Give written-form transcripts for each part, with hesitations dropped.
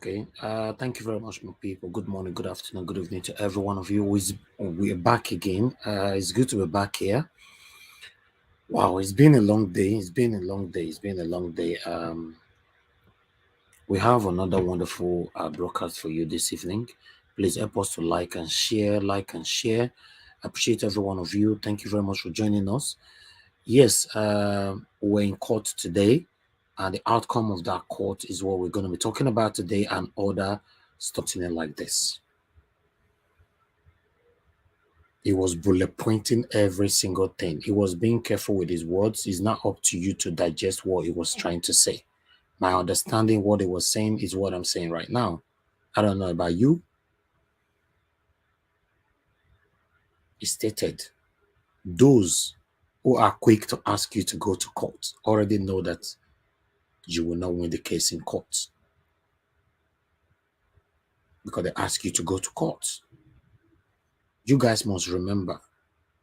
Okay. Thank you very much, my people. Good morning, good afternoon, good evening to every one of you. We're back again. It's good to be back here. Wow, it's been a long day. It's been a long day. It's been a long day. We have another wonderful broadcast for you this evening. Please help us to like and share, like and share. Appreciate every one of you. Thank you very much for joining us. Yes, we're in court today, and the outcome of that court is what we're going to be talking about today and other something like this. He was bullet pointing every single thing. He was being careful with his words. It's not up to you to digest what he was trying to say. My understanding what he was saying is what I'm saying right now. I don't know about you. He stated, those who are quick to ask you to go to court already know that you will not win the case in court, because they ask you to go to court. You guys must remember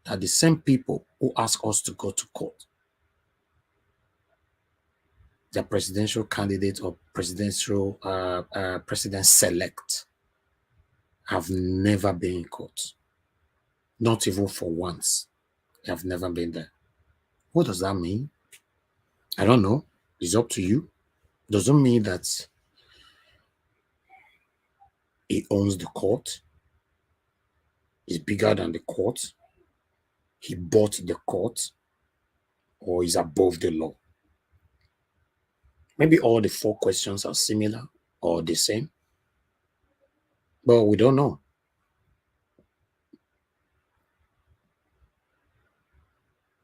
that the same people who ask us to go to court, the presidential candidate or presidential president select, have never been in court. Not even for once. They have never been there. What does that mean? I don't know. It's up to you. Doesn't mean that he owns the court. He's bigger than the court. He bought the court, or is above the law. Maybe all the 4 questions are similar or the same, but we don't know.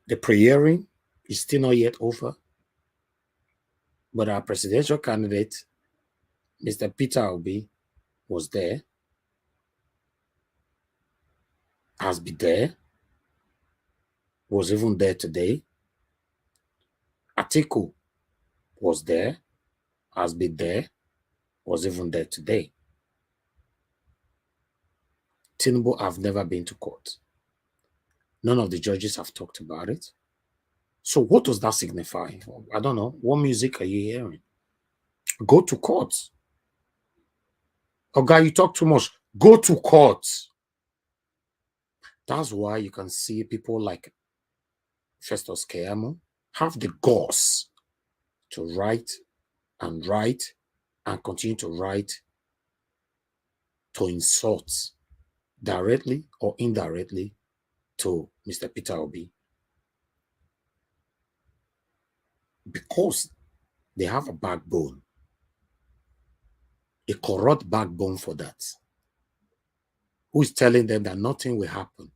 The pre-hearing is still not yet over, but our presidential candidate, Mr. Peter Obi, was there, has been there, was even there today. Atiku was there, has been there, was even there today. Tinubu have never been to court. None of the judges have talked about it. So what does that signify? I don't know. What music are you hearing? Go to court. Oh, guy, you talk too much. Go to court. That's why you can see people like Festus Keyamo have the guts to write and write and continue to write to insult directly or indirectly to Mr. Peter Obi, because they have a backbone, a corrupt backbone for that, who is telling them that nothing will happen.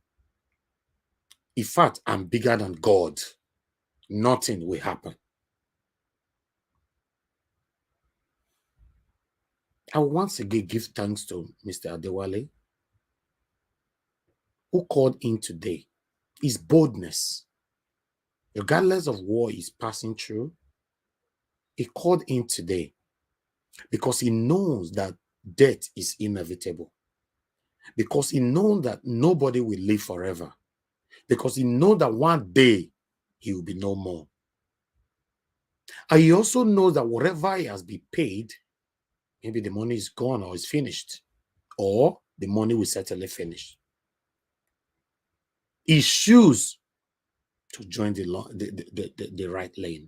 In fact, I'm bigger than God. Nothing will happen. I will once again give thanks to Mr. Adewale, who called in today. His boldness, regardless of what he's passing through, he called in today because he knows that death is inevitable, because he knows that nobody will live forever, because he knows that one day he will be no more. And he also knows that whatever he has been paid, maybe the money is gone or is finished, or the money will certainly finish. He chooses to join the right lane.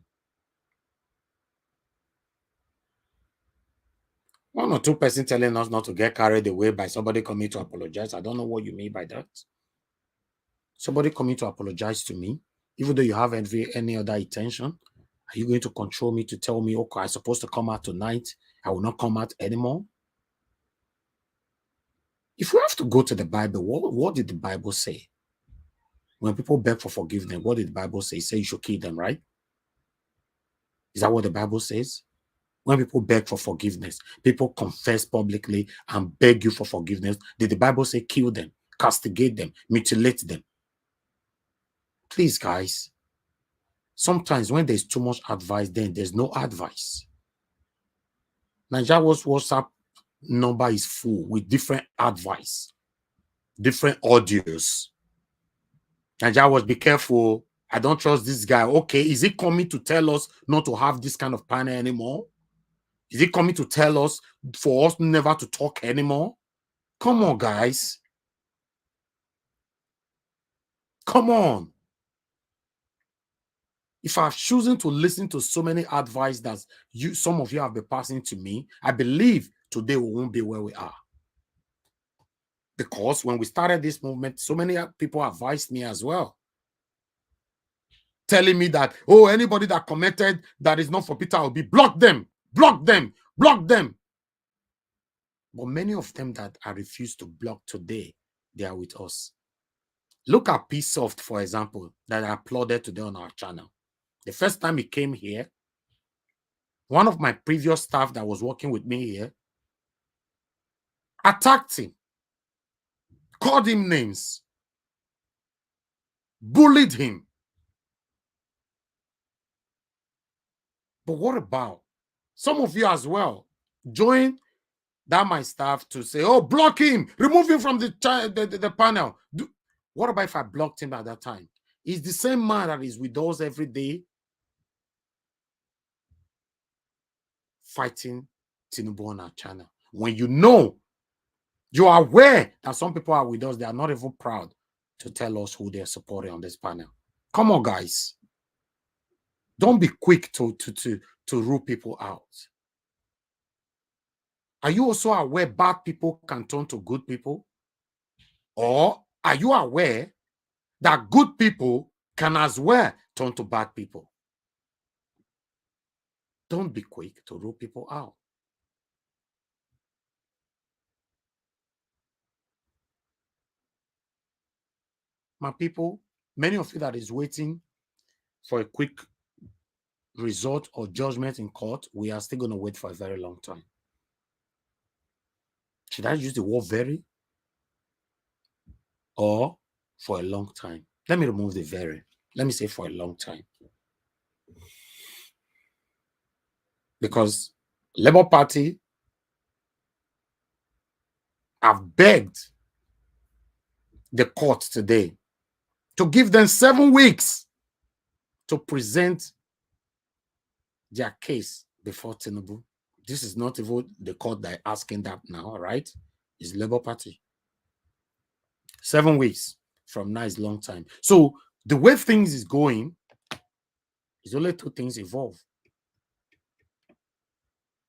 1 or 2 persons telling us not to get carried away by somebody coming to apologize. I don't know what you mean by that. Somebody coming to apologize to me, even though you have any other intention, are you going to control me to tell me, okay, I'm supposed to come out tonight, I will not come out anymore? If we have to go to the Bible, what did the Bible say? When people beg for forgiveness, what did the Bible say? It says you should kill them, right? Is that what the Bible says? When people beg for forgiveness, people confess publicly and beg you for forgiveness, did the Bible say kill them, castigate them, mutilate them? Please, guys. Sometimes when there's too much advice, then there's no advice. Nigeria's WhatsApp number is full with different advice, different audios. Nigeria was, be careful. I don't trust this guy. Okay, is he coming to tell us not to have this kind of panel anymore? Is he coming to tell us for us never to talk anymore? Come on, guys. Come on. If I've chosen to listen to so many advice that some of you have been passing to me, I believe today we won't be where we are. Because when we started this movement, so many people advised me as well, telling me that, oh, anybody that commented that is not for Peter Obi, block them, block them, block them. But many of them that I refuse to block today, they are with us. Look at P-Soft, for example, that I applauded today on our channel. The first time he came here, one of my previous staff that was working with me here attacked him, called him names, bullied him. But what about some of you as well? Join that my staff to say, oh, block him, remove him from the panel. What about if I blocked him at that time? He's the same man that is with us every day fighting Tinubu on our channel. When you know, you are aware that some people are with us, they are not even proud to tell us who they're supporting on this panel. Come on, guys. Don't be quick to rule people out. Are you also aware bad people can turn to good people? Or are you aware that good people can as well turn to bad people? Don't be quick to rule people out. My people, many of you that is waiting for a quick result or judgment in court, we are still going to wait for a very long time. Should I use the word very? Or for a long time? Let me remove the very. Let me say for a long time. Because Labour Party have begged the court today to give them 7 weeks to present their case before Tinubu. This is not even the court that are asking that now, right? It's Labour Party. 7 weeks from now is a long time. So the way things is going, is only 2 things involved.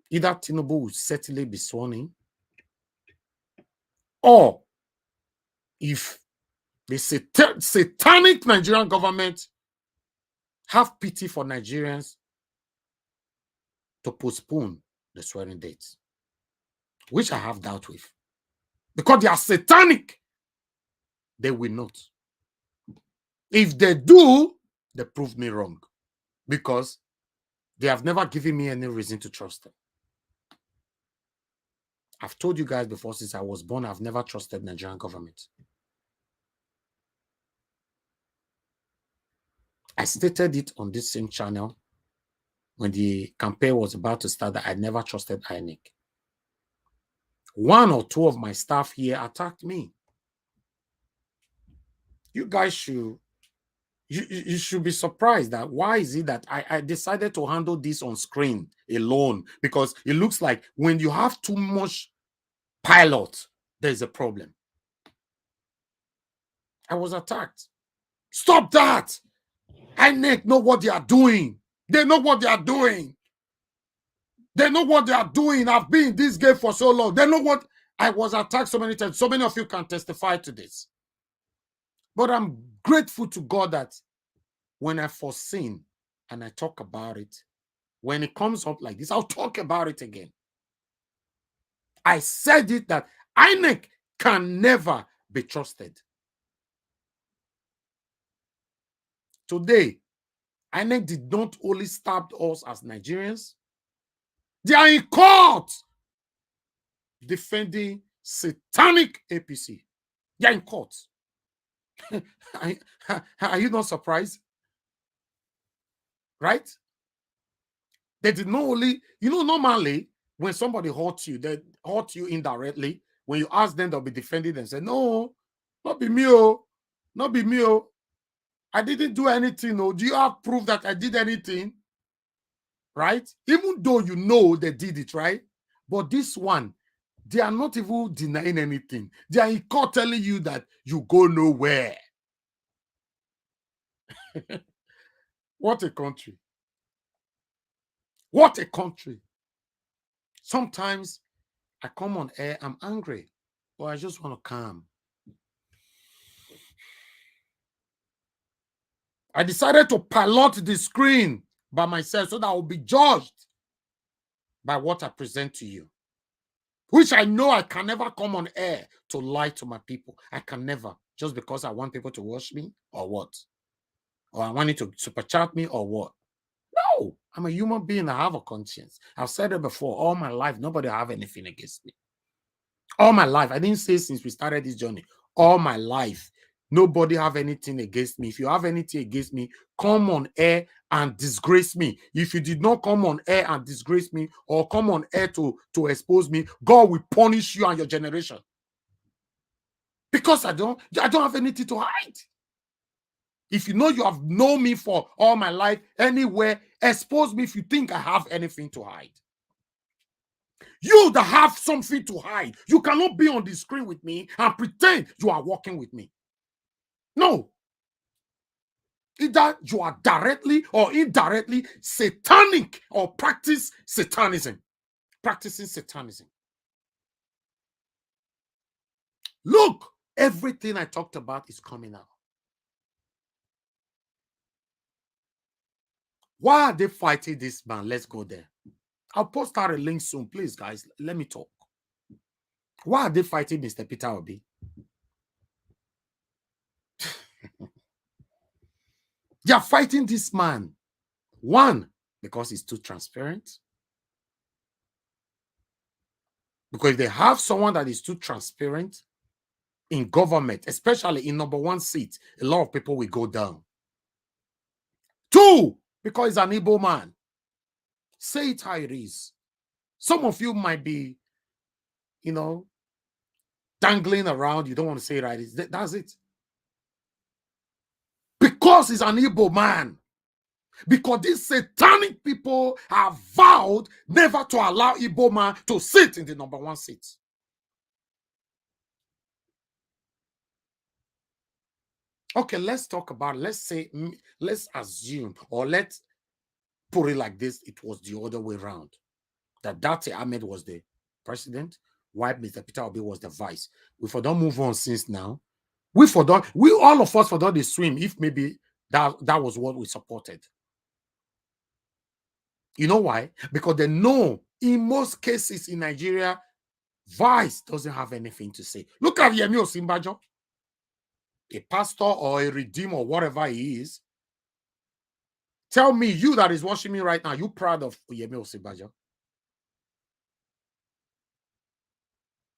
Either Tinubu will certainly be sworn in, or if the satanic Nigerian government have pity for Nigerians to postpone the swearing dates, which I have doubt with. Because they are satanic, they will not. If they do, they prove me wrong. Because they have never given me any reason to trust them. I've told you guys before, since I was born, I've never trusted Nigerian government. I stated it on this same channel when the campaign was about to start that I never trusted INEC. 1 or 2 of my staff here attacked me. You guys should you should be surprised that why is it that I decided to handle this on screen alone, because it looks like when you have too much pilot, there's a problem. I was attacked. Stop that! INEC know what they are doing. They know what they are doing. They know what they are doing. I've been in this game for so long. They know what. I was attacked so many times. So many of you can testify to this. But I'm grateful to God that when I foreseen and I talk about it, when it comes up like this, I'll talk about it again. I said it that INEC can never be trusted. Today, INEC did not only stab us as Nigerians, they are in court defending satanic APC. They are in court. Are you not surprised? Right? They did not only, normally when somebody hurts you, they hurt you indirectly. When you ask them, they'll be defending them. Say, no, not be me, oh, not be me, oh. I didn't do anything, oh. Do you have proof that I did anything? right? Even though you know they did it, right? But this one, they are not even denying anything. They are in court telling you that you go nowhere. What a country. What a country. Sometimes I come on air, I'm angry, but I just want to calm. I decided to pilot the screen by myself so that I will be judged by what I present to you, which I know I can never come on air to lie to my people. I can never, just because I want people to watch me or what? Or I want it to super chat me or what? No, I'm a human being. I have a conscience. I've said it before. All my life, nobody have anything against me. All my life. I didn't say since we started this journey. All my life, nobody have anything against me. If you have anything against me, come on air and disgrace me. If you did not come on air and disgrace me or come on air to expose me, God will punish you and your generation. Because I don't have anything to hide. If you know you have known me for all my life, anywhere, expose me if you think I have anything to hide. You that have something to hide, you cannot be on the screen with me and pretend you are working with me. No. Either you are directly or indirectly satanic or practice satanism. Practicing satanism. Look, everything I talked about is coming out. Why are they fighting this man? Let's go there. I'll post out a link soon. Please, guys, let me talk. Why are they fighting Mr. Peter Obi? They are fighting this man. One, because he's too transparent. Because if they have someone that is too transparent in government, especially in number one seat, a lot of people will go down. Two, because he's an Igbo man. Say it how it is. Some of you might be, dangling around. You don't want to say it right. That's it. Because he's an Igbo man. Because these satanic people have vowed never to allow Igbo man to sit in the number one seat. Okay, let's talk about, let's assume, or let's put it like this, it was the other way around. That Dati Ahmed was the president, while Mr. Peter Obi was the vice. We for don't move on since now. We all of us forgot the swim if maybe that was what we supported. You know why? Because they know in most cases in Nigeria, vice doesn't have anything to say. Look at Yemi Osinbajo, a pastor or a redeemer or whatever he is. Tell me, you that is watching me right now, you proud of Yemi Osinbajo?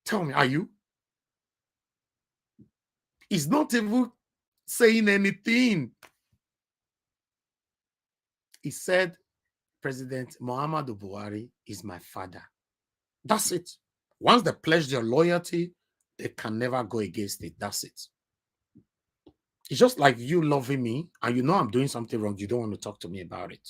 Tell me, are you? He's not even saying anything. He said, President Muhammadu Buhari is my father. That's it. Once they pledge their loyalty, they can never go against it. That's it. It's just like you loving me and you know I'm doing something wrong. You don't want to talk to me about it.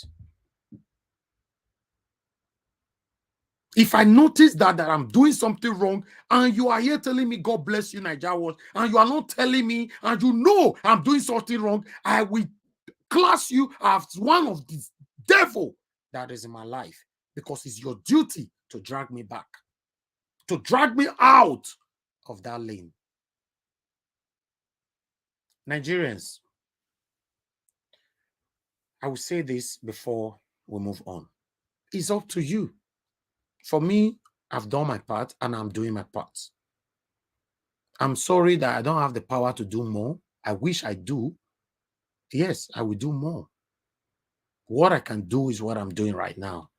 If I notice that I'm doing something wrong and you are here telling me, God bless you, Nigeria, and you are not telling me and you know I'm doing something wrong, I will class you as one of the devil that is in my life, because it's your duty to drag me back, to drag me out of that lane. Nigerians, I will say this before we move on. It's up to you. For me, I've done my part and I'm doing my part. I'm sorry that I don't have the power to do more. I wish I do. Yes, I will do more. What I can do is what I'm doing right now.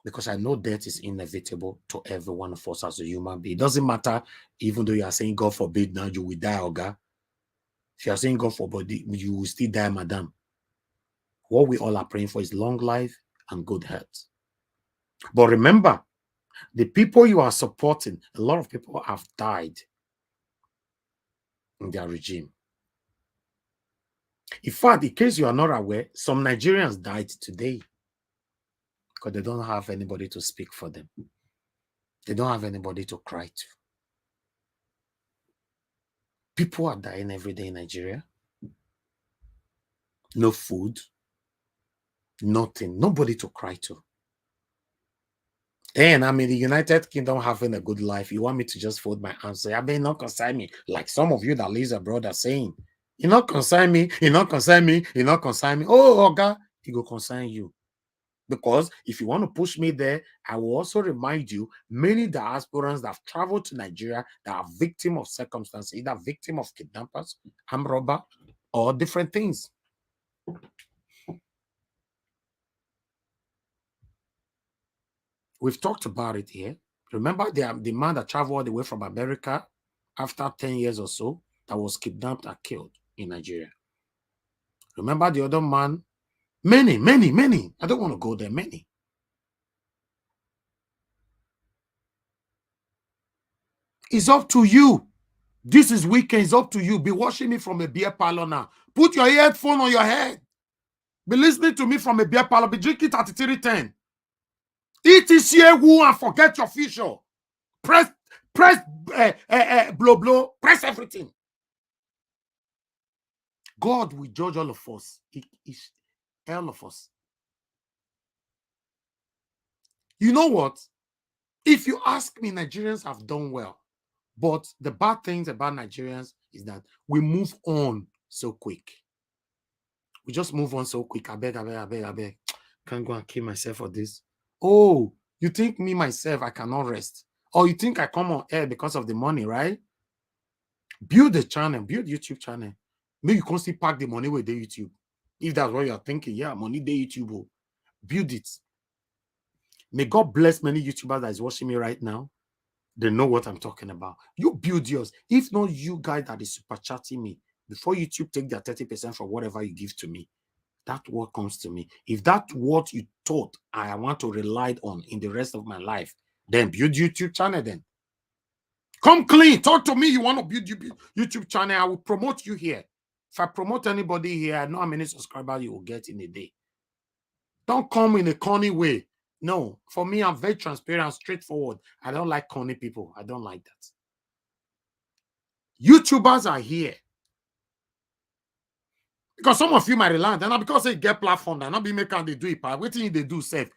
Because I know death is inevitable to every one of us as a human being. It doesn't matter, even though you are saying, God forbid, now you will die, Oga. If you are saying, God forbid, you will still die, madam. What we all are praying for is long life and good health. But remember, the people you are supporting, a lot of people have died in their regime. In fact, in case you are not aware, some Nigerians died today. because they don't have anybody to speak for them. They don't have anybody to cry to. People are dying every day in Nigeria. No food, nothing, nobody to cry to. And I'm in the United Kingdom having a good life. You want me to just fold my hands and say, I may not concern me, like some of you that live abroad are saying. You not concern me, you not concern me, you not concern me. Oh, God, he go concern you. Because if you want to push me there, I will also remind you, many diasporans that have traveled to Nigeria that are victim of circumstances, either victim of kidnappers, armed robber, or different things. We've talked about it here. Remember the man that traveled all the way from America after 10 years or so that was kidnapped and killed in Nigeria. Remember the other man? Many. I don't want to go there. Many. It's up to you. This is weekend. It's up to you. Be watching me from a beer parlor now. Put your headphone on your head. Be listening to me from a beer parlor. Be drinking 3310. Eat Isiewu and forget your future. Press blow. Press everything. God will judge all of us. All of us. You know what? If you ask me, Nigerians have done well. But the bad things about Nigerians is that we move on so quick. We just move on so quick. I beg. Can't go and kill myself for this. Oh, you think me, myself, I cannot rest? Or you think I come on air because of the money, right? Build a channel, build YouTube channel. Maybe you can still pack the money with the YouTube. If that's what you're thinking, yeah, money the YouTube. Oh. Build it. May God bless many YouTubers that is watching me right now. They know what I'm talking about. You build yours. If not you guys that is super chatting me, before YouTube take their 30% from whatever you give to me, that what comes to me. If that's what you thought I want to rely on in the rest of my life, then build YouTube channel then. Come clean. Talk to me. You want to build YouTube channel, I will promote you here. If I promote anybody here, I know how many subscribers you will get in a day. Don't come in a corny way. No, for me, I'm very transparent, straightforward. I don't like corny people. I don't like that. YouTubers are here. Because some of you might rely on them, not because they get platform, they're not be making they do it. But what thing they do, safe.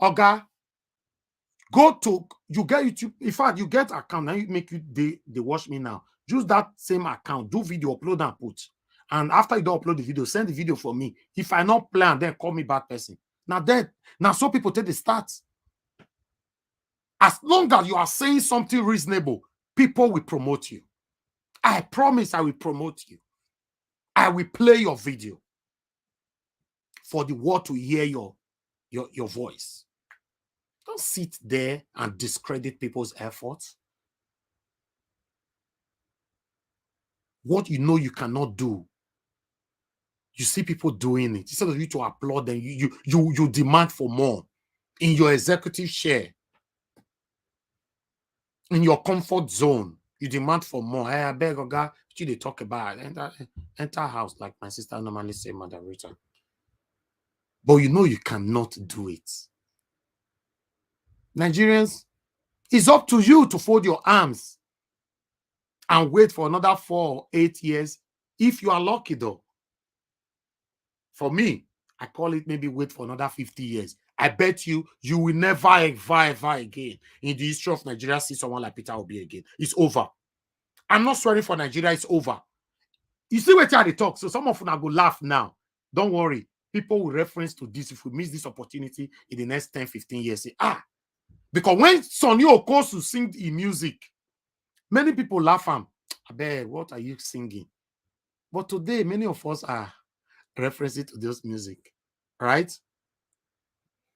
Oga, go to, you get YouTube. In fact, you get account, now you make you, they watch me now. Use that same account, do video, upload and put. And after you don't upload the video, send the video for me. If I not plan, then call me bad person. Now so people take the start. As long as you are saying something reasonable, people will promote you. I promise I will promote you. I will play your video for the world to hear your voice. Don't sit there and discredit people's efforts. What you know you cannot do, you see people doing it. Instead of you to applaud them, you demand for more in your executive share, in your comfort zone. You demand for more. Hey, I beg, Oga, what they talk about? Enter house, like my sister normally say, Madam Rita. But you know you cannot do it. Nigerians, it's up to you to fold your arms and wait for another 4 or 8 years if you are lucky, though. For me, I call it maybe wait for another 50 years. I bet you will never, ever again in the history of Nigeria see someone like Peter Obi again. It's over. I'm not swearing for Nigeria. It's over. You see where they talk. So some of them are going to laugh now. Don't worry. People will reference to this if we miss this opportunity in the next 10, 15 years. Say, because when Sonny Okosu sing in music, many people laugh at him. I bet, what are you singing? But today, many of us are referencing to this music, right?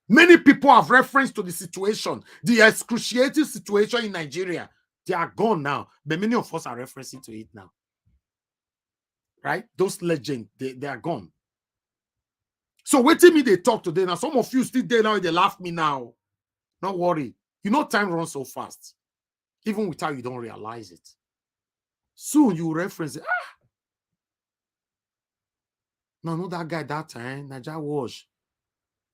Many people have reference to the situation, the excruciating situation in Nigeria. They are gone now, but many of us are referencing to it now, right? Those legends, they are gone. So waiting me, they talk today. Now, some of you still there now, they laugh me now. Don't worry. You know, time runs so fast. Even without you don't realize it. Soon you reference it. No, that guy that time, Naija Wash.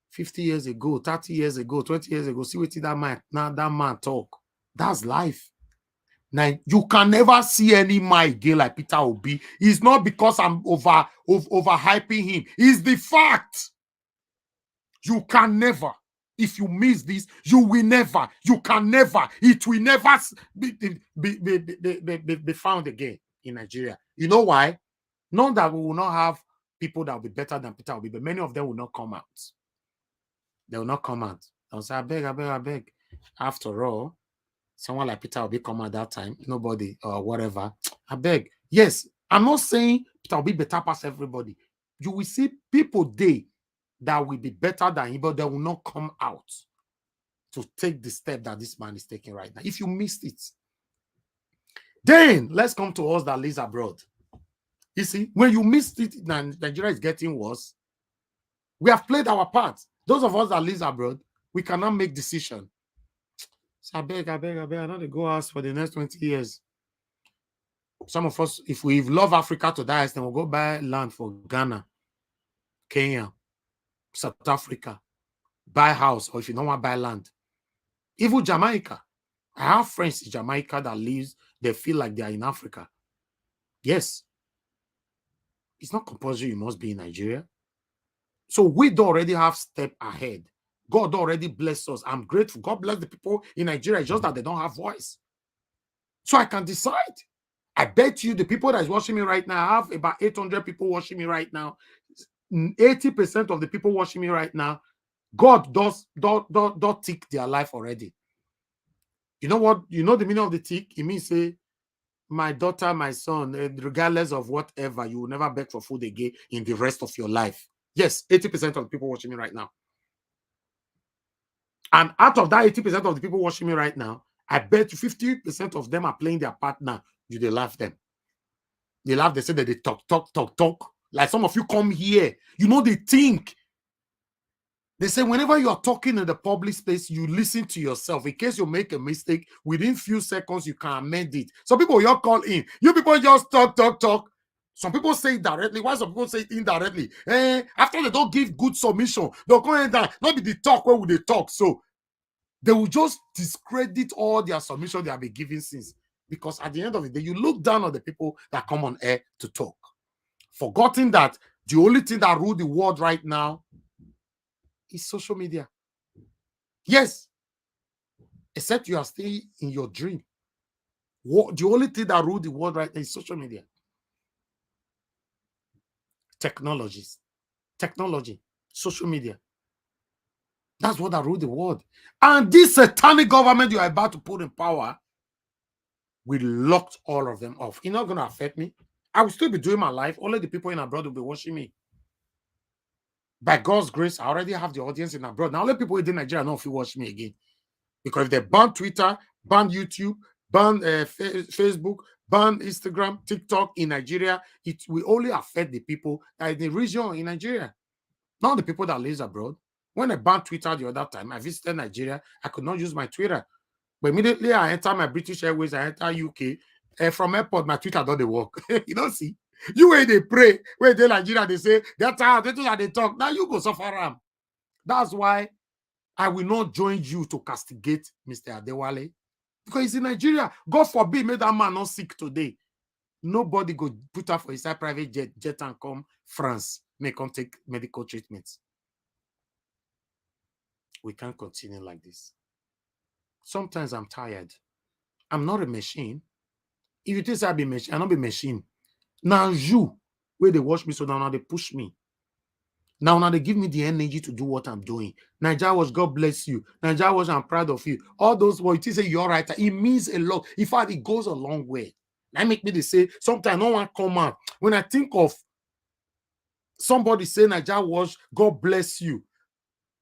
50 years ago, 30 years ago, 20 years ago. See what that man talk. That's life. Now you can never see any man again like Peter Obi. It's not because I'm overhyping him. It's the fact. You can never. If you miss this, you will never. You can never. It will never be found again in Nigeria. You know why? Not that we will not have people that will be better than Peter Obi, but many of them will not come out. They will not come out. They'll say, I beg. After all, someone like Peter Obi come out that time, nobody or whatever. I beg. Yes, I'm not saying Peter Obi better pass everybody. You will see people there that will be better than him, but they will not come out to take the step that this man is taking right now. If you missed it, then let's come to us that lives abroad. You see, when you missed it, Nigeria is getting worse. We have played our part. Those of us that live abroad, we cannot make decision. So I beg, I don't go ask for the next 20 years. Some of us, if we love Africa to that extent, we'll go buy land for Ghana, Kenya, South Africa, buy house, or if you don't want to buy land. Even Jamaica. I have friends in Jamaica that lives, they feel like they are in Africa. Yes. It's not compulsory you must be in Nigeria. So we do already have step ahead. God already bless us. I'm grateful. God bless the people in Nigeria. It's just that they don't have voice. So I can decide. I bet you the people that is watching me right now, I have about 800 people watching me right now. 80% of the people watching me right now, God does tick their life already. You know what? You know the meaning of the tick? It means say, my daughter, my son, regardless of whatever, you will never beg for food again in the rest of your life. Yes, 80% of the people watching me right now. And out of that 80% of the people watching me right now, I bet 50% of them are playing their part now. You they laugh them. They laugh, they say that they talk. Like some of you come here, you know, they think. They say whenever you are talking in the public space, you listen to yourself. In case you make a mistake, within few seconds, you can amend it. Some people you call in. You people just talk. Some people say it directly. Why some people say it indirectly? After they don't give good submission, they'll go in there. Not be the talk where would they talk. So they will just discredit all their submission they have been giving since. Because at the end of the day, you look down on the people that come on air to talk. Forgetting that the only thing that rules the world right now is social media. Yes. Except you are still in your dream. The only thing that rules the world right now is social media. Technology, social media. That's what that rules the world. And this satanic government you are about to put in power will lock all of them off. It's not going to affect me. I will still be doing my life. Only the people in abroad will be watching me. By God's grace, I already have the audience in abroad. Now, only people in Nigeria know if you watch me again. Because if they ban Twitter, ban YouTube, ban Facebook, ban Instagram, TikTok in Nigeria, it will only affect the people that are in the region in Nigeria. Not the people that live abroad. When I banned Twitter the other time, I visited Nigeria, I could not use my Twitter. But immediately I enter my British Airways, I enter UK. From airport, my Twitter don't work. You don't see. You where they pray, where they Nigeria, they say, they're tired, they talk. Now you go suffer them. That's why I will not join you to castigate Mr. Adewale. Because he's in Nigeria. God forbid, may that man not sick today. Nobody go put up for his private jet and come France. May come take medical treatments. We can't continue like this. Sometimes I'm tired. I'm not a machine. If you think I'll be machine, I'll not be machine. Now you, where they watch me, so now they push me. Now they give me the energy to do what I'm doing. Nigeria was, God bless you. Nigeria was, I'm proud of you. All those words, you say you're right. It means a lot. In fact, it goes a long way. That make me to say, sometimes no one come out. When I think of somebody saying Nigeria was, God bless you,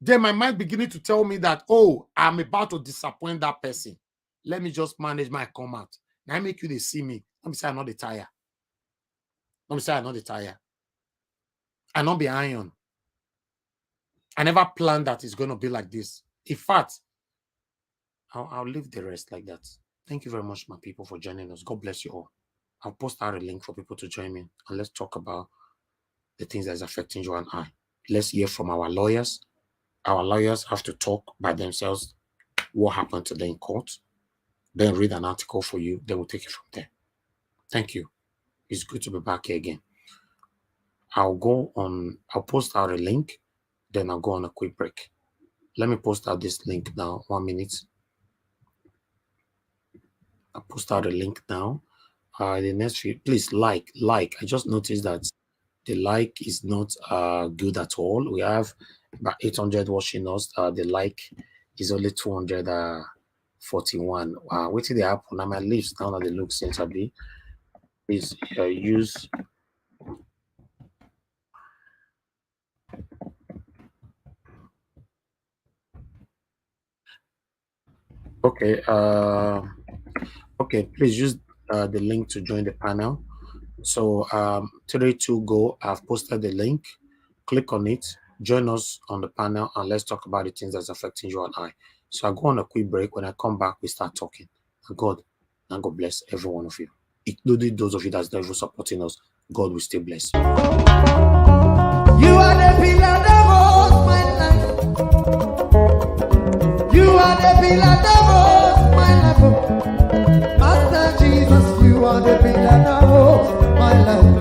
then my mind beginning to tell me that, oh, I'm about to disappoint that person. Let me just manage my comment. Now make you they see me. Let me say I'm not the tire. Let me say I'm not the tire. I not be iron. I never planned that it's going to be like this. In fact, I'll leave the rest like that. Thank you very much, my people, for joining us. God bless you all. I'll post out a link for people to join me, and let's talk about the things that is affecting you and I. Let's hear from our lawyers, Our lawyers have to talk by themselves what happened to them in court, then read an article for you, then we'll take it from there. Thank you. It's good to be back here again. I'll post out a link, then I'll go on a quick break. Let me post out this link now. 1 minute. I'll post out a link now. The next few, please like. I just noticed that the like is not good at all. We have about 800 watching us. The like is only 241. Wait till they happen. On my lips now that they look since Abi. Please use. Okay. Okay. Please use the link to join the panel. So 3, 2, go. I've posted the link. Click on it. Join us on the panel and let's talk about the things that's affecting you and I. So I'll go on a quick break. When I come back, we start talking. And God bless every one of you, including those of you that's never supporting us. God will still bless you. You are the pillar that holds my life. You are the pillar that holds my life. Master Jesus, you are the pillar that holds my life.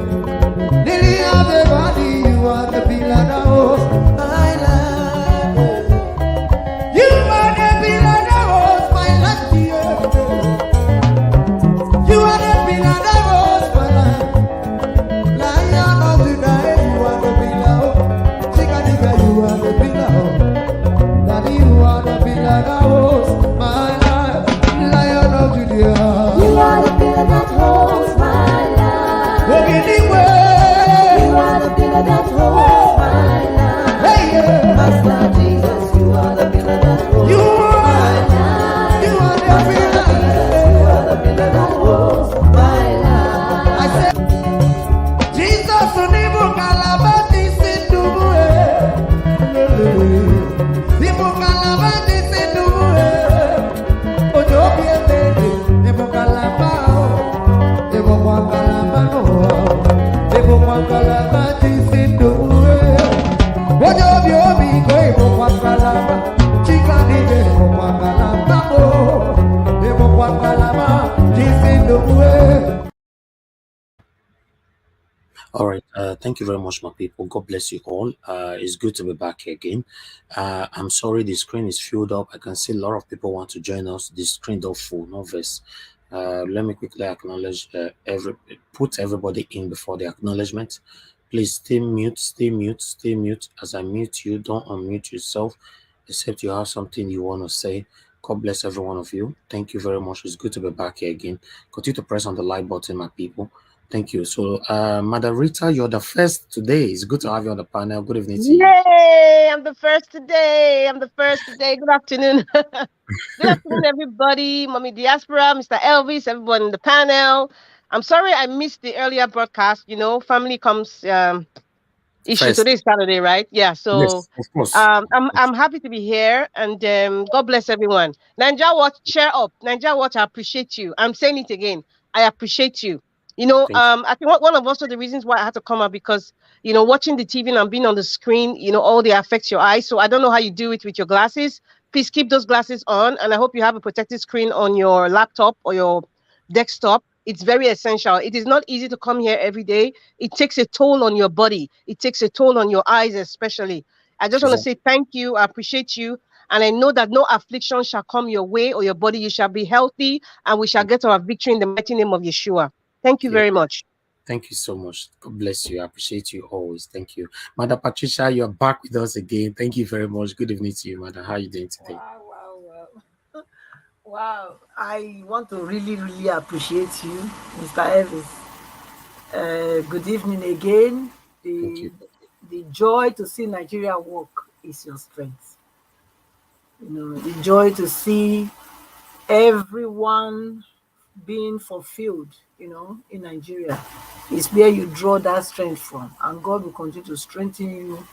Lily of the valley, you are the pillar that holds my life. You are the pillar that holds my life. You are the pillar that holds my life. Lion of the night, you are the pillar. Chicanica, you are the pillar. Daddy, you are the pillar that holds my life. Lion of Judah. You are the pillar that holds my life. Anywhere. You are the pillar that holds my life. Hey, yeah. Master Jesus, you are the pillar that holds You my are. life. You are the Master pillar. Jesus, you are the pillar that holds my life. I said, Jesus, Nibu Kalabati Sindubu. Nibu Kalabati Sindubu. Ojo Biete, Nibu Kalabao. Nibu Kalabano. Nibu Kalabati Sindubu. Ojo Biobi, Nibu Kalaba. Chica Nibu Kalabao. Nibu Kalabati Sindubu. All right. Thank you very much, my people. God bless you all. It's good to be back here again. I'm sorry the screen is filled up. I can see a lot of people want to join us. The screen don't full, no verse. Let me quickly acknowledge put everybody in before the acknowledgement. Please stay mute. As I mute you, don't unmute yourself, except you have something you want to say. God bless every one of you. Thank you very much. It's good to be back here again. Continue to press on the like button, my people. Thank you. So, Madam Rita, you're the first today. It's good to have you on the panel. Good evening to you. Yay! I'm the first today. Good afternoon. Good afternoon, everybody. Mommy Diaspora, Mr. Elvis, everyone in the panel. I'm sorry I missed the earlier broadcast. You know, family comes issue. First, Today is Saturday, right? Yeah. So yes, of course. I'm happy to be here, and God bless everyone. Ninja Watch, share up. Ninja Watch, I appreciate you. I'm saying it again. I appreciate you. You know, Thank I think one of also the reasons why I had to come up because watching the TV and being on the screen, all they affects your eyes. So I don't know how you do it with your glasses. Please keep those glasses on, and I hope you have a protected screen on your laptop or your desktop. It's very essential. It is not easy to come here every day. It takes a toll on your body. It takes a toll on your eyes, especially. I just you. want to say thank you. I appreciate you. And I know that no affliction shall come your way or your body. You shall be healthy and we shall get our victory in the mighty name of Yeshua. Thank you Yeah, very much. thank you so much. God bless you. I appreciate you always. Thank you. Madam Patricia, you're back with us again. Thank you very much. Good evening to you, Madam. How are you doing today? Wow. Wow. I want to really, really appreciate you, Mr. Elvis. Good evening again. Thank you. The joy to see Nigeria work is your strength. The joy to see everyone being fulfilled, in Nigeria is where you draw that strength from. And God will continue to strengthen you,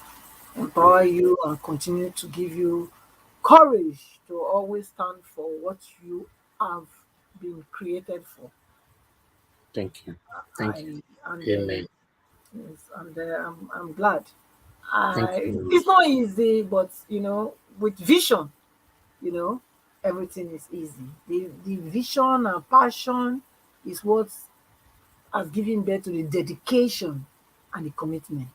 empower you, and continue to give you courage to always stand for what you have been created for. Thank you. Thank you. I and Amen. yes, and I'm glad. Thank you very It's much. not easy, but with vision, you know, everything is easy. The vision and passion is what has given birth to the dedication and the commitment.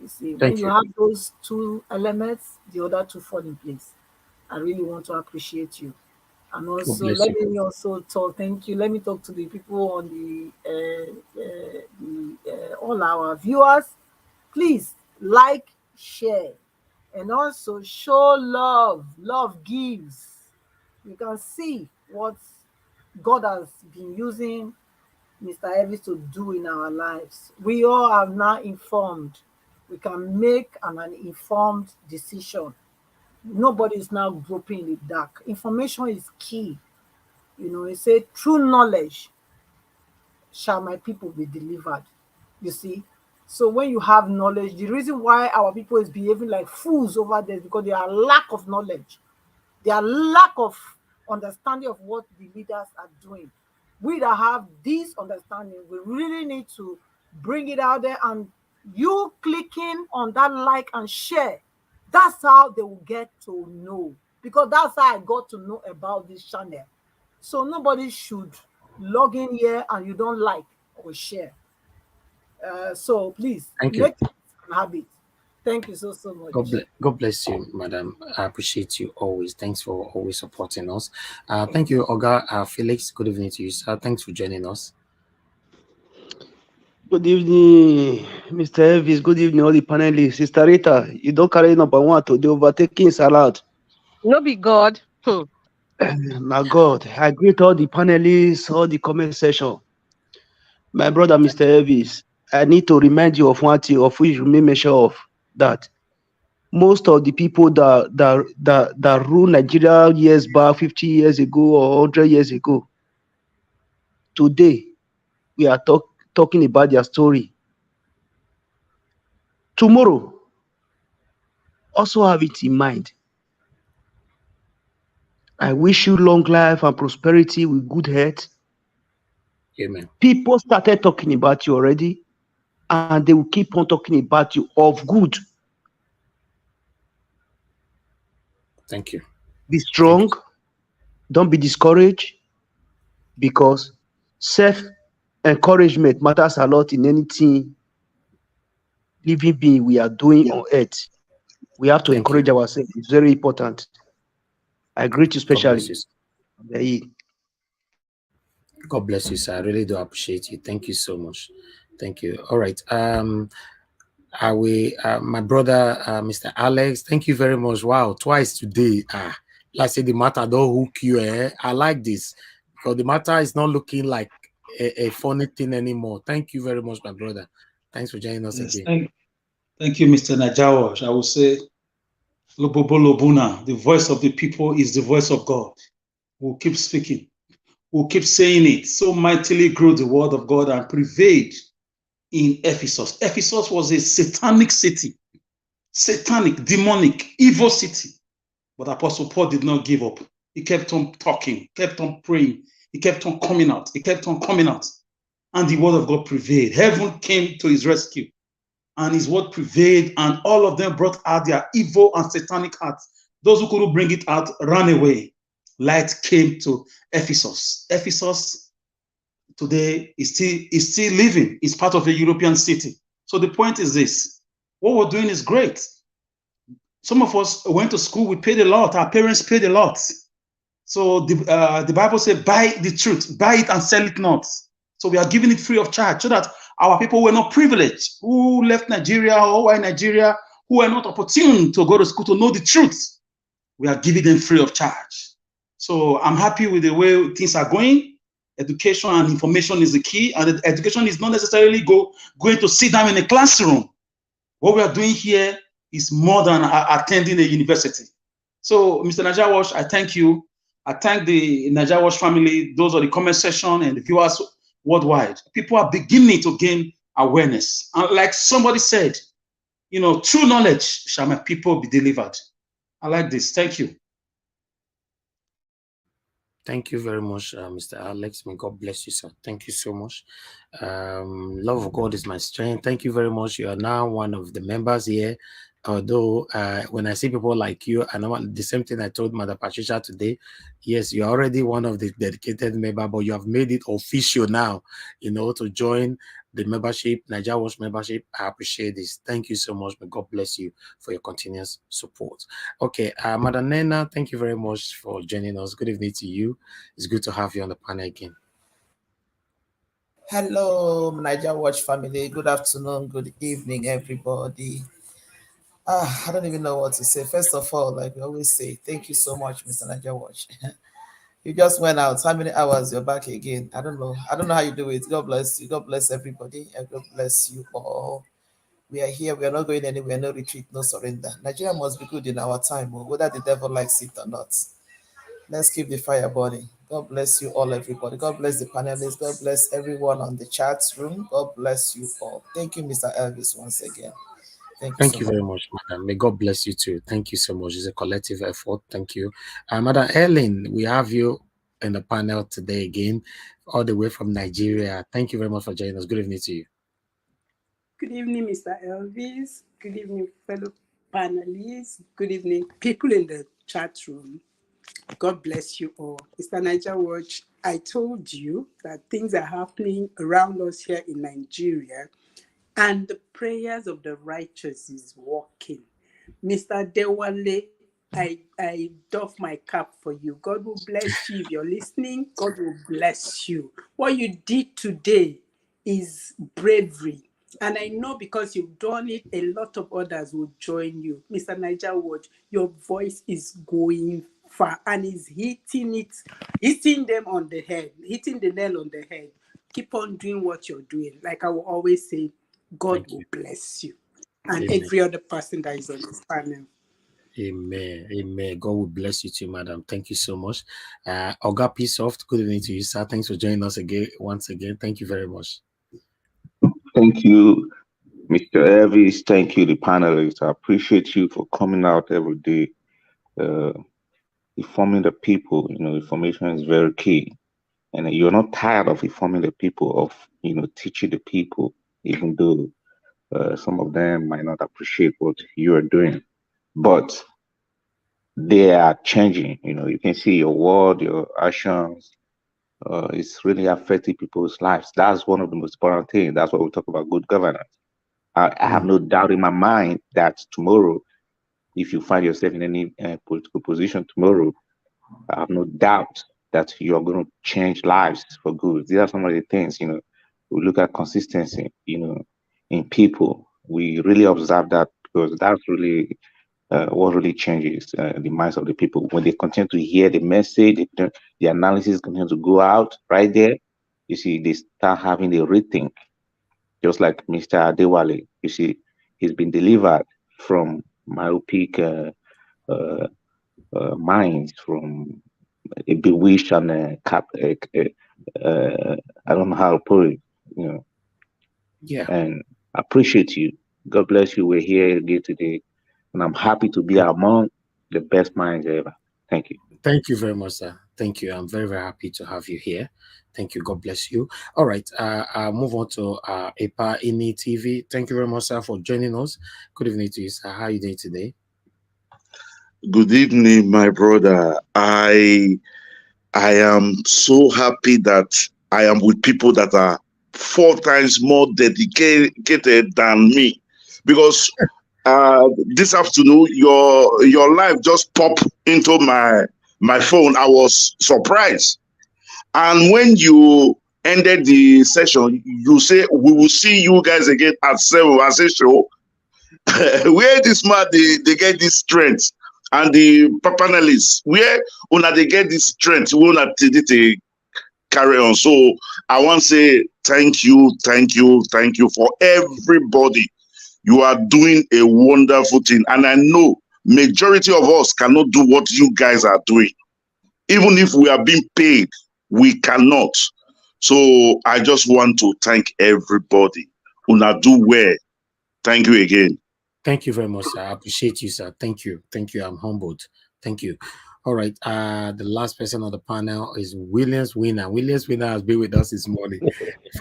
You see, when Thank you you. have those two elements, the other two fall in place. I really want to appreciate you. And God also, bless let you. me also talk. Thank you. Let me talk to the people on all our viewers. Please like, share, and also show love. Love gives. You can see what God has been using Mr. Elvis to do in our lives. We all are now informed. We can make an informed decision. Nobody is now groping in the dark. Information is key. It said, true knowledge shall my people be delivered. You see? So when you have knowledge, the reason why our people is behaving like fools over there is because they are lack of knowledge. Their lack of understanding of what the leaders are doing. We that have this understanding, we really need to bring it out there, and you clicking on that like and share, that's how they will get to know. Because that's how I got to know about this channel. So nobody should log in here and you don't like or share. So please Thank you. make it a habit. Thank you so much. God bless you, madam. I appreciate you always. Thanks for always supporting us. Thank you, Oga Felix. Good evening to you, sir. Thanks for joining us. Good evening, Mr. Elvis. Good evening, all the panelists. Sister Rita, you don't carry number one today, overtaking salad. No be God. My God, I greet all the panelists, all the comment section. My brother, Mr. Elvis, I need to remind you of one thing of which you may mention of that. Most of the people that ruled Nigeria years back, 50 years ago or 100 years ago, today we are talking about their story. Tomorrow, also have it in mind. I wish you long life and prosperity with good health. Amen. People started talking about you already, and they will keep on talking about you of good. Thank you. Be Thank you. strong. Don't be discouraged, because self-encouragement matters a lot in anything living being we are doing on earth. We have to Thank you. encourage ourselves. It's very important. I greet you God bless specially. you. God bless you, sir. I really do appreciate you. Thank you so much. Thank you. All right. I will, my brother, Mr. Alex, thank you very much. Wow, twice today. Like I said, the matter don't hook you. I like this because the matter is not looking like a funny thing anymore. Thank you very much, my brother. Thanks for joining us Yes, again. thank you, Mr. Najawash. I will say, Lobobo Lobuna, the voice of the people is the voice of God. We'll keep speaking. We'll keep saying it. So mightily grew the word of God and prevailed in Ephesus. Ephesus was a satanic city, satanic, demonic, evil city. But Apostle Paul did not give up. He kept on talking, kept on praying. He kept on coming out. He kept on coming out. And the word of God prevailed. Heaven came to his rescue. And his word prevailed, and all of them brought out their evil and satanic hearts. Those who couldn't bring it out ran away. Light came to Ephesus. Ephesus today is still living. It's part of a European city. So the point is this: what we're doing is great. Some of us went to school. We paid a lot. Our parents paid a lot. So the Bible says, "Buy the truth, buy it and sell it not." So we are giving it free of charge, so that our people were not privileged, who left Nigeria or were in Nigeria, who were not opportune to go to school to know the truth. We are giving them free of charge. So I'm happy with the way things are going. Education and information is the key, and education is not necessarily going to sit down in a classroom. What we are doing here is more than attending a university. So, Mr. Najawash, I thank you. I thank the Najawash family, those are the comment section and the viewers worldwide. People are beginning to gain awareness. And like somebody said, true knowledge shall my people be delivered. I like this. Thank you. Thank you very much, Mr. Alex. May God bless you, sir. Thank you so much. Love of God is my strength. Thank you very much. You are now one of the members here. Although when I see people like you, and the same thing I told Mother Patricia today, yes, you're already one of the dedicated member, but you have made it official now, to join the membership, Nigeria Watch membership. I appreciate this. Thank you so much. May God bless you for your continuous support. Okay, Madam Nena, thank you very much for joining us. Good evening to you. It's good to have you on the panel again. Hello, Niger Watch family. Good afternoon, good evening, everybody. I don't even know what to say. First of all, like we always say, thank you so much, Mr. Niger Watch. You just went out. How many hours you're back again? I don't know. I don't know how you do it. God bless you. God bless everybody. And God bless you all. We are here. We are not going anywhere. No retreat, no surrender. Nigeria must be good in our time, whether the devil likes it or not. Let's keep the fire burning. God bless you all, everybody. God bless the panelists. God bless everyone on the chat room. God bless you all. Thank you, Mr. Elvis, once again. Thank you Thank so you much. very much, Madam. May God bless you too. Thank you so much. It's a collective effort. Thank you. Madam Ellen, we have you in the panel today again, all the way from Nigeria. Thank you very much for joining us. Good evening to you. Good evening, Mr. Elvis. Good evening, fellow panelists. Good evening, people in the chat room. God bless you all. Mr. Niger Watch, I told you that things are happening around us here in Nigeria, and the prayers of the righteous is working. Mr. Dewale, I doff my cap for you. God will bless you if you're listening. God will bless you. What you did today is bravery. And I know because you've done it, a lot of others will join you. Mr. Niger Watch, your voice is going far and is hitting them on the head, hitting the nail on the head. Keep on doing what you're doing. Like I will always say, God Thank will you. bless you and Amen. every other person that is on this panel. Amen. Amen. God will bless you too, Madam. Thank you so much. Oga Soft, good evening to you, sir. Thanks for joining us again, once again. Thank you very much. Thank you, Mr. Elvis. Thank you, the panelists. I appreciate you for coming out every day, uh, informing the people. Information is very key. And you're not tired of informing the people, of, teaching the people, even though some of them might not appreciate what you are doing. But they are changing. You can see your word, your actions. It's really affecting people's lives. That's one of the most important things. That's why we talk about good governance. I have no doubt in my mind that tomorrow, if you find yourself in any political position tomorrow, I have no doubt that you're going to change lives for good. These are some of the things, we look at consistency, in people. We really observe that because that's really what really changes the minds of the people. When they continue to hear the message, the analysis continue to go out right there, you see, they start having a rethink, just like Mr. Adewale. You see, he's been delivered from myopic minds, from a bewitched and I don't know how to put it, Yeah. and I appreciate you. God bless you. We're here again today, and I'm happy to be among the best minds ever. Thank you. Thank you very much, sir. Thank you. I'm very, very happy to have you here. Thank you. God bless you. All right. I'll move on to APA INI TV. Thank you very much, sir, for joining us. Good evening to you, sir. How are you doing today? Good evening, my brother. I am so happy that I am with people that are 4 times more dedicated than me, because this afternoon your life just popped into my phone. I was surprised, and when you ended the session, you say we will see you guys again at 7. I say sure. Where this man they get this strength, and the panelists where una they get this strength, we una they carry on. So I want to say thank you for everybody. You are doing a wonderful thing, and I know majority of us cannot do what you guys are doing. Even if we are being paid, we cannot. So I just want to thank everybody. Una do well. Thank you again. Thank you very much, sir. I appreciate you, sir. Thank you. Thank you. I'm humbled. Thank you. All right. The last person on the panel is Williams Winner. Williams Winner has been with us this morning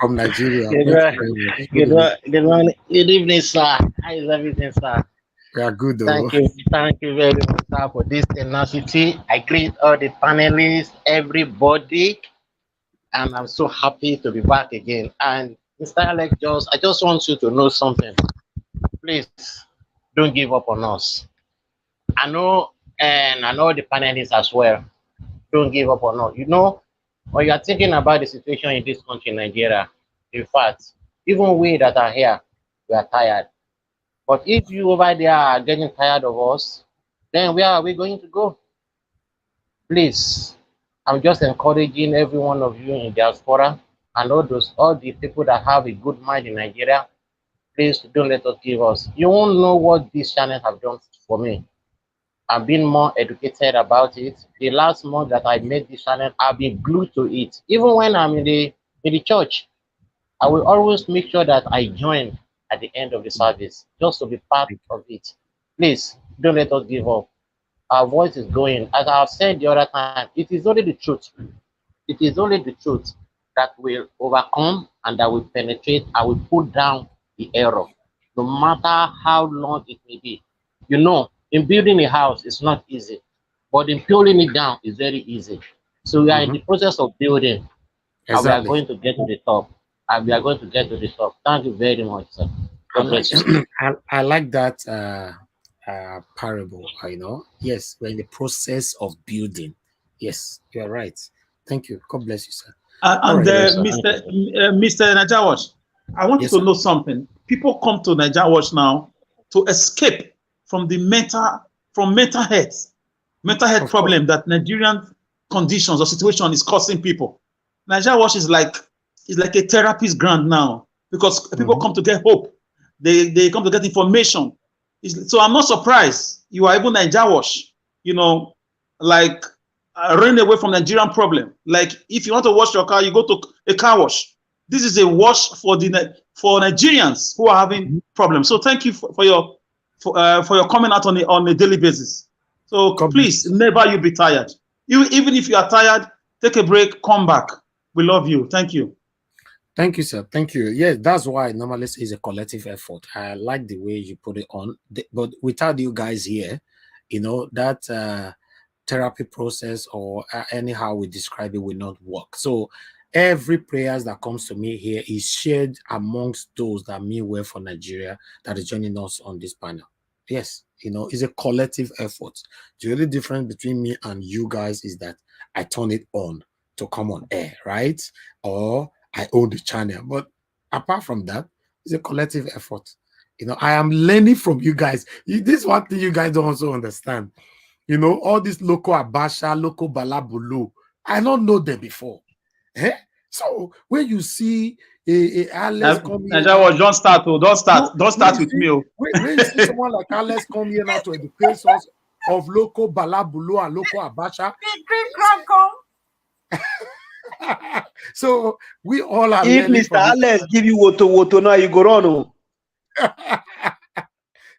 from Nigeria. Good, Thank you very much. Good evening. good morning, good evening, sir. How is everything, sir? We are good though. Thank you very much, sir, for this tenacity. I greet all the panelists, everybody, and I'm so happy to be back again. And Mr. Alex, I just want you to know something. Please, don't give up on us. I know, and I know the panelists as well. Don't give up on us. You know, when you are thinking about the situation in this country, Nigeria, in fact, even we that are here, we are tired. But if you over there are getting tired of us, then where are we going to go? Please, I'm just encouraging every one of you in diaspora and all the people that have a good mind in Nigeria. Please don't let us give us. You won't know what this channel have done for me. I've been more educated about it. The last month that I made this channel, I've been glued to it. Even when I'm in the church, I will always make sure that I join at the end of the service just to be part of it. Please don't let us give up. Our voice is going. As I've said the other time, it is only the truth. It is only the truth that will overcome and that will penetrate and will put down the error, no matter how long it may be. You know, in building a house, it's not easy, but in pulling it down is very easy. So we are in the process of building, and we are Exactly. going to get to the top. And we are going to get to the top. Thank you very much, sir. God bless you. I like that parable. You know, yes, we're in the process of building. Yes, you are right. Thank you. God bless you, sir. And right. Mr. Najawash, I want Yes, you sir. to know something. People come to Najawash now to escape from the mental health problem that Nigerian conditions or situation is causing people. Najawash is like a therapist ground now because people come to get hope. They come to get information. So I'm not surprised you are even Najawash, you know, like run away from Nigerian problem. Like if you want to wash your car, you go to a car wash. This is a wash for Nigerians who are having problems. So thank you for your coming out on a daily basis. So please, never you be tired. Even if you are tired, take a break, come back. We love you. Thank you. Thank you, sir. Thank you. Yes, that's why I normally say it's a collective effort. I like the way you put it on. But without you guys here, you know, that therapy process or anyhow we describe it will not work. So every prayers that comes to me here is shared amongst those that mean well for Nigeria that is joining us on this panel. Yes, you know, it's a collective effort. The only difference between me and you guys is that I turn it on to come on air, right? Or I own the channel. But apart from that, it's a collective effort. You know, I am learning from you guys. This is one thing you guys don't also understand. You know, all this local Abasha, local Balabulu, I don't know them before. Eh? So when you see Alex come here now, Don't start with me. When you see someone like Alex come here now to educate us of local Balabulu and local Abasha, so we all are if learning Mr. from Alex give you woto now, you go run.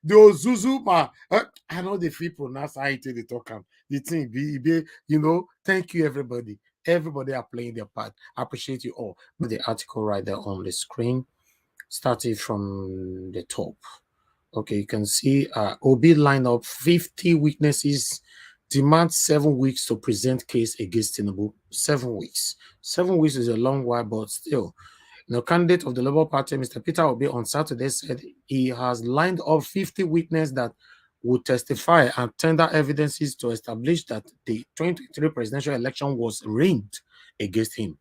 the Ozuzu, I know the free pronounce how they talk. The thing be, you know, thank you everybody. Everybody are playing their part. I appreciate you all. The article right there on the screen, starting from the top. Okay, you can see OB line up 50 witnesses, demand 7 weeks to present case against Tinubu. 7 weeks. 7 weeks is a long while, but still. The candidate of the Labour Party, Mr. Peter Obi, on Saturday said he has lined up 50 witnesses that would testify and tender evidences to establish that the 2023 presidential election was rigged against him.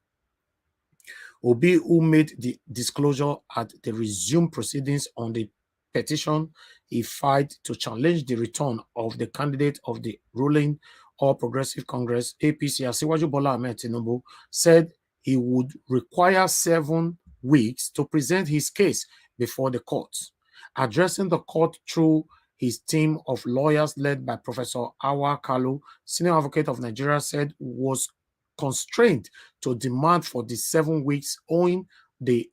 Obi, who made the disclosure at the resumed proceedings on the petition he filed to challenge the return of the candidate of the ruling All Progressive Congress, APC, Asiwaju Bola Ahmed Tinubu, said he would require 7 weeks to present his case before the court. Addressing the court through his team of lawyers led by Professor Awa Kalu, senior advocate of Nigeria, said was constrained to demand for the 7 weeks owing the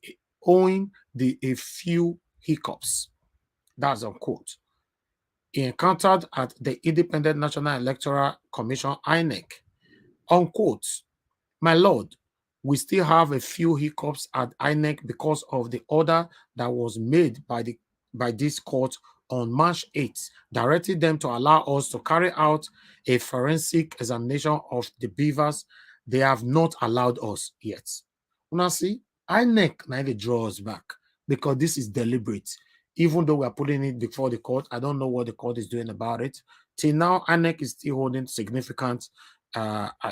a few hiccups. That's a quote. he encountered at the Independent National Electoral Commission, INEC. Unquote, my lord, we still have a few hiccups at INEC because of the order that was made by this court on March 8th, directing them to allow us to carry out a forensic examination of the beavers. They have not allowed us yet. Now see, INEC neither draws back because this is deliberate. Even though we are putting it before the court, I don't know what the court is doing about it. Till now, INEC is still holding significant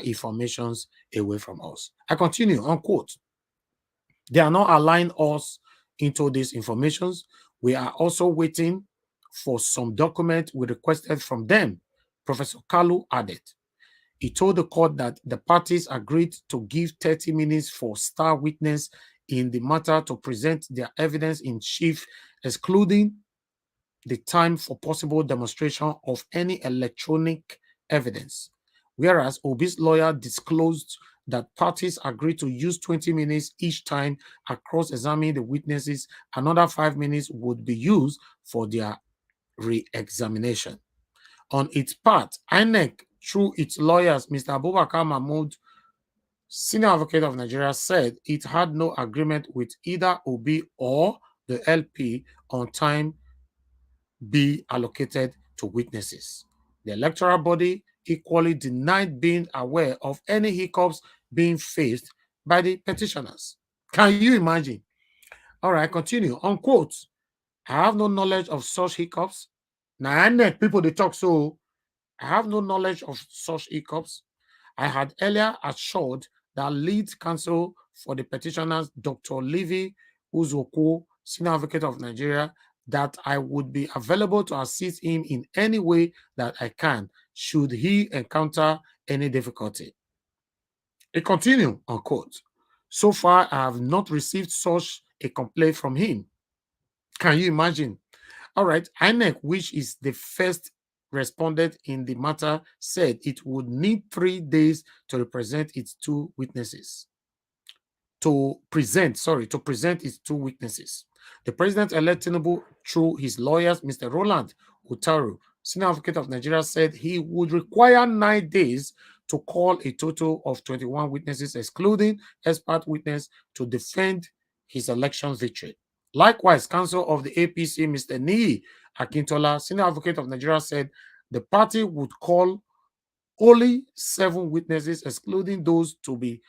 informations away from us. I continue, unquote. They are not allowing us into these informations. We are also waiting for some document we requested from them, Professor Kalu added. He told the court that the parties agreed to give 30 minutes for star witness in the matter to present their evidence in chief, excluding the time for possible demonstration of any electronic evidence. Whereas Obi's lawyer disclosed that parties agreed to use 20 minutes each time across examining the witnesses. Another 5 minutes would be used for their re-examination. On its part, INEC, through its lawyers, Mr. Abubakar Mahmood, senior advocate of Nigeria, said it had no agreement with either Obi or the LP on time be allocated to witnesses. The electoral body equally denied being aware of any hiccups being faced by the petitioners. Can you imagine? All right, continue. Unquote. I have no knowledge of such hiccups. Now, I know people they talk so. I have no knowledge of such hiccups. I had earlier assured that lead counsel for the petitioners, Dr. Livy Uzoku, senior advocate of Nigeria, that I would be available to assist him in any way that I can, should he encounter any difficulty. It continued, unquote. So far, I have not received such a complaint from him. Can you imagine? All right, INEC, which is the first respondent in the matter, said it would need 3 days to represent its two witnesses. To present its two witnesses. The president-elect Tinubu, through his lawyers, Mr. Roland Utaru, senior advocate of Nigeria, said he would require 9 days to call a total of 21 witnesses, excluding expert witness, to defend his election victory. Likewise, counsel of the APC, Mr. Niyi Akintola, senior advocate of Nigeria, said the party would call only 7 witnesses, excluding those to be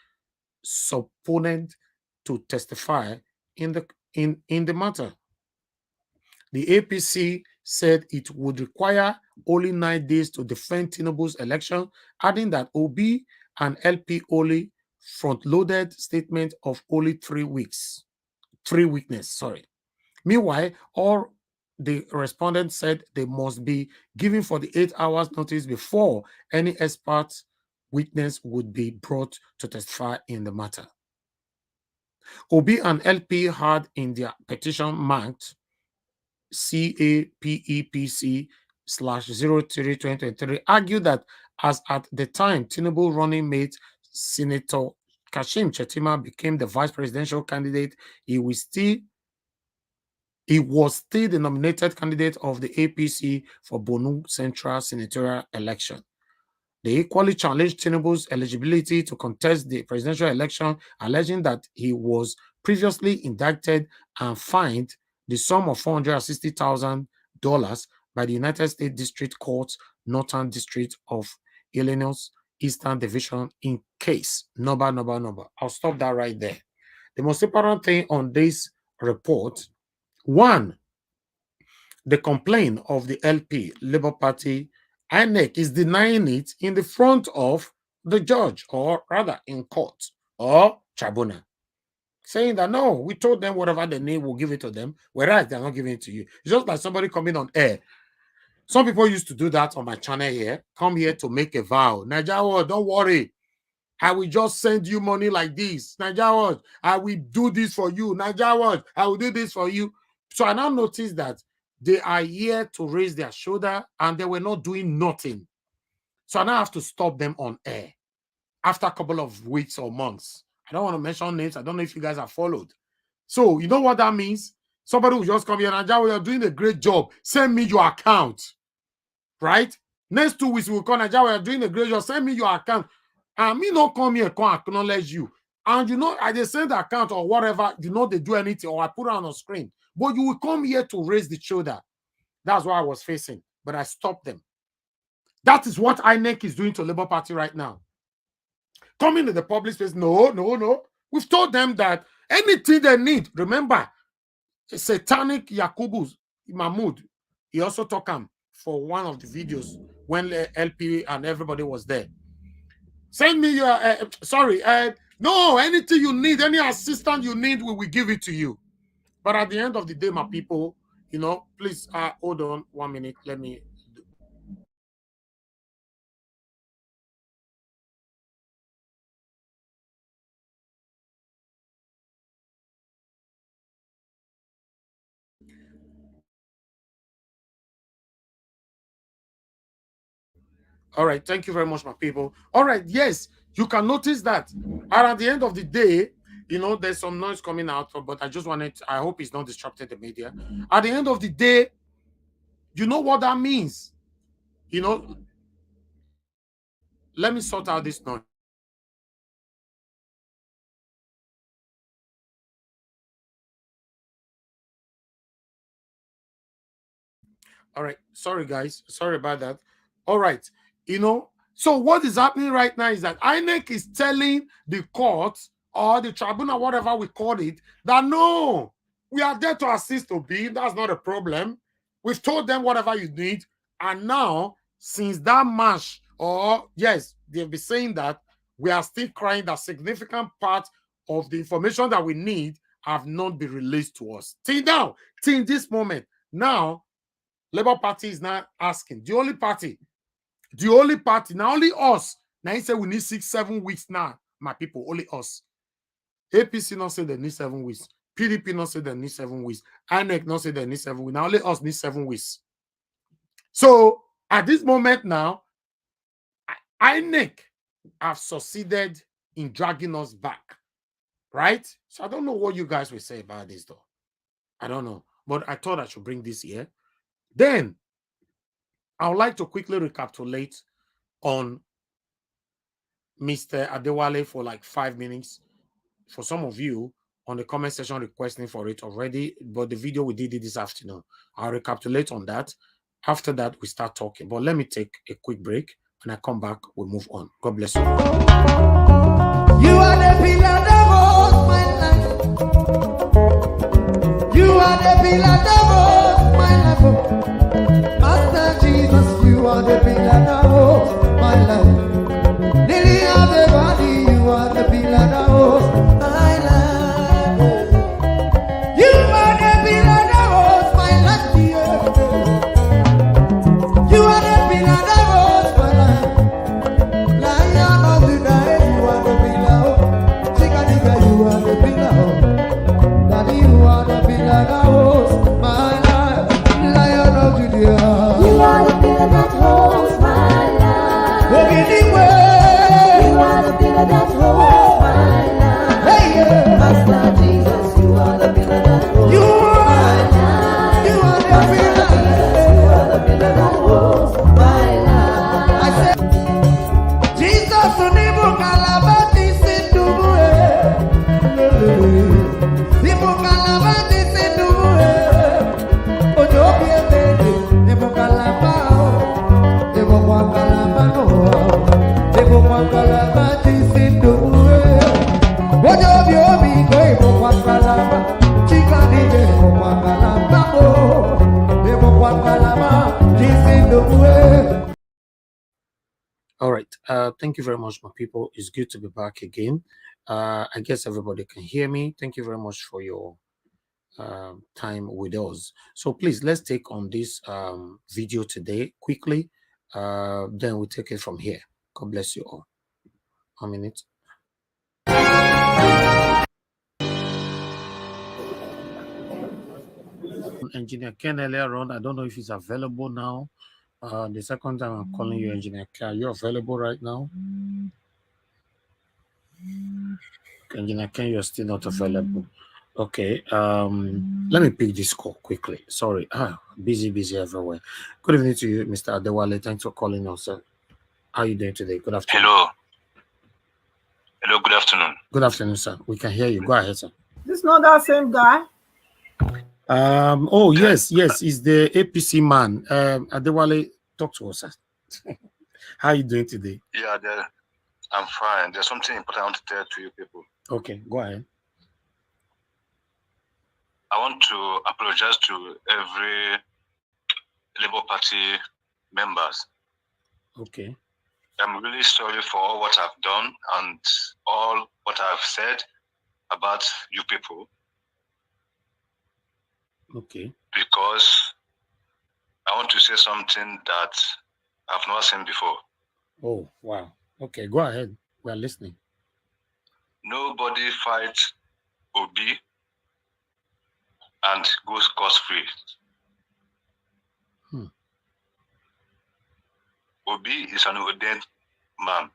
supponent to testify in the matter. The APC said it would require only 9 days to defend Tinubu's election, adding that Obi and LP only front-loaded statement of only 3 weeks. 3 weakness. Meanwhile, all the respondents said they must be given 48 hours notice before any expert witness would be brought to testify in the matter. Obi and LP had in their petition marked CAPEPC/03/2023 argued that as at the time Tinubu running mate Senator Kashim Shettima became the vice presidential candidate, he was still the nominated candidate of the APC for Borno Central senatorial election. They equally challenged Tinubu's eligibility to contest the presidential election, alleging that he was previously indicted and fined the sum of $460,000 by the United States District Court, Northern District of Illinois, Eastern Division, in case number. I'll stop that right there. The most important thing on this report, one, the complaint of the LP, Labour Party, INEC is denying it in the front of the judge, or rather in court or tribunal, saying that no, we told them whatever they need, we'll give it to them, whereas they're not giving it to you. It's just like somebody coming on air. Some people used to do that on my channel here, come here to make a vow. Najawa, don't worry, I will just send you money like this. Najawa, I will do this for you. Najawa, I will do this for you. So I now notice that they are here to raise their shoulder and they were not doing nothing. So I now have to stop them on air after a couple of weeks or months. I don't want to mention names. I don't know if you guys have followed. So you know what that means? Somebody will just come here and Najawa, you're doing a great job. Send me your account. right? Next 2 weeks, we'll call Nigeria, we are doing a great job. Send me your account. And me not come here, come acknowledge you. And you know, I just send the account or whatever, you know, they do anything, or I put it on a screen. But you will come here to raise the shoulder. That's what I was facing. But I stopped them. That is what INEC is doing to Labour Party right now. Coming to the public space, no. We've told them that anything they need, remember, Satanic Yakubus Mahmoud, he also took him for one of the videos when LP and everybody was there. Send me your, no, anything you need, any assistance you need, we will give it to you. But at the end of the day, my people, you know, please hold on 1 minute. Let me. All right, thank you very much, my people. All right, yes, you can notice that. And at the end of the day, you know, there's some noise coming out, but I just wanted, I hope it's not disrupting the media. At the end of the day, you know what that means? You know, let me sort out this noise. All right, sorry guys, sorry about that. All right, you know, so what is happening right now is that INEC is telling the court or the tribunal, whatever we call it, that no, we are there to assist Obi. That's not a problem. We've told them whatever you need. And now, since that march, or yes, they've been saying that, we are still crying that significant part of the information that we need have not been released to us. Till now, till this moment. Now, Labour Party is now asking, the only party, now only us. Now he said we need 6-7 weeks now, my people, only us. APC not say they need 7 weeks. PDP not say they need 7 weeks. INEC not say they need 7 weeks. Now only us need 7 weeks. So at this moment now, INEC have succeeded in dragging us back, right? So I don't know what you guys will say about this though. I don't know, but I thought I should bring this here. Then I would like to quickly recapitulate on Mr. Adewale for like 5 minutes. For some of you on the comment section requesting for it already, but the video we did it this afternoon. I'll recapitulate on that. After that, we start talking. But let me take a quick break. When I come back, we'll move on. God bless you. You are the pillar that holds my life. You are the pillar that holds my life. Master Jesus, you are the pillar that holds my life. Lily of the body, you are the pillar that holds my life. You are the pillar that holds my life, dear. You are the pillar that holds my life. Lion of the night, you are the pillar. Chickadee, you are the pillar. Daddy, you are the pillar that holds my life. Lion of Judah. You are the pillar that holds my life. Walk in the way. You are the pillar that holds my life. Hey, yeah. Master Jesus, you are the pillar that holds You my are, life. you are the Master pillar. Jesus, you are the pillar that holds my life. I said, Jesus, unibu kalabati sinduwe. Nibu kalabati sinduwe. Ojo biemede, nibu kalabao. Nibu kwa kalabano. Nibu kwa kalabati sinduwe. Ojo biomi ko nibu kwa kalaba. Chikanije nibu kwa kalabao. Nibu kwa kalabati sinduwe. All right. Thank you very much, my people. It's good to be back again. I guess everybody can hear me. Thank you very much for your time with us. So please, let's take on this video today quickly. Then we'll take it from here. God bless you all. 1 minute. Engineer Ken earlier on, I don't know if he's available now. The second time I'm calling you, Engineer Ken, are you available right now? Engineer Ken, you're still not available. Okay. Let me pick this call quickly. Sorry. Busy everywhere. Good evening to you, Mr. Adewale. Thanks for calling us, sir. How are you doing today? Good afternoon. Hello, good afternoon. Good afternoon, sir. We can hear you. Go ahead, sir. This not that same guy. Oh, yes. He's the APC man. Adewale, talk to us, sir. How are you doing today? Yeah, I'm fine. There's something important I want to tell to you people. Okay, go ahead. I want to apologize to every Labour Party members. Okay. I'm really sorry for all what I've done and all what I've said about you people. Okay. Because I want to say something that I've never seen before. Oh, wow. Okay, go ahead. We are listening. Nobody fights Obi and goes scot-free. Obi is an ordained man.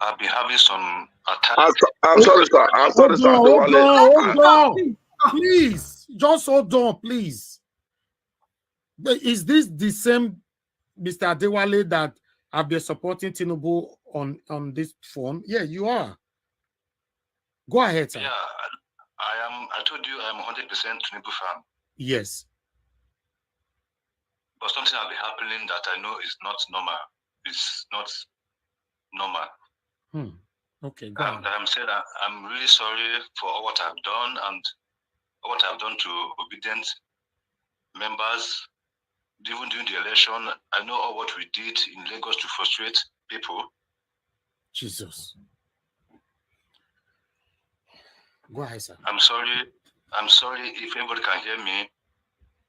I've been having some attacks. I'm sorry, sir. I'm sorry, sir. Hold on. Please, just hold on, please. Is this the same Mr. Adewale that I've been supporting Tinubu on this phone? Yeah, you are. Go ahead, sir. Yeah, I told you I'm 100% Tinubu fan. Yes. But something has been happening that I know is not normal. It's not normal. Okay, go ahead. I'm saying I'm really sorry for all what I've done and what I've done to obedient members. Even during the election, I know all what we did in Lagos to frustrate people. Jesus. Go ahead, sir. I'm sorry if anybody can hear me.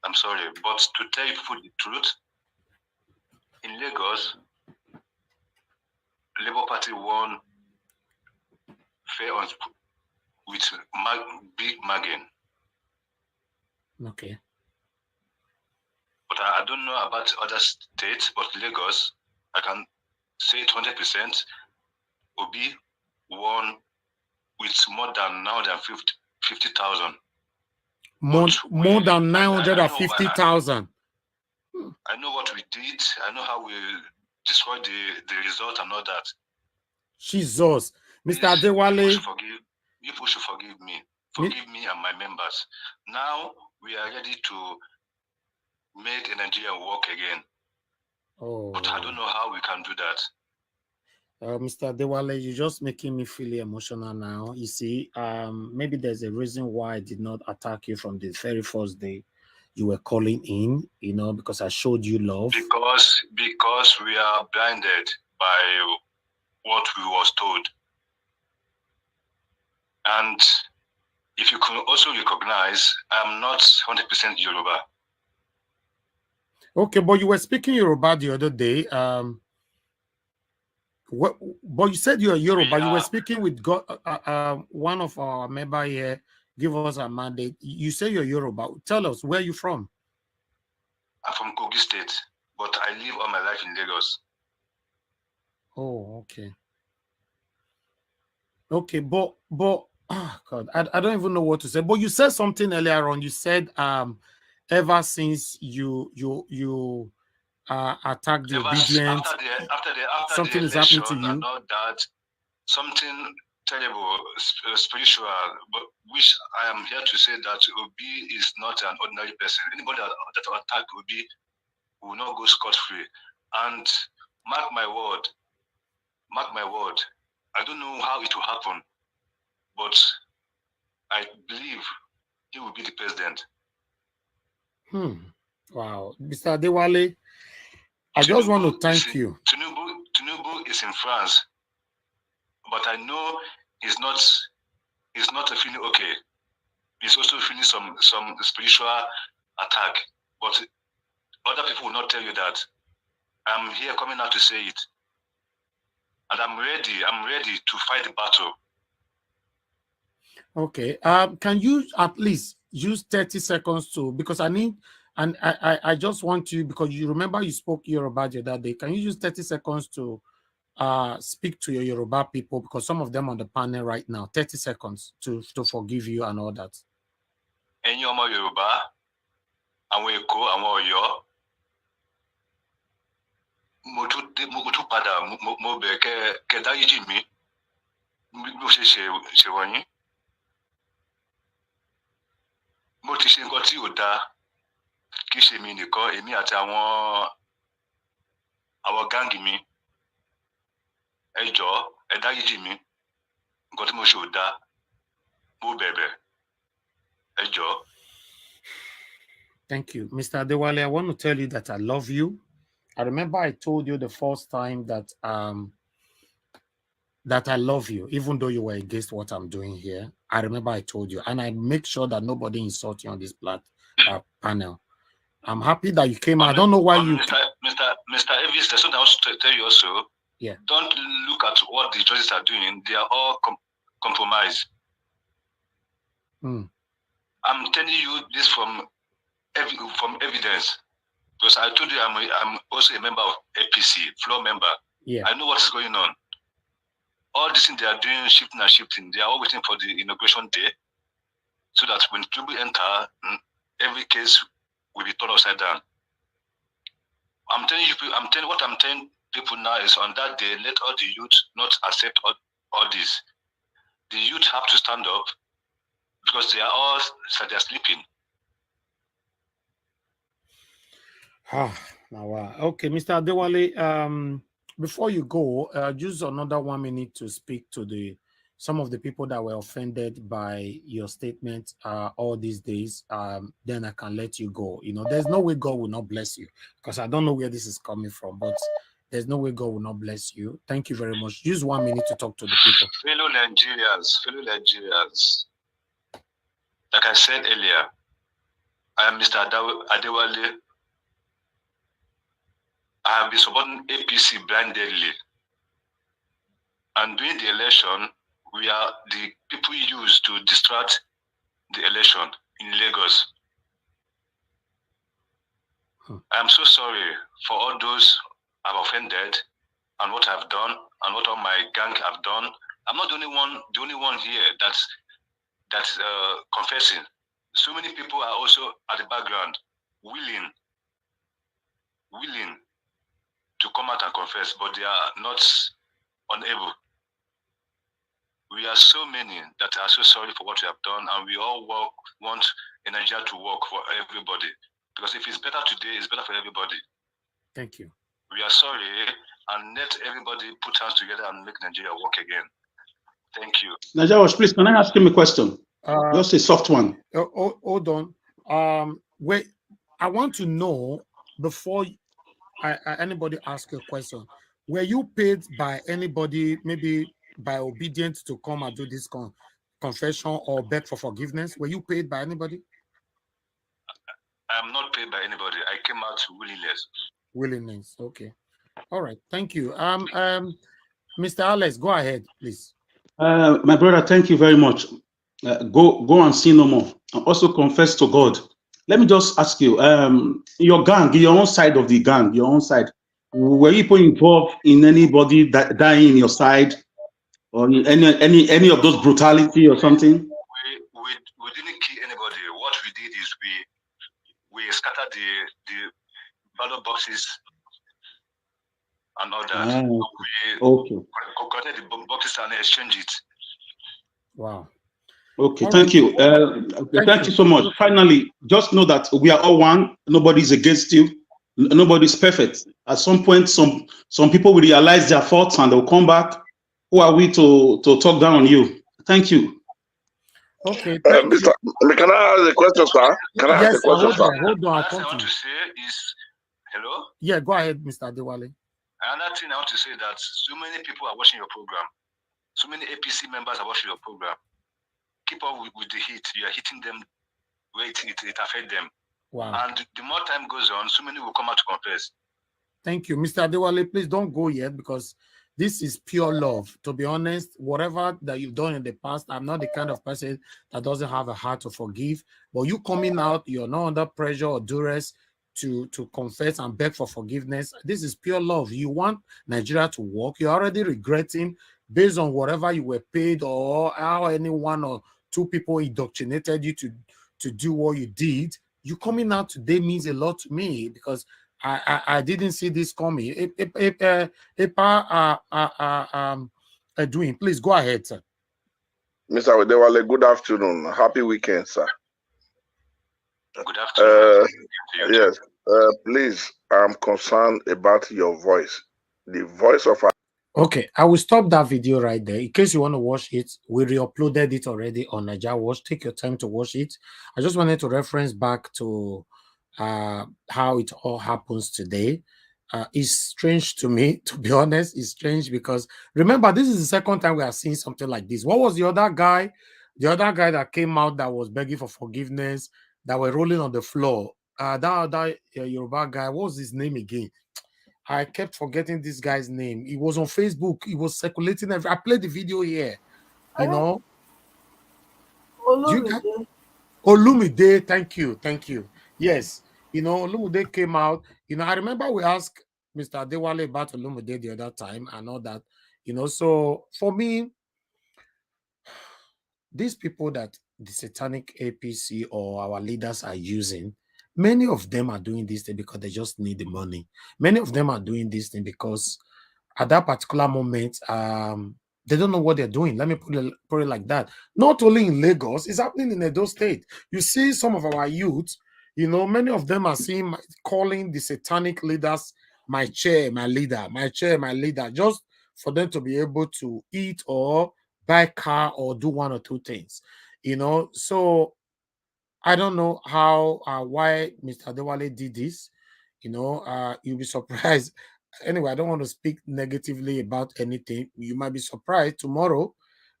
I'm sorry. But to tell you the truth, in Lagos, Labour Party won fair with big margin. Okay. But I don't know about other states, but Lagos, I can say it 100%. Obi won with more than 950,000. More than 950,000. I know what we did. I know how we destroyed the result and all that. Jesus. Mr. Adewale. You people should forgive me. Forgive me and my members. Now we are ready to make Nigeria work again. Oh. But I don't know how we can do that. Mr. Adewale, you're just making me feel emotional now. You see, maybe there's a reason why I did not attack you from the very first day you were calling in, because I showed you love. Because we are blinded by what we was told. And if you can also recognize, I'm not 100% Yoruba. Okay, but you were speaking Yoruba the other day. But you said you're Yoruba. You were speaking with God, one of our member here. Give us a mandate. You say you're Yoruba. Tell us, where are you from? I'm from Kogi State, but I live all my life in Lagos. Oh, okay. Okay, but oh God, I don't even know what to say. But you said something earlier on. You said ever since you attacked the obedient, after something the is happening to election you. And all that, something terrible, spiritual, but which I am here to say that Obi is not an ordinary person. Anybody that attack Obi will not go scot-free. And mark my word, I don't know how it will happen, but I believe he will be the president. Wow. Mr. Adewale, I just want to thank you. Tinubu is in France, but I know he's not feeling okay. He's also feeling some spiritual attack, but other people will not tell you that. I'm here coming out to say it, and I'm ready to fight the battle. Okay. Can you at least use 30 seconds because I need, and I just want you, because you remember you spoke Yoruba the other day. Can you use 30 seconds to speak to your Yoruba people, because some of them on the panel right now. 30 seconds to forgive you and all that. Ẹ̀yin ọmọ Yorùbá, àwọn Èkó, àwọn Ọ̀yọ́, mo tún padà mo bẹ̀ kẹ́ dáríjì mí bí mo ṣe wọ̀nyí. Mo ti ṣe nǹkan tí ò dáa, kì í ṣe mi nìkan, èmi àti àwọn gáǹgì mi. Ẹ jọ̀ọ́, ẹ dáríjì mí, nǹkan tí mo ṣe ò dáa, mo bẹ̀bẹ̀, ẹ jọ̀ọ́. Thank you. Mr. Adewale, I want to tell you that I love you. I remember I told you the first time that that I love you, even though you were against what I'm doing here. I remember I told you, and I make sure that nobody insults you on this panel. I'm happy that you came. I don't know why you... Mr. Elvis, there's something I want to tell you also. Yeah. Don't look at what the judges are doing. They are all compromised. I'm telling you this from evidence, because I told you I'm also a member of APC, floor member. Yeah. I know what is going on. All this thing they are doing, shifting, they are all waiting for the inauguration day, so that when Tinubu enter, every case will be turned upside down. I'm telling people now is, on that day, let all the youth not accept all this. The youth have to stand up, because they are sleeping. Okay, Mr. Adewale, before you go, just another 1 minute to speak to some of the people that were offended by your statement all these days. Then I can let you go. You know, there's no way God will not bless you, because I don't know where this is coming from, but there's no way God will not bless you. Thank you very much. Use 1 minute to talk to the people. Fellow Nigerians, like I said earlier, I am Mr. Adewale. I have been supporting APC blindly. And during the election, we are the people used to distract the election in Lagos. I am so sorry for all those I've offended and what I've done and what all my gang have done. I'm not the only one here that's confessing. So many people are also at the background, willing to come out and confess, but they are not unable. We are so many that are so sorry for what we have done, and we all want Nigeria to work for everybody. Because if it's better today, it's better for everybody. Thank you. We are sorry, and let everybody put hands together and make Nigeria work again. Thank you. Najawash, please, can I ask him a question? Just a soft one. Hold on. Wait, I want to know, before anybody ask a question, were you paid by anybody, maybe by obedience, to come and do this confession or beg for forgiveness? Were you paid by anybody? I am not paid by anybody. I came out willingness. Okay. All right. Thank you. Mr. Alex, go ahead, please. My brother, thank you very much. Go and sin no more, and also confess to God. Let me just ask you, your gang, your own side of the gang, your own side, were you involved in anybody dying in your side, or any of those brutality or something? We didn't kill anybody. What we did is we scattered the ballot boxes and all that. We collected the boxes and exchanged it. Wow. Okay, thank you. Thank you so much. Finally, just know that we are all one. Nobody's against you. Nobody's perfect. At some point, some people will realize their faults and they'll come back. Who are we to talk down on you? Thank you. Okay. Mr. Can I ask a question, sir? Can I ask a question, sir? Hold on. Another thing I want to say is, hello? Yeah, go ahead, Mr. Adewale. Another thing I want to say that so many people are watching your program. So many APC members are watching your program. Keep up with the heat. You are hitting them where it affects them. Wow. And the more time goes on, so many will come out to confess. Thank you. Mr. Adewale, please don't go yet, because this is pure love. To be honest, whatever that you've done in the past, I'm not the kind of person that doesn't have a heart to forgive. But you coming out, you're not under pressure or duress to confess and beg for forgiveness. This is pure love. You want Nigeria to work. You're already regretting based on whatever you were paid or how any one or two people indoctrinated you to do what you did. You coming out today means a lot to me because I didn't see this coming. Doing, please go ahead, sir. Mr. Odewale, good afternoon. Happy weekend, sir. Good afternoon. Yes. Please, I'm concerned about your voice. The voice of our Okay, I will stop that video right there. In case you want to watch it, we re-uploaded it already on Naija Watch. Take your time to watch it. I just wanted to reference back to how it all happens today. It's strange to me, to be honest. It's strange because remember, this is the second time we are seeing something like this. What was the other guy? The other guy that came out that was begging for forgiveness, that were rolling on the floor. That Yoruba guy, what was his name again? I kept forgetting this guy's name. He was on Facebook. He was circulating. I played the video here. You know, do you guys? Olumide, thank you. Yes, you know, Olumide came out. You know, I remember we asked Mr. Adewale about Olumide the other time and all that. You know, so for me, these people that the satanic APC or our leaders are using, many of them are doing this thing because they just need the money. Many of them are doing this thing because at that particular moment, they don't know what they're doing. Let me put it like that. Not only in Lagos, it's happening in Edo State. You see some of our youth, you know, many of them are calling the satanic leaders my chair, my leader, my chair, my leader, just for them to be able to eat or buy car or do one or two things, you know. So I don't know how why Mr. Adewale did this. You know, you'll be surprised. Anyway, I don't want to speak negatively about anything. You might be surprised tomorrow.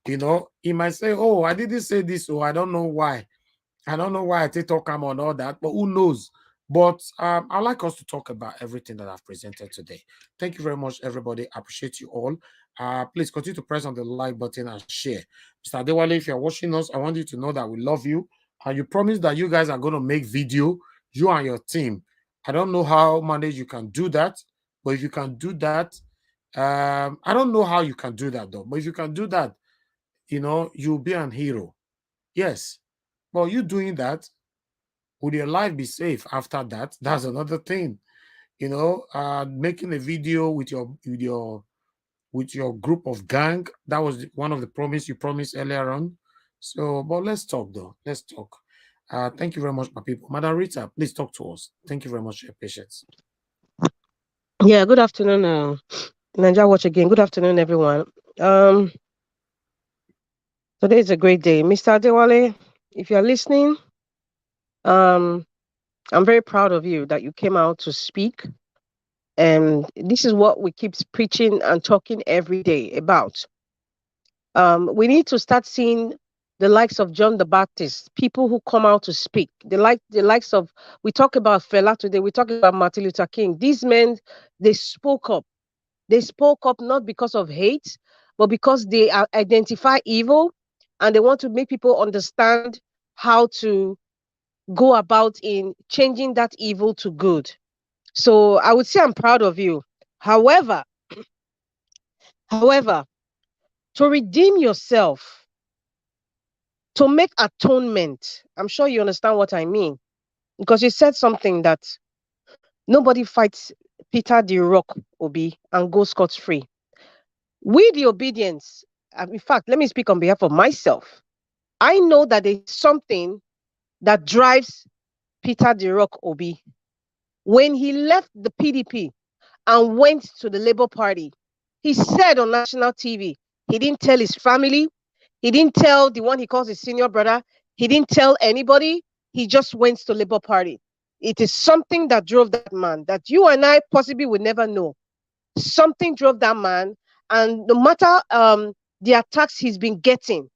You know, he might say, "Oh, I didn't say this, or I don't know why. I don't know why I take talk him on all that, but who knows?" But I'd like us to talk about everything that I've presented today. Thank you very much, everybody. I appreciate you all. Please continue to press on the like button and share. Mr. Adewale, if you're watching us, I want you to know that we love you. And you promise that you guys are going to make video, you and your team. I don't know how manage you can do that, but if you can do that, I don't know how you can do that though. But if you can do that, you know, you'll be an hero. Yes. But you doing that, would your life be safe after that? That's another thing. You know, making a video with your group of gang. That was one of the promise you promised earlier on. So, but let's talk though. Let's talk. Thank you very much, my people. Madam Rita, please talk to us. Thank you very much for your patience. Yeah, good afternoon, Naija Watch again. Good afternoon, everyone. Today is a great day. Mr. Adewale, if you're listening, I'm very proud of you that you came out to speak. And this is what we keep preaching and talking every day about. We need to start seeing the likes of John the Baptist, people who come out to speak. The likes of, we talk about Fela today, we talk about Martin Luther King. These men, they spoke up. They spoke up not because of hate, but because they identify evil and they want to make people understand how to go about in changing that evil to good. So I would say I'm proud of you. However, to redeem yourself, to make atonement, I'm sure you understand what I mean, because you said something that nobody fights Peter the Rock Obi and goes scot-free. With the obedience, in fact, let me speak on behalf of myself. I know that there's something that drives Peter the Rock Obi. When he left the PDP and went to the Labour Party, he said on national TV, he didn't tell his family, he didn't tell the one he calls his senior brother, he didn't tell anybody, he just went to Labour Party. It is something that drove that man that you and I possibly would never know. Something drove that man, and no matter the attacks he's been getting,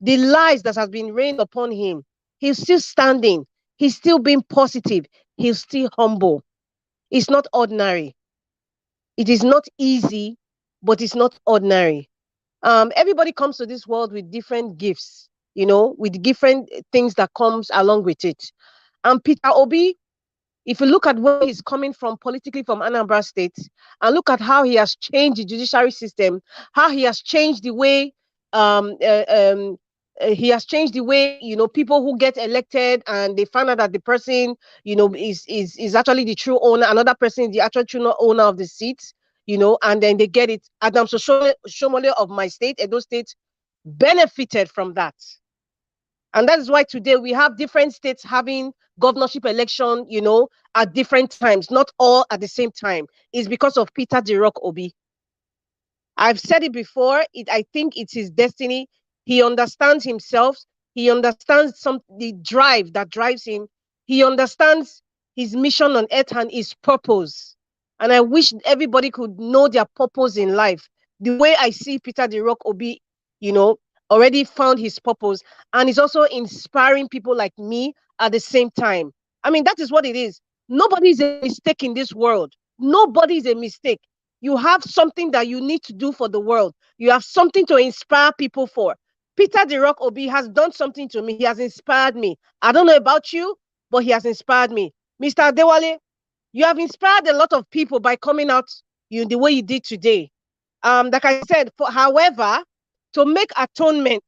the lies that have been rained upon him, he's still standing, he's still being positive, he's still humble. It's not ordinary. It is not easy, but it's not ordinary. Everybody comes to this world with different gifts, you know, with different things that comes along with it. And Peter Obi If you look at where he's coming from politically from Anambra State, and look at how he has changed the judiciary system, how he has changed the way um, uh, um, he has changed the way, people who get elected and they find out that the person, is actually the true owner, another person is the actual true owner of the seat, and then they get it. Adam Shomole of my state, Edo State, benefited from that. And that is why today we have different states having governorship election, at different times, not all at the same time. It's because of Peter the Rock Obi. I've said it before. I think it's his destiny. He understands himself. He understands the drive that drives him. He understands his mission on earth and his purpose. And I wish everybody could know their purpose in life. The way I see Peter the Rock Obi, already found his purpose, and is also inspiring people like me at the same time. I mean, that is what it is. Nobody is a mistake in this world. Nobody is a mistake. You have something that you need to do for the world. You have something to inspire people for. Peter the Rock Obi has done something to me. He has inspired me. I don't know about you, but he has inspired me. Mr. Adewale, you have inspired a lot of people by coming out the way you did today. Like I said, however, to make atonement,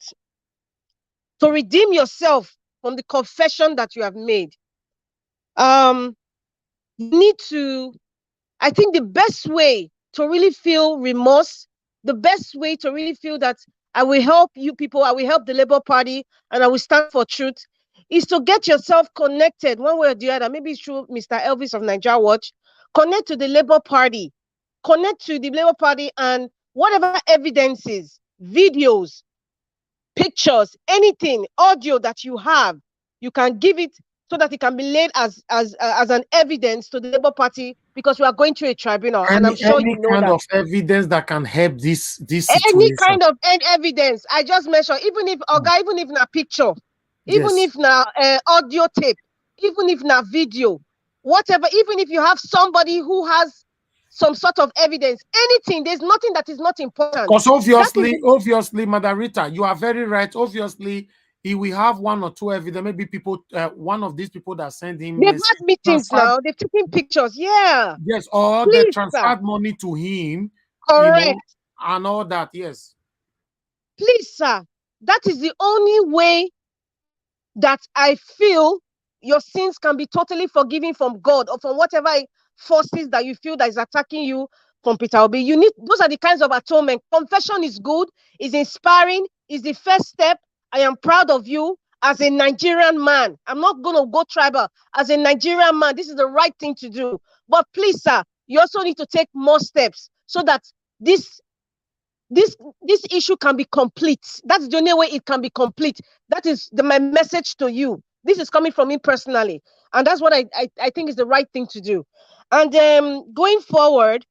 to redeem yourself from the confession that you have made, you need to, I think the best way to really feel remorse, the best way to really feel that I will help you people, I will help the Labour Party, and I will stand for truth, is to get yourself connected one way or the other. Maybe it's through Mr. Elvis of Nigeria Watch. Connect to the Labour Party. Connect to the Labour Party, and whatever evidences, videos, pictures, anything, audio that you have, you can give it so that it can be laid as an evidence to the Labour Party, because we are going through a tribunal, and I'm sure you know kind that. of evidence that can help this Any situation. kind of evidence, I just mentioned, even if even if na picture, even Yes. if na audio tape, even if na video, whatever, even if you have somebody who has some sort of evidence, anything, there's nothing that is not important. Because That is obviously, Madam Rita, you are very right. Obviously, he will have one or two evidence. Maybe people, one of these people that send him they've message, had meetings transferred, now, they've taken pictures. Yeah, yes, or they please, sir. transferred money to him, Correct. and all that. Yes. Please, sir. That is the only way that I feel your sins can be totally forgiven from God, or from whatever forces that you feel that is attacking you from Peter Obi. You need, those are the kinds of atonement. Confession is good, is inspiring, is the first step. I am proud of you as a Nigerian man. I'm not going to go tribal. As a Nigerian man, this is the right thing to do. But please, sir, you also need to take more steps so that this this this issue can be complete. That's the only way it can be complete. That is my message to you. This is coming from me personally, and that's what I think is the right thing to do. And going forward,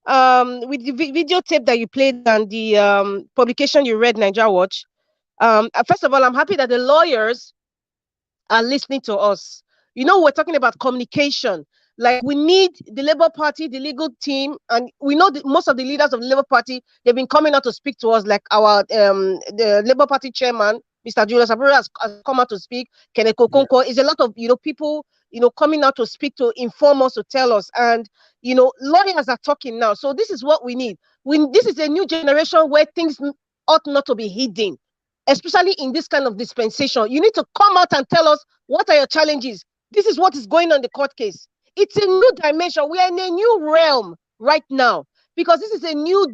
with the video tape that you played and the publication you read, Nigeria Watch, first of all, I'm happy that the lawyers are listening to us. We're talking about communication. Like, we need the Labour Party, the legal team, and we know that most of the leaders of the Labour Party, they've been coming out to speak to us, like our the Labour Party chairman, Mr. Julius Abura, has come out to speak. Keneko Konko is a lot of people coming out to speak, to inform us, to tell us, and lawyers are talking now. So this is what we need. This is a new generation where things ought not to be hidden, especially in this kind of dispensation. You need to come out and tell us what are your challenges. This is what is going on in the court case. It's a new dimension. We are in a new realm right now, because this is a new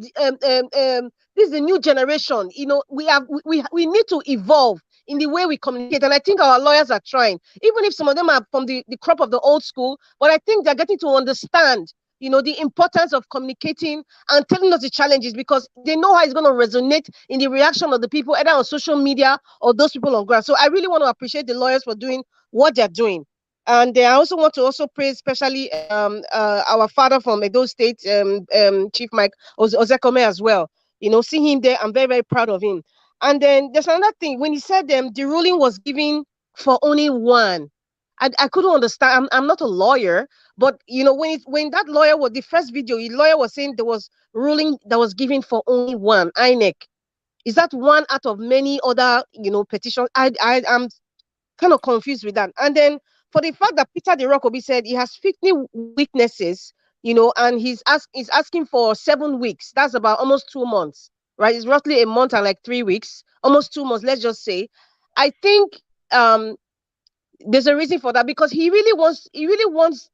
this is a new generation. We need to evolve in the way we communicate, and I think our lawyers are trying, even if some of them are from the crop of the old school, but I think they're getting to understand the importance of communicating and telling us the challenges, because they know how it's going to resonate in the reaction of the people, either on social media or those people on ground. So I really want to appreciate the lawyers for doing what they're doing. And I also want to praise especially our father from Edo State, Chief Mike Ozekome as well. Seeing him there, I'm very, very proud of him. And then there's another thing. When he said the ruling was given for only one, I couldn't understand. I'm not a lawyer, but when that lawyer was, the first video, the lawyer was saying there was ruling that was given for only one, INEC. Is that one out of many other petitions? I'm kind of confused with that. And then for the fact that Peter the Rock Obi said he has 50 weaknesses, and he's asking for 7 weeks. That's about almost 2 months, right? It's roughly a month and like 3 weeks, almost 2 months. Let's just say. I think um there's a reason for that, because he really wants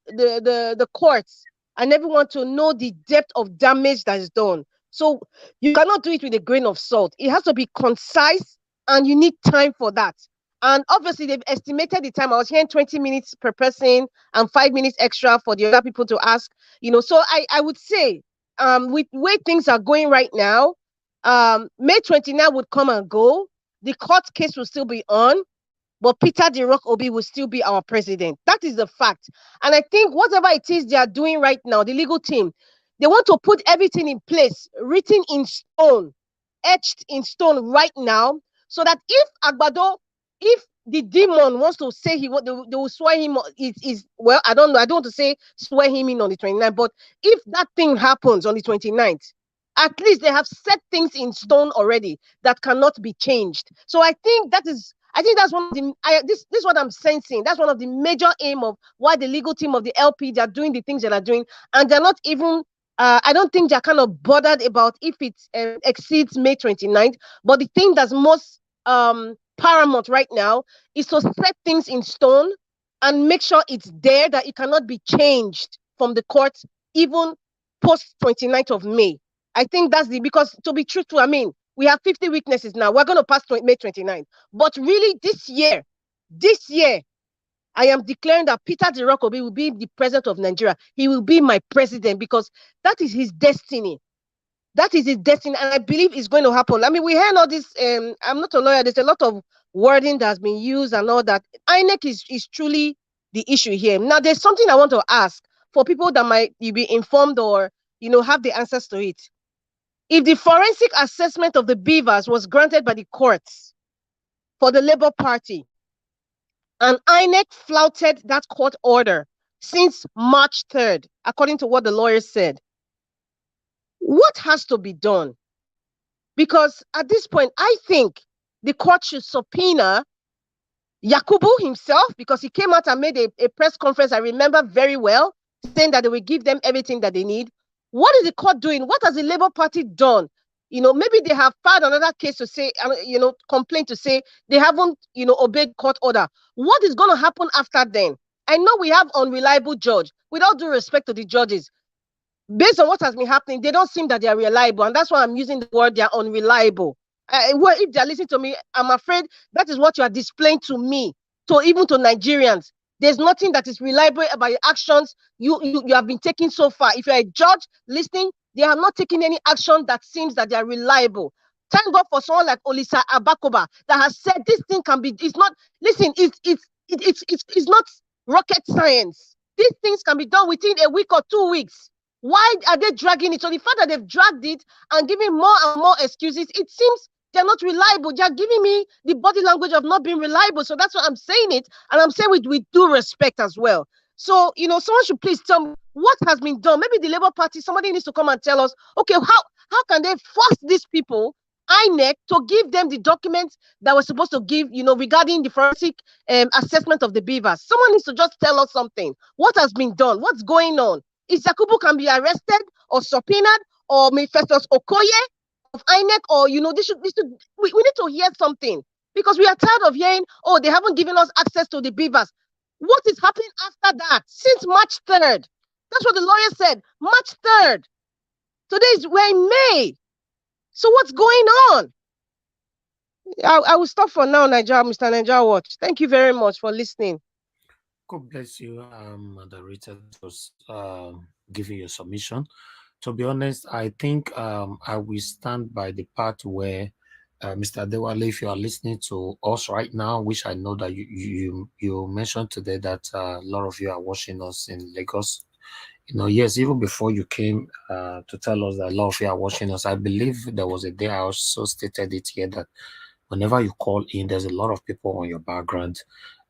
the courts and everyone to know the depth of damage that is done. So you cannot do it with a grain of salt. It has to be concise, and you need time for that. And obviously they've estimated the time. I was hearing 20 minutes per person and 5 minutes extra for the other people to ask. So I would say, with the way things are going right now, May 29 would come and go. The court case will still be on, but Peter the Rock Obi will still be our president. That is the fact. And I think whatever it is they are doing right now, the legal team, they want to put everything in place, written in stone, etched in stone right now, so that if the demon wants to say they will swear him, well, I don't know. I don't want to say swear him in on the 29th, but if that thing happens on the 29th, at least they have set things in stone already that cannot be changed. So I think that's one of the this is what I'm sensing. That's one of the major aim of why the legal team of the LP, they are doing the things that are doing, and they're not even. I don't think they're kind of bothered about if it exceeds May 29th. But the thing that's most paramount right now is to set things in stone and make sure it's there, that it cannot be changed from the court even post 29th of May. I think because, to be truthful, I mean, we have 50 witnesses now. We're going to pass May 29th. But really, this year, I am declaring that Peter the Rock Obi will be the president of Nigeria. He will be my president, because that is his destiny. That is his destiny, and I believe it's going to happen. I mean, we heard all this. I'm not a lawyer. There's a lot of wording that's been used and all that. INEC is truly the issue here. Now, there's something I want to ask for people that might be informed or have the answers to it. If the forensic assessment of the beavers was granted by the courts for the Labour Party, and INEC flouted that court order since March 3rd, according to what the lawyers said, what has to be done? Because at this point, I think the court should subpoena Yakubu himself, because he came out and made a press conference, I remember very well, saying that they will give them everything that they need. What is the court doing? What has the Labour Party done? Maybe they have filed another case to say, complaint to say they haven't, obeyed court order. What is going to happen after then? I know we have unreliable judge. With all due respect to the judges, based on what has been happening, they don't seem that they are reliable. And that's why I'm using the word they are unreliable. Well, if they're listening to me, I'm afraid that is what you are displaying to me, even to Nigerians. There's nothing that is reliable about your actions you have been taking so far. If you're a judge listening, they have not taken any action that seems that they are reliable. Thank God for someone like Olisa Abakoba that has said this thing can be. It's not. Listen, it's not rocket science. These things can be done within a week or 2 weeks. Why are they dragging it? So the fact that they've dragged it and giving more and more excuses, it seems they're not reliable. They're giving me the body language of not being reliable. So that's why I'm saying it. And I'm saying with due respect as well. So, someone should please tell me what has been done. Maybe the Labour Party, somebody needs to come and tell us, okay, how can they force these people, INEC, to give them the documents that we're supposed to give, regarding the forensic assessment of the beavers? Someone needs to just tell us something. What has been done? What's going on? Is Yakubu can be arrested or subpoenaed, or Festus Okoye of INEC, or we need to hear something, because we are tired of hearing, oh, they haven't given us access to the beavers. What is happening after that? Since March 3rd. That's what the lawyer said. March 3rd. We're in May. So what's going on? I will stop for now, Mr. Nigeria Watch. Thank you very much for listening. God bless you, moderator, for giving your submission. To be honest, I think I will stand by the part where Mr. Adewale, if you are listening to us right now, which I know that you mentioned today that a lot of you are watching us in Lagos. Yes, even before you came to tell us that a lot of you are watching us, I believe there was a day I also stated it here that whenever you call in, there's a lot of people on your background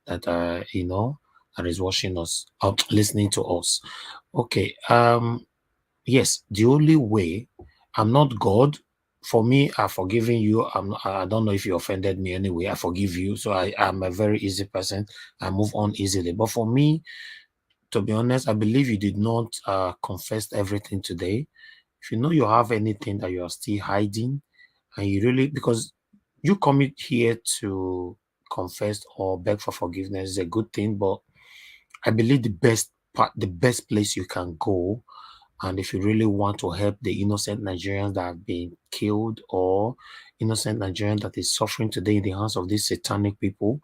that that is watching us, listening to us. Okay. Yes, the only way, I'm not God for me, I've forgiven you. I don't know if you offended me anyway. I forgive you. So I'm a very easy person. I move on easily. But for me, to be honest, I believe you did not confess everything today. If you know you have anything that you are still hiding, and you really, because you come here to confess or beg for forgiveness is a good thing, but I believe the best place you can go, and if you really want to help the innocent Nigerians that have been killed, or innocent Nigerian that is suffering today in the hands of these satanic people,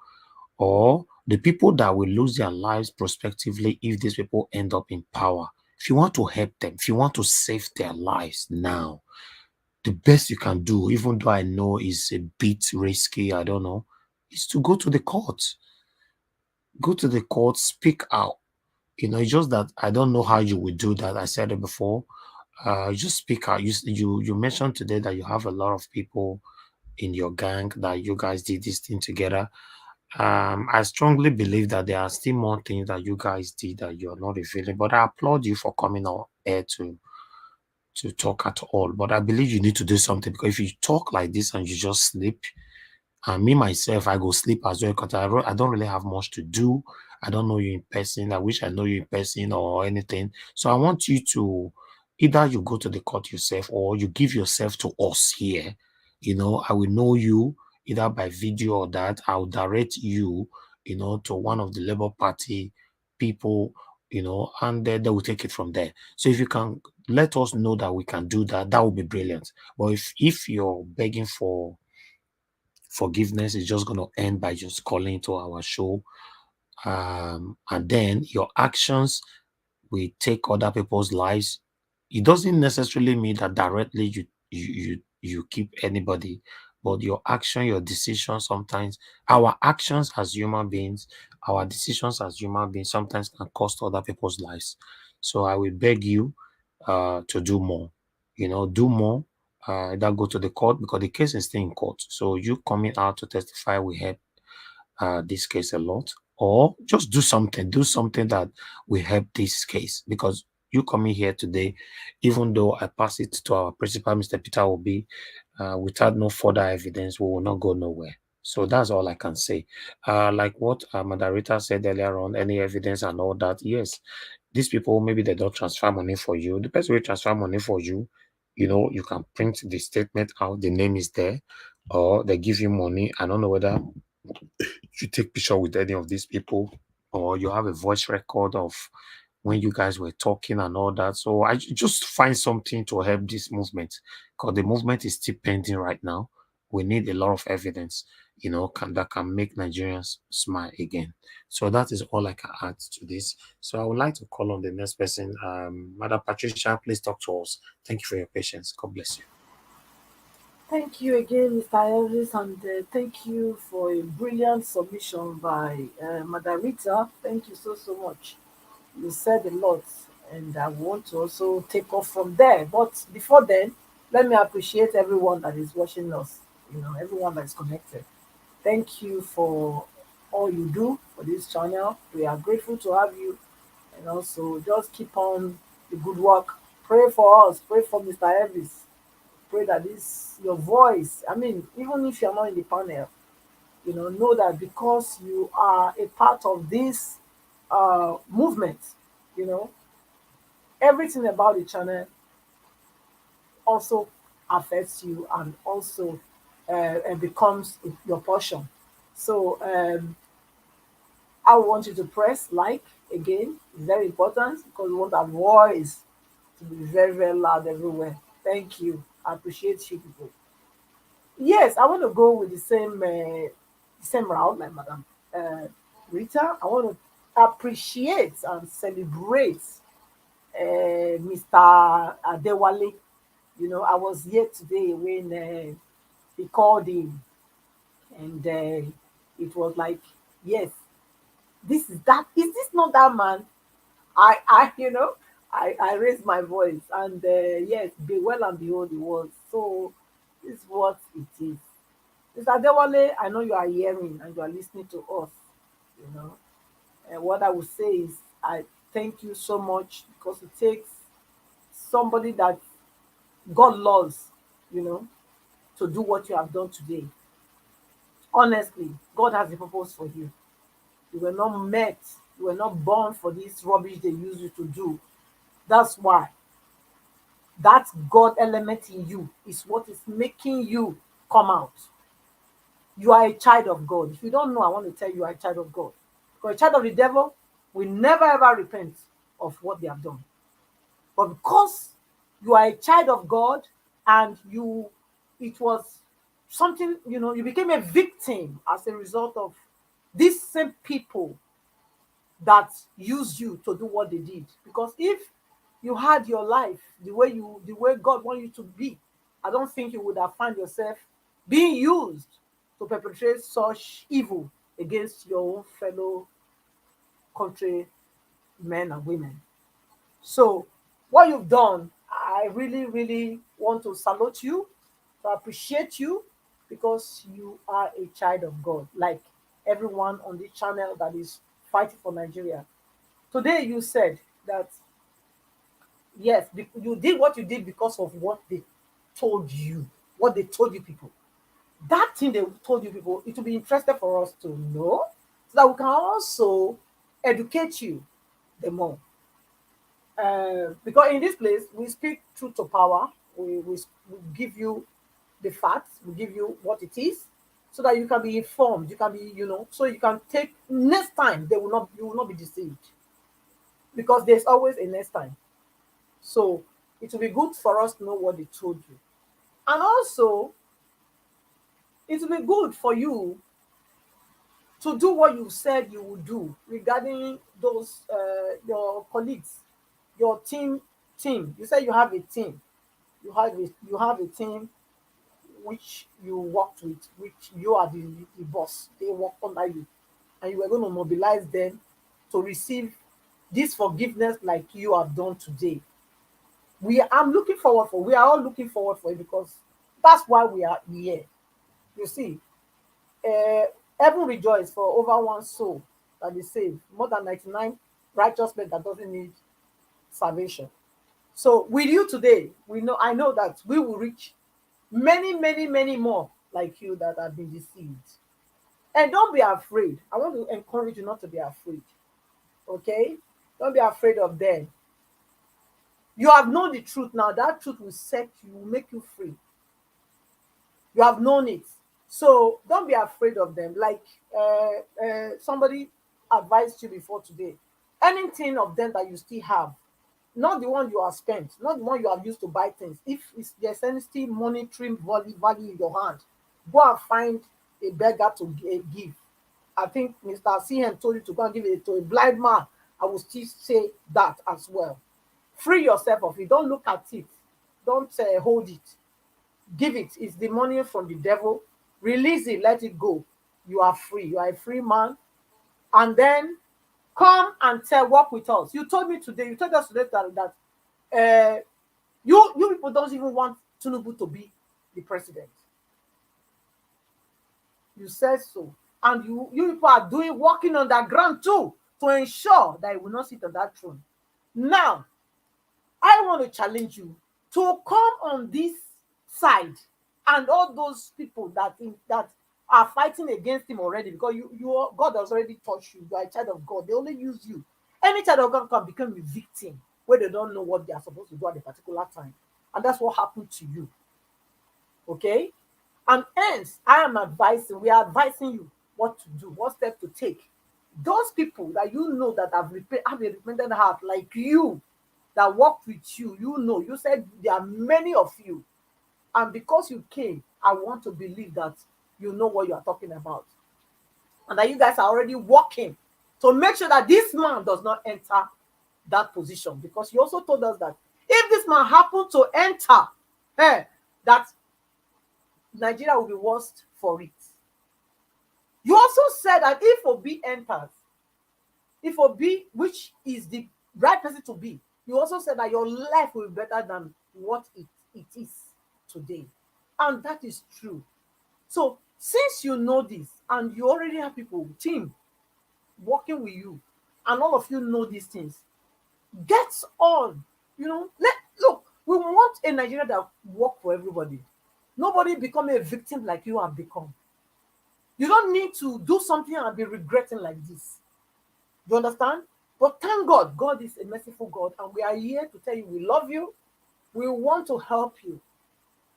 or the people that will lose their lives prospectively if these people end up in power. If you want to help them, if you want to save their lives now, the best you can do, even though I know it's a bit risky, I don't know, is to go to the courts. Go to the court, speak out. It's just that I don't know how you would do that. I said it before. Just speak out. You mentioned today that you have a lot of people in your gang that you guys did this thing together. I strongly believe that there are still more things that you guys did that you're not revealing. But I applaud you for coming on air to talk at all. But I believe you need to do something, because if you talk like this and you just sleep, and me myself, I go sleep as well, because I don't really have much to do. I don't know you in person. I wish I know you in person or anything. So I want you to either you go to the court yourself, or you give yourself to us here. I will know you either by video or that. I'll direct you, to one of the Labour Party people, and then they will take it from there. So if you can let us know that we can do that, that would be brilliant. But if you're begging for forgiveness, is just going to end by just calling to our show, and then your actions will take other people's lives. It doesn't necessarily mean that directly you keep anybody, but your action, your decision, sometimes our actions as human beings, our decisions as human beings sometimes can cost other people's lives. So I will beg you to do more. Do more. That go to the court, because the case is still in court. So you coming out to testify will help this case a lot, or just do something that will help this case, because you coming here today, even though I pass it to our principal, Mr. Peter Obi, without no further evidence, we will not go nowhere. So that's all I can say. Like what Madarita said earlier on, any evidence and all that, yes, these people, maybe they don't transfer money for you. The person will transfer money for you, you can print the statement out, the name is there, or they give you money. I don't know whether you take picture with any of these people, or you have a voice record of when you guys were talking and all that. So I just find something to help this movement, because the movement is still pending right now. We need a lot of evidence, that can make Nigerians smile again. So that is all I can add to this. So I would like to call on the next person. Madam Patricia, please talk to us. Thank you for your patience. God bless you. Thank you again, Mr. Elvis, and thank you for a brilliant submission by Madam Rita. Thank you so, so much. You said a lot, and I want to also take off from there. But before then, let me appreciate everyone that is watching us, everyone that is connected. Thank you for all you do for this channel. We are grateful to have you, and also just keep on the good work. Pray for us, pray for Mr. Elvis. Pray that this your voice, I mean, even if you're not in the panel, know that because you are a part of this movement, you know, everything about the channel also affects you, and also becomes your portion. So I want you to press like again. It's very important, because we want our voice to be very, very loud everywhere. Thank you. I appreciate you people. Yes, I want to go with the same route like Madam uh, Rita. I want to appreciate and celebrate Mr. Adewale. I was here today when he called in, and it was like, yes, this is that. Is this not that man? I raised my voice, and yes, be well and behold, it was. So this is what it is. Mr. Adewale, I know you are hearing and you are listening to us. You know, and what I would say is, I thank you so much, because it takes somebody that God loves, you know, to do what you have done today. Honestly, God has a purpose for you. You were not met, you were not born for this rubbish they use you to do. That's why that God element in you is what is making you come out. You are a child of God. If you don't know, I want to tell you, you are a child of God. Because a child of the devil will never ever repent of what they have done. But because you are a child of God and it was something, you became a victim as a result of these same people that used you to do what they did. Because if you had your life the way God wanted you to be, I don't think you would have found yourself being used to perpetrate such evil against your own fellow country men and women. So what you've done, I really, really want to salute you, to appreciate you, because you are a child of God, like everyone on this channel that is fighting for Nigeria. Today you said that yes, you did what you did because of what they told you, what they told you people. That thing they told you people, it will be interesting for us to know so that we can also educate you the more. Because in this place, we speak truth to power. We give you the facts, we give you what it is, so that you can be informed. You can be, so you can take next time. You will not be deceived because there's always a next time. So it will be good for us to know what they told you, and also it will be good for you to do what you said you would do regarding those your colleagues, your team. You said you have a team. You have a team which you worked with, which you are the boss. They work under you, and you were going to mobilize them to receive this forgiveness like you have done today. We are all looking forward for it because that's why we are here. You see, uh, heaven rejoice for over one soul that is saved, more than 99 righteous men that doesn't need salvation. So with you today, I know that we will reach many, many, many more like you that have been deceived. And don't be afraid. I want to encourage you not to be afraid. Okay? Don't be afraid of them. You have known the truth now. That truth will set you, will make you free. You have known it. So don't be afraid of them. Like somebody advised you before today. Anything of them that you still have, not the one you have spent, not the one you have used to buy things. If there's any still monetary value in your hand, go and find a beggar to give. I think Mr. CM told you to go and give it to a blind man. I will still say that as well. Free yourself of it. Don't look at it. Don't hold it. Give it. It's the money from the devil. Release it. Let it go. You are free. You are a free man. And then come and work with us. You told me today. You told us today that you people don't even want Tinubu to be the president. You said so. And you people are working on that ground too to ensure that he will not sit on that throne. Now, I want to challenge you to come on this side and all those people that are fighting against him already, because God has already touched you. You are a child of God. They only use you. Any child of God can become a victim where they don't know what they are supposed to do at a particular time. And that's what happened to you. Okay? And hence, we are advising you what to do, what step to take. Those people that you know that have a repentant heart, like you, that worked with you, you said there are many of you. And because you came, I want to believe that you know what you are talking about. And that you guys are already working to make sure that this man does not enter that position. Because you also told us that if this man happened to enter, that Nigeria will be worst for it. You also said that if Obi enters, if Obi, which is the right person to be, you also said that your life will be better than what it is today. And that is true. So since you know this and you already have people, team, working with you, and all of you know these things, get on. Look, we want a Nigeria that work for everybody. Nobody become a victim like you have become. You don't need to do something and be regretting like this. You understand? But thank God, God is a merciful God, and we are here to tell you we love you. We want to help you.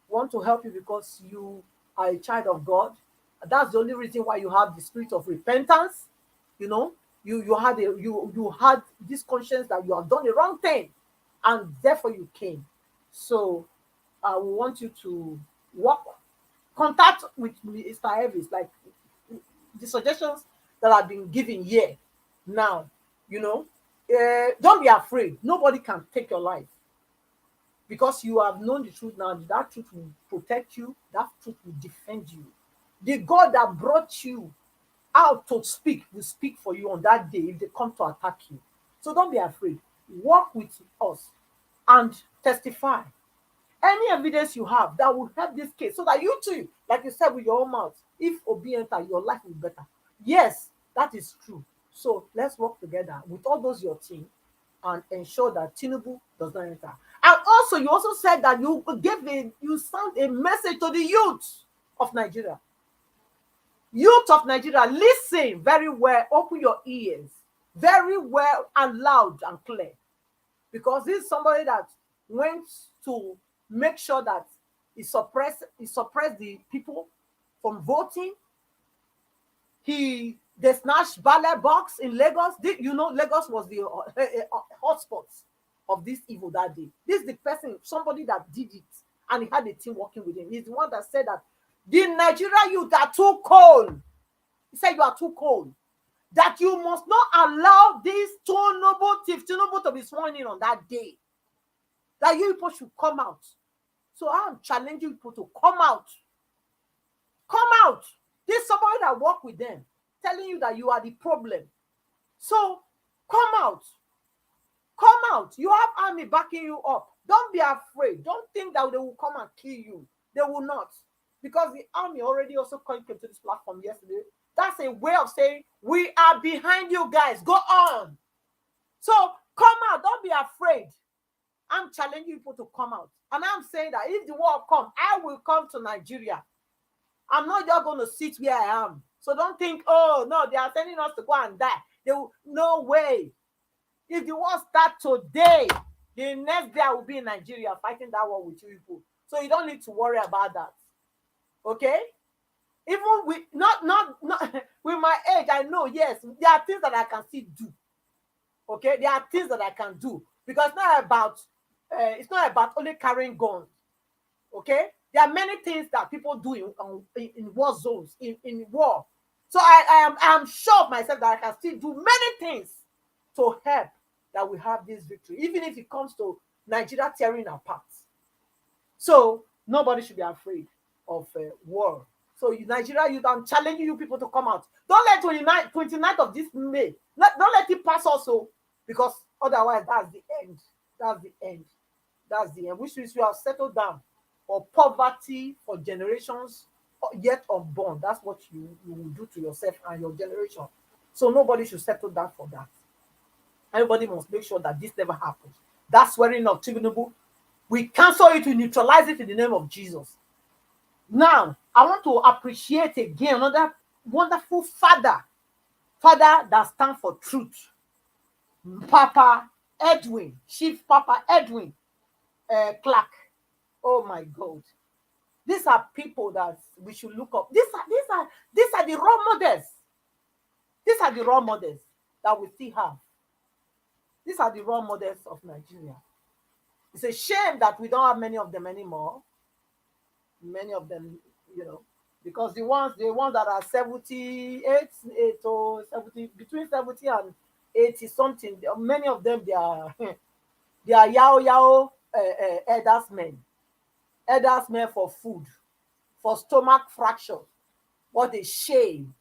Want to help you because you are a child of God. That's the only reason why you have the spirit of repentance. You know, you had this conscience that you have done the wrong thing, and therefore you came. So we want you to work contact with Mr. Elvis, like the suggestions that have been given here. Now, you know, don't be afraid. Nobody can take your life because you have known the truth now. That truth will protect you. That truth will defend you. The God that brought you out to speak will speak for you on that day if they come to attack you. So don't be afraid. Walk with us and testify any evidence you have that will help this case so that you too, like you said with your own mouth, if Obi enter, your life will be better. Yes, that is true. So let's work together with all those your team and ensure that Tinubu does not enter. And also, you also said that you sent a message to the youth of Nigeria. Youth of Nigeria, listen very well, open your ears very well and loud and clear. Because this is somebody that went to make sure that he suppressed the people from voting. They snatched ballot box in Lagos. You know, Lagos was the hotspot of this evil that day. This is the person, somebody that did it, and he had a team working with him. He's the one that said that the Nigeria youth are too cold. He said you are too cold. That you must not allow this Tinubu to be sworn in on that day. That you people should come out. So I'm challenging people to come out. Come out. There's somebody that work with them telling you that you are the problem. So come out. Come out. You have army backing you up. Don't be afraid. Don't think that they will come and kill you. They will not. Because the army already also came to this platform yesterday. That's a way of saying, we are behind you guys. Go on. So come out. Don't be afraid. I'm challenging people to come out. And I'm saying that if the war comes, I will come to Nigeria. I'm not just going to sit where I am. So don't think, oh, no, they are sending us to go and die. No way. If the war starts today, the next day I will be in Nigeria fighting that war with you people. So you don't need to worry about that. Okay? Even with not with my age, I know, yes, there are things that I can still do. Okay? There are things that I can do. Because it's not about only carrying guns. Okay? There are many things that people do in war zones, in war. So I am sure of myself that I can still do many things to help that we have this victory, even if it comes to Nigeria tearing apart. So nobody should be afraid of war. So Nigeria youth, I'm challenging you people to come out. Don't let 29th of this May, don't let it pass also, because otherwise that's the end. That's the end. That's the end. Which means you have settled down for poverty for generations yet unborn. That's what you will do to yourself and your generation. So nobody should settle down for that. Everybody must make sure that this never happens. That swearing of Tinubu, we cancel it, we neutralize it in the name of Jesus. Now, I want to appreciate again another wonderful father that stands for truth. Papa Edwin, Chief Papa Edwin Clark. Oh my God. These are people that we should look up. These are the role models. These are the role models that we still have. These are the role models of Nigeria. It's a shame that we don't have many of them anymore. Many of them, because the ones that are 78, 70, between 70 and 80 something, many of them they are yao elders men for food, for stomach fracture. What a shame.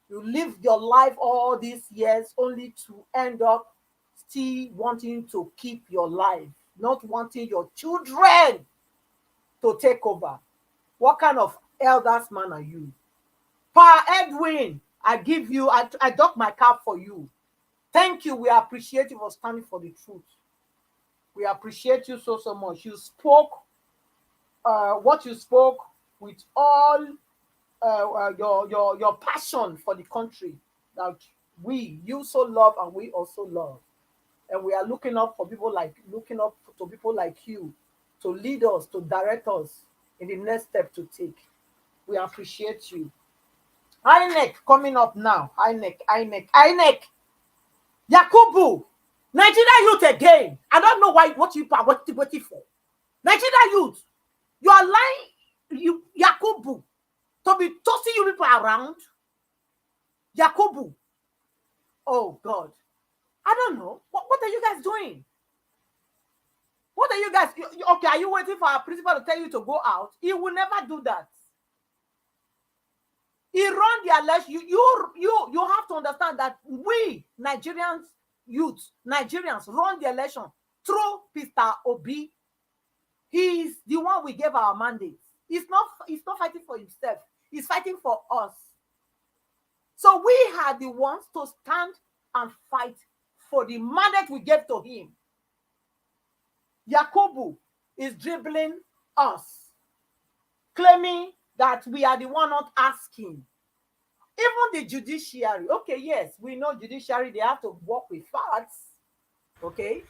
You lived your life all these years only to end up still wanting to keep your life, not wanting your children to take over. What kind of elders man are you? Pa Edwin, I dock my cap for you. Thank you. We appreciate you for standing for the truth. We appreciate you so much. You spoke what you spoke with all your passion for the country that you so love and we also love, and we are looking up to people like you to lead us, to direct us in the next step to take. We appreciate you. INEC coming up now. INEC. Yakubu, Nigeria youth again. I don't know why what you are waiting for. Nigeria youth, you are lying, you Yakubu, to be tossing you people around. Yakubu. Oh God. I don't know. What are you guys doing? What are you guys? Okay, are you waiting for our principal to tell you to go out? He will never do that. He run the election. You have to understand that we Nigerians youth, Nigerians run the election through Mr. Obi. He's the one we gave our mandate. He's not fighting for himself. He's fighting for us. So we are the ones to stand and fight for the mandate we gave to him. Yakubu is dribbling us, claiming that we are the one not asking. Even the judiciary, okay, yes, we know judiciary, they have to work with facts, okay?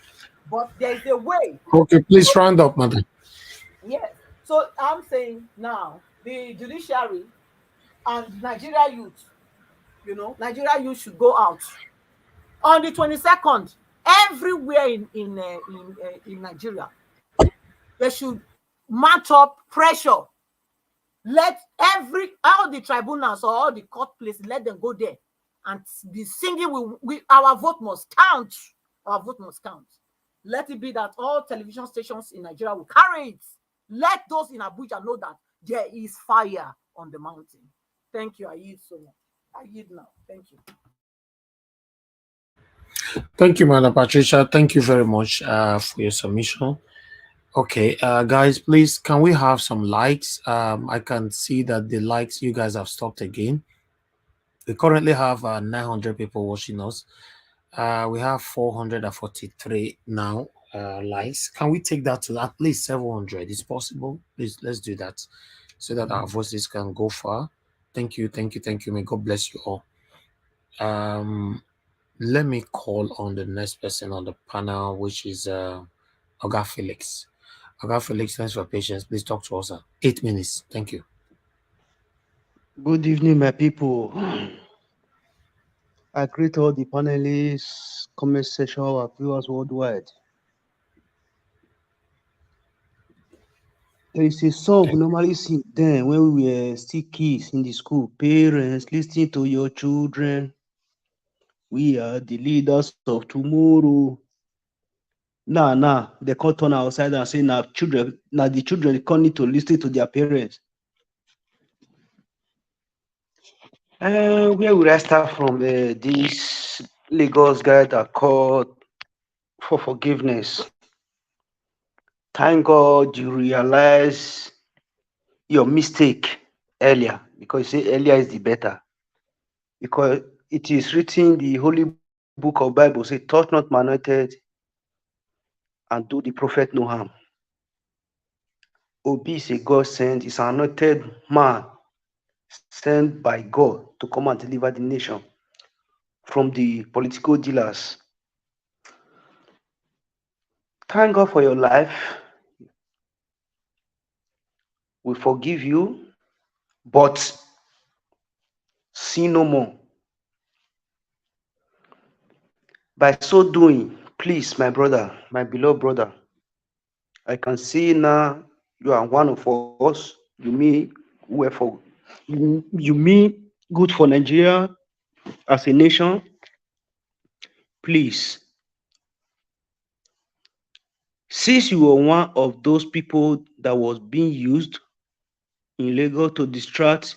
But there is a way. Okay, please round up, madam. Yes. So I'm saying now, the judiciary and Nigeria youth, Nigeria youth should go out on the 22nd, everywhere in Nigeria. They should match up pressure. Let all the tribunals or all the court places, let them go there and be singing. Our vote must count. Our vote must count. Let it be that all television stations in Nigeria will carry it. Let those in Abuja know that there is fire on the mountain. Thank you. I yield so much. I yield now. Thank you. Thank you, Madam Patricia. Thank you very much for your submission. Okay, guys, please, can we have some likes? I can see that the likes, you guys have stopped again. We currently have 900 people watching us. We have 443 now likes. Can we take that to at least 700? Is possible? Please, let's do that so that our voices can go far. Thank you, thank you, thank you. May God bless you all. Let me call on the next person on the panel, which is Oga Felix. Oga Felix, thanks for patience. Please talk to us. 8 minutes. Thank you. Good evening, my people. I greet all the panelists, comment section, our viewers worldwide. There is a song we normally sing then when we were still kids in the school. Parents, listen to your children. We are the leaders of tomorrow. Now, they can't turn outside and say, now the children can't need to listen to their parents. Where would I start from? This Lagos guy that called for forgiveness. Thank God you realize your mistake earlier, because you say earlier is the better. Because it is written in the Holy Book of Bible, say, touch not my anointed and do the prophet no harm. Obi is a God sent, is an anointed man sent by God to come and deliver the nation from the political dealers. Thank God for your life. We forgive you, but sin no more. By so doing, please, my brother, my beloved brother, I can see now you are one of us. You mean well for you mean good for Nigeria as a nation. Please, since you were one of those people that was being used in Lagos to distract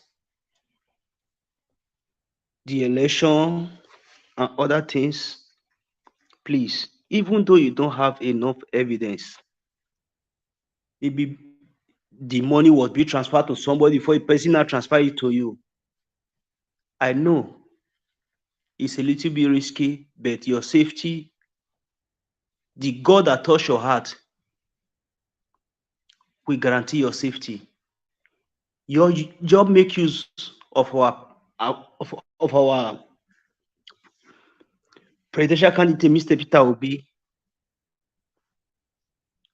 the election and other things, please, even though you don't have enough evidence, maybe the money was being transferred to somebody before a person now transfer it to you. I know it's a little bit risky, but your safety, the God that touched your heart will guarantee your safety. Your job make use of our presidential candidate, Mr. Peter Obi,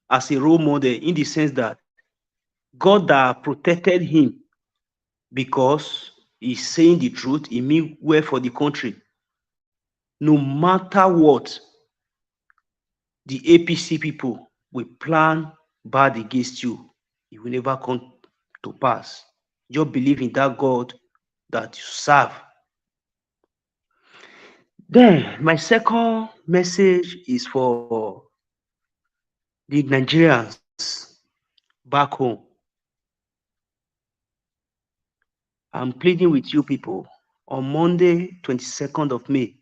as a role model in the sense that God that protected him because he's saying the truth, he mean well for the country. No matter what, the APC people will plan bad against you. It will never come to pass. Just believe in that God that you serve. Then my second message is for the Nigerians back home. I'm pleading with you people on Monday, 22nd of May.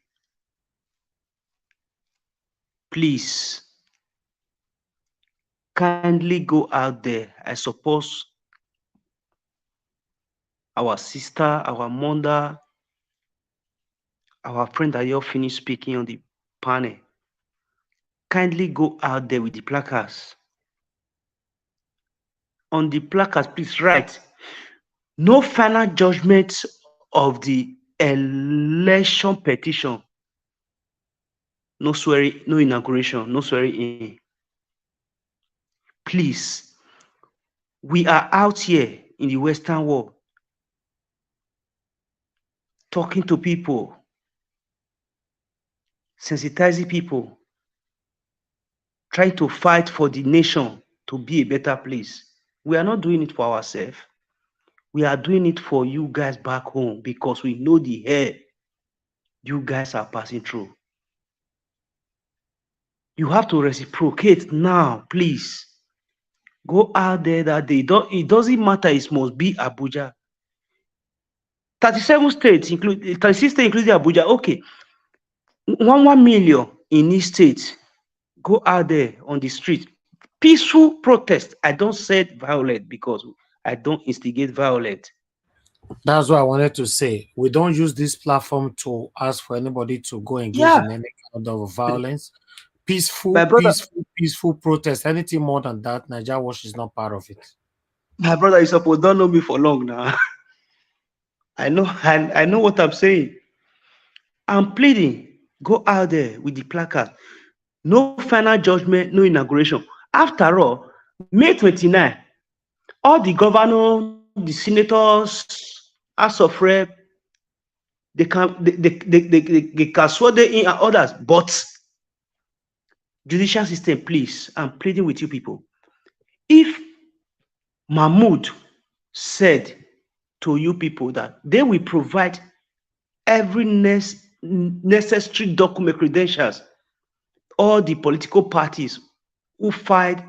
Please kindly go out there. I suppose our sister, our mother, our friend that you finished speaking on the panel. Kindly go out there with the placards. On the placards, please write, no final judgment of the election petition. No swearing, no inauguration, no swearing in. Please, we are out here in the Western world talking to people, sensitizing people, trying to fight for the nation to be a better place. We are not doing it for ourselves. We are doing it for you guys back home because we know the hell you guys are passing through. You have to reciprocate now, please. Go out there that day. It doesn't matter, it must be Abuja. 37 states, 36 states including Abuja. Okay, 1 million in each state. Go out there on the street. Peaceful protest. I don't say violent because I don't instigate violence. That's what I wanted to say. We don't use this platform to ask for anybody to go engage in any kind of violence. Peaceful protest. Anything more than that, Nigeria Watch is not part of it. My brother, you suppose don't know me for long now. I know what I'm saying. I'm pleading. Go out there with the placard. No final judgment, no inauguration. After all, May 29, all the governors, the senators, House of Rep, they can swear they in and others, but judicial system, please, I'm pleading with you people. If Mahmoud said to you people that they will provide every necessary document credentials, all the political parties who filed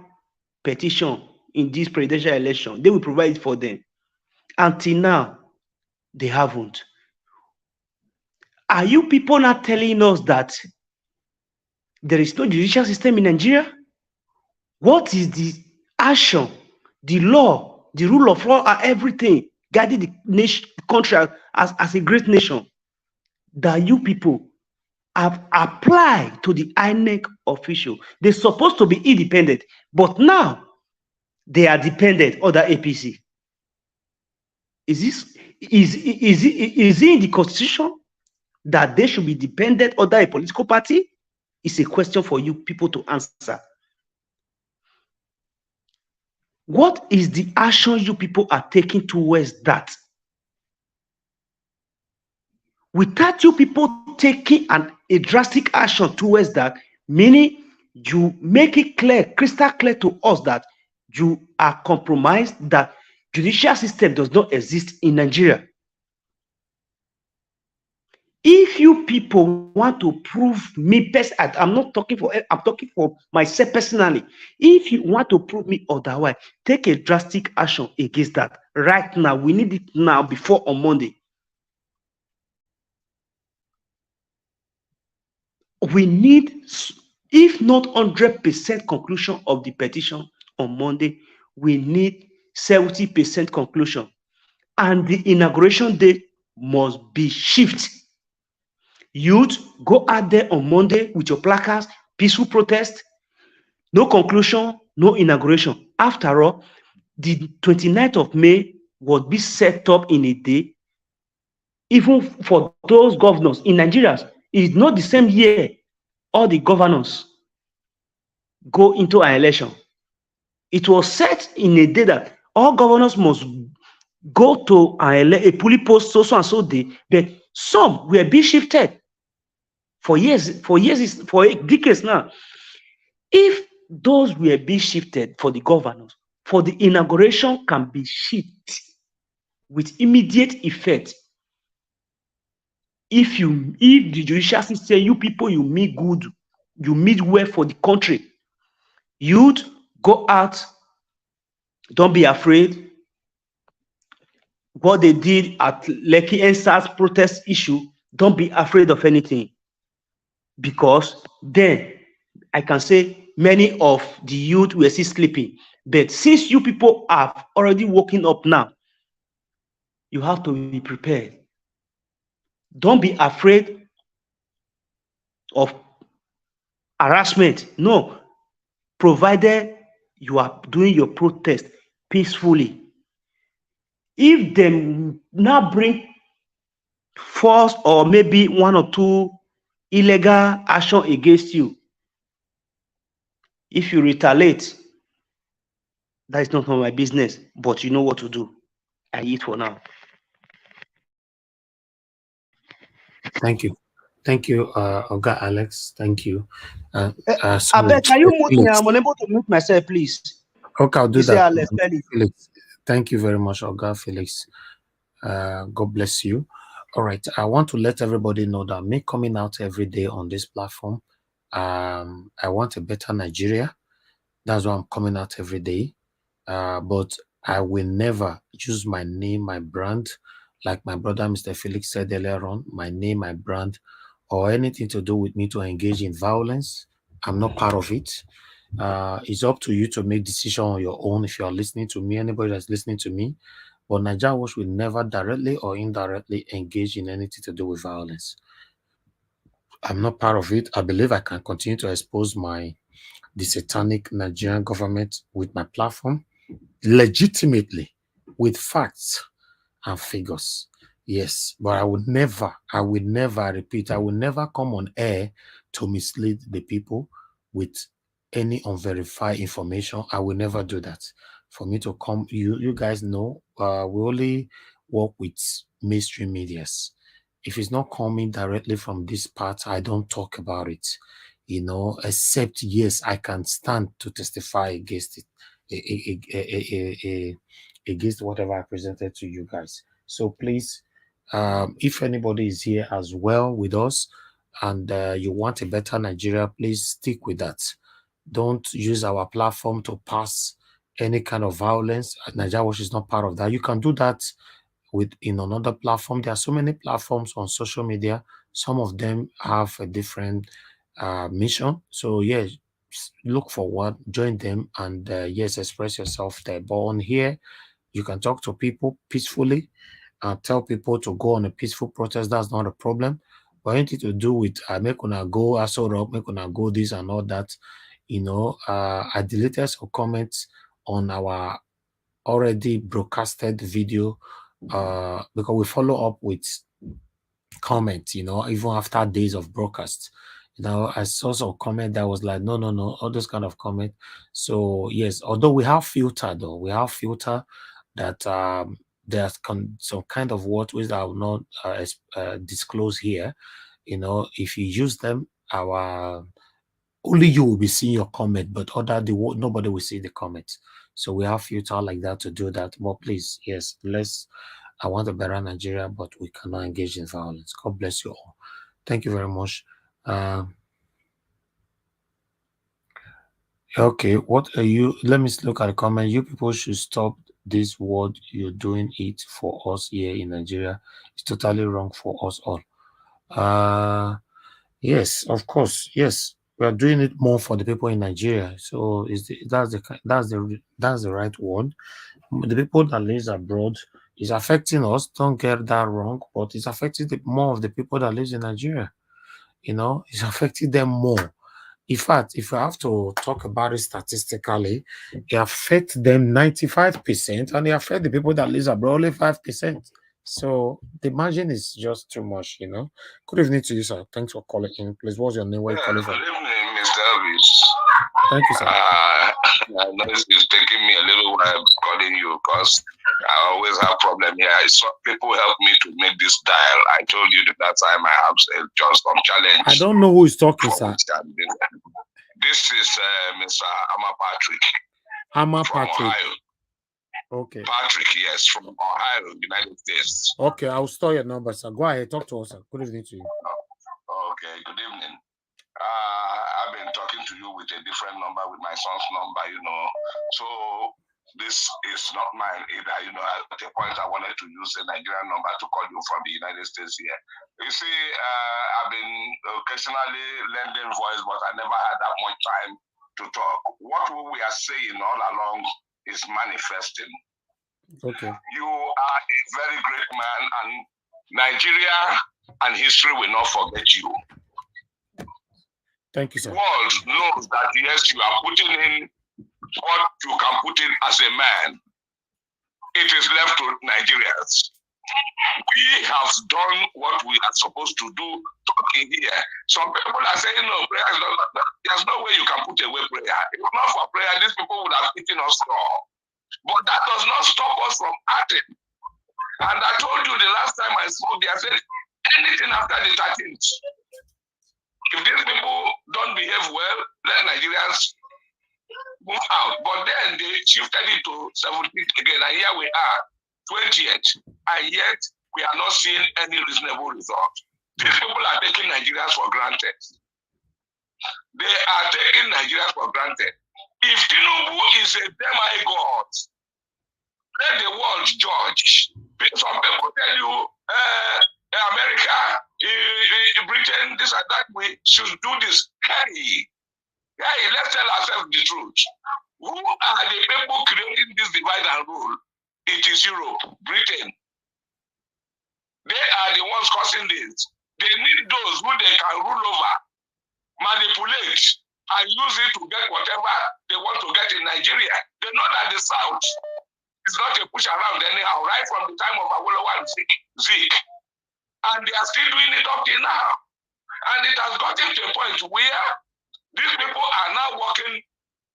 petition in this presidential election, they will provide it for them. Until now, they haven't. Are you people not telling us that there is no judicial system in Nigeria? What is the action, the law, the rule of law, and everything guiding the nation, country as a great nation that you people have applied to the INEC official? They're supposed to be independent, but now they are dependent on the APC. Is it in the constitution that they should be dependent on a political party? It's a question for you people to answer. What is the action you people are taking towards that? Without you people taking a drastic action towards that, meaning you make it clear, crystal clear to us that you are compromised, that judicial system does not exist in Nigeria. If you people want to prove me, I'm not talking for, I'm talking for myself personally. If you want to prove me otherwise, take a drastic action against that right now. We need it now before on Monday. We need, if not 100% conclusion of the petition on Monday, we need 70% conclusion. And the inauguration date must be shifted. Youth, go out there on Monday with your placards, peaceful protest, no conclusion, no inauguration. After all, the 29th of May would be set up in a day, even for those governors in Nigeria. It's not the same year all the governors go into an election. It was set in a day that all governors must go to a polling post so and so day, but some were being shifted for decades now. If those were being shifted for the governors, for the inauguration can be shifted with immediate effect. If the judicial system say you people, you meet good, you meet well for the country, you'd go out, don't be afraid. What they did at Lekki NSAS protest issue, don't be afraid of anything. Because then I can say many of the youth were still sleeping. But since you people have already woken up now, you have to be prepared. Don't be afraid of harassment. No, provided you are doing your protest peacefully. If them now bring force or maybe one or two illegal action against you, if you retaliate, that is not my business, but you know what to do. I eat for now. Thank you, Oga Alex. Thank you. Sorry, Abeg, can you mute me? Felix. I'm unable to mute myself, please. Okay, I'll do This is that. Alex Felix. Felix. Thank you very much, Oga Felix. God bless you. All right, I want to let everybody know that me coming out every day on this platform, I want a better Nigeria. That's why I'm coming out every day. But I will never use my name, my brand, like my brother Mr. Felix said earlier on, my name, my brand, or anything to do with me to engage in violence. I'm not part of it. It's up to you to make decision on your own if you are listening to me, anybody that's listening to me. But Nigeria Watch will never directly or indirectly engage in anything to do with violence. I'm not part of it. I believe I can continue to expose the satanic Nigerian government with my platform legitimately with facts and figures. Yes, but I will never, I repeat, I will never come on air to mislead the people with any unverified information. I will never do that. For me to come, you guys know, we only work with mainstream medias. If it's not coming directly from this part, I don't talk about it, except, yes, I can stand to testify against it, against whatever I presented to you guys. So please, if anybody is here as well with us and you want a better Nigeria, please stick with that. Don't use our platform to pass any kind of violence. Nigeria Watch is not part of that. You can do that in another platform. There are so many platforms on social media. Some of them have a different mission. So yes, look for one, join them, and yes, express yourself there. But on here, you can talk to people peacefully and tell people to go on a peaceful protest. That's not a problem. But anything to do with make una go Aso Rock, make una go this and all that, I deleted some comments on our already broadcasted video because we follow up with comments, even after days of broadcast. I saw some comment that was like, no, all those kind of comment. So yes, although we have filter that there's some kind of words which I will not disclose here. If you use them, only you will be seeing your comment, but nobody will see the comments. So we have filter like that to do that. But please, yes, I want a better Nigeria, but we cannot engage in violence. God bless you all. Thank you very much. Okay, what are you? Let me look at the comment. You people should stop this word. You're doing it for us here in Nigeria. It's totally wrong for us all. Yes, of course. Yes, we are doing it more for the people in Nigeria. So that's the right word. The people that lives abroad is affecting us. Don't get that wrong, but it's affecting more of the people that lives in Nigeria. It's affecting them more. In fact, if I have to talk about it statistically, it affects them 95%, and it affects the people that live abroad only 5%. So the margin is just too much, you know. Good evening to you, sir. Thanks for calling in. Please, what's your name? Where you calling from? Good evening, Mr. Elvis. Thank you, sir. I know it's taking me a little while calling you because I always have problem here. I saw people help me to make this dial. I told you that time I have just some challenge. I don't know who is talking, sir. This is Mr. Ama Patrick. Ama from Patrick. Ohio. Okay. Patrick, yes, from Ohio, United States. Okay, I'll store your number, sir. Go ahead, talk to us, sir. Good evening to you. Okay, good evening. I've been talking to you with a different number, with my son's number, you know. So this is not mine either, you know. At a point, I wanted to use a Nigerian number to call you from the United States here. You see, I've been occasionally lending voice, but I never had that much time to talk. What we are saying all along is manifesting. Okay. You are a very great man, and Nigeria and history will not forget you. Thank you, sir. The world knows that yes, you are putting in what you can put in as a man. It is left to Nigerians. We have done what we are supposed to do talking here. Some people are saying, no, prayer is not, there's no way you can put away prayer. If not for prayer, these people would have eaten us raw. But that does not stop us from acting. And I told you the last time I spoke, I said, anything after the 13th, if these people don't behave well, let Nigerians move out. But then they shifted it to 17th again, and here we are, 20th, and yet we are not seeing any reasonable result. These people are taking Nigerians for granted. They are taking Nigerians for granted. If Tinubu is a demigod, let the world judge. Some people tell you, America, Britain, this and that, we should do this. Hey, let's tell ourselves the truth. Who are the people creating this divide and rule? It is Europe, Britain. They are the ones causing this. They need those who they can rule over, manipulate, and use it to get whatever they want to get in Nigeria. They know that the South is not a push around anyhow, right from the time of Awolowo and Zik. And they are still doing it up till now. And it has gotten to a point where these people are now working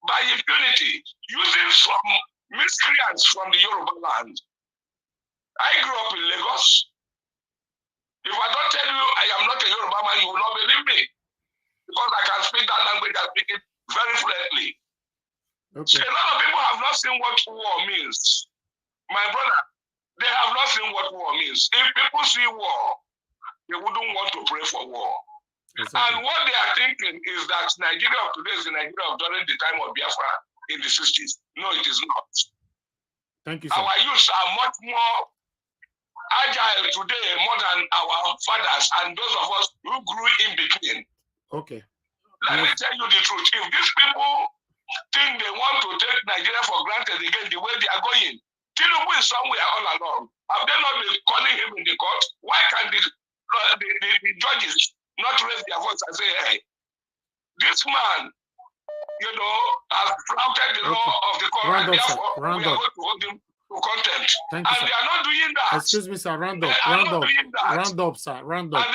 by impunity, using some miscreants from the Yoruba land. I grew up in Lagos. If I don't tell you I am not a Yoruba man, you will not believe me. Because I can speak that language, I speak it very fluently. Okay. So a lot of people have not seen what war means. My brother, they have not seen what war means. If people see war, they wouldn't want to pray for war. Exactly. And what they are thinking is that Nigeria of today is the Nigeria of during the time of Biafra in the 60s. No, it is not. Thank you, sir. Our youths are much more agile today, more than our fathers and those of us who grew in between. Okay. Let me tell you the truth. If these people think they want to take Nigeria for granted again the way they are going, Tinubu is somewhere all along. Have they not been calling him in the court? Why can the judges not raise their voice and say, hey, this man, you know, has flouted the law of the court, and therefore we are going to hold him to contempt. Thank you, and sir. they are not doing that. Excuse me, sir. Round up, sir. Round up.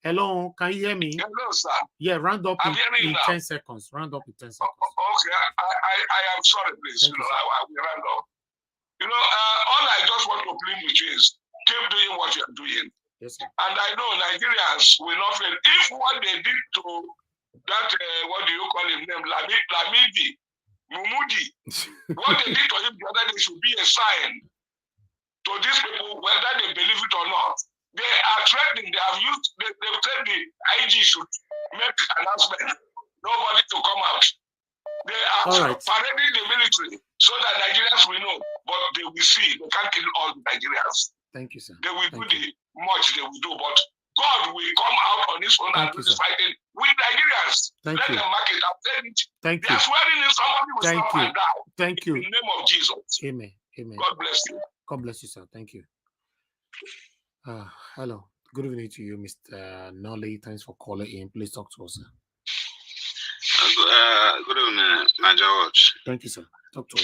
Hello. Can you hear me? Hello, sir. Yeah, round up in 10 seconds. Round up in 10 seconds. Okay, I am sorry, please. Thank you, I will round up. You know, all I just want to plead with you is keep doing what you are doing. Yes, sir. And I know Nigerians will not fail. If what they did to that, what do you call him name, Lamidi, Mumudi, what they did to him the other day should be a sign to these people, whether they believe it or not. They are threatening, they've said the IG should make announcement, nobody to come out. They are parading the military so that Nigerians will know, but they will see, they can't kill all the Nigerians. Thank you, sir. They will do the much they will do, but God will come out on his own and do this fighting with Nigerians. Let them mark it. I've said it. Thank they are swearing in somebody will come and down. Thank you. In the name of Jesus. Amen. God bless you. God bless you, sir. Thank you. Hello. Good evening to you, Mr. Nolly. Thanks for calling in. Please talk to us, sir. Good evening, Nigeria. Thank you, sir. Talk to us.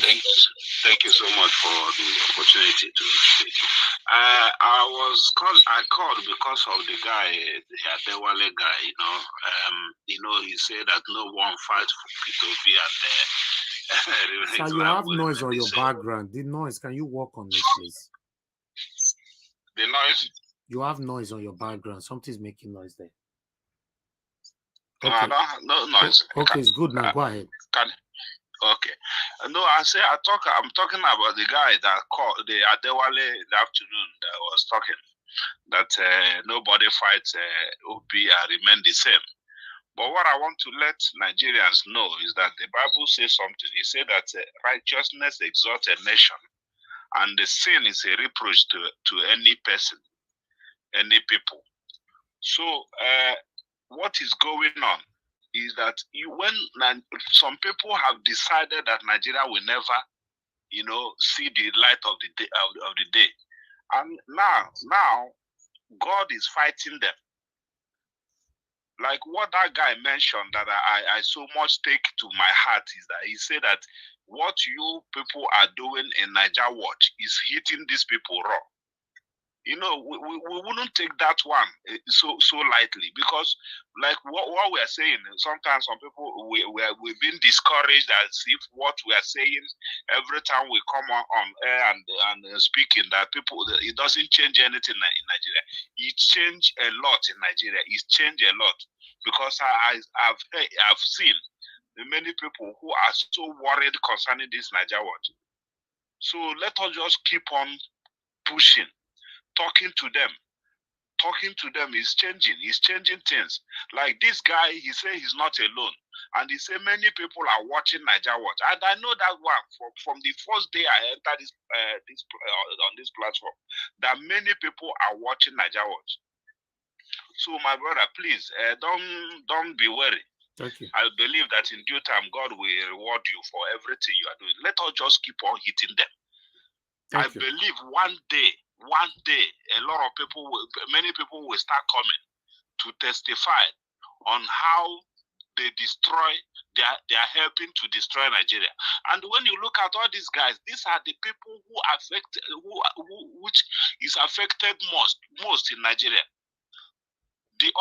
Thank you so much for the opportunity to speak. I called because of the guy, the Adewale guy. He said that no one fight for P2P at Sir, you have noise on your background. The noise, can you work on it, please? The noise? You have noise on your background. Something's making noise there. Okay. No noise. Okay, it's good now. Go ahead. Okay. No, I'm talking about the guy that called the Adewale the afternoon that was talking that nobody fights OP and remain the same. But what I want to let Nigerians know is that the Bible says something. It said that righteousness exalts a nation, and the sin is a reproach to any person, any people. So what is going on is that when some people have decided that Nigeria will never, see the light of the day, and now God is fighting them. Like what that guy mentioned that I so much take to my heart is that he said that what you people are doing in Niger Watch is hitting these people raw. We wouldn't take that one so lightly, because like what we are saying, sometimes some people we've been discouraged as if what we are saying every time we come on air and speaking, that people, it doesn't change anything in Nigeria. It changed a lot in Nigeria. It's changed a lot, because I've seen many people who are so worried concerning this Niger Watch. So let us just keep on pushing. Talking to them is changing things. Like this guy, he said he's not alone, and he said many people are watching Niger Watch, and I know that one from the first day I entered on this platform, that many people are watching Niger Watch. So my brother, please don't be worried. Thank you. I believe that in due time God will reward you for everything you are doing. Let us just keep on hitting them. I believe one day, many people will start coming to testify on how they are helping to destroy Nigeria. And when you look at all these guys, these are the people who which is affected most in Nigeria. The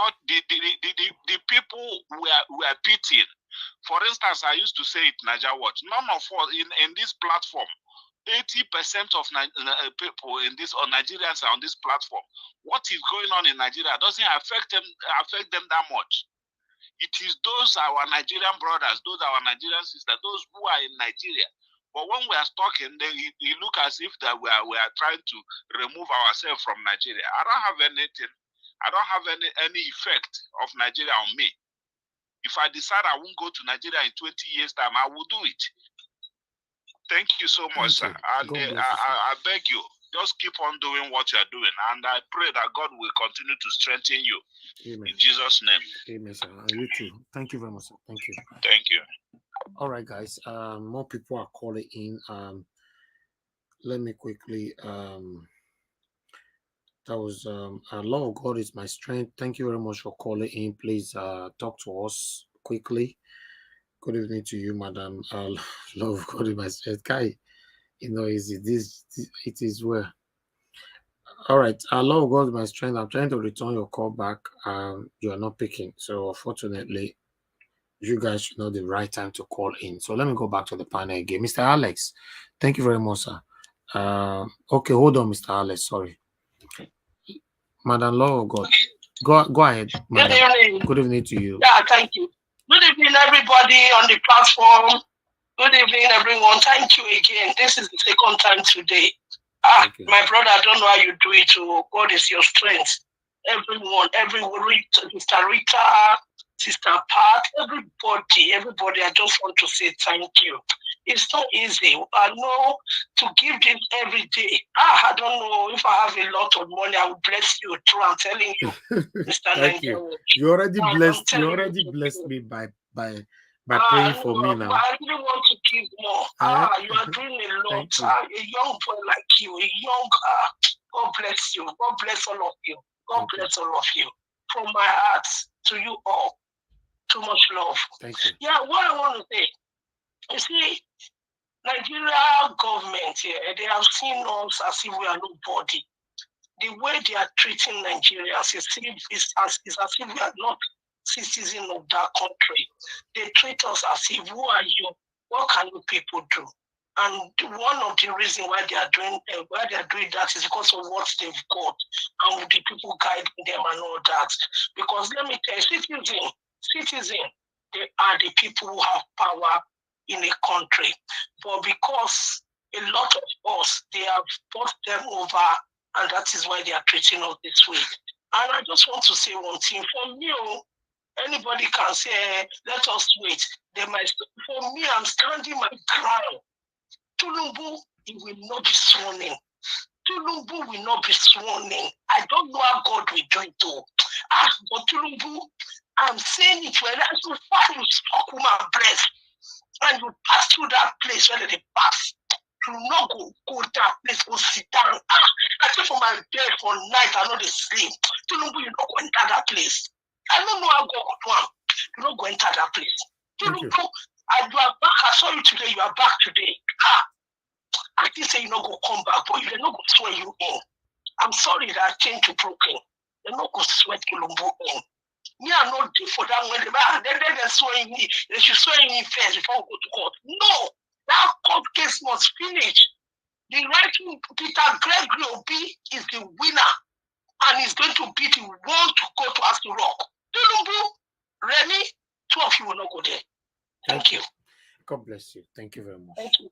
people we are beating. For instance, I used to say it, Niger Watch. None of us in this platform, 80% of people in this, or Nigerians are on this platform. What is going on in Nigeria doesn't affect them that much. It is those our Nigerian brothers, those our Nigerian sisters, those who are in Nigeria. But when we are talking, they look as if that we are trying to remove ourselves from Nigeria. I don't have anything. I don't have any effect of Nigeria on me. If I decide I won't go to Nigeria in 20 years' time, I will do it. Thank you so much, sir. And I beg you, just keep on doing what you are doing. And I pray that God will continue to strengthen you. Amen. In Jesus' name. Amen, sir. And you too. Thank you very much, sir. Thank you. Thank you. All right, guys. More people are calling in. Let me quickly. That was Lord God is my strength. Thank you very much for calling in. Please talk to us quickly. Good evening to you, madam. Love God is my strength. Guy, it is well. All right. Lord God is my strength. I'm trying to return your call back. You are not picking. So unfortunately, you guys should know the right time to call in. So let me go back to the panel again. Mr. Alex, thank you very much, sir. Okay, hold on, Mr. Alex. Sorry. Madam Lord God. Go ahead. Madam. Good evening. Good evening to you. Yeah, thank you. Good evening, everybody on the platform. Good evening, everyone. Thank you again. This is the second time today. My brother, I don't know how you do it. God is your strength. Everyone, Sister Rita, Sister Pat, everybody, I just want to say thank you. It's not easy. I know to give this every day. I don't know if I have a lot of money, I will bless you too. I'm telling you, Mr. Thank you. You already blessed. You already blessed me by praying for me now. I really want to give more. You are doing a lot. A young boy like you, God bless you. God bless all of you. God bless all of you. From my heart to you all. Too much love. Thank you. Yeah, what I want to say, you see, Nigeria government here, they have seen us as if we are nobody. The way they are treating Nigerians is as if we are not citizens of that country. They treat us as if, who are you? What can you people do? And one of the reasons why they are doing that is because of what they've got and the people guiding them and all that. Because let me tell you, citizen, they are the people who have power in a country. But because a lot of us, they have brought them over, and that is why they are treating us this way. And I just want to say one thing. For me, anybody can say, let us wait. They might. For me, I'm standing my ground. Tinubu, he will not be sworn in. Tinubu will not be sworn in. I don't know how God will do it though. But Tinubu, I'm saying it when as far you stuck with my breath and you pass through that place where they pass. You not go to that place, go sit down. I sit for my bed for night, I know they sleep. Tinubu, you not go enter that place. I don't know how God would want. You not go enter that place. Tinubu, and you are back. I saw you today, you are back today. I didn't say you not go come back, but you're not going to swear you in. I'm sorry that I changed to broken. They're not going to sweat Tinubu in. Me, I'm not due for that when they're swearing me. They should swear me first before we go to court. No, that court case must finish. The right Peter Gregory Obi is the winner, and he's going to be the one to go to Ask the Rock. Tinubu, Remy, two of you will not go there. Thank you. God bless you. Thank you very much. Thank you.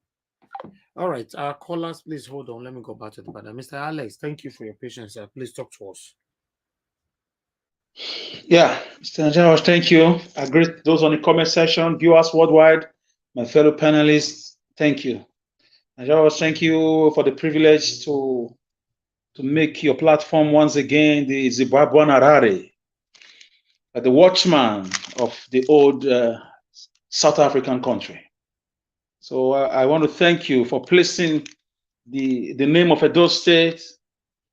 All right, our callers, please hold on. Let me go back to the panel. Mr. Alex, thank you for your patience, sir. Please talk to us. Yeah, Mr. Najarosh, thank you. I greet those on the comment section, viewers worldwide, my fellow panelists, thank you. Najarosh, thank you for the privilege to make your platform once again the Zimbabwean Harare, the watchman of the old South African country. So I want to thank you for placing the name of Edo State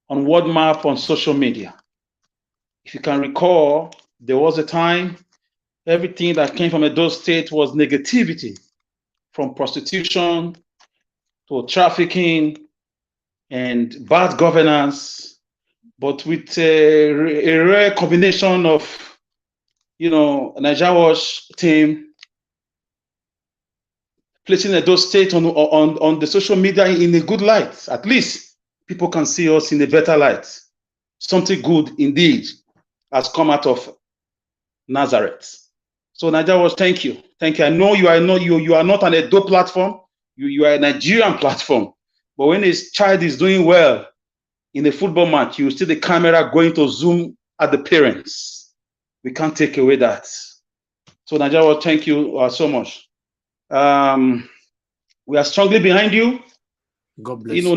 on world map on social media. If you can recall, there was a time everything that came from Edo State was negativity, from prostitution to trafficking and bad governance, but with a rare combination of, Najarosh team placing Edo State on the social media in a good light. At least people can see us in a better light. Something good indeed has come out of Nazareth. So Najarosh, thank you. Thank you. I know you are not an Edo platform. You are a Nigerian platform. But when a child is doing well in a football match, you see the camera going to zoom at the parents. We can't take away that. So Najarosh, thank you so much. We are strongly behind you. God bless you.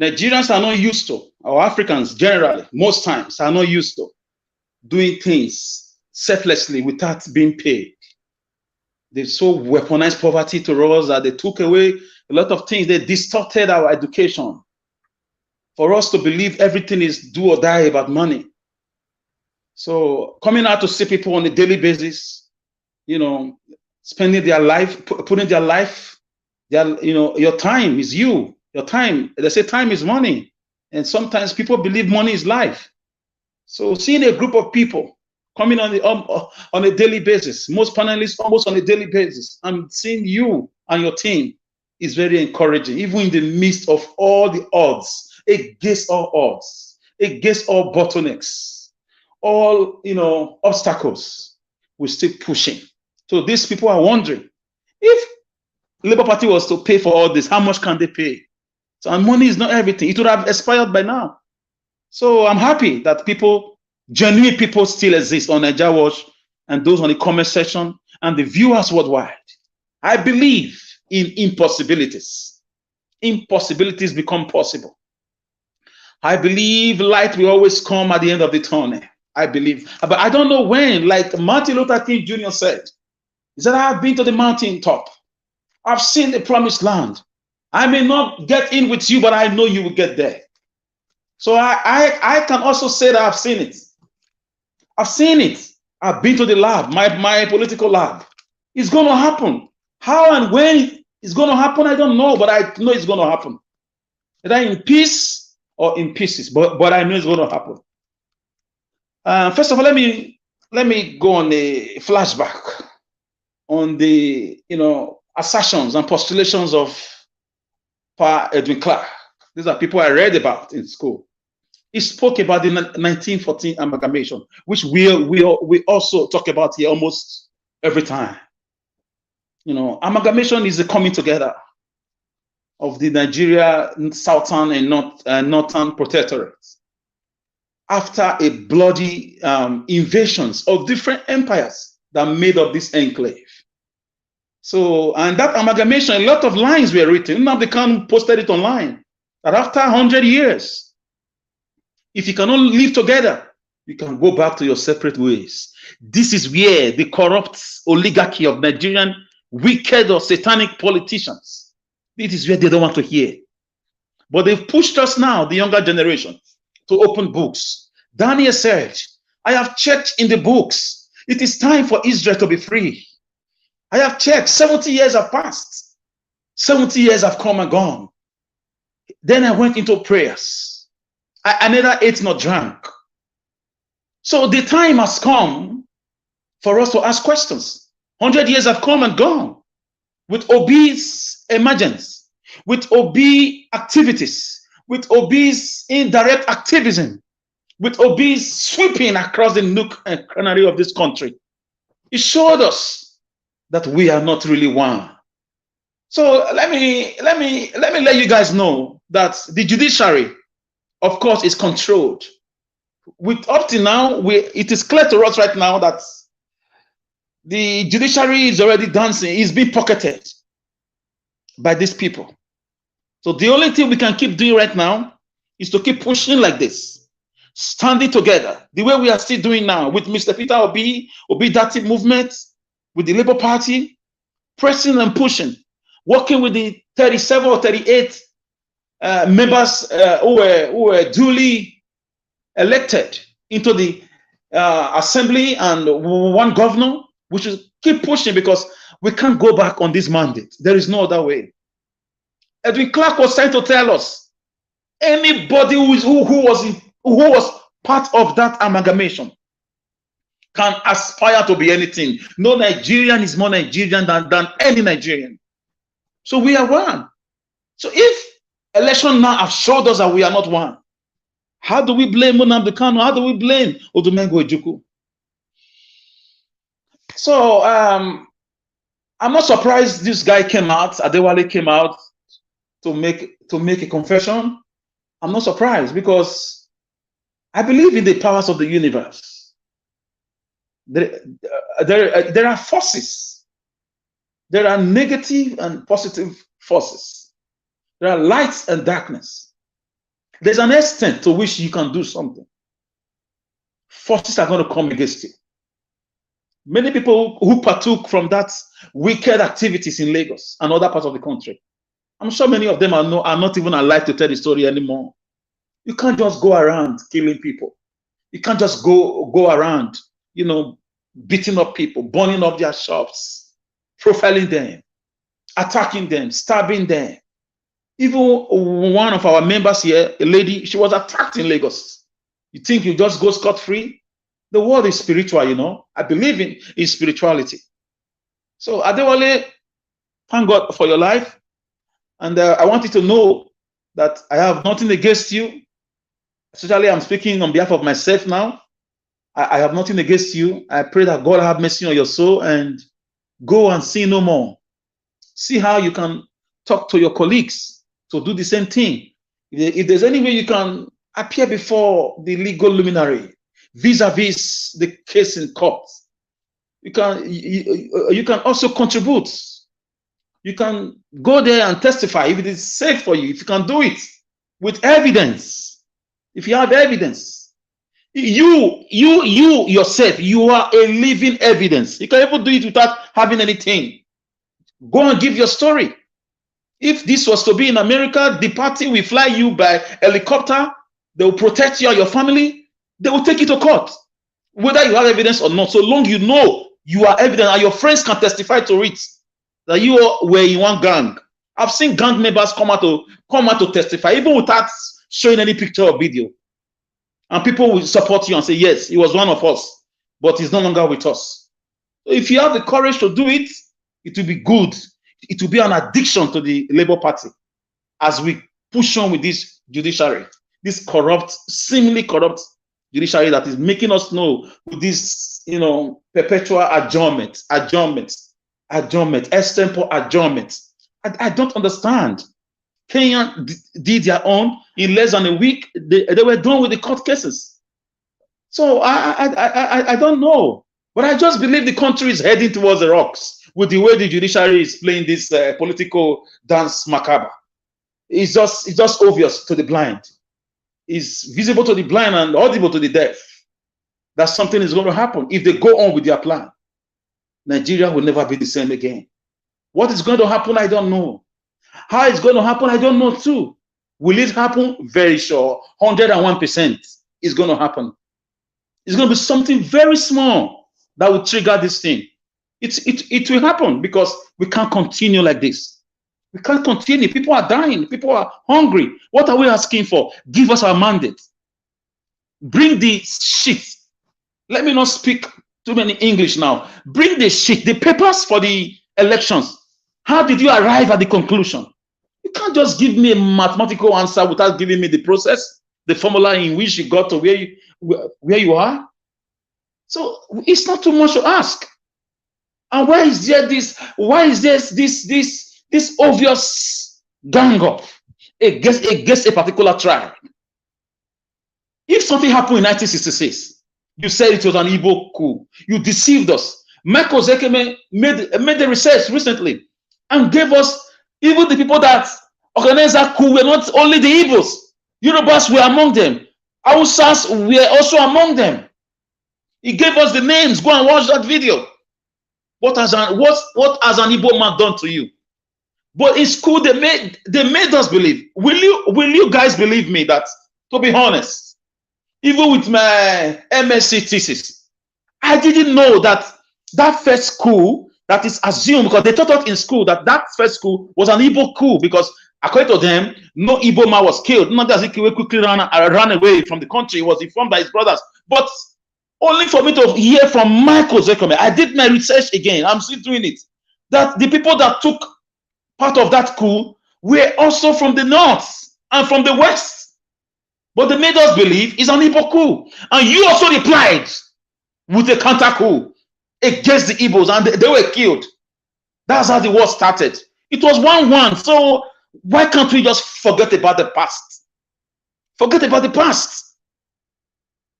Nigerians are not used to, or Africans generally, most times are not used to doing things selflessly without being paid. They so weaponized poverty to us that they took away a lot of things. They distorted our education for us to believe everything is do or die about money. So coming out to see people on a daily basis, spending their life, putting their life, your time is you. Your time, they say time is money. And sometimes people believe money is life. So seeing a group of people coming on a daily basis, most panelists almost on a daily basis, and seeing you and your team is very encouraging, even in the midst of all the odds, against all odds, against all bottlenecks, all obstacles, we're still pushing. So these people are wondering, if Labour Party was to pay for all this, how much can they pay? So, and money is not everything. It would have expired by now. So I'm happy that genuine people still exist on Najarosh and those on the comment section and the viewers worldwide. I believe in impossibilities. Impossibilities become possible. I believe light will always come at the end of the tunnel. I believe. But I don't know when, like Martin Luther King Jr. said, he said, I've been to the mountain top. I've seen the promised land. I may not get in with you, but I know you will get there. So I can also say that I've seen it. I've seen it. I've been to the lab, my political lab. It's going to happen. How and when it's going to happen, I don't know, but I know it's going to happen. Either in peace or in pieces, but I know it's going to happen. First of all, let me go on a flashback on the assertions and postulations of Pa Edwin Clark. These are people I read about in school. He spoke about the 1914 amalgamation, which we also talk about here almost every time. Amalgamation is the coming together of the Nigeria southern and northern protectorates after a bloody invasions of different empires that made up this enclave. So, and that amalgamation, a lot of lines were written. Now they can posted it online that after 100 years, if you cannot live together, you can go back to your separate ways. This is where the corrupt oligarchy of Nigerian wicked or satanic politicians, this is where they don't want to hear. But they've pushed us now, the younger generation, to open books. Daniel said, I have checked in the books. It is time for Israel to be free. I have checked. 70 years have passed. 70 years have come and gone. Then I went into prayers. I neither ate nor drank. So the time has come for us to ask questions. 100 years have come and gone with Obi's emergence, with Obi activities, with Obi's indirect activism, with Obi's sweeping across the nook and cranny of this country. It showed us that we are not really one. So let me let you guys know that the judiciary, of course, is controlled. With up to now, it is clear to us right now that the judiciary is already dancing, is being pocketed by these people. So the only thing we can keep doing right now is to keep pushing like this, standing together, the way we are still doing now with Mr. Peter Obi Dati movement, with the Labour Party, pressing and pushing, working with the 37 or 38 members who were duly elected into the assembly and one governor. We should keep pushing because we can't go back on this mandate. There is no other way. Edwin Clark was trying to tell us, anybody who was part of that amalgamation can aspire to be anything. No Nigerian is more Nigerian than any Nigerian. So we are one. So if election now have showed us that we are not one, how do we blame Nnamdi Kanu? How do we blame Odumengo Ojukwu? So I'm not surprised this guy came out, Adewale came out to make a confession. I'm not surprised because I believe in the powers of the universe. There are forces. There are negative and positive forces. There are lights and darkness. There's an extent to which you can do something. Forces are going to come against you. Many people who partook from that wicked activities in Lagos and other parts of the country, I'm sure many of them are not even alive to tell the story anymore. You can't just go around killing people. You can't just go around, beating up people, burning up their shops, profiling them, attacking them, stabbing them. Even one of our members here, a lady, she was attacked in Lagos. You think you just go scot-free? The world is spiritual, I believe in spirituality. So Adewale, thank God for your life. And I want you to know that I have nothing against you. Especially I'm speaking on behalf of myself now. I have nothing against you. I pray that God have mercy on your soul and go and sin no more. See how you can talk to your colleagues to do the same thing. If there's any way you can appear before the legal luminary, vis-a-vis the case in court, you can also contribute. You can go there and testify if it is safe for you. If you can do it with evidence, if you have evidence, you yourself, you are a living evidence. You can even do it without having anything. Go and give your story. If this was to be in America, the party will fly you by helicopter They will protect you and your family. They will take you to court, whether you have evidence or not. So long you know you are evident and your friends can testify to it that you were in one gang. I've seen gang members come out to testify, even without showing any picture or video. And people will support you and say, yes, he was one of us, but he's no longer with us. So if you have the courage to do it, it will be good. It will be an addiction to the Labour Party as we push on with this judiciary, this corrupt, seemingly corrupt judiciary that is making us know with this, perpetual adjournment, extempore adjournment. I don't understand. Kenya did their own in less than a week. They were done with the court cases. So I don't know, but I just believe the country is heading towards the rocks with the way the judiciary is playing this political dance macabre. It's just obvious to the blind. It's visible to the blind and audible to the deaf that something is going to happen. If they go on with their plan, Nigeria will never be the same again. What is going to happen, I don't know. How it's going to happen, I don't know too. Will it happen? Very sure. 101% is going to happen. It's going to be something very small that will trigger this thing. It will happen because we can't continue like this. We can't continue. People are dying. People are hungry. What are we asking for? Give us our mandate. Bring the shit. Let me not speak too many English now. Bring the shit, the papers for the elections. How did you arrive at the conclusion? You can't just give me a mathematical answer without giving me the process, the formula in which you got to where you are. So it's not too much to ask. And why is there this obvious gang up against a particular tribe? If something happened in 1966, you said it was an Igbo coup. You deceived us. Michael Zekeme made the research recently and gave us even the people that organized that coup were not only the Igbos. Yorubas were among them. Hausas were also among them. He gave us the names. Go and watch that video. What has an Igbo man done to you? But in school, they made us believe. Will you guys believe me that, to be honest, even with my MSc thesis, I didn't know that first coup that is assumed, because they taught us in school that first coup was an Igbo coup, because according to them, no Igbo man was killed. Not that Zikiwe quickly ran away from the country. He was informed by his brothers. But only for me to hear from Michael Zekome, I did my research again. I'm still doing it. That the people that took part of that coup were also from the north and from the west. But they made us believe it's an Igbo coup. And you also replied with a counter coup against the Igbos, and they were killed. That's how the war started. It was 1-1. So why can't we just forget about the past? Forget about the past.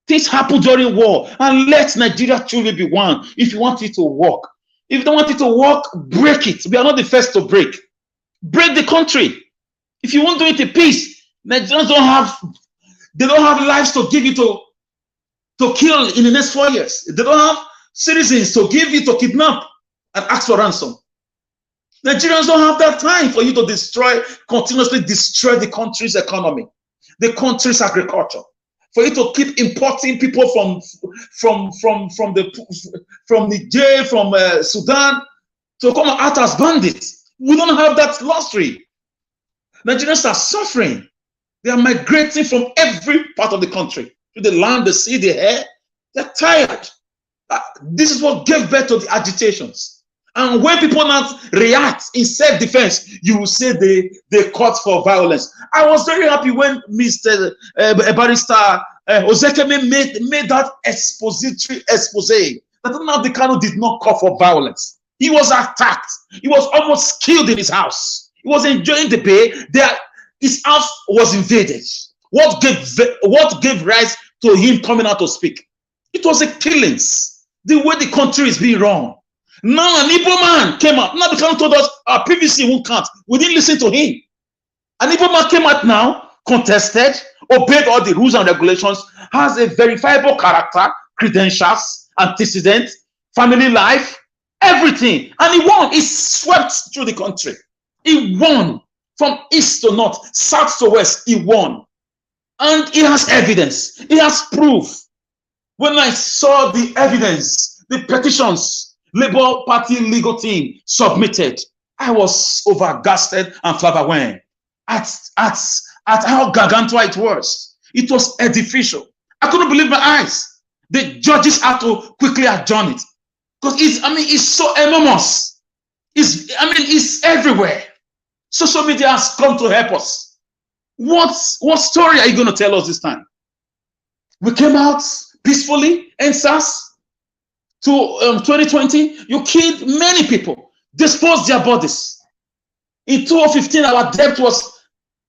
Things happen during war, and let Nigeria truly be one. If you want it to work, if you don't want it to work, break it. We are not the first to break. Break the country. If you want to do it in peace, Nigerians don't have lives to give you to kill in the next 4 years. They don't have citizens to give you to kidnap and ask for ransom. Nigerians don't have that time for you to continuously destroy the country's economy, the country's agriculture. For you to keep importing people from Niger, from Sudan, to come out as bandits. We don't have that luxury. Nigerians are suffering. They are migrating from every part of the country, to the land, the sea, the air. They're tired. This is what gave birth to the agitations. And when people not react in self-defense, you will say they caught for violence. I was very happy when Mr. Barrister Ozekeme made that expository expose that Nnamdi Kanu did not call for violence. He was attacked. He was almost killed in his house. He was enjoying the pay. His house was invaded. What gave rise to him coming out to speak? It was a killings. The way the country is being run. Now an Igbo man came out. Nnamdi Kanu told us our PVC won't count. We didn't listen to him. An Igbo man came out now, contested, obeyed all the rules and regulations, has a verifiable character, credentials, antecedents, family life, everything. And he won. He swept through the country. He won from east to north, south to west. He won. And he has evidence. He has proof. When I saw the evidence, the petitions, Labour Party legal team submitted, I was overgasted and flabbergasted at how gargantua it was. It was edificial. I couldn't believe my eyes. The judges had to quickly adjourn it because it's so enormous. It's everywhere. Social media has come to help us. What story are you going to tell us this time? We came out peacefully, NSAS, to 2020. You killed many people, disposed their bodies. In 2015, our debt was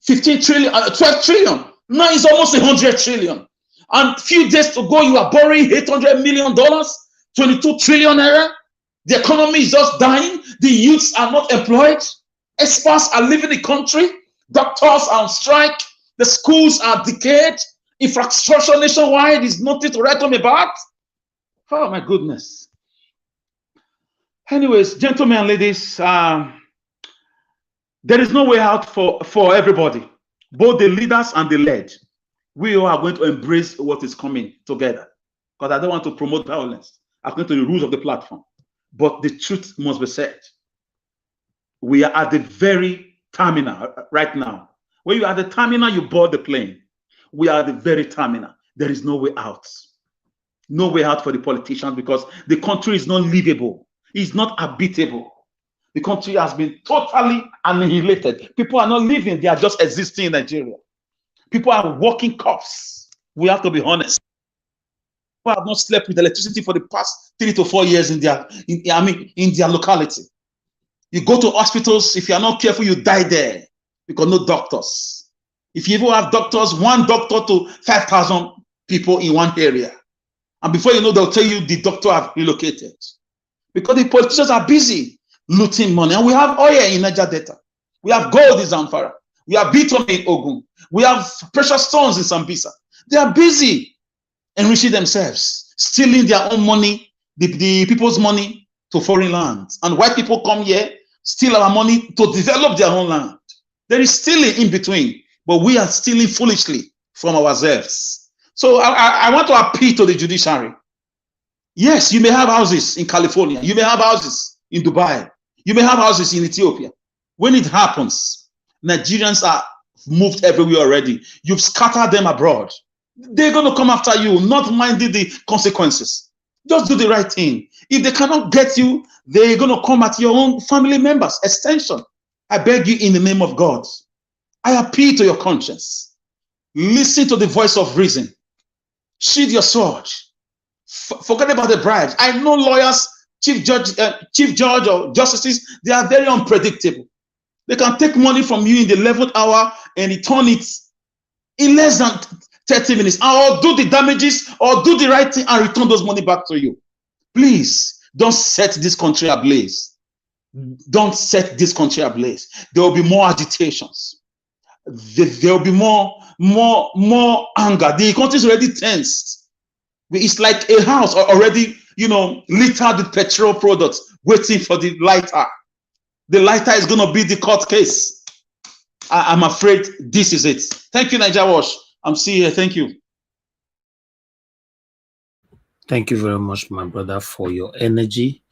15 trillion, 12 trillion. Now it's almost 100 trillion. And few days to go, you are borrowing $800 million, 22 trillion naira. The economy is just dying. The youths are not employed. Experts are leaving the country. Doctors are on strike. The schools are decayed. Infrastructure nationwide is nothing to write home about. Oh my goodness. Anyways, gentlemen and ladies, there is no way out for everybody, both the leaders and the led. We all are going to embrace what is coming together, because I don't want to promote violence according to the rules of the platform. But the truth must be said. We are at the very terminal right now. When you are at the terminal, you board the plane. We are at the very terminal. There is no way out. No way out for the politicians, because the country is not livable. It's not habitable. The country has been totally annihilated. People are not living. They are just existing in Nigeria. People are walking corpses. We have to be honest. People have not slept with electricity for the past 3 to 4 years in their locality. You go to hospitals, if you are not careful, you die there because no doctors. If you even have doctors, one doctor to 5,000 people in one area. And before you know, they'll tell you the doctor have relocated. Because the politicians are busy looting money. And we have oil in Niger Delta. We have gold in Zamfara. We have bitumen in Ogun. We have precious stones in Sambisa. They are busy enriching themselves, stealing their own money, the people's money to foreign lands. And white people come here, steal our money to develop their own land. There is stealing in between, but we are stealing foolishly from ourselves. So I want to appeal to the judiciary. Yes, you may have houses in California. You may have houses in Dubai. You may have houses in Ethiopia. When it happens, Nigerians are moved everywhere already. You've scattered them abroad. They're going to come after you, not minding the consequences. Just do the right thing. If they cannot get you, they're going to come at your own family members. Extension. I beg you in the name of God. I appeal to your conscience. Listen to the voice of reason. Sheathe your sword. Forget about the bribes. I know lawyers, chief judge or justices, they are very unpredictable. They can take money from you in the 11th hour and return it in less than 30 minutes, or do the damages or do the right thing and return those money back to you. Please don't set this country ablaze. Don't set this country ablaze. There will be more agitations. There will be more anger. The country is already tensed. It's like a house already, littered with petrol products, waiting for the lighter. The lighter is going to be the court case. I'm afraid this is it. Thank you, Niger Wash. I'm still here. Thank you. Thank you very much, my brother, for your energy.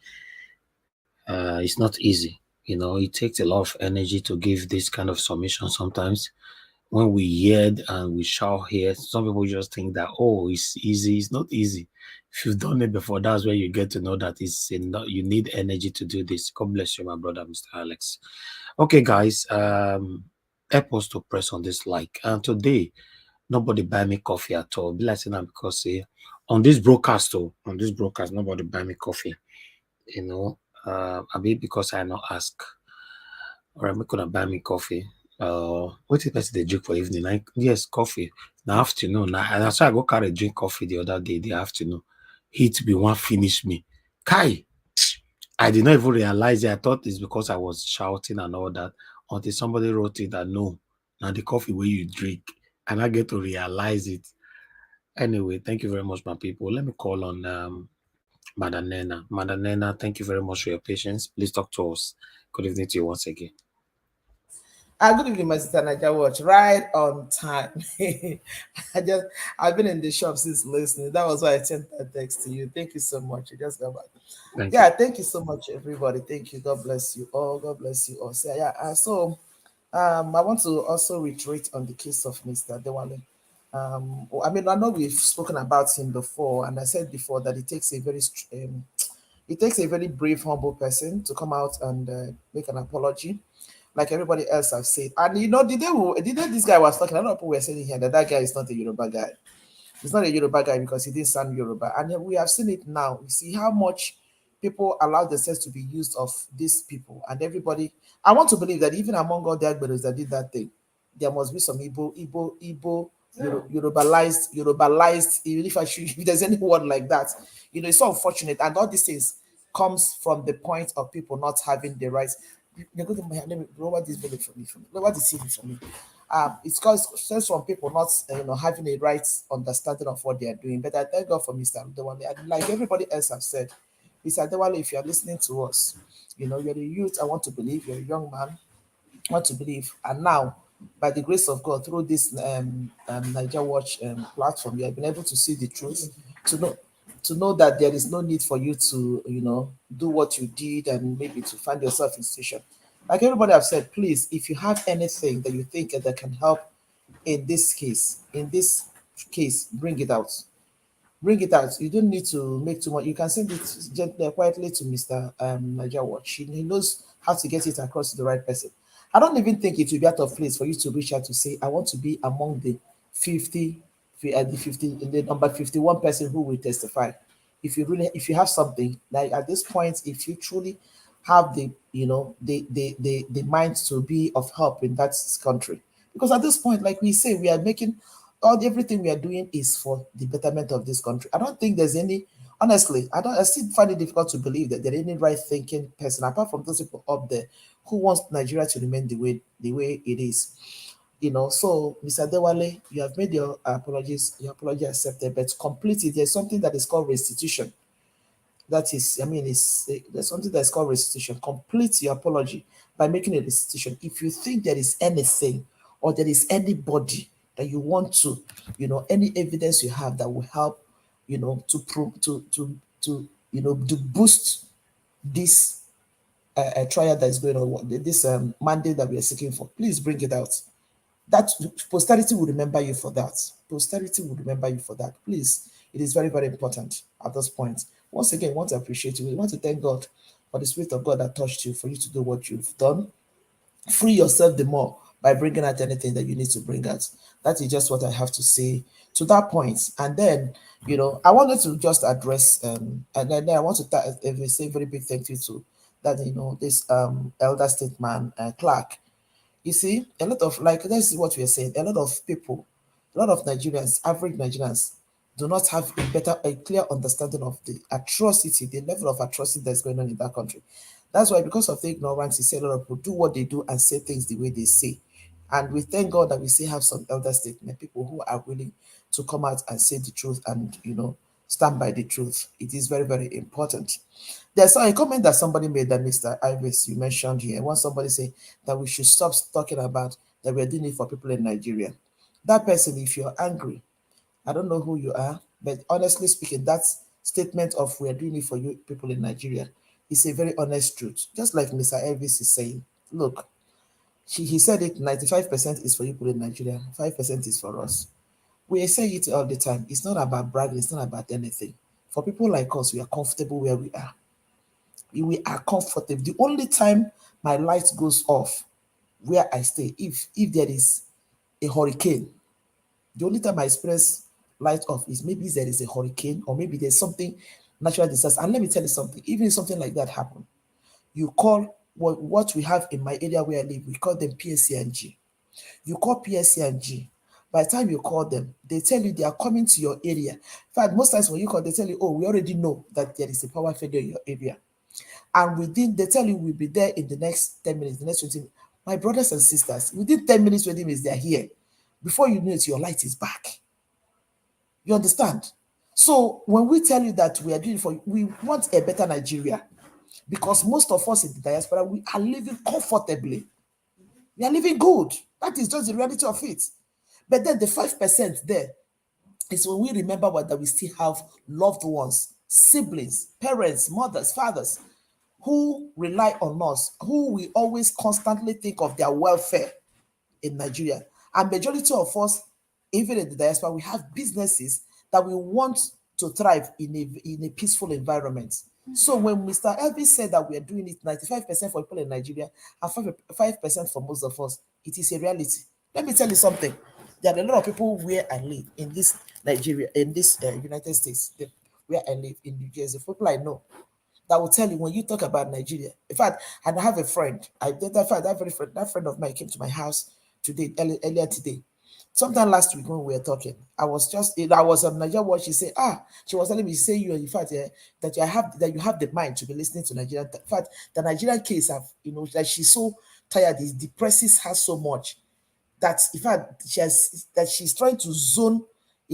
It's not easy. It takes a lot of energy to give this kind of submission sometimes. When we hear and we shout here, some people just think that, oh, it's easy. It's not easy. If you've done it before, that's where you get to know that you need energy to do this. God bless you, my brother, Mr. Alex. Okay, guys, help us to press on this like. And today, nobody buy me coffee at all. Be like saying that because on this broadcast, nobody buy me coffee. I mean, because I not ask. Or I'm gonna buy me coffee. What is they drink for evening? Yes, coffee. Now afternoon. Now, and that's why I go carry drink coffee the other day, the afternoon. Heat be one finish me. Kai, I did not even realize it. I thought it's because I was shouting and all that until somebody wrote it that no, now the coffee where you drink, and I get to realize it. Anyway, thank you very much, my people. Let me call on Madam Nena. Madam Nena, thank you very much for your patience. Please talk to us. Good evening to you once again. Good evening, my sister Naija Watch. Right on time. I've been in the shop since listening. That was why I sent that text to you. Thank you so much. You just got back. Thank you so much, everybody. Thank you. God bless you all. God bless you all. So I want to also reiterate on the case of Mr. Dewale. I mean, I know we've spoken about him before, and I said before that it takes a very brave, humble person to come out and make an apology, like everybody else have said. And the day this guy was talking, a lot of people were saying here that guy is not a Yoruba guy. He's not a Yoruba guy because he didn't sound Yoruba. And we have seen it now. We see how much people allow themselves to be used of these people. And everybody, I want to believe that even among all the Agberos that did that thing, there must be some Yorubalized, even if there's any word like that. It's so unfortunate. And all these things comes from the point of people not having the rights. Let me lower this bullet for me. Lower the ceiling for me. It's because from people not having a right understanding of what they are doing. But I thank God for Mr. Adewale. And like everybody else have said, Mr. Adewale, if you are listening to us, you're a youth. I want to believe you're a young man. I want to believe, and now, by the grace of God, through this Niger Watch platform, you have been able to see the truth, to know that there is no need for you to do what you did and maybe to find yourself in situation. Like everybody have said, please, if you have anything that you think that can help in this case, bring it out. Bring it out. You don't need to make too much. You can send it gently, quietly to Mr. Niger Watch. He knows how to get it across to the right person. I don't even think it will be out of place for you to reach out to say, I want to be among the 50, the number 51 person who will testify. If you have something, like at this point, if you truly have the mind to be of help in that country, because at this point, like we say, we are making everything we are doing is for the betterment of this country. I don't think there's any, honestly, I still find it difficult to believe that there is any right thinking person apart from those people up there who wants Nigeria to remain the way it is. So Mr. Dewale, you have made your apologies, your apology accepted, but complete it. There's something that is called restitution. That is, I mean, there's something that's called restitution. Complete your apology by making a restitution. If you think there is anything or there is anybody that you want to, any evidence you have that will help, to prove to boost this trial that is going on, this mandate that we are seeking for, please bring it out. That posterity will remember you for that. Posterity will remember you for that. Please, it is very, very important at this point. Once again, we want to appreciate you. We want to thank God for the Spirit of God that touched you, for you to do what you've done. Free yourself the more by bringing out anything that you need to bring out. That is just what I have to say to that point. And then, I wanted to just address, and then I want to say a very big thank you to that, this elder statesman, Clark. You see, a lot of, like, this is what we are saying, a lot of people, a lot of Nigerians, average Nigerians, do not have a clear understanding of the atrocity, the level of atrocity that's going on in that country. That's why, because of the ignorance, you see a lot of people do what they do and say things the way they say. And we thank God that we still have some elder statesmen, people who are willing to come out and say the truth and, stand by the truth. It is very, very important. There's a comment that somebody made that Mr. Ives, you mentioned here. Once somebody say that we should stop talking about that we're doing it for people in Nigeria. That person, if you're angry, I don't know who you are, but honestly speaking, that statement of we're doing it for you people in Nigeria is a very honest truth. Just like Mr. Elvis is saying, look, he said it 95% is for people in Nigeria, 5% is for us. We say it all the time. It's not about bragging, it's not about anything. For people like us, we are comfortable where we are. We are comfortable. The only time my light goes off where I stay, if there is a hurricane, the only time I experience light off is maybe there is a hurricane or maybe there's something natural disaster. And let me tell you something, even if something like that happen, you call what we have in my area where I live, we call them PSC&G. You call PSC&G. By the time you call them, they tell you they are coming to your area. In fact, most times when you call, they tell you, oh, we already know that there is a power failure in your area. And they tell you we'll be there in the next 10 minutes, the next 20 minutes. My brothers and sisters, within 10 minutes, 20 minutes, they're here. Before you know it, your light is back. You understand? So when we tell you that we are doing it for you, we want a better Nigeria, because most of us in the diaspora, we are living comfortably. We are living good. That is just the reality of it. But then the 5% there is when we remember that we still have loved ones, siblings, parents, mothers, fathers, who rely on us, who we always constantly think of their welfare in Nigeria. And majority of us, even in the diaspora, we have businesses that we want to thrive in a peaceful environment. So when Mr. Elvis said that we are doing it 95% for people in Nigeria and 5% for most of us, it is a reality. Let me tell you something. There are a lot of people where I live in this Nigeria, in this United States, where I live in New Jersey, people I know that will tell you when you talk about Nigeria. In fact, and I have a friend. That friend of mine came to my house today, earlier today. Sometime last week when we were talking, I was on Nigeria Watch. She said, she was telling me, she said, you in fact that you have the mind to be listening to Nigeria. In fact, the Nigerian case have, that she's so tired, it depresses her so much that in fact she's trying to zone.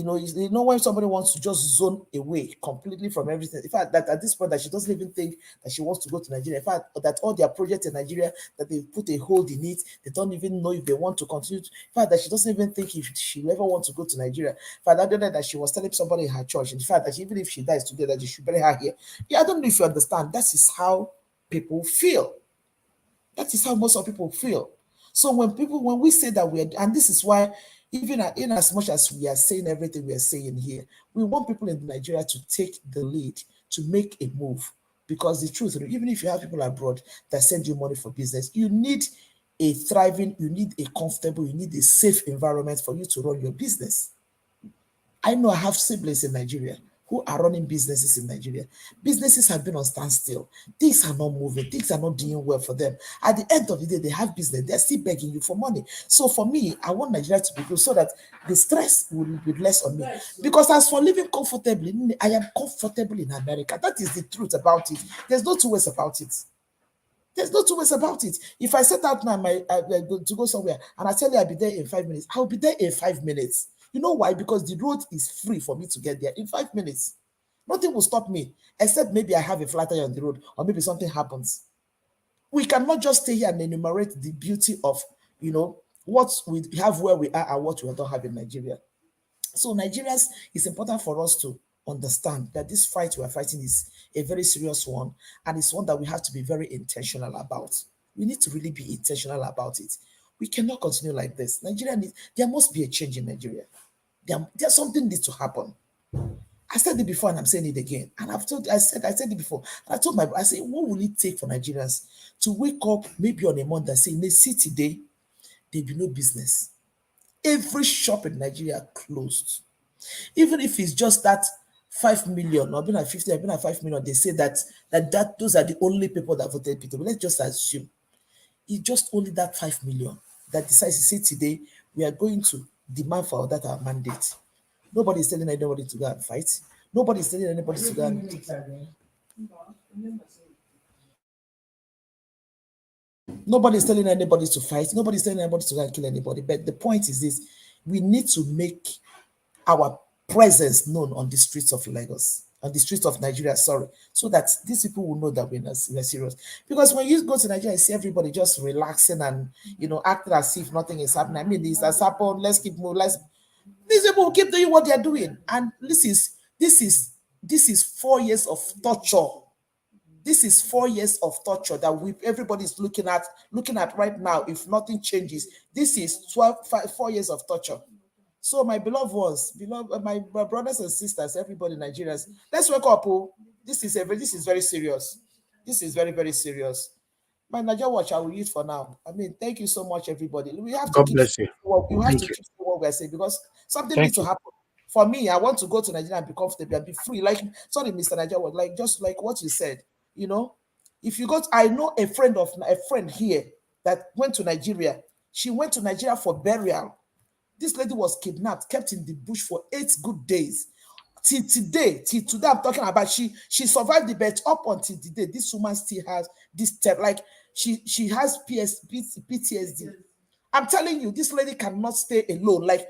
When somebody wants to just zone away completely from everything. In fact, that at this point that she doesn't even think that she wants to go to Nigeria. In fact, that all their projects in Nigeria, that they put a hold in it, they don't even know if they want to continue. In fact, that she doesn't even think if she will ever want to go to Nigeria. In fact, I don't know that she was telling somebody in her church. In fact, that even if she dies today, that you should bury her here. Yeah, I don't know if you understand. That is how people feel. That is how most of people feel. So when we say that and this is why, even in as much as we are saying everything we are saying here, we want people in Nigeria to take the lead, to make a move. Because the truth, even if you have people abroad that send you money for business, you need a thriving, you need a comfortable, you need a safe environment for you to run your business. I know I have siblings in Nigeria who are running businesses in Nigeria. Businesses have been on standstill. Things are not moving. Things are not doing well for them. At the end of the day, they have business. They're still begging you for money. So for me, I want Nigeria to be good so that the stress will be less on me. Because as for living comfortably, I am comfortable in America. That is the truth about it. There's no two ways about it. There's no two ways about it. If I set out now to go somewhere and I tell you I'll be there in 5 minutes, I'll be there in 5 minutes. You know why? Because the road is free for me to get there in 5 minutes. Nothing will stop me, except maybe I have a flat tire on the road or maybe something happens. We cannot just stay here and enumerate the beauty of, what we have where we are and what we don't have in Nigeria. So Nigerians, it's important for us to understand that this fight we are fighting is a very serious one, and it's one that we have to be very intentional about. We need to really be intentional about it. We cannot continue like this. There must be a change in Nigeria. There's something needs to happen. I said it before and I'm saying it again. And I said it before. And I said, what will it take for Nigerians to wake up maybe on a Monday and say, in a city day, there'll be no business. Every shop in Nigeria closed. Even if it's just that 5 million or been at 50, I've been at 5 million, they say that those are the only people that voted Peter. But let's just assume it's just only that 5 million that decides to say today we are going to demand for that our mandate. Nobody is telling anybody to go and fight. Nobody is telling anybody to go and Nobody's telling anybody to fight. Nobody's telling anybody to go and kill anybody. But the point is this: we need to make our presence known on the streets of Lagos, on the streets of Nigeria, so that these people will know that we're serious. Because when you go to Nigeria and see everybody just relaxing and acting as if nothing is happening. I mean, this has happened. Let's keep moving. These people will keep doing what they're doing, and this is 4 years of torture. This is 4 years of torture that everybody's looking at right now. If nothing changes, this is 4 years of torture. So my beloved ones, my brothers and sisters, everybody, Nigerians, let's wake up. This is very serious. This is very, very serious. My Nigeria Watch, I will use for now. I mean, thank you so much, everybody. We have to God keep bless you. keep saying what we're saying because something needs to happen. For me, I want to go to Nigeria and be comfortable and be free. Like, sorry, Mr. Nigeria Watch, like just like what you said. If you go, I know a friend here that went to Nigeria. She went to Nigeria for burial. This lady was kidnapped, kept in the bush for 8 good days. Till today I'm talking about, she survived the bet up until today. This woman still has this like she has PTSD. I'm telling you, this lady cannot stay alone. Like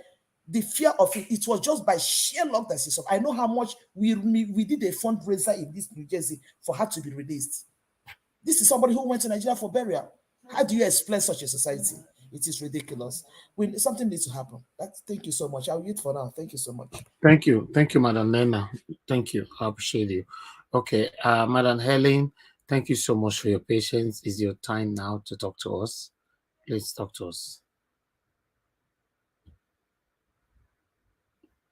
the fear of it was just by sheer luck that she survived. I know how much we did a fundraiser in this New Jersey for her to be released. This is somebody who went to Nigeria for burial. How do you explain such a society? It is ridiculous. Something needs to happen. Thank you so much. I'll wait for now. Thank you so much. Thank you, Madam Lena. Thank you. I appreciate you. Okay, Madam Helen, thank you so much for your patience. It's your time now to talk to us. Please talk to us.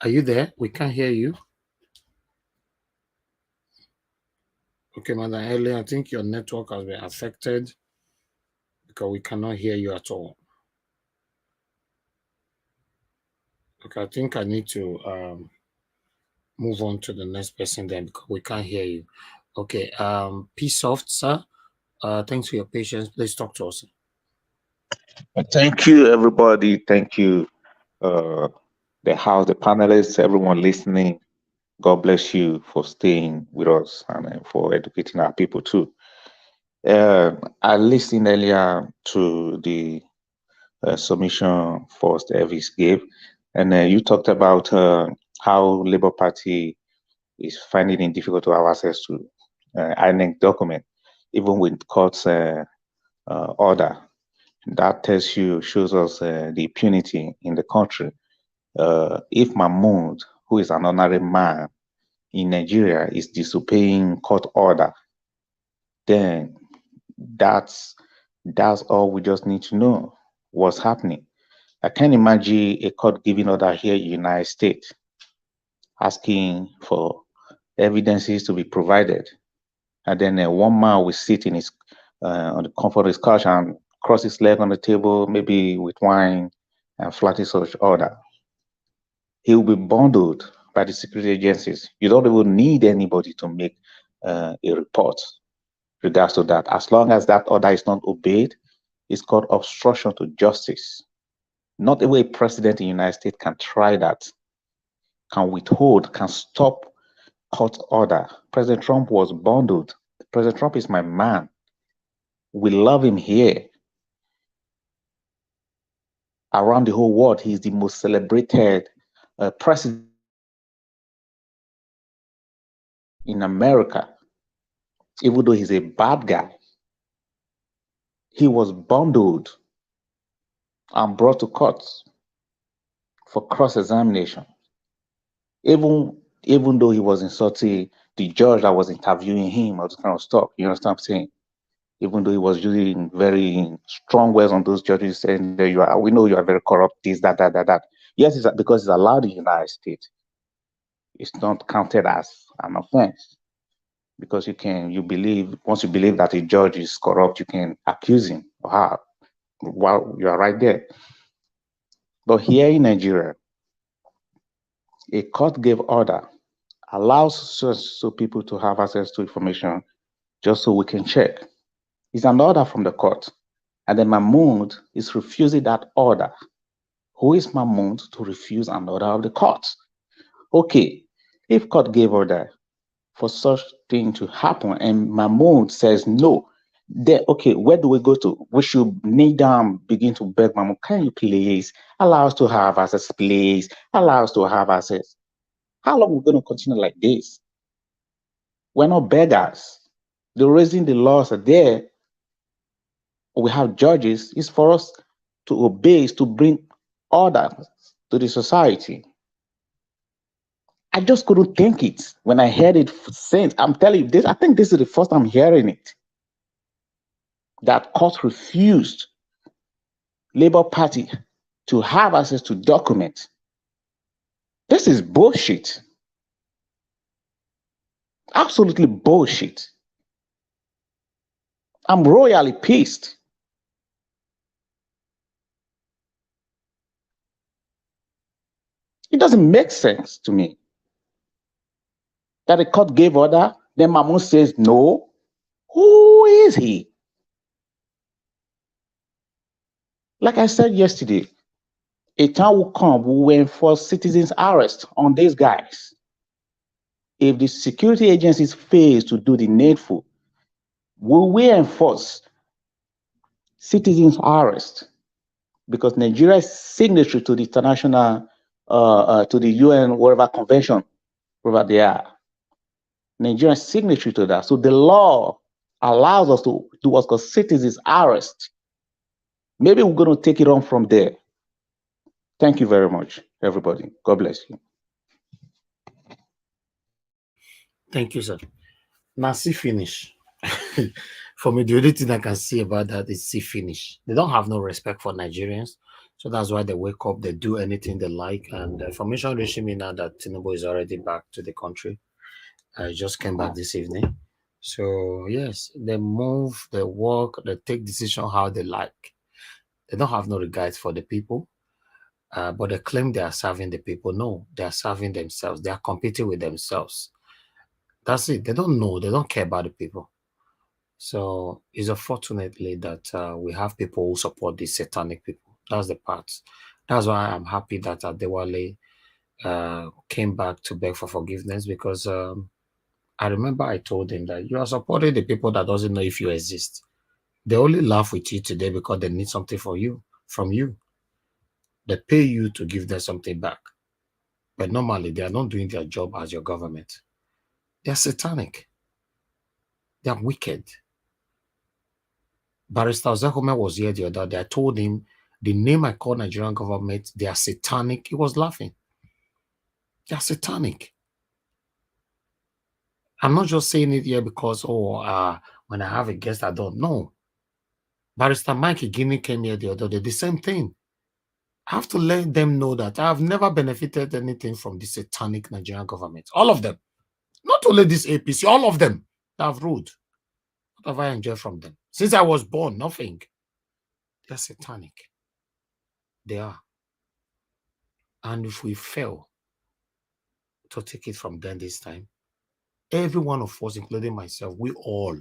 Are you there? We can't hear you. Okay, Madam Helen, I think your network has been affected because we cannot hear you at all. Okay, I think I need to move on to the next person then because we can't hear you. Okay, P-Soft, sir. Thanks for your patience. Please talk to us. Thank you, everybody. Thank you, the house, the panelists, everyone listening. God bless you for staying with us and for educating our people too. I listened earlier to the submission First Elvis gave, and you talked about how Labour Party is finding it difficult to have access to INEC document, even with court's order. That shows us the impunity in the country. If Mahmoud, who is an honorary man in Nigeria, is disobeying court order, then that's all we just need to know what's happening. I can't imagine a court giving order here in the United States asking for evidences to be provided, and then one man will sit in his on the comfort of his couch and cross his leg on the table, maybe with wine, and flatter such order. He will be bundled by the security agencies. You don't even need anybody to make a report regards to that. As long as that order is not obeyed, it's called obstruction to justice. Not even a president in the United States can try that, can withhold, can stop court order. President Trump was bundled. President Trump is my man. We love him here. Around the whole world, he's the most celebrated president in America. Even though he's a bad guy, he was bundled and brought to court for cross-examination. Even though he was insulting the judge that was interviewing him, or this kind of stuff, you understand what I'm saying? Even though he was using very strong words on those judges, saying that we know you are very corrupt, this, that. Yes, it's because it's allowed in the United States. It's not counted as an offense, because once you believe that a judge is corrupt, you can accuse him or her while you are right there. But here in Nigeria, a court gave order, allows so people to have access to information just so we can check. It's an order from the court, and then Mahmoud is refusing that order. Who is Mahmoud to refuse an order of the court? Okay, if court gave order for such thing to happen and Mahmoud says no, then okay, where do we go to? We should kneel down, begin to beg Mahmoud, can you please allow us to have access, please? Allow us to have access. How long are we going to continue like this? We're not beggars. The reason the laws are there, we have judges, is for us to obey, is to bring order to the society. I just couldn't think it when I heard it since. I'm telling you this, I think this is the first time hearing it. That court refused Labour Party to have access to documents. This is bullshit. Absolutely bullshit. I'm royally pissed. It doesn't make sense to me that the court gave order, then Mahmoud says no. Who is he? Like I said yesterday, a time will come we will enforce citizens' arrest on these guys. If the security agencies fail to do the needful, we will enforce citizens' arrest, because Nigeria is signatory to the international, to the UN, whatever convention, wherever they are. Nigeria is signatory to that. So the law allows us to do what's called citizens' arrest. Maybe we're going to take it on from there. Thank you very much, everybody. God bless you. Thank you, sir. Now, see finish. For me, the only thing I can see about that is see finish. They don't have no respect for Nigerians. So that's why they wake up, they do anything they like. And the information reaching me now that Tinubu is already back to the country. I just came back this evening. So, yes, they move, they work, they take decision how they like. They don't have no regards for the people. But they claim they are serving the people. No, they are serving themselves. They are competing with themselves. That's it. They don't know. They don't care about the people. So it's unfortunately that we have people who support these satanic people. That's the part. That's why I'm happy that Adewale came back to beg for forgiveness, because I remember I told him that you are supporting the people that doesn't know if you exist. They only laugh with you today because they need something from you. They pay you to give them something back. But normally, they are not doing their job as your government. They are satanic. They are wicked. Barrister Zekome was here the other day. I told him the name I call Nigerian government, they are satanic. He was laughing. They are satanic. I'm not just saying it here because, when I have a guest, I don't know. Barrister Mike Guinea came here the other day. The same thing. I have to let them know that I have never benefited anything from the satanic Nigerian government. All of them. Not only this APC, all of them that have ruled. What have I enjoyed from them? Since I was born, nothing. They're satanic. They are. And if we fail to take it from them this time, every one of us, including myself, we all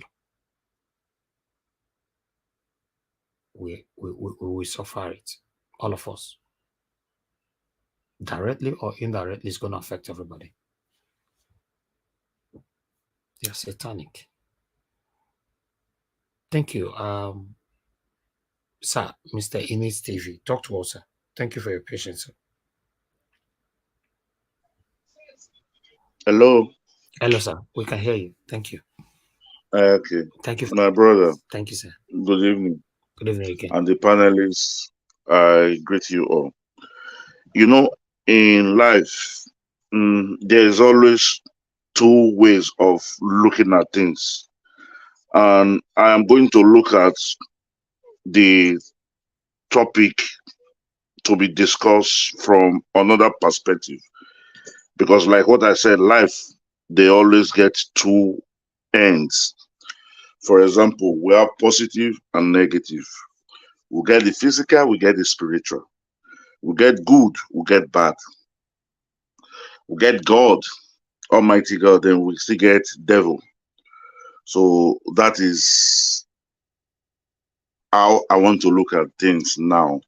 we will suffer it. All of us. Directly or indirectly, it's going to affect everybody. They're satanic. Thank you. Sir, Mr. Ines TV. Talk to us, sir. Thank you for your patience, sir. Hello. Hello, sir. We can hear you. Thank you. Okay. Thank you. My brother. Thank you, sir. Good evening. Good evening again. And the panelists, I greet you all. You know, in life, there's always two ways of looking at things. And I am going to look at the topic to be discussed from another perspective. Because like what I said, life, they always get two ends. For example, we have positive and negative. We get the physical, we get the spiritual. We get good, we get bad. We get God, Almighty God, then we still get devil. So that is how I want to look at things now.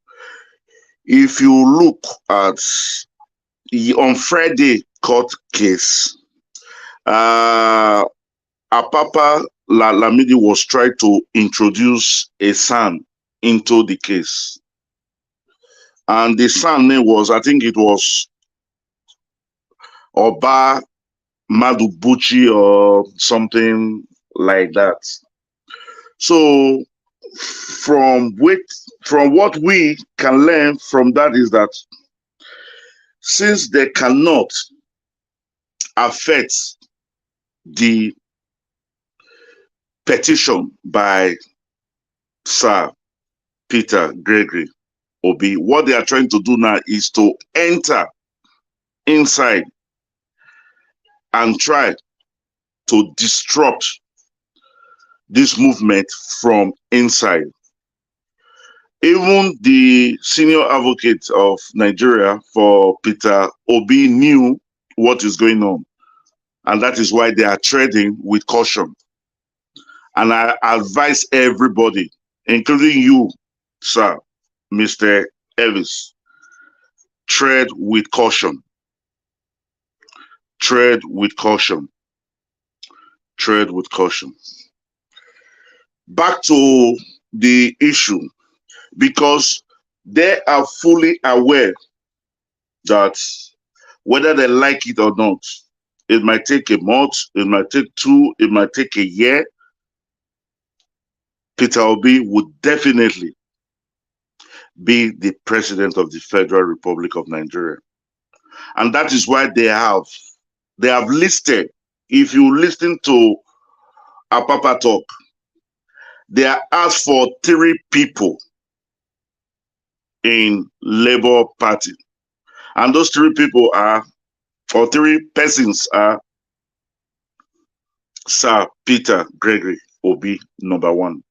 If you look at the on Friday court case, Apapa Lamidi was trying to introduce a son into the case. And the son name was, I think it was Oba Madubuchi or something like that. So from what we can learn from that is that since they cannot affect the petition by Sir Peter Gregory Obi, what they are trying to do now is to enter inside and try to disrupt this movement from inside. Even the senior advocate of Nigeria for Peter Obi knew what is going on. And that is why they are treading with caution. And I advise everybody, including you, sir, Mr. Ellis, tread with caution. Tread with caution. Tread with caution. Back to the issue, because they are fully aware that whether they like it or not, it might take a month, it might take two, it might take a year. Peter Obi would definitely be the president of the Federal Republic of Nigeria. And that is why they have listed, if you listen to Apapa talk, they are asked for 3 people in Labour Party. And those 3 people are, or 3 persons are, Sir Peter Gregory Obi, number 1.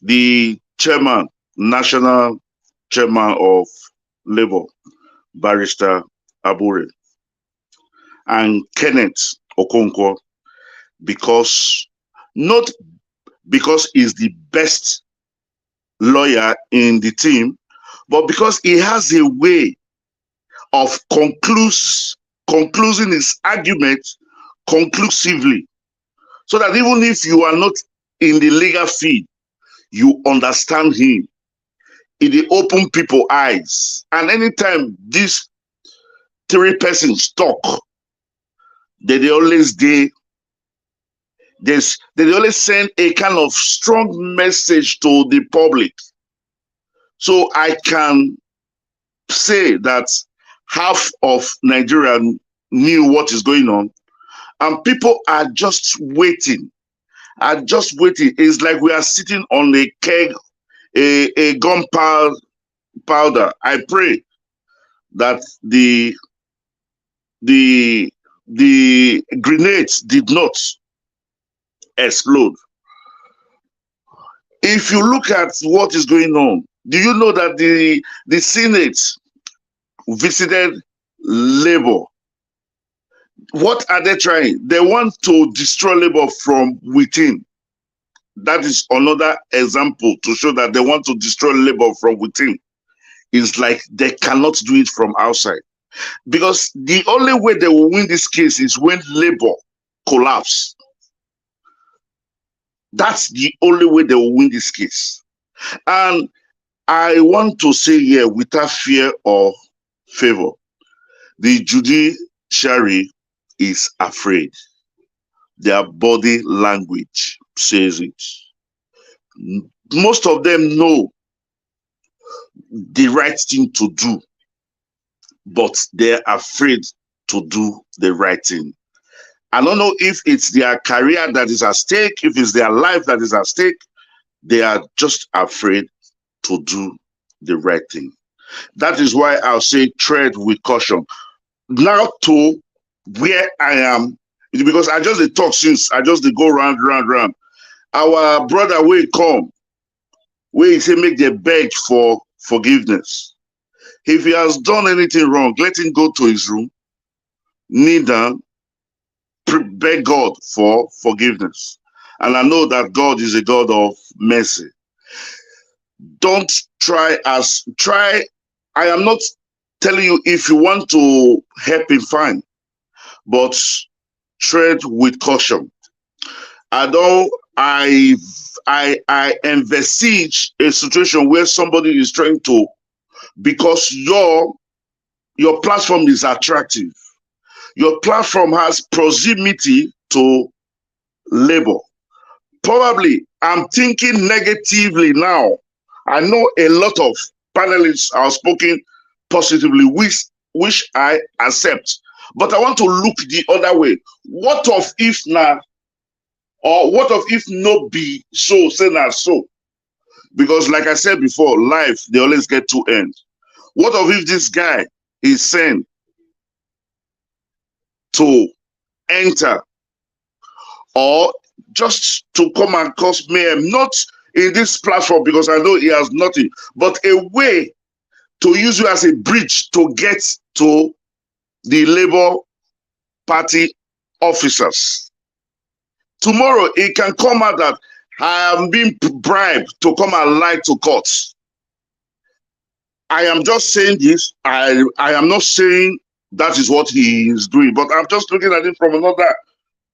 The chairman, national chairman of Labour, Barrister Abure, and Kenneth Okonkwo, not because he's the best lawyer in the team, but because he has a way of concluding his argument conclusively, so that even if you are not in the legal field, you understand him. It open people's eyes. And anytime these 3 persons talk, they always send a kind of strong message to the public. So I can say that half of Nigeria knew what is going on, and people are just waiting. It's like we are sitting on a keg, a gunpowder. I pray that the grenades did not explode. If you look at what is going on, do you know that the Senate visited Labour? What are they trying? They want to destroy Labour from within. That is another example to show that they want to destroy Labour from within. It's like they cannot do it from outside. Because the only way they will win this case is when Labour collapse. That's the only way they will win this case. And I want to say here, without fear or favor, the judiciary is afraid. Their body language says it. Most of them know the right thing to do, but they're afraid to do the right thing. I don't know if it's their career that is at stake, if it's their life that is at stake. They are just afraid to do the right thing. That is why I'll say tread with caution. Now to where I am, because I just talk since I just go round. Our brother will come, where he say make them beg for forgiveness. If he has done anything wrong, let him go to his room, kneel down, beg God for forgiveness. And I know that God is a God of mercy. Don't try. I am not telling you if you want to help him, fine, but tread with caution. I envisage a situation where somebody is trying to, because your platform is attractive, your platform has proximity to Labour. Probably I'm thinking negatively now. I know a lot of panelists are speaking positively, which I accept. But I want to look the other way. What of if now, or what of if no be so, say not so? Because like I said before, life, they always get two ends. What of if this guy is sent to enter, or just to come and cause mayhem, not in this platform, because I know he has nothing, but a way to use you as a bridge to get to the Labour Party officers. Tomorrow, it can come out that I am being bribed to come and lie to courts. I am just saying this. I am not saying that is what he is doing, but I'm just looking at it from another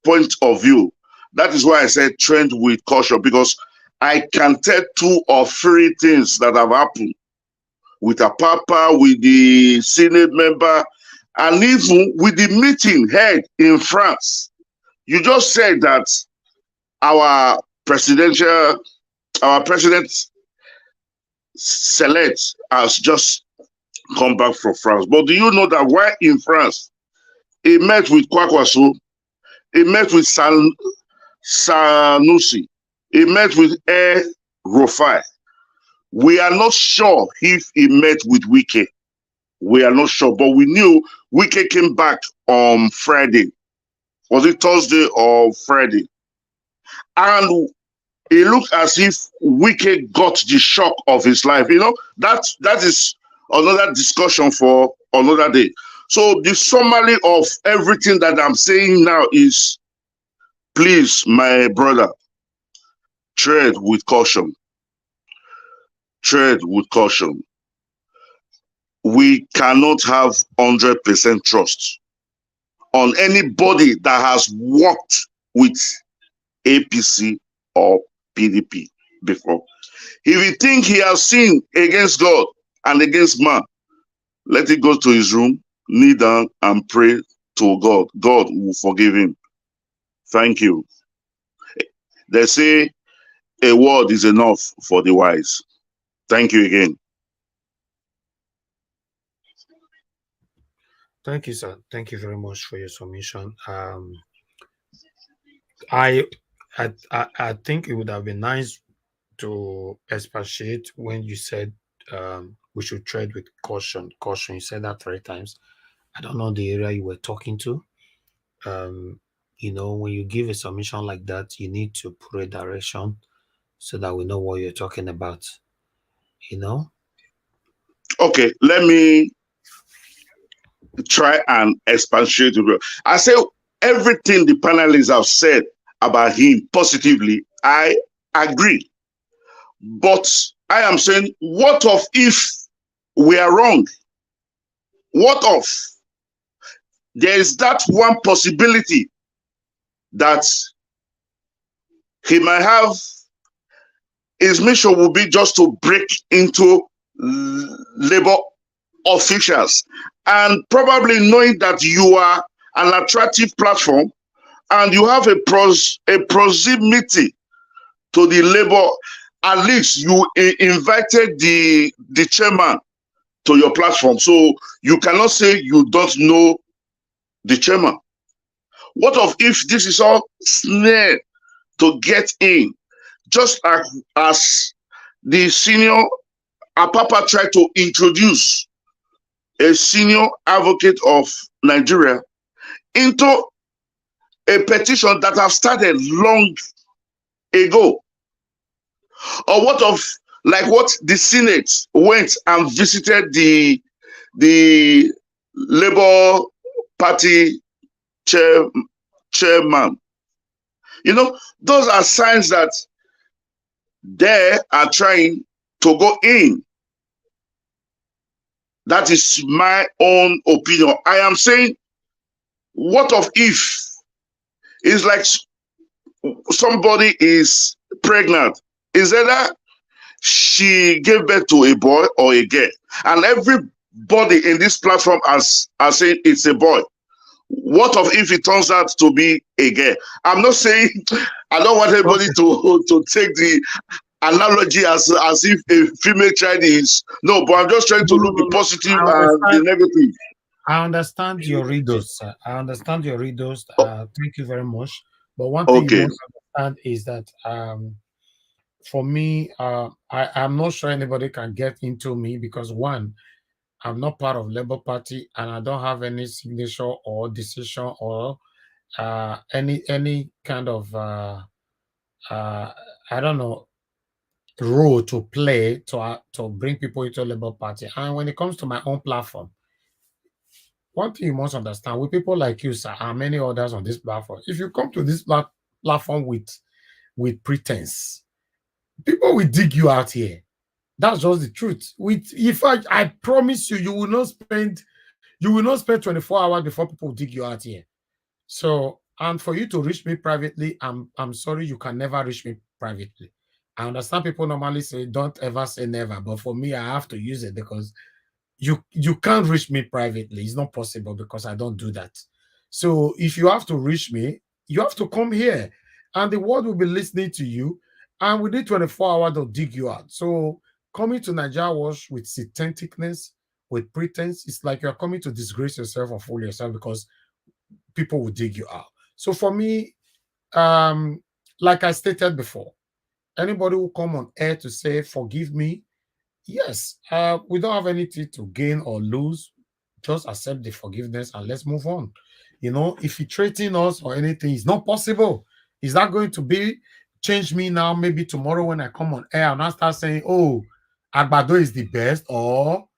point of view. That is why I said trend with caution, because I can tell 2 or 3 things that have happened with a papa, with the Senate member, and even with the meeting held in France. You just said that our president Select has just come back from France. But do you know that while in France, he met with Kwakwaso, he met with Sanusi, he met with Air Rofai. We are not sure if he met with Wike. We are not sure, but we knew Wike came back on Friday. Was it Thursday or Friday? And it looked as if Wike got the shock of his life. You know, that is another discussion for another day. So the summary of everything that I'm saying now is, please, my brother, tread with caution. Tread with caution. We cannot have 100% trust on anybody that has worked with APC or PDP before. If you think he has sinned against God and against man, let him go to his room, kneel down and pray to God. God will forgive him. Thank you. They say a word is enough for the wise. Thank you again. Thank you, sir. Thank you very much for your submission. I think it would have been nice to expatiate when you said we should tread with caution. Caution. You said that 3 times. I don't know the area you were talking to. You know, when you give a submission like that, you need to put a direction so that we know what you're talking about. You know? Okay, let me try and expatiate. I say everything the panelists have said about him positively, I agree. But I am saying, what of if we are wrong? What of? There is that one possibility that he might have, his mission will be just to break into labor officials, and probably knowing that you are an attractive platform and you have a proximity to the labor, at least you invited the chairman to your platform, so you cannot say you don't know the chairman. What of if this is all snare to get in, just as the senior Apapa tried to introduce a senior advocate of Nigeria into a petition that have started long ago? Or what of, like what the Senate went and visited the Labour Party chairman? You know, those are signs that they are trying to go in. That is my own opinion. I am saying, what of if it's like somebody is pregnant? Is either she gave birth to a boy or a girl, and everybody in this platform are saying it's a boy. What of if it turns out to be a girl? I'm not saying, I don't want everybody to take the analogy as if a female child is, no, but I'm just trying to look the positive and the negative. I understand your readers, sir. I understand your readers. Thank you very much. But one thing you must understand is that for me, I'm not sure anybody can get into me because, one, I'm not part of Labour Party and I don't have any signature or decision or any kind of I don't know, role to play to bring people into Labour Party. And when it comes to my own platform, one thing you must understand with people like you, sir, and many others on this platform, if you come to this platform with pretense, people will dig you out here. That's just the truth. If I promise you, you will not spend 24 hours before people dig you out here. So, and for you to reach me privately, I'm sorry, you can never reach me privately. I understand people normally say don't ever say never, but for me, I have to use it because you can't reach me privately. It's not possible because I don't do that. So if you have to reach me, you have to come here, and the world will be listening to you, and within 24 hours they'll dig you out. So coming to Nigeria Watch with authenticness, with pretense, it's like you're coming to disgrace yourself or fool yourself because people will dig you out. So for me, like I stated before, anybody who come on air to say, forgive me, yes, we don't have anything to gain or lose. Just accept the forgiveness and let's move on. You know, if he threaten us or anything, it's not possible. Is that going to be change me now? Maybe tomorrow when I come on air and I start saying, "Oh, Agbado is the best," or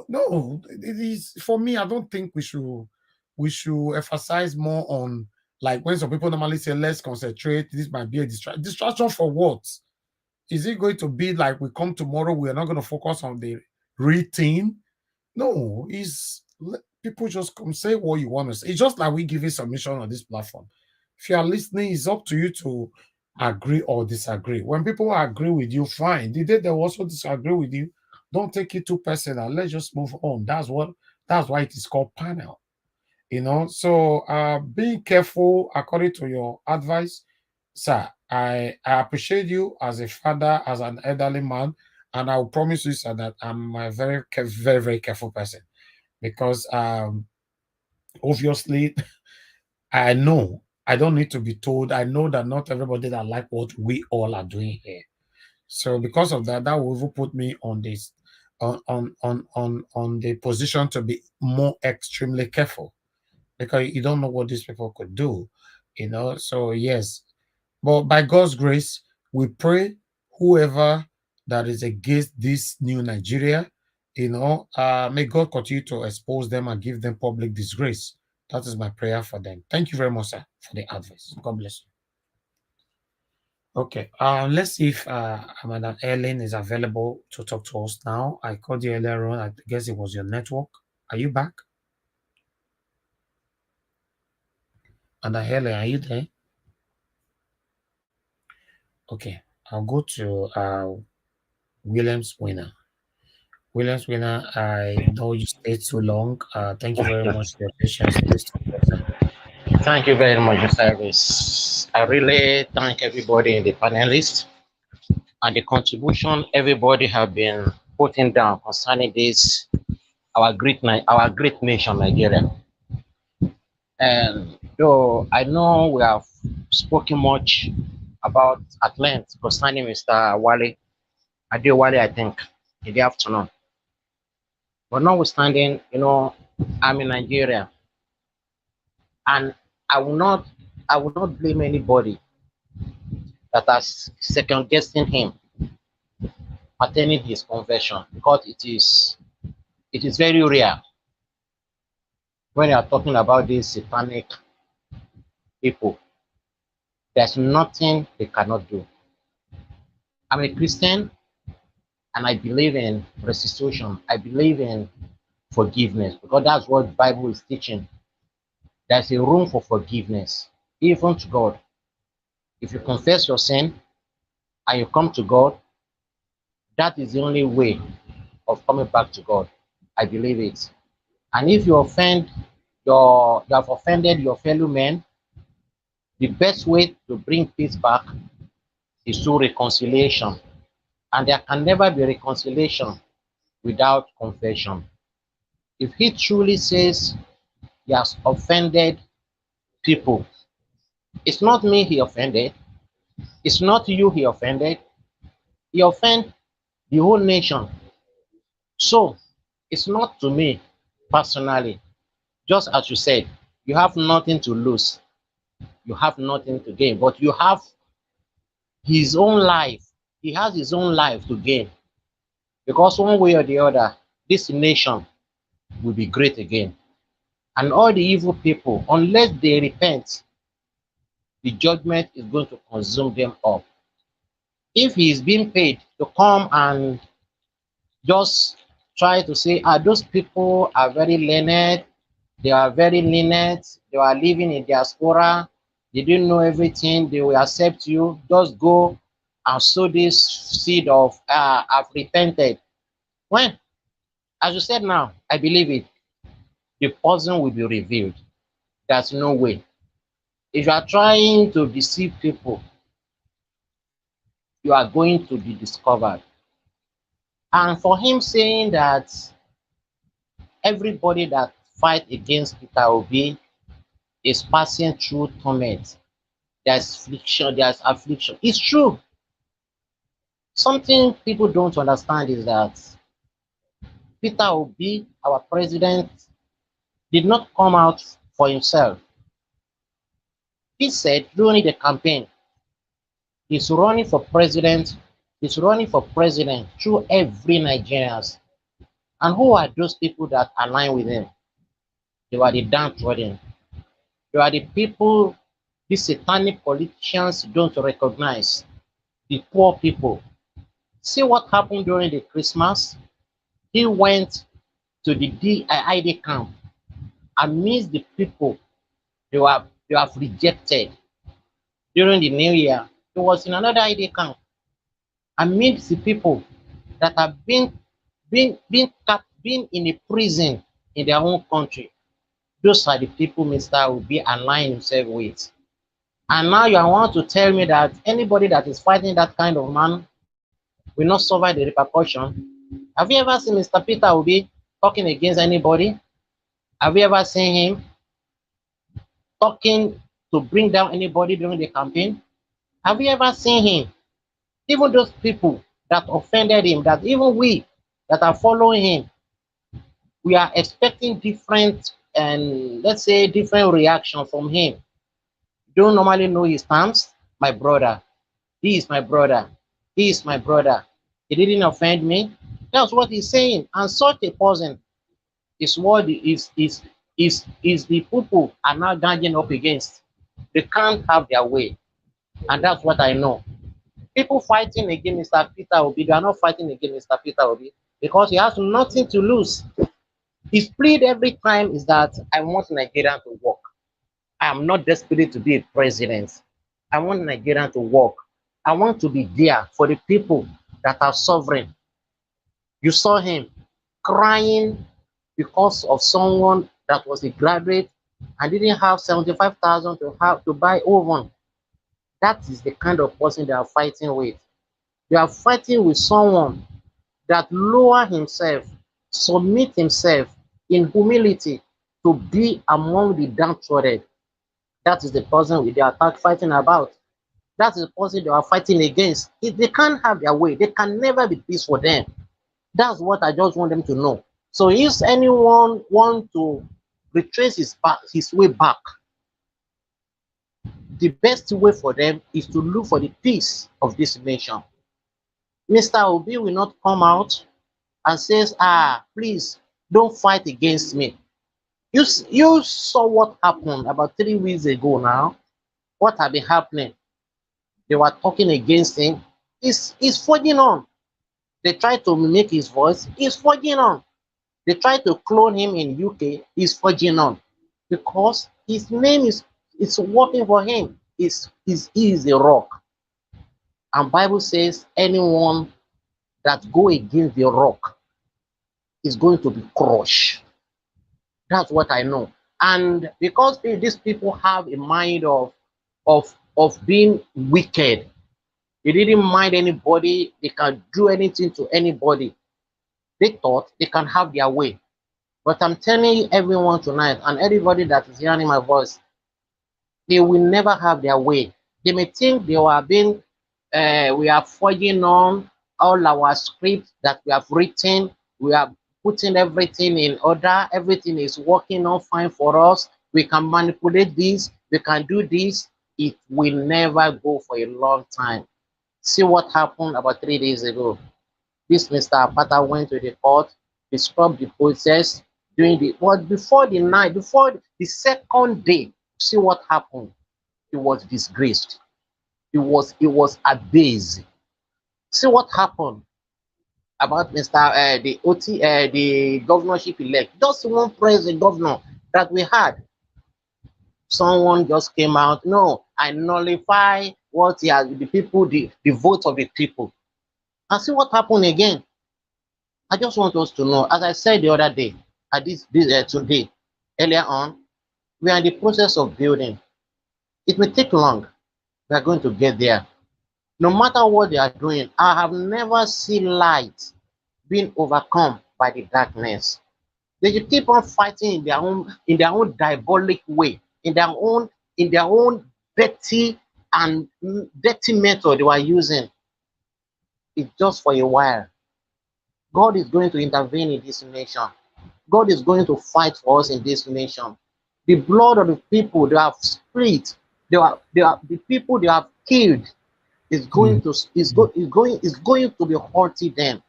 no, it is for me. I don't think we should emphasize more on like when some people normally say, "Let's concentrate." This might be a distraction for what? Is it going to be like we come tomorrow, we're not going to focus on the routine? No, people just come say what you want to say. It's just like we give you submission on this platform. If you are listening, it's up to you to agree or disagree. When people agree with you, fine. The day they also disagree with you, don't take it too personal. Let's just move on. That's why it is called panel. So being careful according to your advice, sir. I appreciate you as a father, as an elderly man, and I will promise you, sir, that I'm a very, very careful person because obviously I know I don't need to be told. I know that not everybody that like what we all are doing here. So because of that, that will even put me on this on the position to be more extremely careful because you don't know what these people could do. So yes, but by God's grace, we pray whoever that is against this new Nigeria, may God continue to expose them and give them public disgrace. That is my prayer for them. Thank you very much, sir, for the advice. God bless you. Okay, let's see if Madam Ellen is available to talk to us now. I called you earlier on. I guess it was your network. Are you back? Madam Ellen, are you there? Okay, I'll go to Williams Winner. Williams Winner, I know you stayed too long. Thank you very much for your patience. Please talk to us, sir. Thank you very much, Mr. Elvis. I really thank everybody in the panelists and the contribution everybody have been putting down concerning this our great nation, Nigeria. And though I know we have spoken much about at length concerning Mr. Wale Adewale, I think, in the afternoon. But notwithstanding, I'm in Nigeria, and I will not blame anybody that has second guessing him pertaining his conversion because it is very rare when you are talking about these satanic people. There's nothing they cannot do. I'm a Christian and I believe in restitution. I believe in forgiveness because that's what the Bible is teaching. There's a room for forgiveness, even to God. If you confess your sin and you come to God, that is the only way of coming back to God. I believe it. And if you have offended your fellow men, the best way to bring peace back is through reconciliation. And there can never be reconciliation without confession. If he truly says he has offended people, it's not me he offended, it's not you he offended the whole nation. So it's not to me personally. Just as you said, you have nothing to lose, you have nothing to gain, but you have his own life. He has his own life to gain. Because one way or the other, this nation will be great again. And all the evil people, unless they repent, the judgment is going to consume them up. If he is being paid to come and just try to say, those people are very learned, they are very lenient, they are living in diaspora, they didn't know everything, they will accept you, just go and sow this seed of, I've repented. When, as you said now, I believe it, the person will be revealed. There's no way. If you are trying to deceive people, you are going to be discovered. And for him saying that everybody that fight against Peter Obi is passing through torment, there's affliction. It's true. Something people don't understand is that Peter Obi, our president, did not come out for himself. He said during the campaign, he's running for president. He's running for president through every Nigerians. And who are those people that align with him? They were the downtrodden. They are the people these satanic politicians don't recognize. The poor people. See what happened during the Christmas? He went to the ID camp amidst the people they have rejected. During the New Year, he was in another ID camp amidst the people that have been in a prison in their own country. Those are the people Mr. will be aligning himself with. And now you want to tell me that anybody that is fighting that kind of man will not suffer the repercussion. Have you ever seen Mr. Peter Obi talking against anybody? Have you ever seen him talking to bring down anybody during the campaign? Have you ever seen him? Even those people that offended him, that even we that are following him, we are expecting different and let's say different reaction from him. You don't normally know his terms, my brother. He is my brother. He is my brother. He didn't offend me. That's what he's saying. And such a person is what is the people are now ganging up against. They can't have their way. And that's what I know. People fighting against Mr. Peter Obi, they are not fighting against Mr. Peter Obi because he has nothing to lose. His plea every time is that I want Nigeria to work. I am not desperate to be a president. I want Nigeria to work. I want to be there for the people that are suffering. You saw him crying because of someone that was a graduate and didn't have 75,000 to buy oven. That is the kind of person they are fighting with. They are fighting with someone that lower himself, submit himself in humility to be among the downtrodden. That is the person they are fighting about. That is the person they are fighting against. If they can't have their way, there can never be peace for them. That's what I just want them to know. So if anyone want to retrace his way back, the best way for them is to look for the peace of this nation. Mr. Obi will not come out and says, please don't fight against me. You saw what happened about 3 weeks ago now. What had been happening? They were talking against him. He's forging on. They tried to mimic his voice. He's forging on. They tried to clone him in UK. He's forging on. Because his name is working for him. He is a rock. And Bible says anyone that go against the rock is going to be crushed. That's what I know. And because these people have a mind of being wicked, they didn't mind anybody. They can do anything to anybody. They thought they can have their way. But I'm telling everyone tonight and everybody that is hearing my voice, they will never have their way. They may think we are forging on all our scripts that we have written. We are putting everything in order. Everything is working on fine for us. We can manipulate this. We can do this. It will never go for a long time. See what happened about 3 days ago. This Mr. Apata went to the court. He stopped the process but before the second day, see what happened. He was disgraced. It was abased. See what happened about Mr. The Otti, the governorship elect. Just one president governor that we had. Someone just came out. No, I nullify what he has, the people, the vote of the people. And see what happened again. I just want us to know, as I said the other day, today, earlier on, we are in the process of building. It may take long. We are going to get there. No matter what they are doing, I have never seen light being overcome by the darkness. They should keep on fighting in their own diabolic way, in their own dirty and dirty method they were using. It's just for a while. God is going to intervene in this nation. God is going to fight for us in this nation. The blood of the people they have split, the people they have killed is going to be hurting them.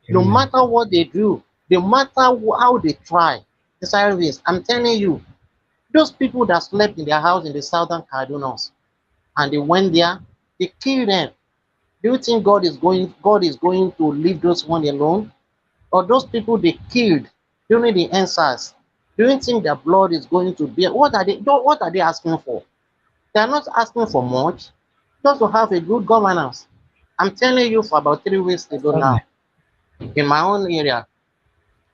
No matter what they do, no matter how they try. The service, I'm telling you, those people that slept in their house in the southern Kaduna and they went there, they killed them. Do you think God is going to leave those one alone? Or those people they killed during the answers? Do you think their blood is going to be? What are they asking for? They are not asking for much, just to have a good governance. I'm telling you, for about 3 weeks ago now, in my own area,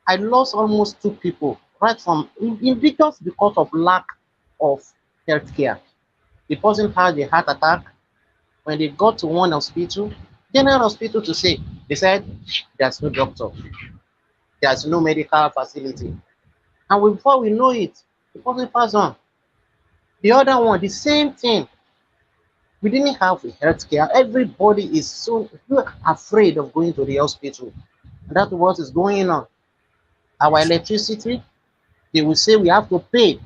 I lost almost 2 people right from just because of lack of health care. The person had a heart attack. When they got to one hospital, general hospital to say, they said there's no doctor, there's no medical facility. And before we know it, the person passed on. The other one, the same thing. We didn't have health care. Everybody is so afraid of going to the hospital. And that's what is going on. Our electricity, they will say we have to pay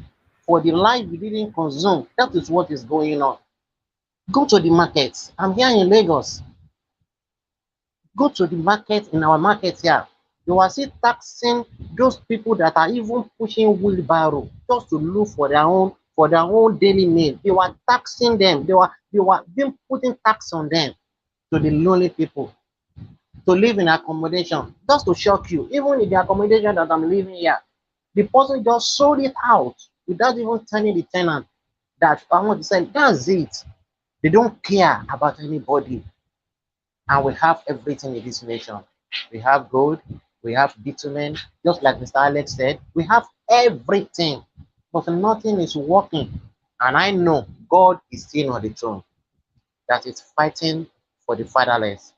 for the life we didn't consume. That is what is going on. Go to the markets. I'm here in Lagos. Go to the market, in our market here. You are still taxing those people that are even pushing wheelbarrow just to look for their own daily meal. They were taxing them. They were being putting tax on them, to the lonely people, to live in accommodation. Just to shock you, even in the accommodation that I'm living here, the person just sold it out without even telling the tenant that I want to sell. That's it. They don't care about anybody. And we have everything in this nation. We have gold, we have bitumen, just like Mr. Alex said, we have everything, but nothing is working. And I know God is still on the throne, that is fighting for the fatherless,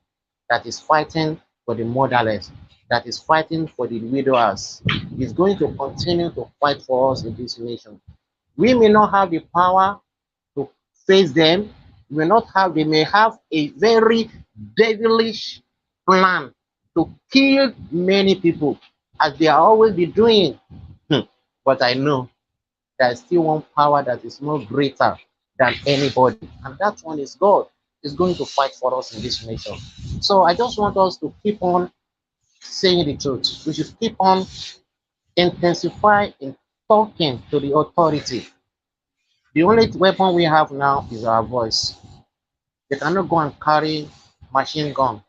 that is fighting for the motherless, that is fighting for the widowers. He's going to continue to fight for us in this nation. We may not have the power to face them. They may have a very devilish plan to kill many people, as they are always be doing. But I know there is still one power that is more greater than anybody, and that one is God. Is going to fight for us in this nation. So I just want us to keep on saying the truth. We should keep on intensify in talking to the authority. The only weapon we have now is our voice. They cannot go and carry machine gun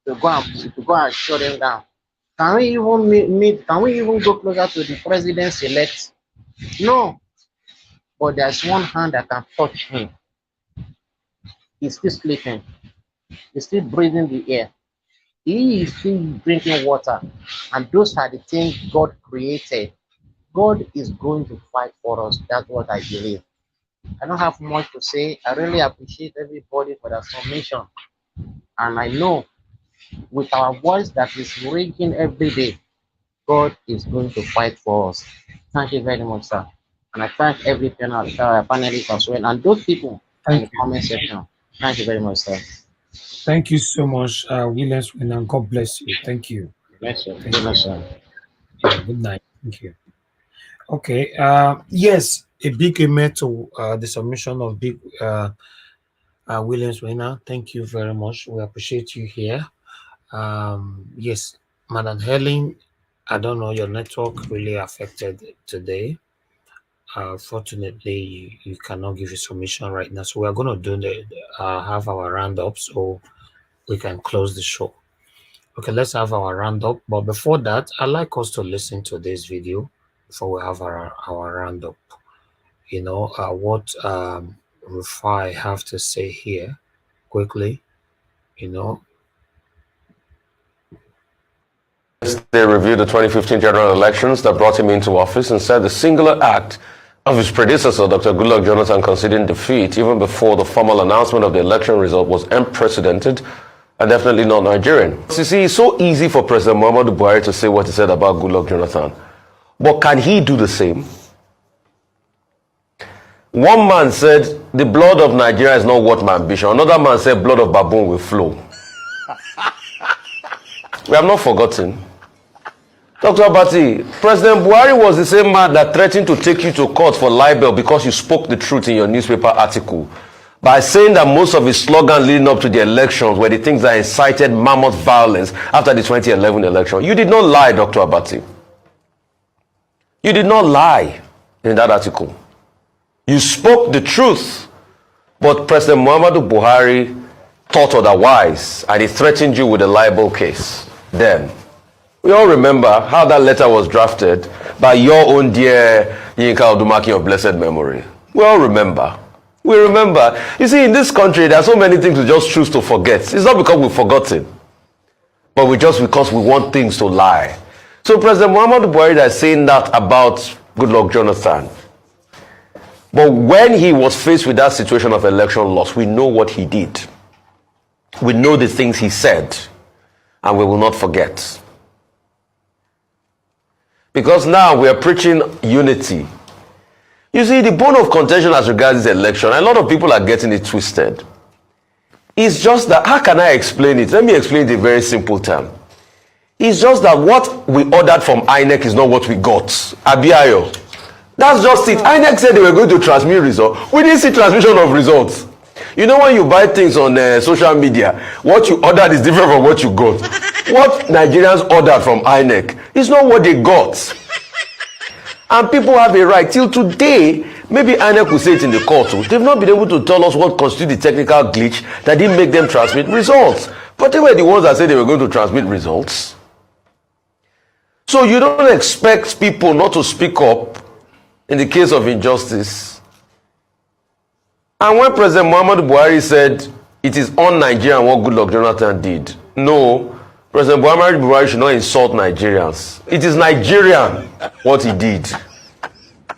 to go and shut them down. Can we even can we even go closer to the president's elect? No. But there's one hand that can touch him. He's still sleeping. He's still breathing the air. He is still drinking water. And those are the things God created. God is going to fight for us. That's what I believe. I don't have much to say. I really appreciate everybody for their submission. And I know with our voice that is ringing every day, God is going to fight for us. Thank you very much, sir. And I thank every panelist as well, and those people in the comment section. Thank you very much, sir. Thank you so much, Williams, and God bless you. Thank you. Bless you. Good night, sir. Yeah, good night. Thank you. Okay. Yes, a big amen to the submission of Big Williams Wena. Thank you very much. We appreciate you here. Yes, Madam Helen, I don't know, your network really affected today. Fortunately, you cannot give a submission right now. So we're going to do have our roundup so we can close the show. Okay, let's have our roundup. But before that, I'd like us to listen to this video before we have our roundup. You know, what Rufai have to say here quickly, you know. They reviewed the 2015 general elections that brought him into office and said the singular act of his predecessor, Dr. Goodluck Jonathan, conceding defeat even before the formal announcement of the election result was unprecedented and definitely not Nigerian. You see, it's so easy for President Muhammadu Buhari to say what he said about Goodluck Jonathan. But can he do the same? One man said, the blood of Nigeria is not worth my ambition. Another man said, blood of baboon will flow. We have not forgotten. Dr. Abati, President Buhari was the same man that threatened to take you to court for libel because you spoke the truth in your newspaper article by saying that most of his slogans leading up to the elections were the things that incited mammoth violence after the 2011 election. You did not lie, Dr. Abati. You did not lie in that article. You spoke the truth, but President Muhammadu Buhari thought otherwise, and he threatened you with a libel case then. We all remember how that letter was drafted by your own dear Yinka Odumaki of blessed memory. We all remember. We remember. You see, in this country, there are so many things we just choose to forget. It's not because we've forgotten, but because we want things to lie. So President Muhammadu Buhari is saying that about Goodluck Jonathan. But when he was faced with that situation of election loss, we know what he did. We know the things he said, and we will not forget. Because now we are preaching unity. You see, the bone of contention as regards this election, a lot of people are getting it twisted. It's just that, how can I explain it? Let me explain it in a very simple term. It's just that what we ordered from INEC is not what we got. Abiayo. That's just it. INEC said they were going to transmit results. We didn't see transmission of results. You know, when you buy things on social media, what you ordered is different from what you got. What Nigerians ordered from INEC is not what they got. And people have a right. Till today, maybe INEC will say it in the court too. They've not been able to tell us what constitutes the technical glitch that didn't make them transmit results. But they were the ones that said they were going to transmit results. So you don't expect people not to speak up in the case of injustice. And when President Muhammadu Buhari said it is un-Nigerian what Goodluck Jonathan did, no, President Muhammadu Buhari should not insult Nigerians. It is Nigerian what he did.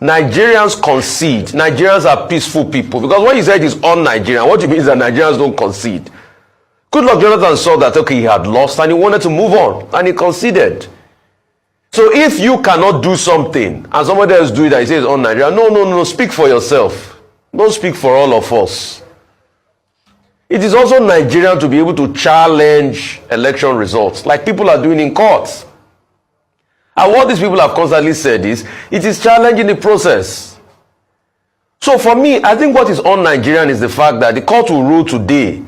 Nigerians concede. Nigerians are peaceful people. Because when you said it's un-Nigerian, what you mean is that Nigerians don't concede. Goodluck Jonathan saw that, okay, he had lost and he wanted to move on, and he conceded. So if you cannot do something and somebody else do it and he says on Nigeria, no, speak for yourself. Don't speak for all of us. It is also Nigerian to be able to challenge election results, like people are doing in courts. And what these people have constantly said is, it is challenging the process. So for me, I think what is un-Nigerian is the fact that the court will rule today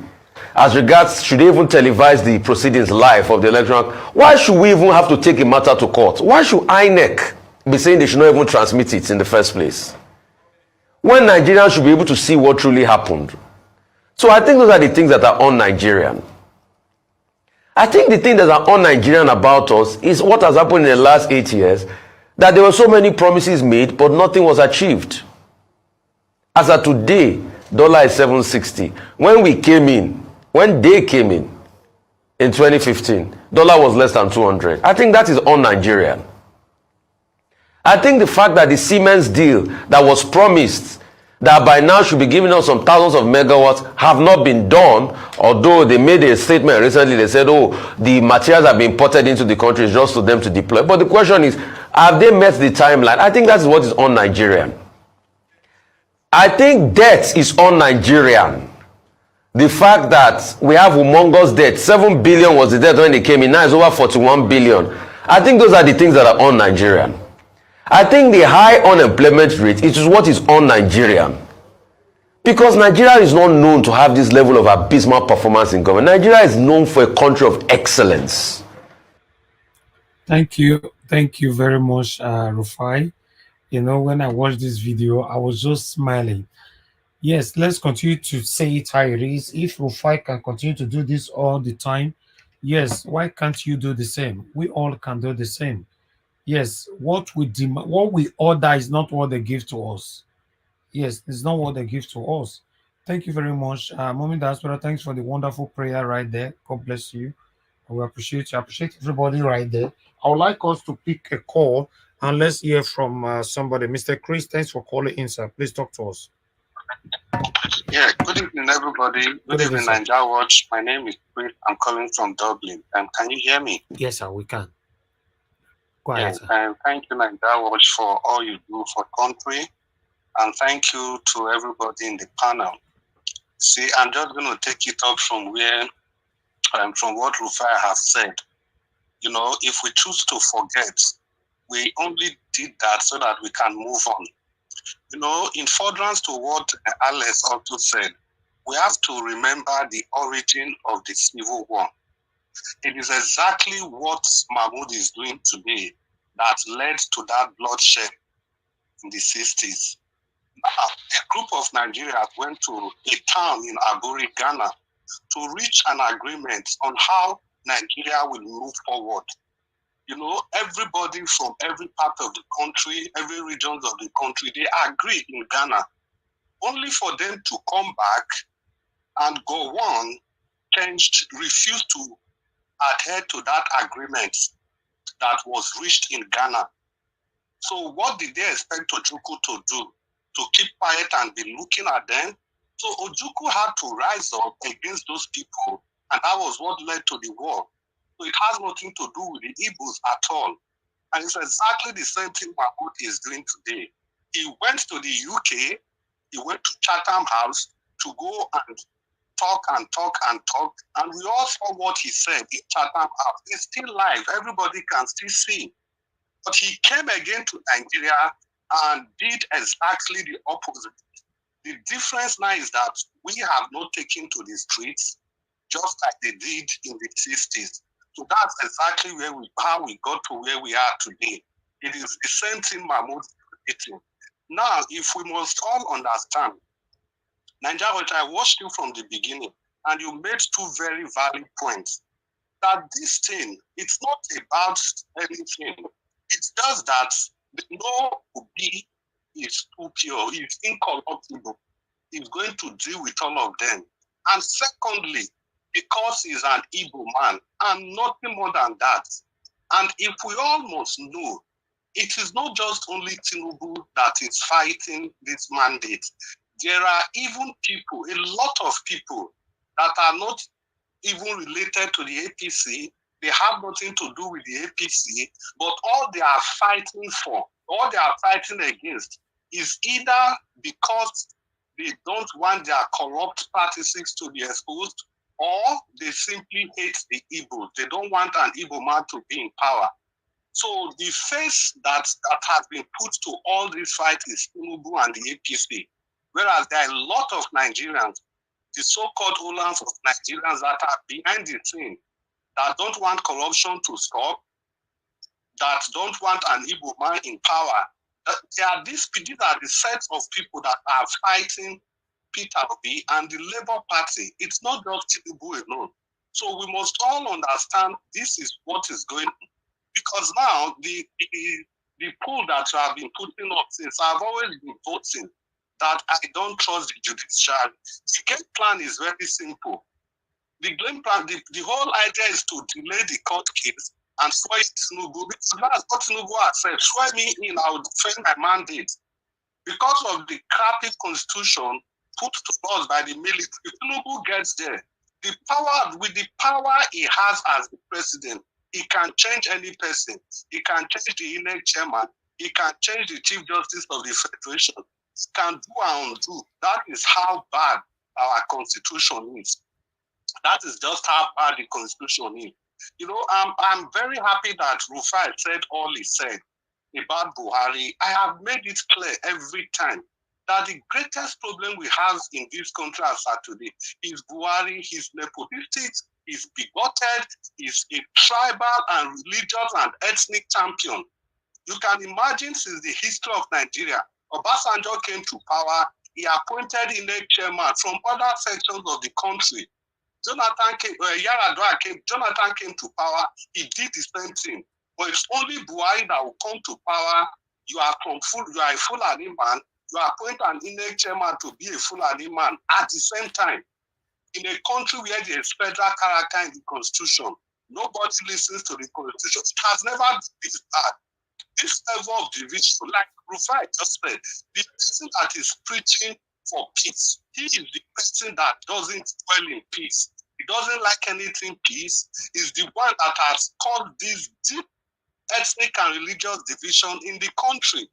as regards should they even televise the proceedings live of the election. Why should we even have to take a matter to court? Why should INEC be saying they should not even transmit it in the first place, when Nigerians should be able to see what truly happened? So I think those are the things that are un-Nigerian. I think the thing that are un-Nigerian about us is what has happened in the last 8 years, that there were so many promises made, but nothing was achieved. As of today, dollar is 760. When they came in 2015, dollar was less than 200. I think that is un-Nigerian. I think the fact that the Siemens deal that was promised that by now should be giving us some thousands of megawatts have not been done, although they made a statement recently. They said, oh, the materials have been imported into the country just for them to deploy. But the question is, have they met the timeline? I think that's what is un-Nigerian. I think debt is un-Nigerian. The fact that we have humongous debt, 7 billion was the debt when they came in, now it's over 41 billion. I think those are the things that are un-Nigerian. I think the high unemployment rate is what is un-Nigerian. Because Nigeria is not known to have this level of abysmal performance in government. Nigeria is known for a country of excellence. Thank you very much, Rufai. You know, when I watched this video, I was just smiling. Yes, let's continue to say it how it is. If Rufai can continue to do this all the time, yes, why can't you do the same? We all can do the same. Yes, what we demand, what we order is not what they give to us. Yes, it's not what they give to us. Thank you very much. Mommy Diaspora, thanks for the wonderful prayer right there. God bless you. We appreciate you. I appreciate everybody right there. I would like us to pick a call and let's hear from somebody. Mr. Chris, thanks for calling in, sir. Please talk to us. Yeah, good evening, evening, everybody. Good evening, Nigeria Watch. My name is Chris. I'm calling from Dublin. Can you hear me? Yes, sir, we can. Go Yes, ahead, sir. and thank you, Nigeria Watch, for all you do for country. And thank you to everybody in the panel. See, I'm just going to take it up from where, from what Rufai has said. You know, if we choose to forget, we only did that so that we can move on. You know, in furtherance to what Alex also said, we have to remember the origin of the civil war. It is exactly what Mahmoud is doing today that led to that bloodshed in the 60s. A group of Nigerians went to a town in Aburi, Ghana, to reach an agreement on how Nigeria will move forward. You know, everybody from every part of the country, every region of the country, they agreed in Ghana, only for them to come back and go on, refuse to adhere to that agreement that was reached in Ghana. So what did they expect Ojukwu to do? To keep quiet and be looking at them? So Ojukwu had to rise up against those people, and that was what led to the war. So it has nothing to do with the Igbos at all. And it's exactly the same thing Mahmoud is doing today. He went to the UK, he went to Chatham House to go and talk, and we all saw what he said in Chatham House. It's still live, everybody can still see. But he came again to Nigeria and did exactly the opposite. The difference now is that we have not taken to the streets just like they did in the 60s. So that's exactly how we got to where we are today. It is the same thing Mahmoud is eating. Now, if we must all understand, Nigeria, I watched you from the beginning, and you made two very valid points. That this thing, it's not about anything. It's just that the law will be is too pure, it's incorruptible. It's going to deal with all of them. And secondly, because he's an Igbo man, and nothing more than that. And if we almost know, it is not just only Tinubu that is fighting this mandate. There are even people, a lot of people that are not even related to the APC. They have nothing to do with the APC, but all they are fighting for, all they are fighting against is either because they don't want their corrupt practices to be exposed, or they simply hate the Igbo. They don't want an Igbo man to be in power. So the face that has been put to all this fight is Tinubu and the APC. Whereas there are a lot of Nigerians, the so-called Olans of Nigerians that are behind the scene, that don't want corruption to stop, that don't want an Igbo man in power. These are the sets of people that are fighting Peter Obi and the Labour Party. It's not just Tinubu alone. So we must all understand this is what is going on. Because now the poll that you have been putting up since, I've always been voting that I don't trust the judiciary. The game plan is very simple. The game plan, the whole idea is to delay the court case and swear Tinubu. Because that's what Tinubu has said. Swear me in, I will defend my mandate. Because of the crappy constitution put to us by the military, if Tinubu gets there, with the power he has as the president, he can change any person. He can change the INEC chairman. He can change the Chief Justice of the Federation. He can do and undo. That is how bad our constitution is. That is just how bad the constitution is. You know, I'm very happy that Rufai said all he said about Buhari. I have made it clear every time that the greatest problem we have in this country as of today is Buhari. He's nepotistic, he's bigoted, he's a tribal and religious and ethnic champion. You can imagine since the history of Nigeria, Obasanjo came to power, he appointed INEC chairman from other sections of the country. Jonathan came to power, he did the same thing. But it's only Buhari that will come to power. You are a Fulani man, you appoint an INEC chairman to be a Fulani man at the same time. In a country where there is federal character in the constitution, nobody listens to the constitution. It has never been this bad. This level of division, like Rufai just said, the person that is preaching for peace. He is the person that doesn't dwell in peace. He doesn't like anything peace. He's the one that has caused this deep ethnic and religious division in the country.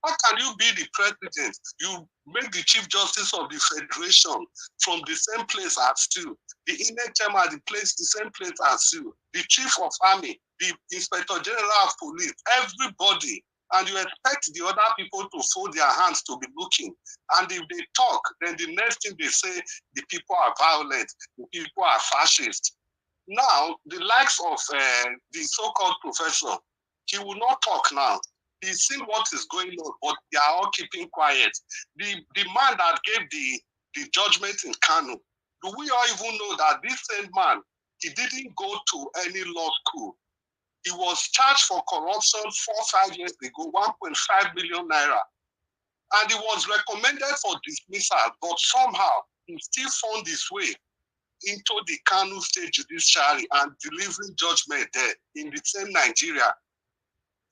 How can you be the president? You make the chief justice of the federation from the same place as you. The inner chairman, the same place as you. The chief of army, the inspector general of police, everybody. And you expect the other people to fold their hands to be looking. And if they talk, then the next thing they say, the people are violent, the people are fascist. Now, the likes of the so-called professor, he will not talk now. He's seen what is going on, but they are all keeping quiet. The man that gave the judgment in Kano, do we all even know that this same man, he didn't go to any law school? He was charged for corruption 4-5 years ago, 1.5 billion naira. And he was recommended for dismissal, but somehow he still found his way into the Kano State Judiciary and delivering judgment there in the same Nigeria.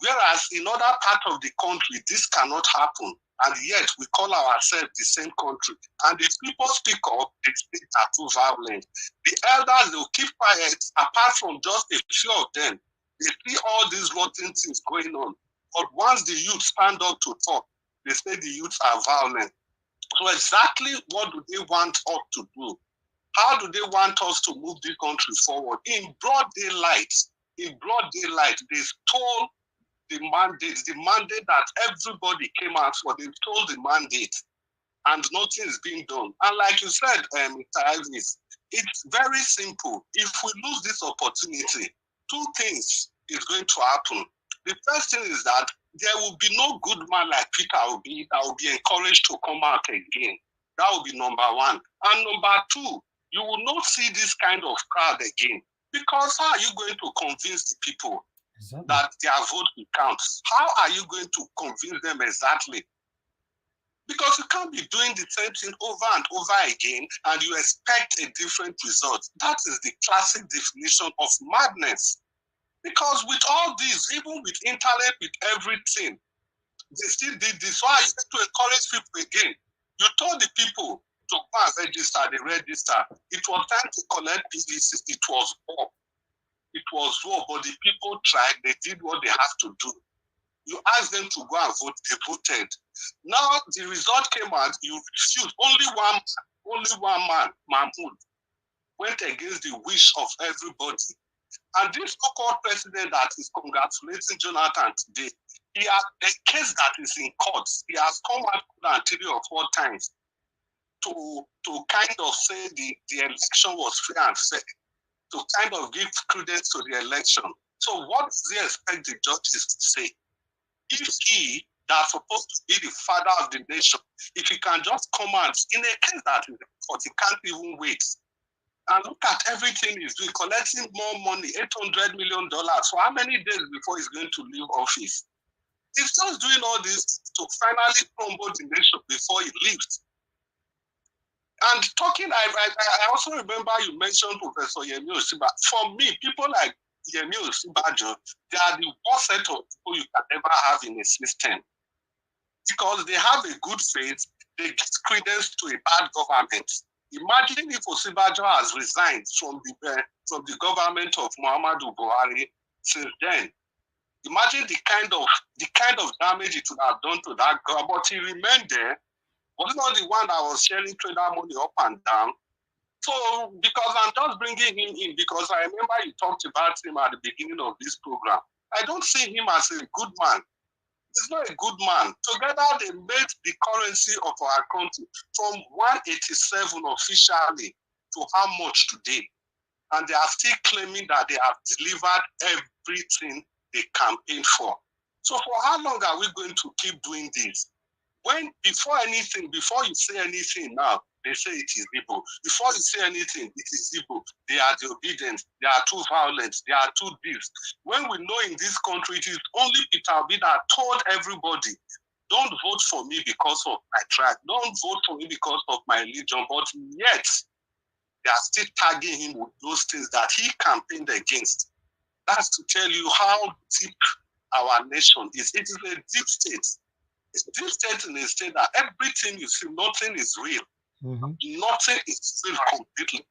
Whereas in other parts of the country, this cannot happen. And yet we call ourselves the same country. And if people speak up, they are too violent. The elders, they'll keep quiet, apart from just a few of them. They see all these rotten things going on. But once the youth stand up to talk, they say the youths are violent. So exactly what do they want us to do? How do they want us to move the country forward? In broad daylight, they stole the mandate that everybody came out for. They stole the mandate, and nothing is being done. And like you said, Mr. Ives, it's very simple. If we lose this opportunity, two things is going to happen. The first thing is that there will be no good man like Peter Obi that will be encouraged to come out again. That will be number one. And number two, you will not see this kind of crowd again. Because how are you going to convince the people that their vote will count? How are you going to convince them exactly? Because you can't be doing the same thing over and over again and you expect a different result. That is the classic definition of madness. Because with all this, even with internet, with everything, they still did this. Why are you going to encourage people again? You told the people to go and register, they register. It was time to collect PVC. It was war. It was war, but the people tried, they did what they have to do. You asked them to go and vote, they voted. Now the result came out, you refused. Only one man, Mahmoud, went against the wish of everybody. And this so-called president that is congratulating Jonathan today, he has a case that is in court. He has come out 3 or 4 times to kind of say the election was fair and fair, to kind of give credence to the election. So what does he expect the judges to say? If he, that's supposed to be the father of the nation, if he can just come out in a case that is in court, he can't even wait. And look at everything he's doing, collecting more money, $800 million. For how many days before he's going to leave office? He's just doing all this to finally crumble the nation before he leaves. And talking, I also remember you mentioned Professor Yemi Osiba. For me, people like Yemi Osibajo, they are the worst set of people you can ever have in a system. Because they have a good faith, they give credence to a bad government. Imagine if Osibajo has resigned from the government of Muhammadu Buhari since then. Imagine the kind of damage it would have done to that government. But he remained there. Was not the one that was sharing trader money up and down. So because I'm just bringing him in because I remember you talked about him at the beginning of this program. I don't see him as a good man. He's not a good man. Together they made the currency of our country from 187 officially to how much today. And they are still claiming that they have delivered everything they campaigned for. So for how long are we going to keep doing this? When before you say anything now, they say it is Igbo. Before you say anything, it is Igbo. They are disobedient. They are too violent. They are too this. When we know in this country, it is only Peter Obi that told everybody, don't vote for me because of my tribe. Don't vote for me because of my religion. But yet, they are still tagging him with those things that he campaigned against. That's to tell you how deep our nation is. It is a deep state. This state in a state that everything you see, nothing is real. Mm-hmm. Nothing is real completely.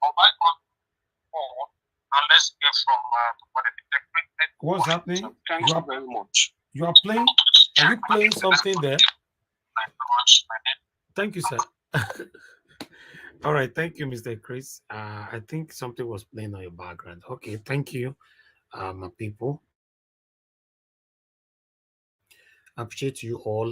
Unless get from What's happening? Thank you very much. You are playing? Are you playing something there? Thank you, sir. All right, thank you, Mr. Chris. I think something was playing on your background. Okay, thank you, my people. I appreciate you all.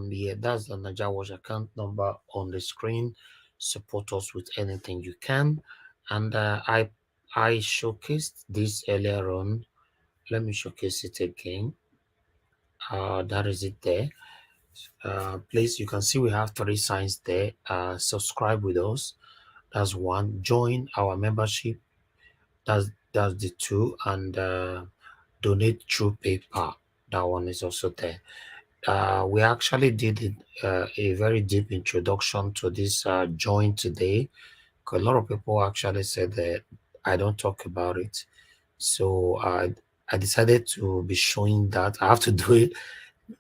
Yeah, that's the Naija Watch account number on the screen. Support us with anything you can. And I showcased this earlier on. Let me showcase it again. That is it there. Please, you can see we have 3 signs there. Subscribe with us. That's 1. Join our membership. That's the 2. And donate through PayPal. That one is also there. We actually did a very deep introduction to this join today. A lot of people actually said that I don't talk about it. So I decided to be showing that. I have to do it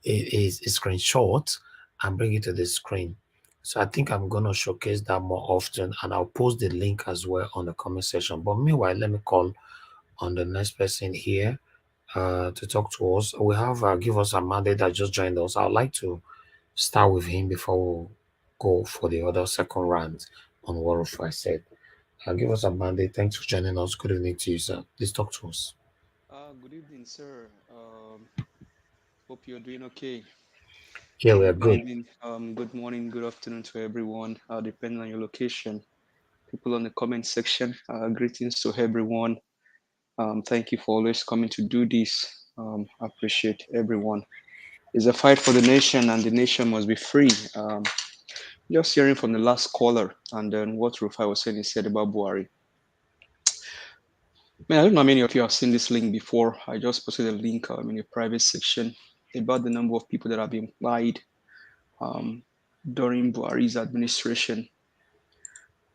a screenshot and bring it to the screen. So I think I'm going to showcase that more often, and I'll post the link as well on the comment section. But meanwhile, let me call on the next person here to talk to us. We have Give Us a Mandate that just joined us. I'd like to start with him before we go for the other second round on what I said. Give Us a Mandate. Thanks for joining us. Good evening to you, sir. Please talk to us. Good evening, sir. Hope you're doing okay. Yeah, we are good. Good morning, good afternoon to everyone, depending on your location. People on the comment section, greetings to everyone. Thank you for always coming to do this. I appreciate everyone. It's a fight for the nation, and the nation must be free. Just hearing from the last caller, and then what Rufai was saying, he said about Buhari. Man, I don't know how many of you have seen this link before. I just posted a link in a private section about the number of people that have been implied during Buhari's administration.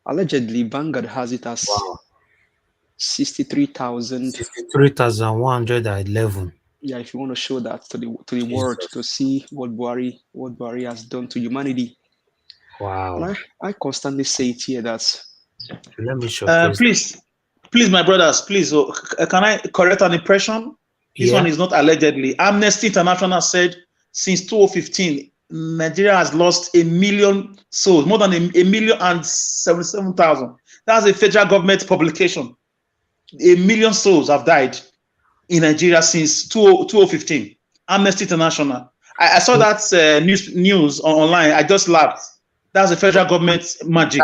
Allegedly, Vanguard has it as 63,000. 63,111. Yeah, if you want to show that to the world to see what Buhari has done to humanity. Wow. And I constantly say it here that. Let me show. Please, my brothers, please, can I correct an impression? This one is not allegedly. Amnesty International said since 2015, Nigeria has lost 1 million souls, more than 1,077,000. That's a federal government publication. 1 million souls have died in Nigeria since 2015. Amnesty International. I saw that news online. I just laughed. That's the federal government magic.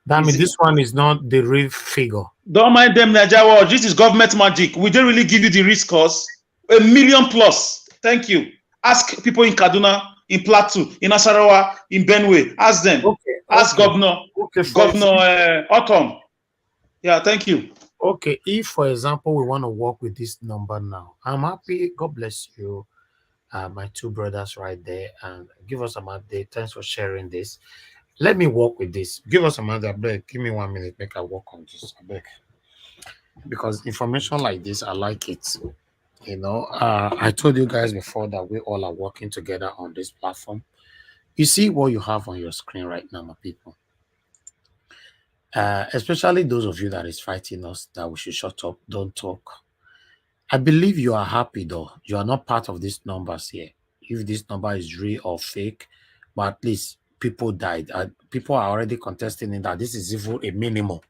Damn it, this one is not the real figure. Don't mind them, Naija. This is government magic. We don't really give you the risk cost. 1 million plus. Thank you. Ask people in Kaduna, in Plateau, in Nasarawa, in Benue. Ask them. Ask Governor Autumn. Yeah, thank you. Okay, if for example we want to work with this number now, I'm happy. God bless you, my 2 brothers right there, and Give Us a Mandate. Thanks for sharing this. Let me work with this. Give us a mandate. Beg. Give me 1 minute. Make I work on this. I beg. Because information like this, I like it. You know, I told you guys before that we all are working together on this platform. You see what you have on your screen right now, my people. Especially those of you that is fighting us that we should shut up, don't talk. I believe you are happy though. You are not part of these numbers here. If this number is real or fake, but at least people died. People are already contesting in that this is even a minimum,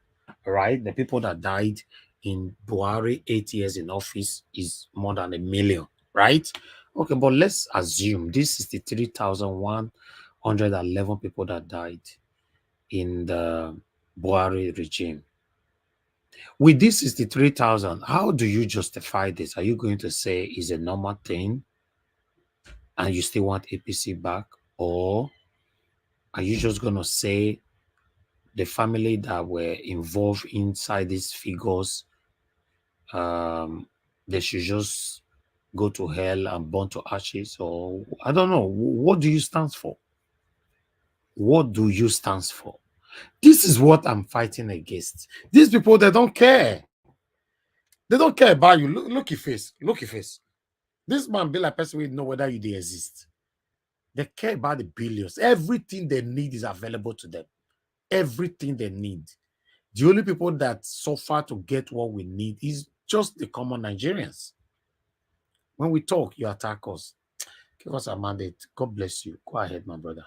right? The people that died in Buhari 8 years in office is more than 1 million, right? Okay, but let's assume this is the 3,111 people that died in the Buhari regime. With this 63,000, how do you justify this? Are you going to say is a normal thing and you still want APC back? Or are you just going to say the family that were involved inside these figures, they should just go to hell and burn to ashes? Or I don't know. What do you stand for? What do you stand for? This is what I'm fighting against. These people, they don't care. They don't care about you. Look your face. Look your face. This man be like person we know whether you they exist. They care about the billions. Everything they need is available to them. Everything they need. The only people that suffer to get what we need is just the common Nigerians. When we talk, you attack us. Give us a mandate. God bless you. Go ahead, my brother.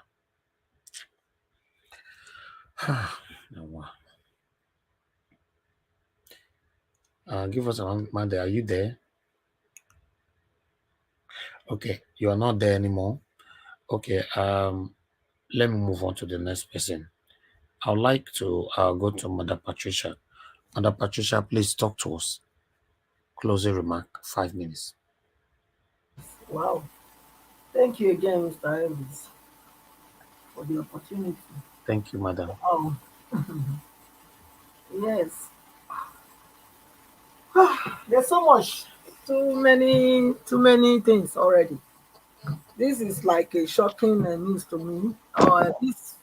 Give us a mandate. Are you there? Okay, you are not there anymore. Okay, let me move on to the next person. I would like to go to Mother Patricia. Mother Patricia, please talk to us. Closing remark, 5 minutes. Wow. Thank you again, Mr. Elvis, for the opportunity. Thank you, madam. Oh, yes. There's so much, too many things already. This is like a shocking news to me. This.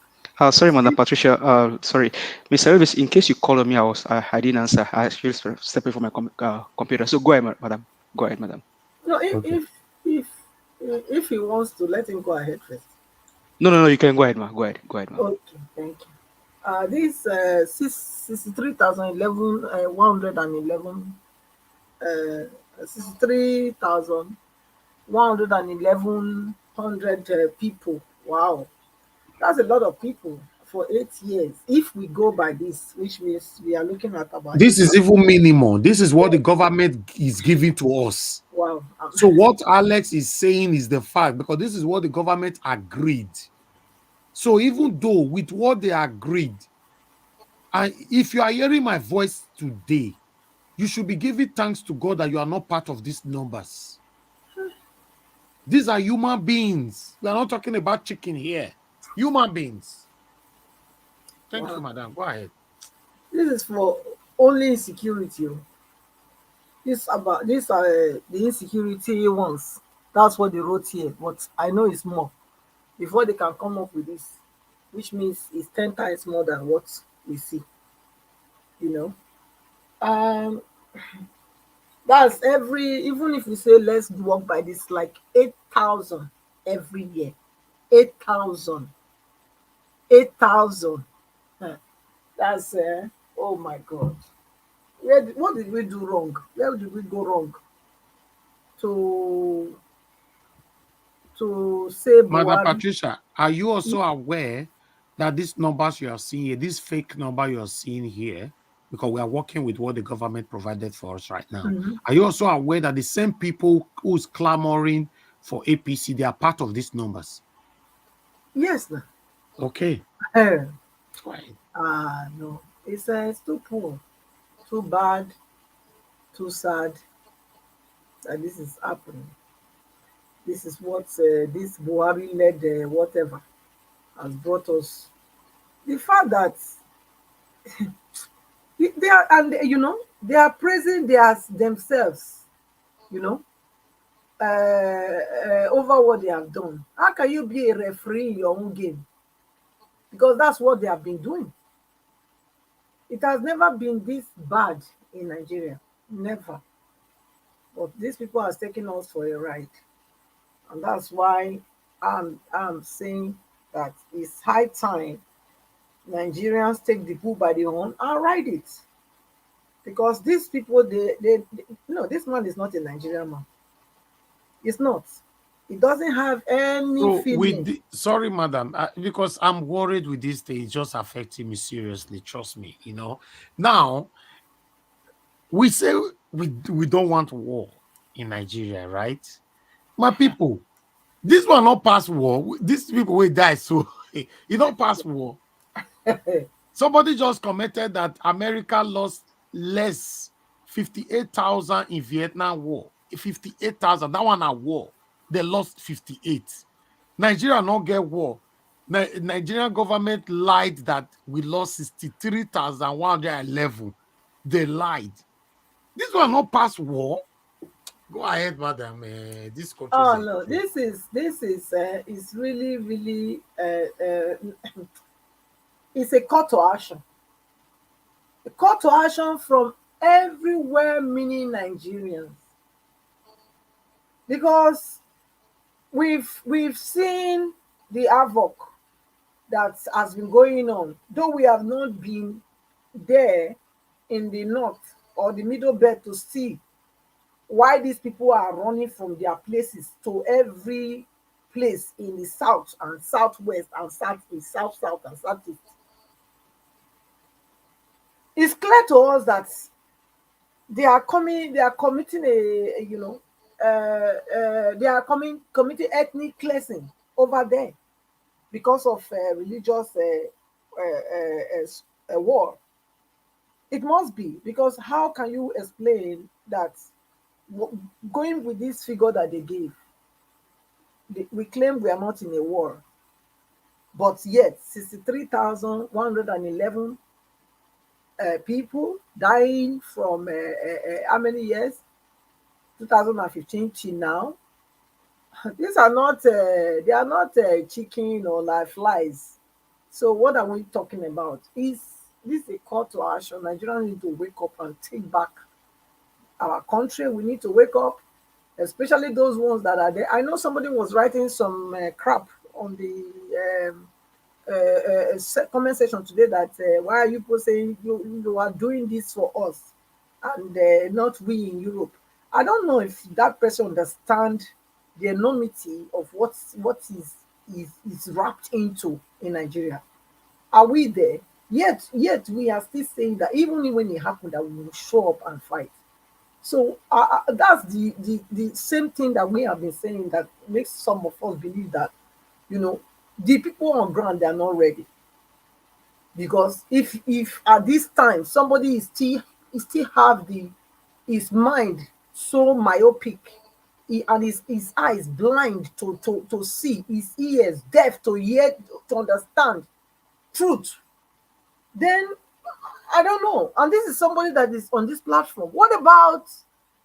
Sorry, Madam Patricia. Sorry, Mr. Elvis. In case you called on me, I didn't answer. I actually stepped away from my computer. So go ahead, madam. Go ahead, madam. No, Okay. if he wants to, let him go ahead first. No. You can go ahead, ma. Go ahead, ma. Okay, thank you. This 63,011, 111, 63,111 people. Wow, that's a lot of people for 8 years. If we go by this, which means we are looking at about This is 8,000. even minimum. This is what the government is giving to us. Wow. So what Alex is saying is the fact, because this is what the government agreed. So even though with what they agreed, and if you are hearing my voice today, you should be giving thanks to God that you are not part of these numbers. These are human beings. We are not talking about chicken here. Human beings. Thank you, madam. Go ahead. This is for only insecurity. These are the insecurity ones. That's what they wrote here. But I know it's more. Before they can come up with this, which means it's 10 times more than what we see. You know, that's even if we say let's work by this, like 8,000 every year. 8,000. 8,000. That's oh my God. What did we do wrong? Where did we go wrong to say Madam Buhari? Patricia, are you also aware that these numbers you are seeing here, this fake number you are seeing here, because we are working with what the government provided for us right now, Mhm. are you also aware that the same people who's clamoring for APC, they are part of these numbers? Yes. Okay. No, it's too poor, too bad, too sad that this is happening. This is what this Buhari led whatever has brought us. The fact that they are, and they are praising themselves, you know, over what they have done. How can you be a referee in your own game? Because that's what they have been doing. It has never been this bad in Nigeria. Never. But these people are taking us for a ride. And that's why I'm saying that it's high time Nigerians take the bull by the horn and ride it. Because these people, no, this man is not a Nigerian man. It's not. He doesn't have any So feeling. sorry, madam, because I'm worried with this thing. It's just affecting me seriously. Trust me. Now we say we don't want war in Nigeria, right? My people, this one not pass war. These people will die. So you don't pass war. Somebody just commented that America lost less 58,000 in Vietnam War. 58,000. That one a war. They lost 58. Nigeria not get war. Nigerian government lied that we lost 63,111. They lied. This one not pass war. Go ahead, madam. This country is Oh a no, joke. is really it's a call to action. A call to action from everywhere, meaning Nigerians. Because we've seen the havoc that has been going on, though we have not been there in the north or the middle belt to see why these people are running from their places to every place in the south and southwest and southeast, south and southeast. It's clear to us that they are committing they are committing ethnic cleansing over there because of religious war. It must be, because how can you explain that going with this figure that they gave, we claim we are not in a war, but yet 63,111 people dying from how many years? 2015 till now. These are not they are not chicken or like flies. So what are we talking about? Is this a call to action? Nigerians need to wake up and take back our country. We need to wake up, especially those ones that are there. I know somebody was writing some crap on the comment section today that why are you people saying you are doing this for us and not we in Europe. I don't know if that person understand the enormity of what is wrapped into in Nigeria. Are we there? Yet we are still saying that even when it happened, that we will show up and fight. So that's the same thing that we have been saying that makes some of us believe that, you know, the people on ground, they are not ready. Because if at this time somebody is still have his mind so myopic, and his eyes blind to see, his ears deaf to hear, to understand truth, then I don't know. And this is somebody that is on this platform. What about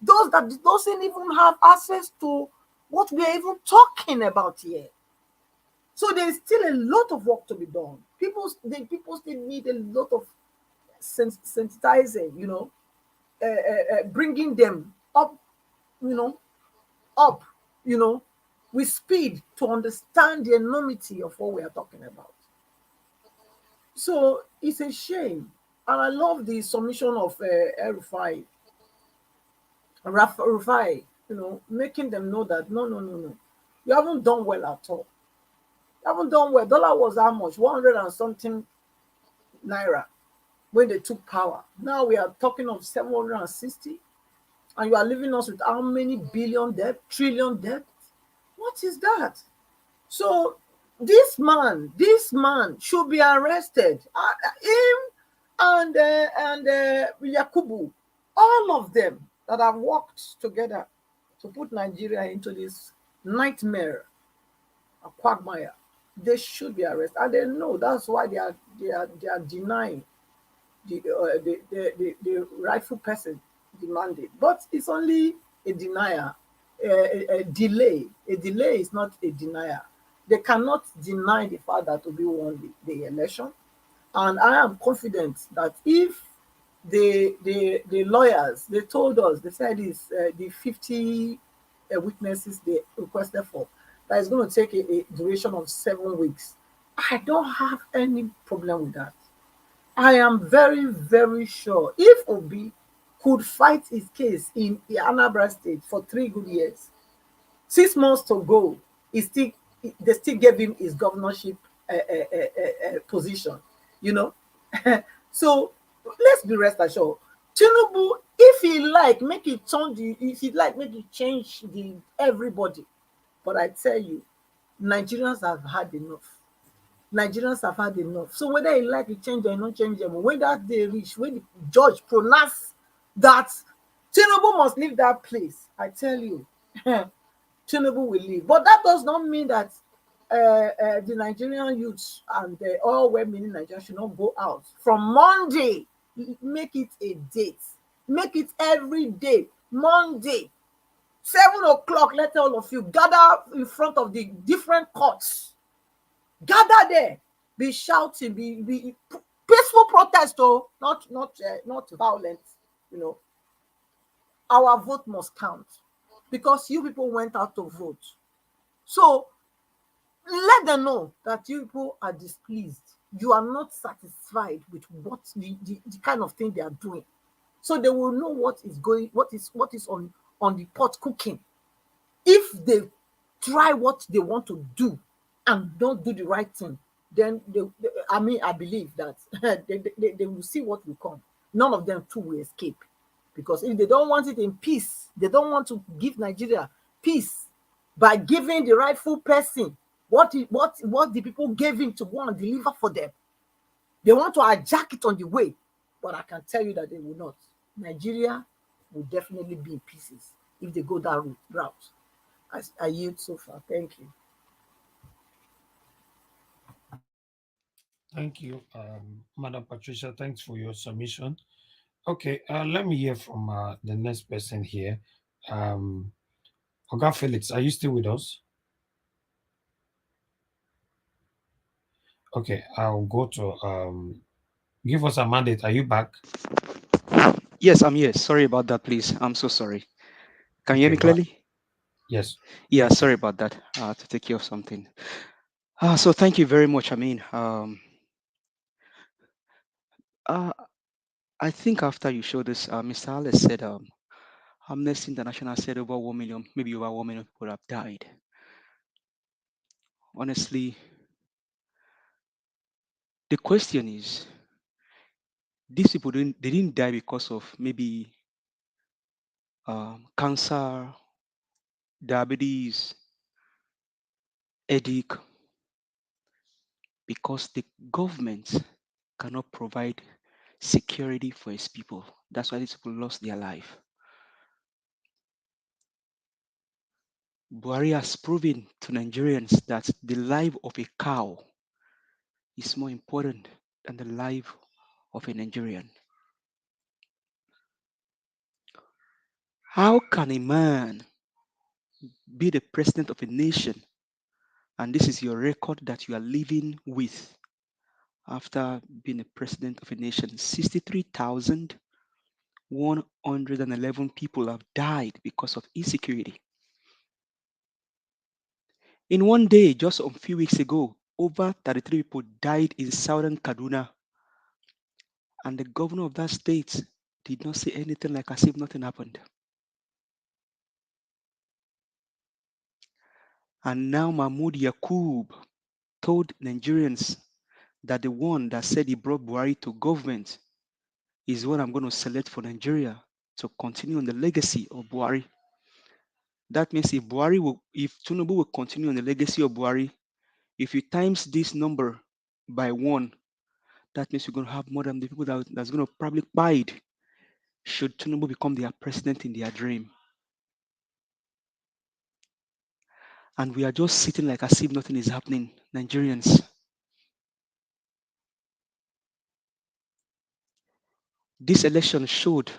those that doesn't even have access to what we are even talking about here? So there's still a lot of work to be done. People still need a lot of sensitizing, bringing them up, you know, up, with speed to understand the enormity of what we are talking about. So it's a shame. And I love the submission of Rufai, making them know that no. You haven't done well at all. You haven't done well. Dollar was how much? 100 and something naira when they took power. Now we are talking of 760. And you are leaving us with how many billion debt, trillion debt? What is that? So this man should be arrested. Him and Yakubu, all of them that have worked together to put Nigeria into this nightmare, a quagmire, they should be arrested. And they know that's why they are denying the rightful person demanded. But it's only a denier, a delay. A delay is not a denier. They cannot deny the fact that Obi won the election. And I am confident that if the lawyers, they told us, they said it's the 50 witnesses they requested for, that is going to take a duration of 7 weeks. I don't have any problem with that. I am very, very sure if Obi could fight his case in Anambra State for 3 good years, 6 months to go, they still gave him his governorship position, So let's be rest assured. Tinubu, if he like, make it change everybody. But I tell you, Nigerians have had enough. Nigerians have had enough. So whether he like to change or not change them, when that day reach, when the judge pronounce that Tinubu must leave that place, I tell you, Tinubu will leave. But that does not mean that the Nigerian youths and all well-meaning Nigerians should not go out. From Monday, make it a date. Make it every day. Monday, 7 o'clock, let all of you gather in front of the different courts. Gather there, be shouting, be peaceful protest, not violent. Our vote must count, because you people went out to vote. So let them know that you people are displeased. You are not satisfied with what the kind of thing they are doing. So they will know what is on the pot cooking. If they try what they want to do and don't do the right thing, then I believe that they will see what will come. None of them too will escape. Because if they don't want it in peace, they don't want to give Nigeria peace by giving the rightful person what the people gave him to go and deliver for them. They want to hijack it on the way, but I can tell you that they will not. Nigeria will definitely be in pieces if they go that route. I yield so far. Thank you. Thank you, Madam Patricia. Thanks for your submission. Okay, let me hear from the next person here. Um, Oga Felix, are you still with us? Okay, I'll go to give us a mandate. Are you back? Yes, I'm here. Sorry about that, please. I'm so sorry. Can you hear Okay, me go ahead. clearly? Yes. Yeah, sorry about that. To take care of something. So thank you very much. Uh, I think after you showed this, Mr. Alice said, Amnesty International said over 1 million, maybe over 1 million people have died. Honestly, the question is, these people didn't die because of maybe cancer, diabetes, headache, because the government cannot provide security for its people. That's why these people lost their life. Buhari has proven to Nigerians that the life of a cow is more important than the life of a Nigerian. How can a man be the president of a nation and this is your record that you are living with after being a president of a nation? 63,111 people have died because of insecurity. In one day, just a few weeks ago, over 33 people died in southern Kaduna, and the governor of that state did not say anything, like as if nothing happened. And now Mahmoud Yakub told Nigerians that the one that said he brought Buhari to government is what I'm going to select for Nigeria to continue on the legacy of Buhari. That means if Tinubu will continue on the legacy of Buhari, if you times this number by 1, that means you're going to have more than the people that's going to probably bide should Tinubu become their president in their dream. And we are just sitting like as if nothing is happening, Nigerians. This election showed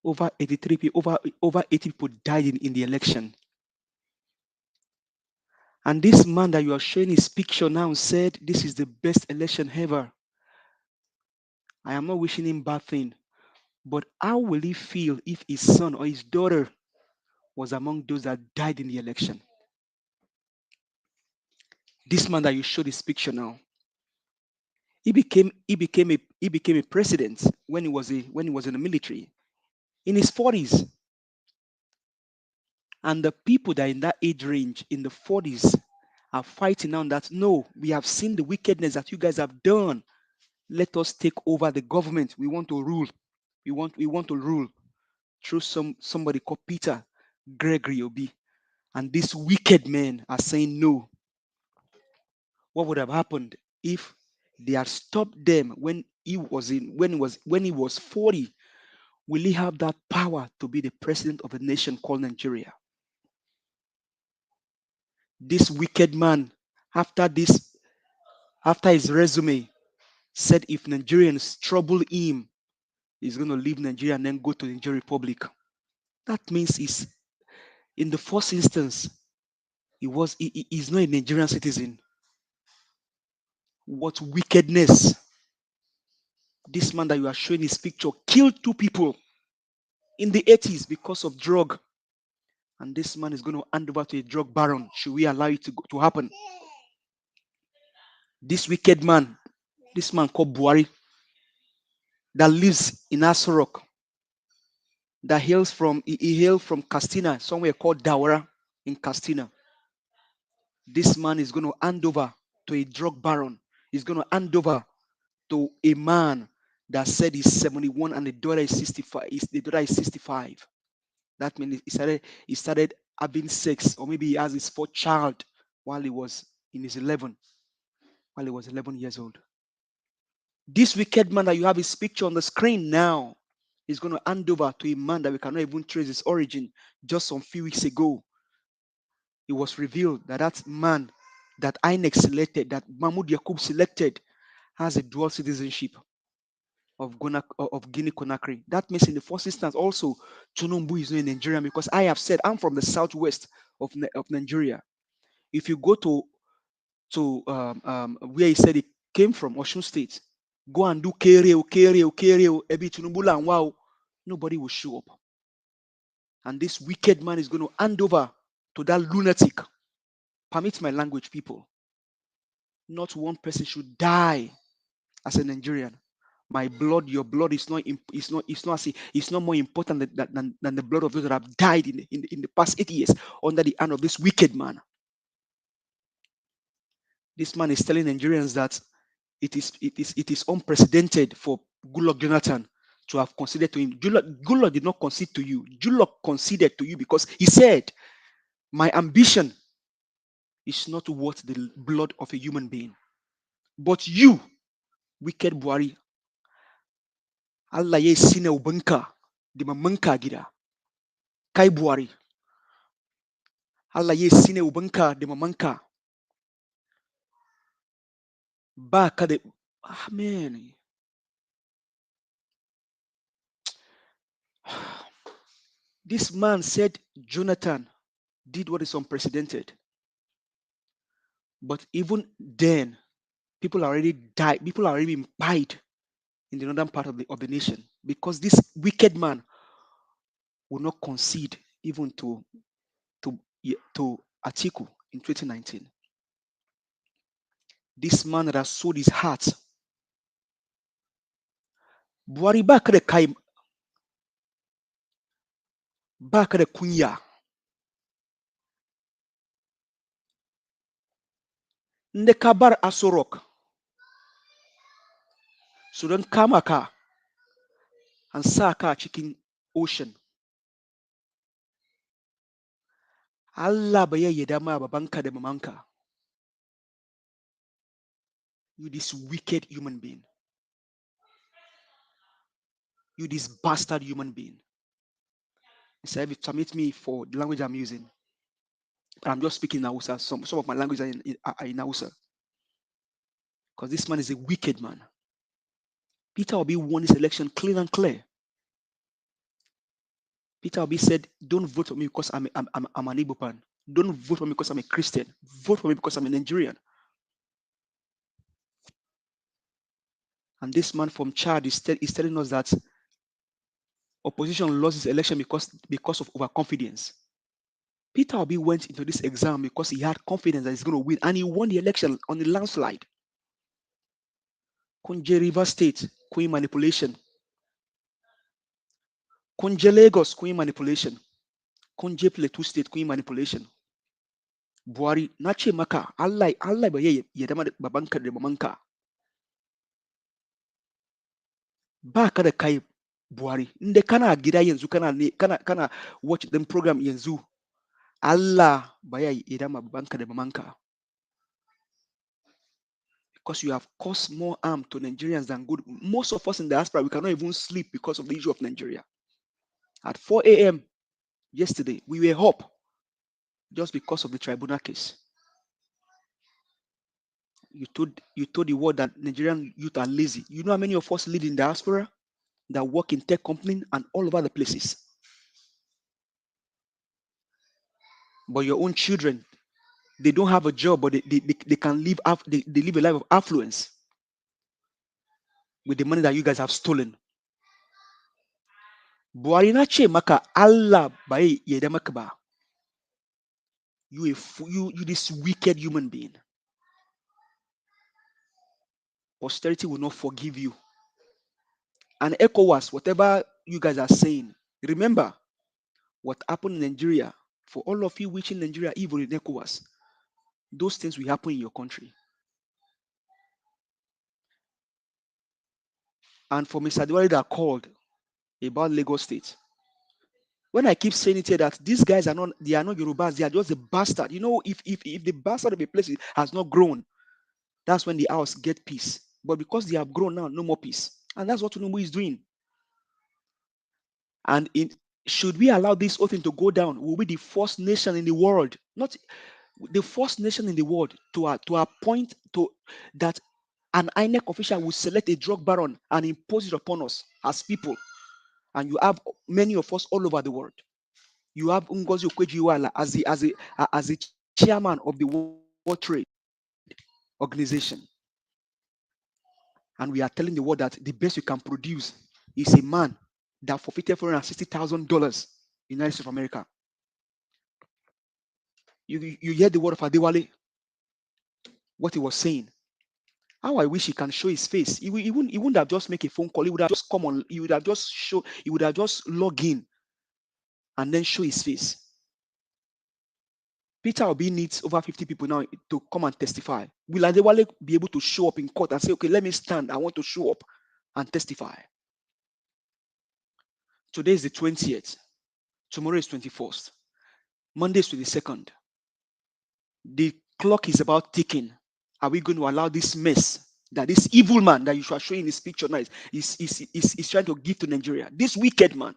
over 83 people, over 80 people died in the election. And this man that you are showing his picture now said this is the best election ever. I am not wishing him bad thing, but how will he feel if his son or his daughter was among those that died in the election? This man that you showed his picture now, he became a president when he was in the military in his 40s. And the people that are in that age range in the 40s are fighting now that no, we have seen the wickedness that you guys have done. Let us take over the government. We want to rule. We want to rule through somebody called Peter Gregory Obi. And these wicked men are saying no. What would have happened if they had stopped them when he was 40? Will he have that power to be the president of a nation called Nigeria? This wicked man, after his resume, said if Nigerians trouble him, he's going to leave Nigeria and then go to the Nigeria Republic. That means he's, in the first instance, he's not a Nigerian citizen. What wickedness! This man that you are showing his picture killed 2 people in the 80s because of drug. And this man is going to hand over to a drug baron. Should we allow it to happen? This wicked man, this man called Buhari, that lives in Asorok, that hails from, he hailed from Castina, somewhere called Dawara in Castina. This man is going to hand over to a drug baron. He's going to hand over to a man that said he's 71 and the daughter is 65. The daughter is 65. That means he started having sex, or maybe he has his fourth child while he was in his 11, while he was 11 years old. This wicked man that you have his picture on the screen now is going to hand over to a man that we cannot even trace his origin. Just some few weeks ago, it was revealed that that man that INEC selected, that Mahmoud Yakub selected, has a dual citizenship of Guinea Conakry. That means in the first instance also Tinubu is not in Nigeria, because I have said I'm from the southwest of Nigeria. If you go to where he said he came from, Osun State, go and do Kereo, Ebi Tinubu and wow, nobody will show up. And this wicked man is going to hand over to that lunatic. Permit my language, people. Not one person should die as a Nigerian. My blood, your blood is not more important than the blood of those that have died in the past 8 years under the hand of this wicked man. This man is telling Nigerians that it is unprecedented for Goodluck Jonathan to have conceded to him. Goodluck did not concede to you. Goodluck conceded to you because he said, my ambition is not worth the blood of a human being. But you, wicked Buhari, Allah ya sine ubanka di mamanka gida. Kai Buhari, Allah ya sine ubanka di mamanka. Ba ka da, man. This man said Jonathan did what is unprecedented. But even then, people already died. People are already died in the northern part of the nation, because this wicked man will not concede even to Atiku in 2019. This man that has sold his heart. Buhari ba ka da kai, ba ka da kunya. Nde ka bar Asorok su don kama ka an sa ka a cikin ocean. Allah ba ya yarda ma babanka da mamanka. You this wicked human being. You this bastard human being. So if you permit me for the language I'm using, but I'm just speaking in Hausa. Some of my language are in Hausa. Because this man is a wicked man. Peter Obi won this election clean and clear. Peter Obi said, don't vote for me because I'm an Igbo pan. Don't vote for me because I'm a Christian. Vote for me because I'm a Nigerian. And this man from Chad is telling us that opposition lost this election because of overconfidence. Peter Obi went into this exam because he had confidence that he's going to win, and he won the election on the landslide. Kunje River State, Queen manipulation. Kunje Lagos, Queen manipulation. Kunje Plateau State, Queen manipulation. Buhari, nace maka Allah ba ya dama da babanka da mamanka. Ba ka da kai Buhari. Inda kana gida yanzu kana watch them program yanzu. Allah ba ya dama babanka da mamanka. Because you have caused more harm to Nigerians than good. Most of us in the diaspora, we cannot even sleep because of the issue of Nigeria. At 4 a.m. yesterday, we were up just because of the tribunal case. You told the world that Nigerian youth are lazy. You know how many of us live in diaspora that work in tech company and all over the places. But your own children, they don't have a job, but they can live they live a life of affluence with the money that you guys have stolen. Buhari na ce maka Allah bai yarda maka ba. You this wicked human being. Posterity will not forgive you. And ECOWAS, whatever you guys are saying, remember what happened in Nigeria. For all of you wishing Nigeria evil in ECOWAS, those things will happen in your country. And for Mr. Diwali that called about Lagos State, when I keep saying it here that these guys are not Yorubas, they are just a bastard. You know, if the bastard of a place has not grown, that's when the house get peace. But because they have grown now, no more peace. And that's what Tinubu is doing. And should we allow this whole thing to go down, we'll be the first nation in the world, not the first nation in the world to appoint to that an INEC official will select a drug baron and impose it upon us as people. And you have many of us all over the world. You have Ngozi Okwejiwala as the chairman of the World Trade Organization. And we are telling the world that the best you can produce is a man that forfeited $460,000 in United States of America. You hear the word of Adewale, what he was saying. How I wish he can show his face. He wouldn't have just make a phone call. He would have just come on. He would have just log in and then show his face. Peter Obi needs over 50 people now to come and testify. Will Adewale be able to show up in court and say, okay, let me stand. I want to show up and testify. Today is the 20th. Tomorrow is 21st. Monday is 22nd. The clock is about ticking. Are we going to allow this mess that this evil man that you are showing in this picture now is trying to give to Nigeria? This wicked man.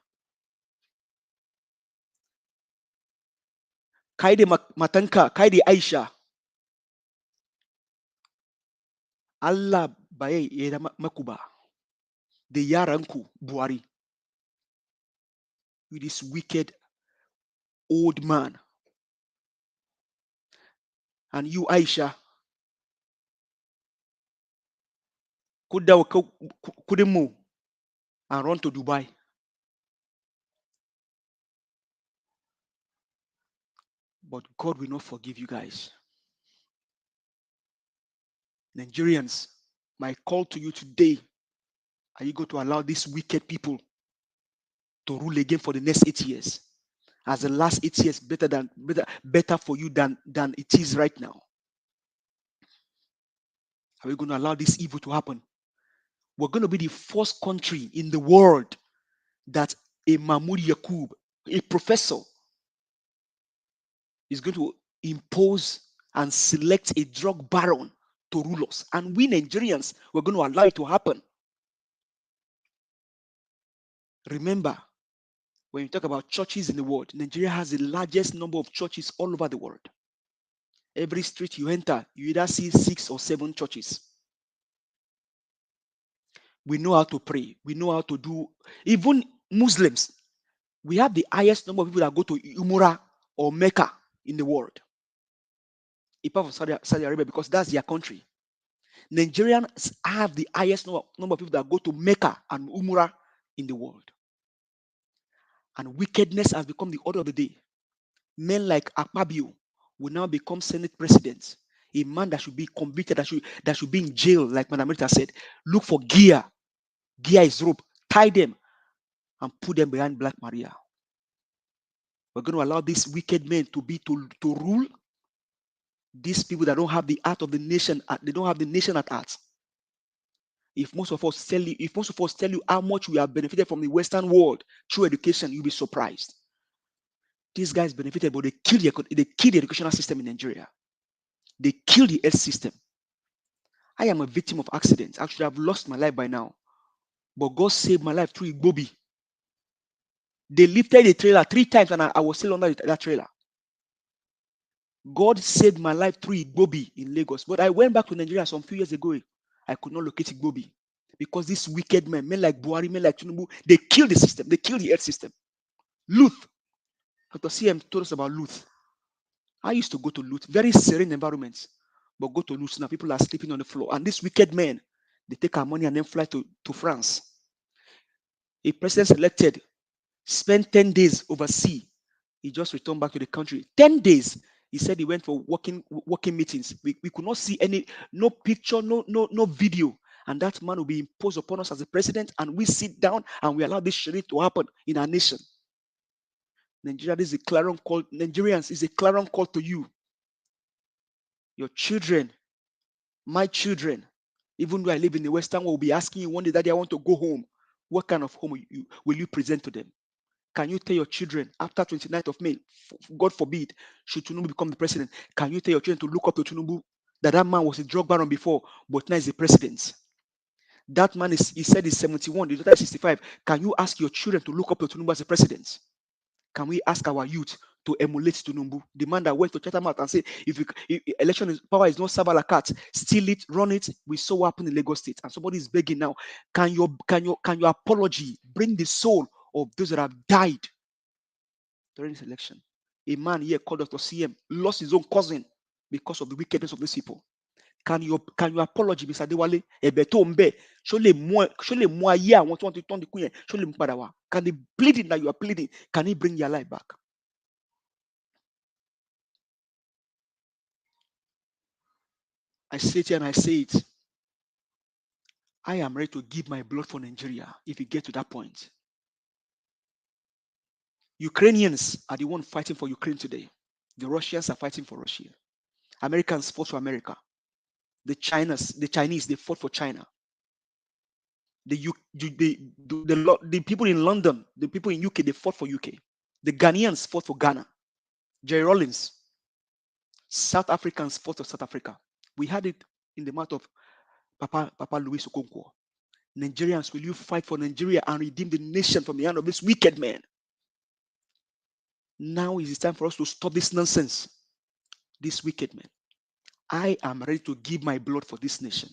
Kaide Matanka, Kaide Aisha. Allah baye yera makuba. The yaranku Buhari. With this wicked old man. And you, Aisha, couldn't move and run to Dubai. But God will not forgive you guys. Nigerians, my call to you today, are you going to allow these wicked people to rule again for the next 8 years? As the last 8 years better for you than it is right now? Are we going to allow this evil to happen? We're going to be the first country in the world that a Mahmoud Yakub, a professor, is going to impose and select a drug baron to rule us. And we Nigerians, we're going to allow it to happen. Remember, when you talk about churches in the world, Nigeria has the largest number of churches all over the world. Every street you enter, you either see 6 or 7 churches. We know how to pray. We know how to do. Even Muslims, we have the highest number of people that go to Umrah or Mecca in the world. Apart from Saudi Arabia, because that's their country. Nigerians have the highest number of people that go to Mecca and Umrah in the world. And wickedness has become the order of the day. Men like Akpabio will now become Senate president. A man that should be convicted, that should be in jail, like Madam Rita said. Look for gear. Gear is rope. Tie them and put them behind Black Maria. We're going to allow these wicked men to rule. These people that don't have the heart of the nation, they don't have the nation at heart. If most of us tell you how much we have benefited from the Western world through education, you'll be surprised. These guys benefited, but they killed the educational system in Nigeria. They killed the health system. I am a victim of accidents. Actually, I've lost my life by now. But God saved my life through Igbobi. They lifted the trailer 3 times and I was still under that trailer. God saved my life through Igbobi in Lagos. But I went back to Nigeria some few years ago. I could not locate Igbobi. Because these wicked men like Buhari, men like Tinubu, they killed the system. They killed the health system. Luth. Dr. CM told us about Luth. I used to go to Luth. Very serene environments. But go to Luth now, people are sleeping on the floor. And these wicked men, they take our money and then fly to France. A president elected spent 10 days overseas. He just returned back to the country. 10 days. He said he went for working meetings. We could not see no picture, no video. And that man will be imposed upon us as a president, and we sit down and we allow this shit to happen in our nation. Nigeria, this is a clarion call. Nigerians, is a clarion call to you. Your children, my children, even though I live in the Western world, will be asking you one day, Daddy, I want to go home. What kind of home will you present to them? Can you tell your children after 29th of May, God forbid, should Tinubu become the president, can you tell your children to look up to Tinubu, that man was a drug baron before, but now he's the president? That man he said he's 71, the daughter is 65. Can you ask your children to look up to Tinubu as a president? Can we ask our youth to emulate Tinubu, the man that went to Chatham and say, if election power is not serve a la carte, steal it, run it? We saw what happened in Lagos State, and somebody is begging now. Can your apology bring the soul of those that have died during this election? A man here called Dr. CM lost his own cousin because of the wickedness of these people. Can you apology, Mr. Adewale? Can the pleading that you are pleading, can he bring your life back? I say it here and I say it. I am ready to give my blood for Nigeria if we get to that point. Ukrainians are the ones fighting for Ukraine today. The Russians are fighting for Russia. Americans fought for America. The Chinese, they fought for China. The people in London, the people in UK, they fought for UK. The Ghanaians fought for Ghana. Jerry Rollins, South Africans fought for South Africa. We had it in the mouth of Papa Louis Okonkwo. Nigerians, will you fight for Nigeria and redeem the nation from the hand of this wicked man? Now is the time for us to stop this nonsense. This wicked man. I am ready to give my blood for this nation.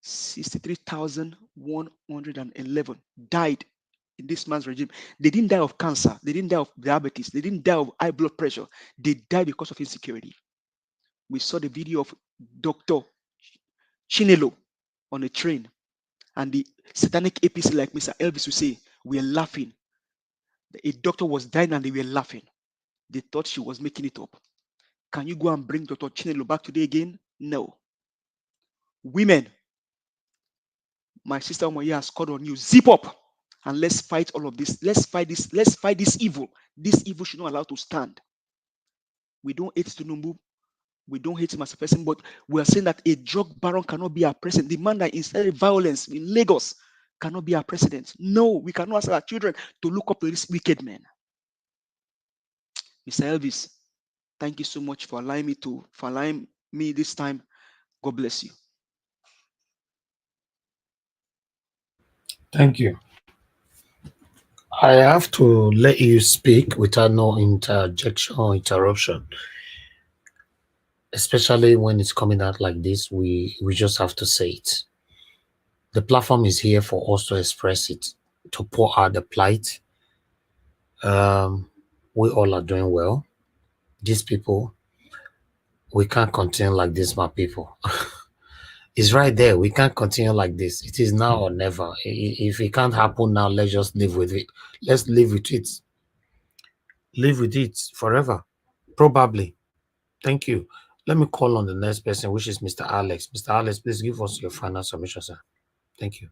63,111 died in this man's regime. They didn't die of cancer. They didn't die of diabetes. They didn't die of high blood pressure. They died because of insecurity. We saw the video of Dr. Chinelo on a train, and the satanic APC, like Mr. Elvis would say, we are laughing. A doctor was dying and they were laughing. They thought she was making it up. Can you go and bring Dr. Chinelo back today again? No. Women, my sister Omoye has called on you. Zip up and let's fight all of this. Let's fight this. Let's fight this evil. This evil should not allow to stand. We don't hate Tinubu. We don't hate him as a person, but we are saying that a drug baron cannot be our president. The man that incited violence in Lagos cannot be our president. No, we cannot ask our children to look up to this wicked man. Mr. Elvis, thank you so much for allowing me this time. God bless you. Thank you. I have to let you speak without no interjection or interruption. Especially when it's coming out like this, we just have to say it. The platform is here for us to express it, to pour out the plight. We all are doing well. These people, we can't continue like this, my people. It's right there. We can't continue like this. It is now or never. If it can't happen now, let's just live with it. Let's live with it. Live with it forever. Probably. Thank you. Let me call on the next person, which is Mr. Alex. Mr. Alex, please give us your final submission, sir. Thank you.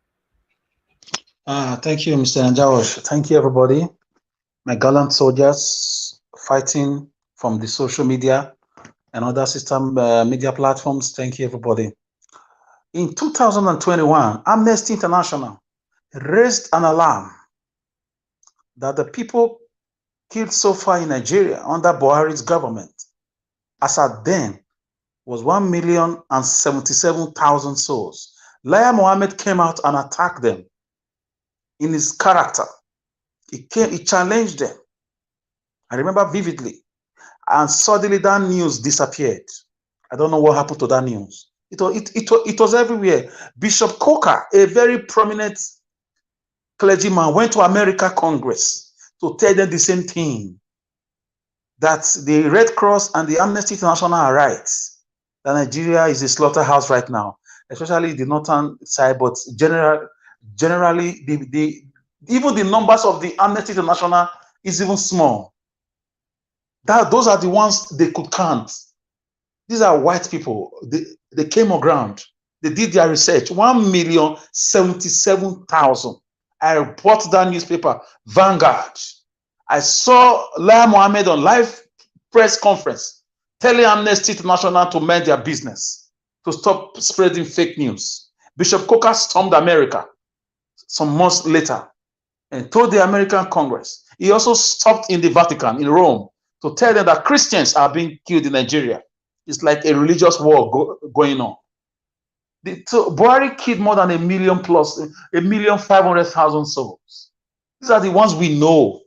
Thank you, Mr. Anjawash. Thank you, everybody. My gallant soldiers fighting from the social media and other system media platforms. Thank you, everybody. In 2021, Amnesty International raised an alarm that the people killed so far in Nigeria under Buhari's government, as at then, was 1,077,000 souls. Laya Mohammed came out and attacked them in his character. He challenged them. I remember vividly. And suddenly that news disappeared. I don't know what happened to that news. It was everywhere. Bishop Coker, a very prominent clergyman, went to America Congress to tell them the same thing, that the Red Cross and the Amnesty International are right, that Nigeria is a slaughterhouse right now, especially the northern side, but generally, even the numbers of the Amnesty International is even small. Those are the ones they could count. These are white people. They came on ground. They did their research. 1,077,000. I bought that newspaper, Vanguard. I saw Lai Mohammed on live press conference telling Amnesty International to mind their business, to stop spreading fake news. Bishop Coker stormed America some months later and told the American Congress. He also stopped in the Vatican, in Rome, to tell them that Christians are being killed in Nigeria. It's like a religious war going on. So Buhari killed more than 1,500,000 souls. These are the ones we know.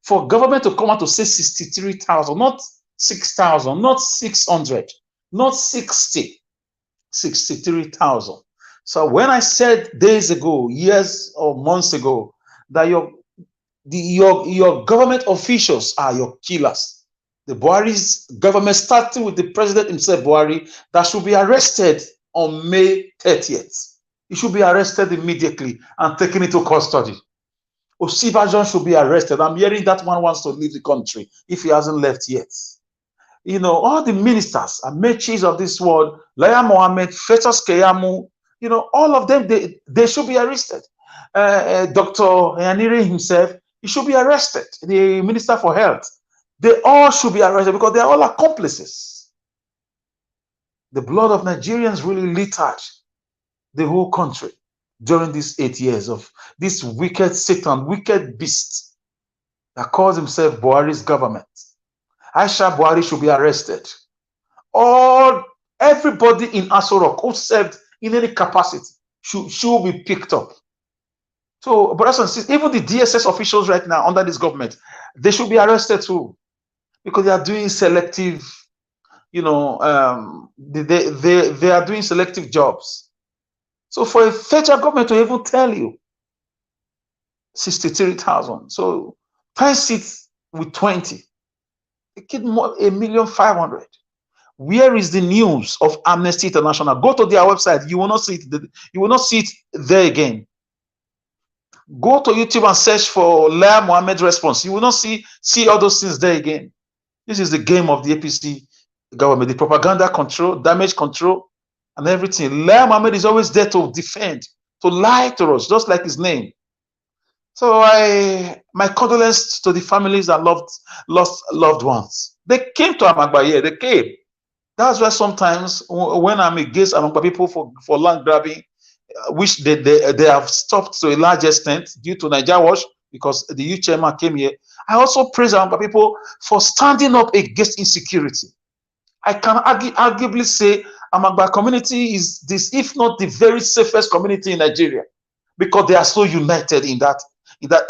For government to come out to say 63,000, not 6,000, not 600, not 60, 63,000. So when I said days ago, years or months ago, that your government officials are your killers, the Buhari's government, starting with the president himself, Buhari, that should be arrested on May 30th. He should be arrested immediately and taken into custody. Osibajon should be arrested. I'm hearing that one wants to leave the country if he hasn't left yet. You know, all the ministers and mechis of this world, Lai Mohammed, Festus Keyamu, you know, all of them, they should be arrested. Dr. Yanire himself, he should be arrested. The Minister for Health, they all should be arrested because they're all accomplices. The blood of Nigerians really littered the whole country during these 8 years of this wicked Satan, wicked beast that calls himself Buhari's government. Aisha Buhari should be arrested. Everybody in Aso Rock who served in any capacity should be picked up. So, brothers and sisters, even the DSS officials right now under this government, they should be arrested too, because they are doing selective, you know, they are doing selective jobs. So for a federal government to even tell you 63,000, so times it with 20, they get more 1,500,000. Where is the news of Amnesty International? Go to their website. You will not see it. You will not see it there again. Go to YouTube and search for Lai Mohammed's response. You will not see all those things there again. This is the game of the APC government, the propaganda control, damage control, and everything. Lai Mohammed is always there to defend, to lie to us, just like his name. So my condolences to the families that lost loved ones. They came to Amagbaye. They came. That's why sometimes when I'm against Amagba people for land grabbing, which they have stopped to a large extent due to Niger Watch, because the youth chairman came here, I also praise Amagba people for standing up against insecurity. I can arguably say Amagba community is this, if not the very safest community in Nigeria, because they are so united in that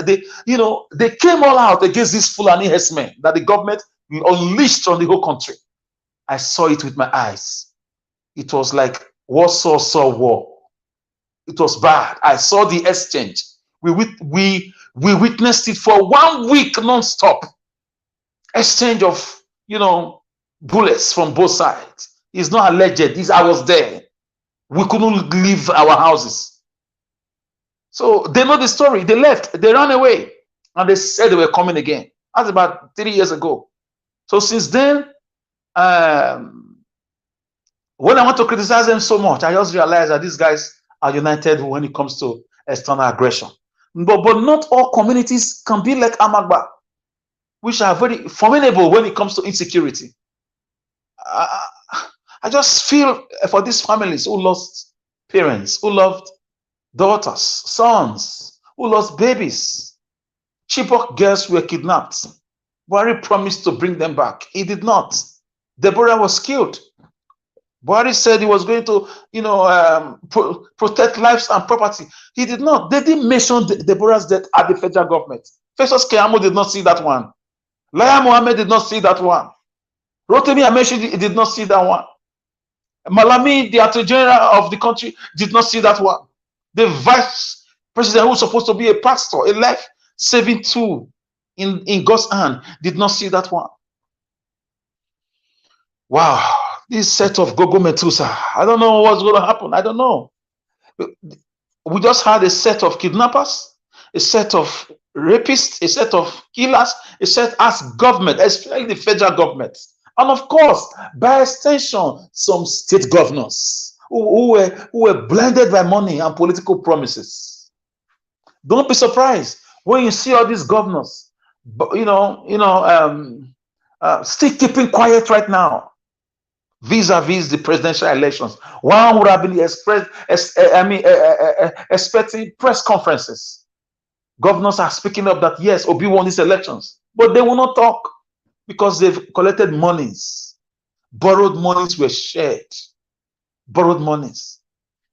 they came all out against this Fulani herdsmen that the government unleashed on the whole country. I saw it with my eyes. It was like Warsaw saw war. It was bad. I saw the exchange. We witnessed it for 1 week non-stop. Exchange of bullets from both sides. It's not alleged. I was there. We couldn't leave our houses. So they know the story. They left. They ran away. And they said they were coming again. That's about 3 years ago. So since then, when I want to criticize them so much, I just realized that these guys are united when it comes to external aggression. But not all communities can be like Amagba, which are very formidable when it comes to insecurity. I just feel for these families who lost parents, who loved daughters, sons, who lost babies. Chibok girls were kidnapped. Buhari promised to bring them back. He did not. Deborah was killed. Buhari said he was going to, protect lives and property. He did not. They didn't mention Deborah's death at the federal government. Festus Keyamo did not see that one. Lai Mohammed did not see that one. Rotimi Amechi did not see that one. Malami, the Attorney General of the country, did not see that one. The vice president, who was supposed to be a pastor, a life-saving tool in God's hand, did not see that one. Wow, this set of Gogo Metusa, I don't know what's going to happen. I don't know. We just had a set of kidnappers, a set of rapists, a set of killers, a set as government, especially the federal government. And of course, by extension, some state governors who were blinded by money and political promises. Don't be surprised when you see all these governors, still keeping quiet right now vis-a-vis the presidential elections. One would have been expecting press conferences. Governors are speaking up that yes, Obi won these elections, but they will not talk because they've collected monies. Borrowed monies were shared. Borrowed monies.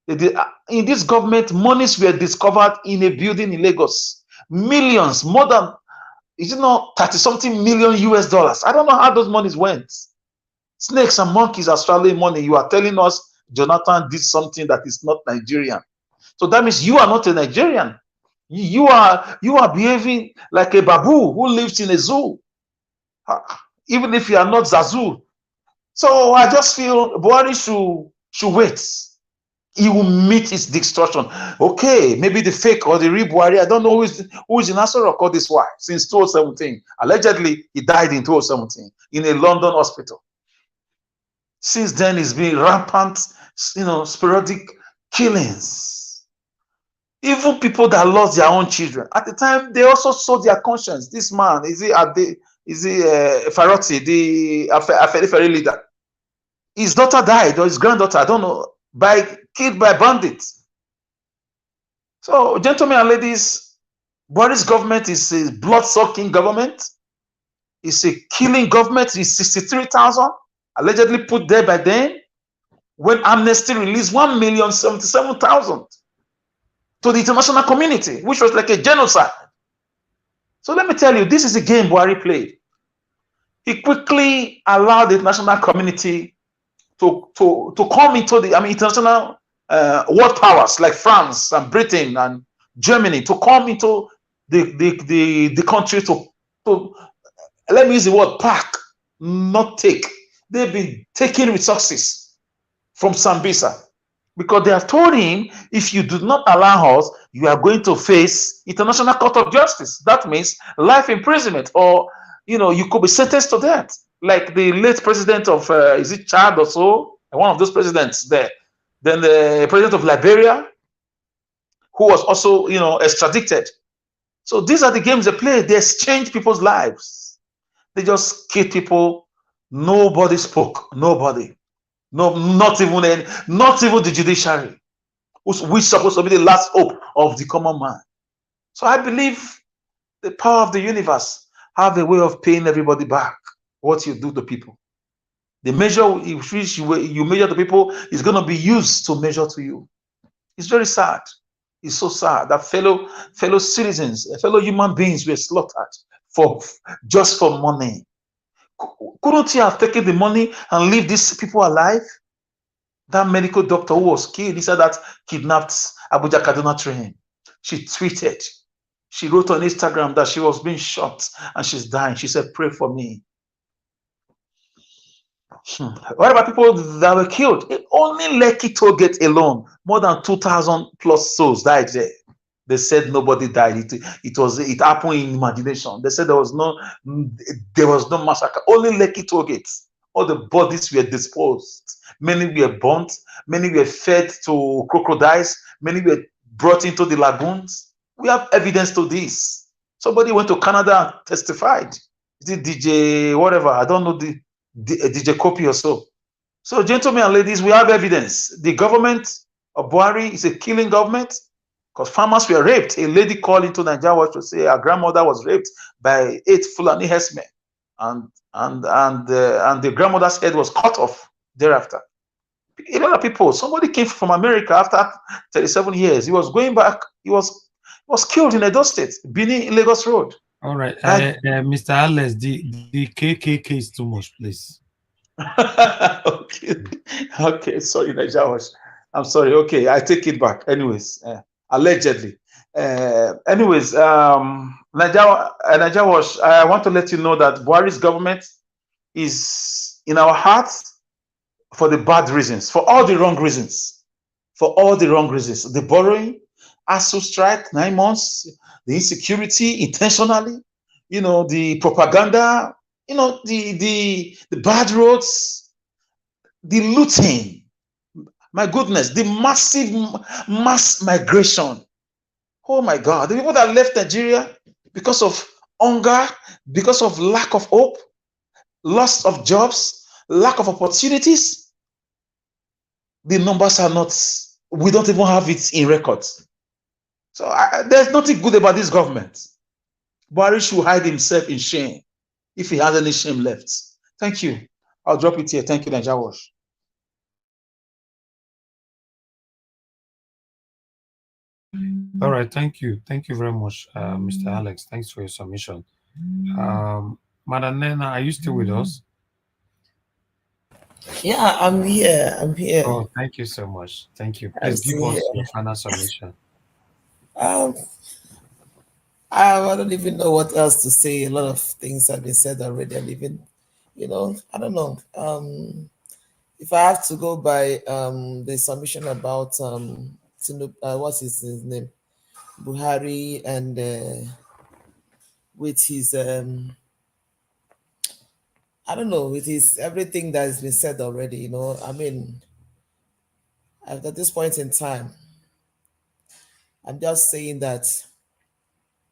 In this government, monies were discovered in a building in Lagos. Millions, more than, is it not 30-something million US dollars? I don't know how those monies went. Snakes and monkeys are swallowing money. You are telling us Jonathan did something that is not Nigerian. So that means you are not a Nigerian. You are behaving like a babu who lives in a zoo, even if you are not Zazu. So I just feel Buhari should wait. He will meet his destruction. Okay, maybe the fake or the real Buhari. I don't know who is in Asarok all this while since 2017. Allegedly, he died in 2017 in a London hospital. Since then, it's been rampant, sporadic killings. Even people that lost their own children. At the time, they also sold their conscience. This man, is he Farotti, the Aferi leader? His daughter died, or his granddaughter, I don't know, killed by bandits. So, gentlemen and ladies, Buhari's government is a blood-sucking government. It's a killing government. It's 63,000 allegedly put there by then, when Amnesty released 1,077,000 to the international community, which was like a genocide. So let me tell you, this is a game Buhari played. He quickly allowed the international community to come into the international world powers like France and Britain and Germany to come into the country to let me use the word pack, not take. They've been taking resources from Sambisa because they have told him, if you do not allow us, you are going to face International Court of Justice. That means life imprisonment, or you could be sentenced to death, like the late president of is it Chad or so, one of those presidents there. Then the president of Liberia, who was also extradited. So these are the games they play. They exchange people's lives. They just kill people. Nobody spoke. Nobody. No, not even the judiciary, which is supposed to be the last hope of the common man. So I believe the power of the universe have a way of paying everybody back what you do to people. The measure which you measure to people is going to be used to measure to you. It's very sad. It's so sad that fellow citizens, fellow human beings were slaughtered just for money. Couldn't you have taken the money and leave these people alive? That medical doctor who was killed, he said that kidnapped Abuja Kaduna train. She tweeted, she wrote on Instagram that she was being shot and she's dying. She said, pray for me. What about people that were killed? Only Lekki toll gate alone, more than 2,000 plus souls died there. They said nobody died. It happened in imagination. They said there was no massacre. Only Lekki toll gates. All the bodies were disposed. Many were burnt. Many were fed to crocodiles. Many were brought into the lagoons. We have evidence to this. Somebody went to Canada and testified. Is it DJ whatever? I don't know, the DJ Kopi or so. So, gentlemen and ladies, we have evidence. The government of Buhari is a killing government because farmers were raped. A lady called into Nigeria to say her grandmother was raped by 8 Fulani herdsmen, and the grandmother's head was cut off thereafter. A lot of people. Somebody came from America after 37 years. He was going back. He was killed in Edo State, Bini Lagos Road. All right, Mr. Alex, the KKK is too much, please. Okay, sorry, Nigeria. I'm sorry. Okay, I take it back. Anyways, allegedly. Nigeria, I want to let you know that Buhari's government is in our hearts for the bad reasons, for all the wrong reasons, the borrowing ASU strike, 9 months, the insecurity intentionally, the propaganda, the bad roads, the looting. My goodness, the massive mass migration. Oh my God, the people that left Nigeria because of hunger, because of lack of hope, loss of jobs, lack of opportunities, the numbers are not, we don't even have it in records. So there's nothing good about this government. Buhari should hide himself in shame if he has any shame left. Thank you. I'll drop it here. Thank you, Nigeria Wash. All right, thank you. Thank you very much, Mr. Alex. Thanks for your submission. Madam Nena, are you still with us? Yeah, I'm here. I'm here. Oh, thank you so much. Thank you. I'm Please give still us here. your final submission. I don't even know what else to say. A lot of things have been said already, and even, I don't know. If I have to go by the submission about Tinubu, what's his name, Buhari, and with his I don't know, with his everything that has been said already. I mean, at this point in time, I'm just saying that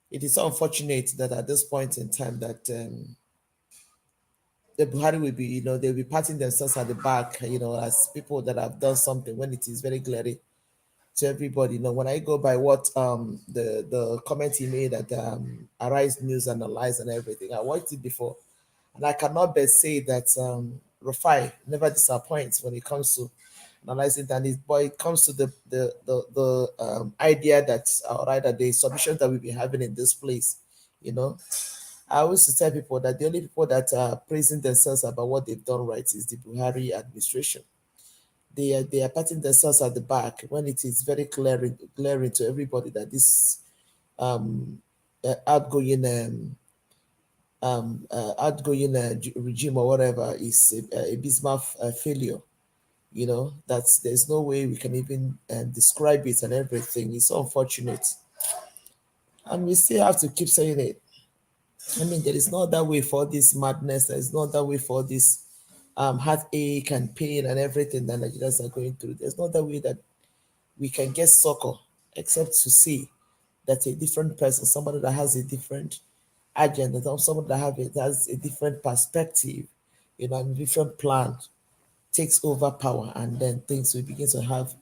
it is so unfortunate that at this point in time that the Buhari will be, they'll be patting themselves at the back, as people that have done something when it is very glaring to everybody. When I go by what the comment he made at Arise News Analyze and everything, I watched it before, and I cannot but say that Rufai never disappoints when it comes to analyzing that. But it comes to the idea that, or rather the submissions that we've been having in this place, I always to tell people that the only people that are praising themselves about what they've done right is the Buhari administration. They are patting themselves at the back when it is very glaring to everybody that this outgoing regime or whatever is a abysmal failure. That there's no way we can even describe it and everything. It's so unfortunate, and we still have to keep saying it. I mean, there is no other way for this madness. There is no other way for this heartache and pain and everything that Nigerians are going through. There's no other way that we can get succor except to see that a different person, somebody that has a different agenda, somebody that has a different perspective, and a different plan takes over power, and then things will begin to have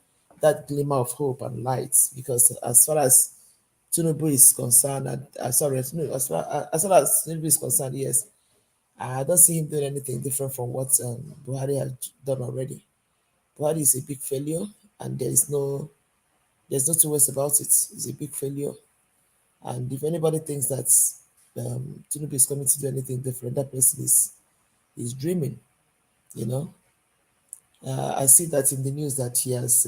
that glimmer of hope and light. Because as far as Tinubu is concerned, as far as Tinubu is concerned, yes, I don't see him doing anything different from what Buhari has done already. Buhari is a big failure, and there's no two ways about it. It's a big failure, and if anybody thinks that Tinubu is coming to do anything different, that person is dreaming. I see that in the news that he has,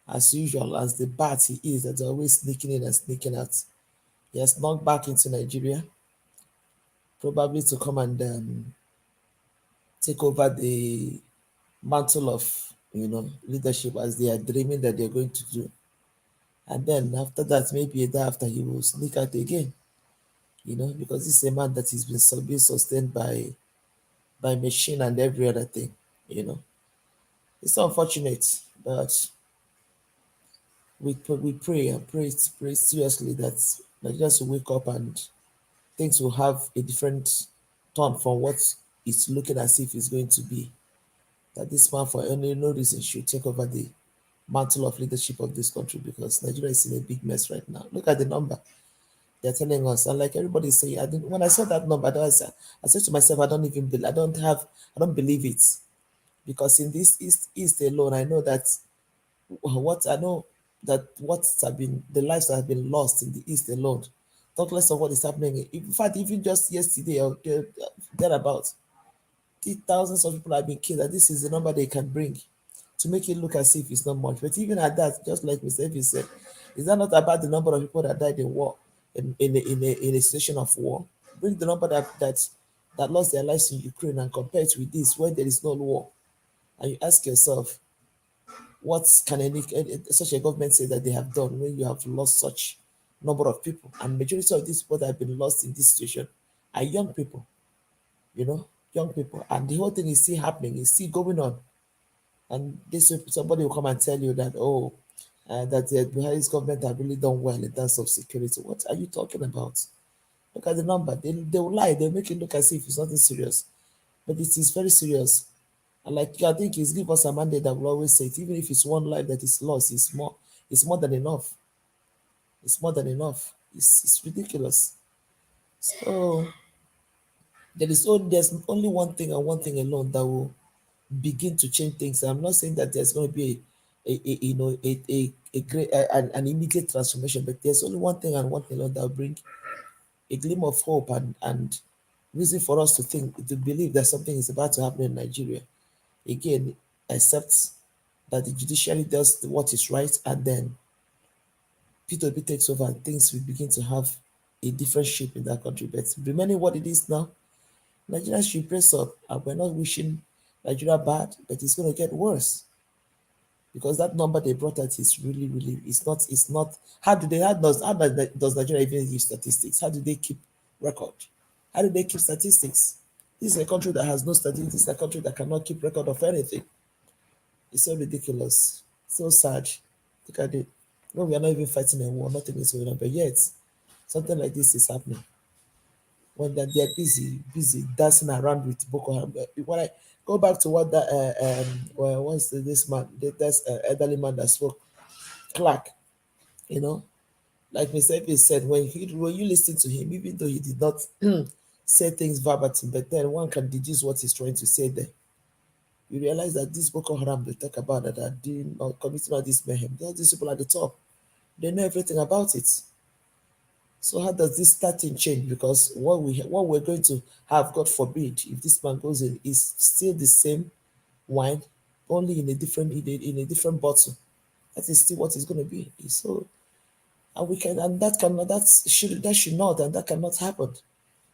as usual, as the bat he is, that's always sneaking in and sneaking out. He has snuck back into Nigeria, probably to come and take over the mantle of leadership as they are dreaming that they're going to do. And then after that, maybe a day after, he will sneak out again. Because this is a man that has being sustained by machine and every other thing. It's unfortunate, but we pray and pray seriously that Nigerians will wake up and things will have a different turn from what it's looking as if it's going to be. That this man, for no reason, should take over the mantle of leadership of this country, because Nigeria is in a big mess right now. Look at the number they're telling us, and like everybody say, when I saw that number, I said to myself, I don't believe it, because in this east alone, I know that what have been the lives that have been lost in the east alone. Talk less of what is happening. In fact, even just yesterday or thereabout, thousands of people have been killed. And this is the number they can bring to make it look as if it's not much. But even at that, just like Mr. Evie said, is that not about the number of people that died in war, in a situation of war? Bring the number that lost their lives in Ukraine and compare it with this when there is no war. And you ask yourself, what can such a government say that they have done when you have lost such number of people? And majority of these people that have been lost in this situation are young people, young people. And the whole thing is still happening, it's still going on. And this somebody will come and tell you that, that the Buhari's government have really done well in terms of security. What are you talking about? Look at the number. They will lie. They'll make it look as if it's nothing serious. But it is very serious. And like I think it's give us a mandate that will always say it, even if it's one life that is lost, it's more than enough. It's more than enough. It's ridiculous. So there's only one thing and one thing alone that will begin to change things. I'm not saying that there's going to be a great an immediate transformation, but there's only one thing and one thing alone that will bring a glimmer of hope and reason for us to believe that something is about to happen in Nigeria. Again, except that the judiciary does what is right, and then P2P takes over and things will begin to have a different shape in that country. But remaining what it is now, Nigeria should press up, and we're not wishing Nigeria bad, but it's going to get worse because that number they brought out is really, really, it's not. How does Nigeria even use statistics? How do they keep record? How do they keep statistics? This is a country that has no statistics. This is a country that cannot keep record of anything. It's so ridiculous, so sad. Look at it. No, we are not even fighting a war. Nothing is going on, but yet something like this is happening. When they're busy dancing around with Boko Haram. When I go back to what that what's this man, that's elderly man that spoke, Clark, like Mr. F said, when you listen to him, even though he did not say things verbatim, but then one can deduce what he's trying to say there. You realize that this Boko Haram they talk about that are doing or committing all this mayhem, all these people at the top, they know everything about it. So how does this starting change? Because what we're going to have, God forbid, if this man goes in, is still the same wine, only in a different bottle. That is still what it's going to be. So, and that cannot happen.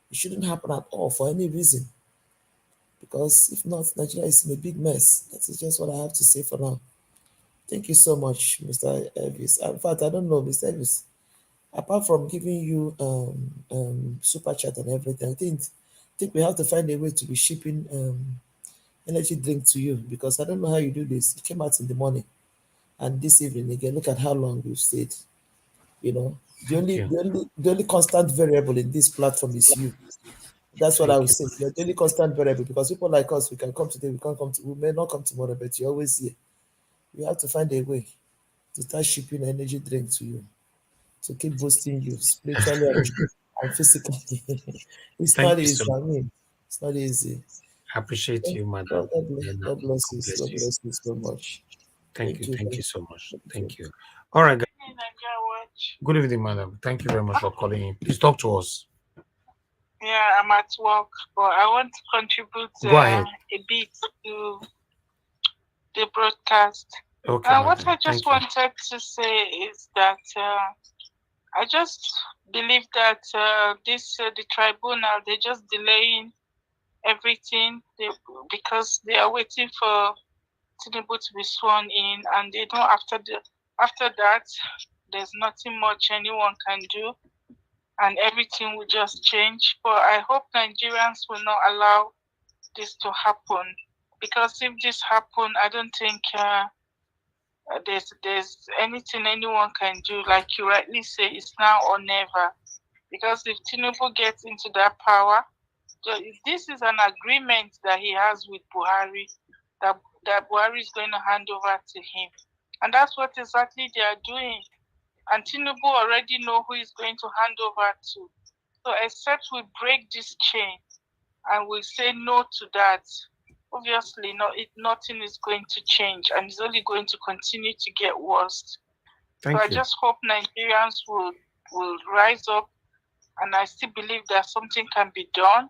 It shouldn't happen at all for any reason. Because if not, Nigeria is in a big mess. That is just what I have to say for now. Thank you so much, Mr. Elvis. In fact, I don't know, Mr. Elvis. Apart from giving you super chat and everything, I think we have to find a way to be shipping energy drink to you, because I don't know how you do this. It came out in the morning, and this evening again. Look at how long we've stayed. The only constant variable in this platform is you. That's what I would say. You're the only constant variable, because people like us, we can come today, we may not come tomorrow, but you're always here. We have to find a way to start shipping energy drink to you, to keep boosting you spiritually and physically. It's not easy. I mean, it's not easy. I appreciate you, madam. God bless you. God bless you so much. Thank you so much. Thank you. All right, guys. Good evening, madam. Thank you very much for calling in. Please talk to us. Yeah, I'm at work, but I want to contribute a bit to the broadcast. Okay. What I just wanted to say is that I just believe that the tribunal, they're just delaying everything because they are waiting for Tinubu to be sworn in, and they know after that there's nothing much anyone can do, and everything will just change. But I hope Nigerians will not allow this to happen, because if this happen, I don't think there's anything anyone can do. Like you rightly say, it's now or never. Because if Tinubu gets into that power, this is an agreement that he has with Buhari, that Buhari is going to hand over to him. And that's what exactly they are doing. And Tinubu already know who he's going to hand over to. So except we break this chain and we say no to that, obviously nothing is going to change, and it's only going to continue to get worse. I just hope Nigerians will rise up, and I still believe that something can be done.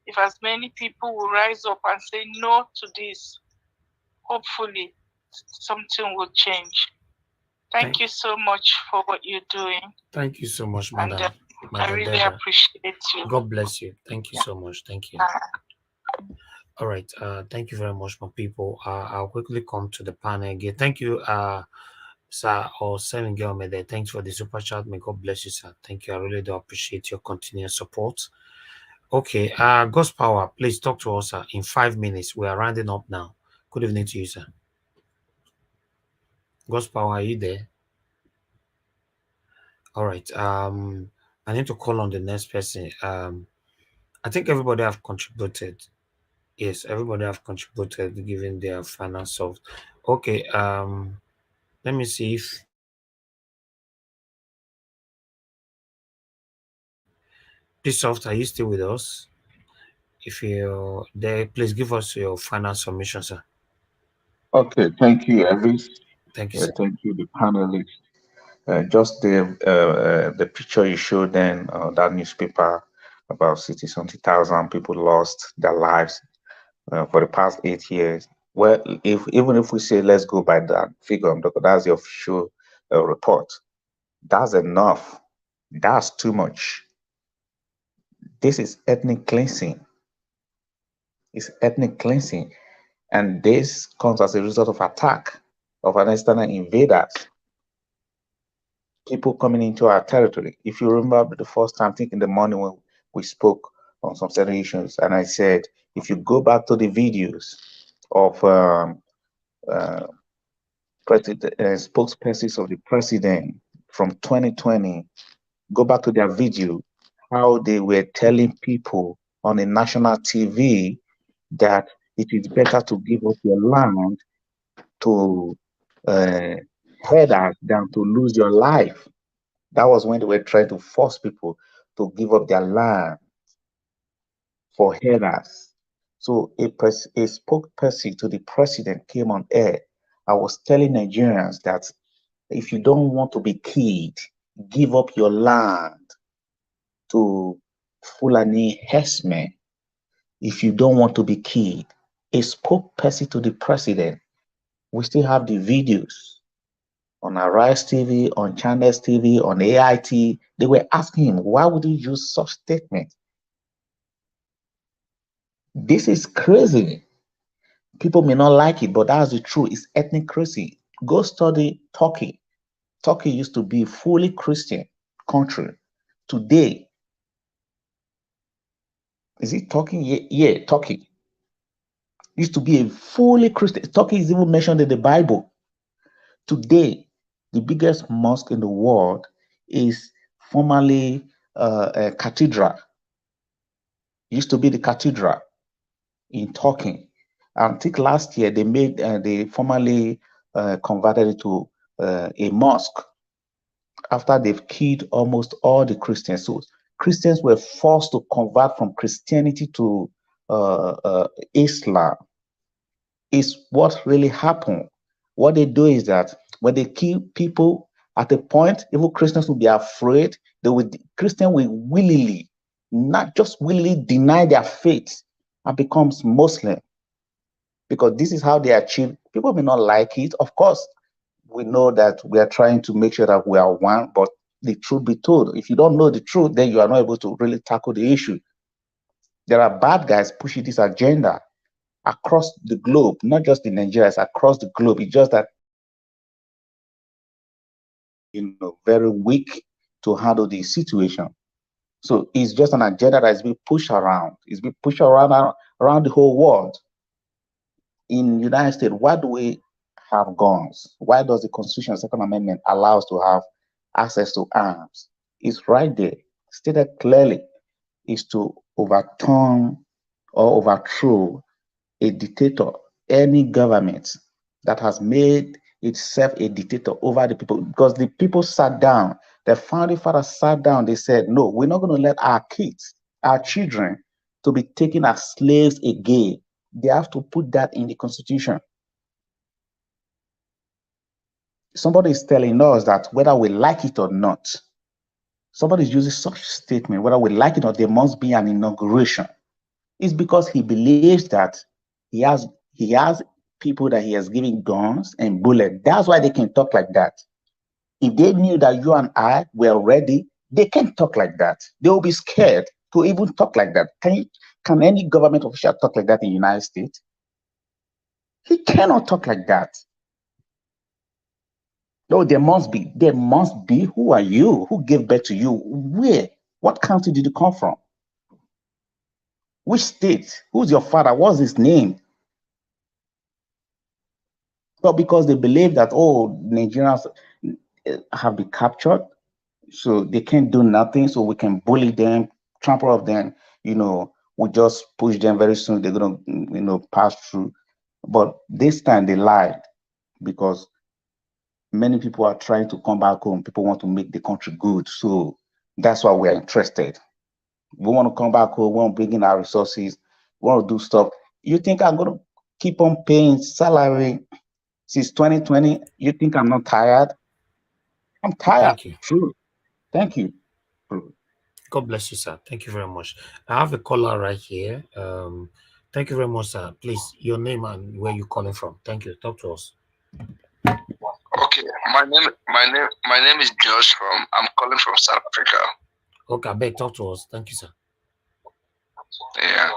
If as many people will rise up and say no to this, hopefully something will change. Thank you so much for what you're doing. Thank you so much, madam. I really appreciate you. God bless you. Thank you so much. Thank you. All right. Thank you very much, my people. I'll quickly come to the panel again. Thank you, sir, or Seven me there. Thanks for the super chat. May God bless you, sir. Thank you. I really do appreciate your continued support. Okay. God's power, please talk to us, sir, in 5 minutes. We are rounding up now. Good evening to you, sir. God's power, are you there? All right. I need to call on the next person. I think everybody have contributed. Yes, everybody have contributed, giving their final soft. Okay. Let me see if this soft, are you still with us? If you're there, please give us your final submission, sir. Okay, thank you, Elvis. Thank you, sir. Thank you, the panelists. Just the picture you showed then, that newspaper about 60-something thousand people lost their lives for the past 8 years. Well, even if we say let's go by that figure, because that's the official report, that's enough. That's too much. This is ethnic cleansing. It's ethnic cleansing, and this comes as a result of attack of an external invaders. People coming into our territory. If you remember the first time, I think in the morning when we spoke on some certain issues, and I said, if you go back to the videos of spokespersons of the president from 2020, go back to their video, how they were telling people on a national TV that it is better to give up your land to herders than to lose your life. That was when they were trying to force people to give up their land for herders. So a spokesperson to the president came on air. I was telling Nigerians that if you don't want to be killed, give up your land to Fulani herdsmen. If you don't want to be killed, a spokesperson to the president. We still have the videos on Arise TV, on Channels TV, on AIT. They were asking him, why would he use such statements? This is crazy. People may not like it, but that's the truth. It's ethnic crazy. Go study Turkey. Turkey used to be a fully Christian country. Today, is it Turkey? Yeah, Turkey. Used to be a fully Christian. Turkey is even mentioned in the Bible. Today, the biggest mosque in the world is formerly a cathedral. Used to be the cathedral in Turkey. I think last year they formally converted it to a mosque after they've killed almost all the Christians. So Christians were forced to convert from Christianity to Islam. Is what really happened. What they do is that when they kill people at a point, even Christians will be afraid. Christians will willingly, not just willingly, deny their faith and becomes Muslim, because this is how they achieve. People may not like it. Of course, we know that we are trying to make sure that we are one, but the truth be told, if you don't know the truth, then you are not able to really tackle the issue. There are bad guys pushing this agenda across the globe, not just in Nigeria, it's across the globe. It's just that, very weak to handle the situation. So it's just an agenda that is being pushed around. It's being pushed around the whole world. In the United States, why do we have guns? Why does the Constitution, Second Amendment, allow us to have access to arms? It's right there, stated clearly, is to overturn or overthrow a dictator, any government that has made itself a dictator over the people, because the people sat down, the founding fathers sat down, they said, no, we're not going to let our kids, our children, to be taken as slaves again. They have to put that in the Constitution. Somebody is telling us that whether we like it or not, somebody is using such statement, whether we like it or not, there must be an inauguration. It's because he believes that he has people that he has given guns and bullets. That's why they can talk like that. If they knew that you and I were ready, they can't talk like that. They will be scared to even talk like that. Can any government official talk like that in the United States? He cannot talk like that. No, there must be. There must be. Who are you? Who gave birth to you? Where? What country did you come from? Which state? Who's your father? What's his name? But because they believe that, oh, Nigerians have been captured, so they can't do nothing, so we can bully them, trample of them, we just push them very soon, they're going to, pass through. But this time they lied because many people are trying to come back home. People want to make the country good. So that's why we're interested. We want to come back home. We want to bring in our resources. We want to do stuff. You think I'm going to keep on paying salary since 2020? You think I'm not tired? I'm tired. Thank you. True. Thank you. God bless you, sir. Thank you very much. I have a caller right here. Thank you very much, sir. Please, your name and where you're calling from. Thank you. Talk to us. Okay, my name is Josh I'm calling from South Africa. Okay, I beg, talk to us. Thank you, sir. Yeah.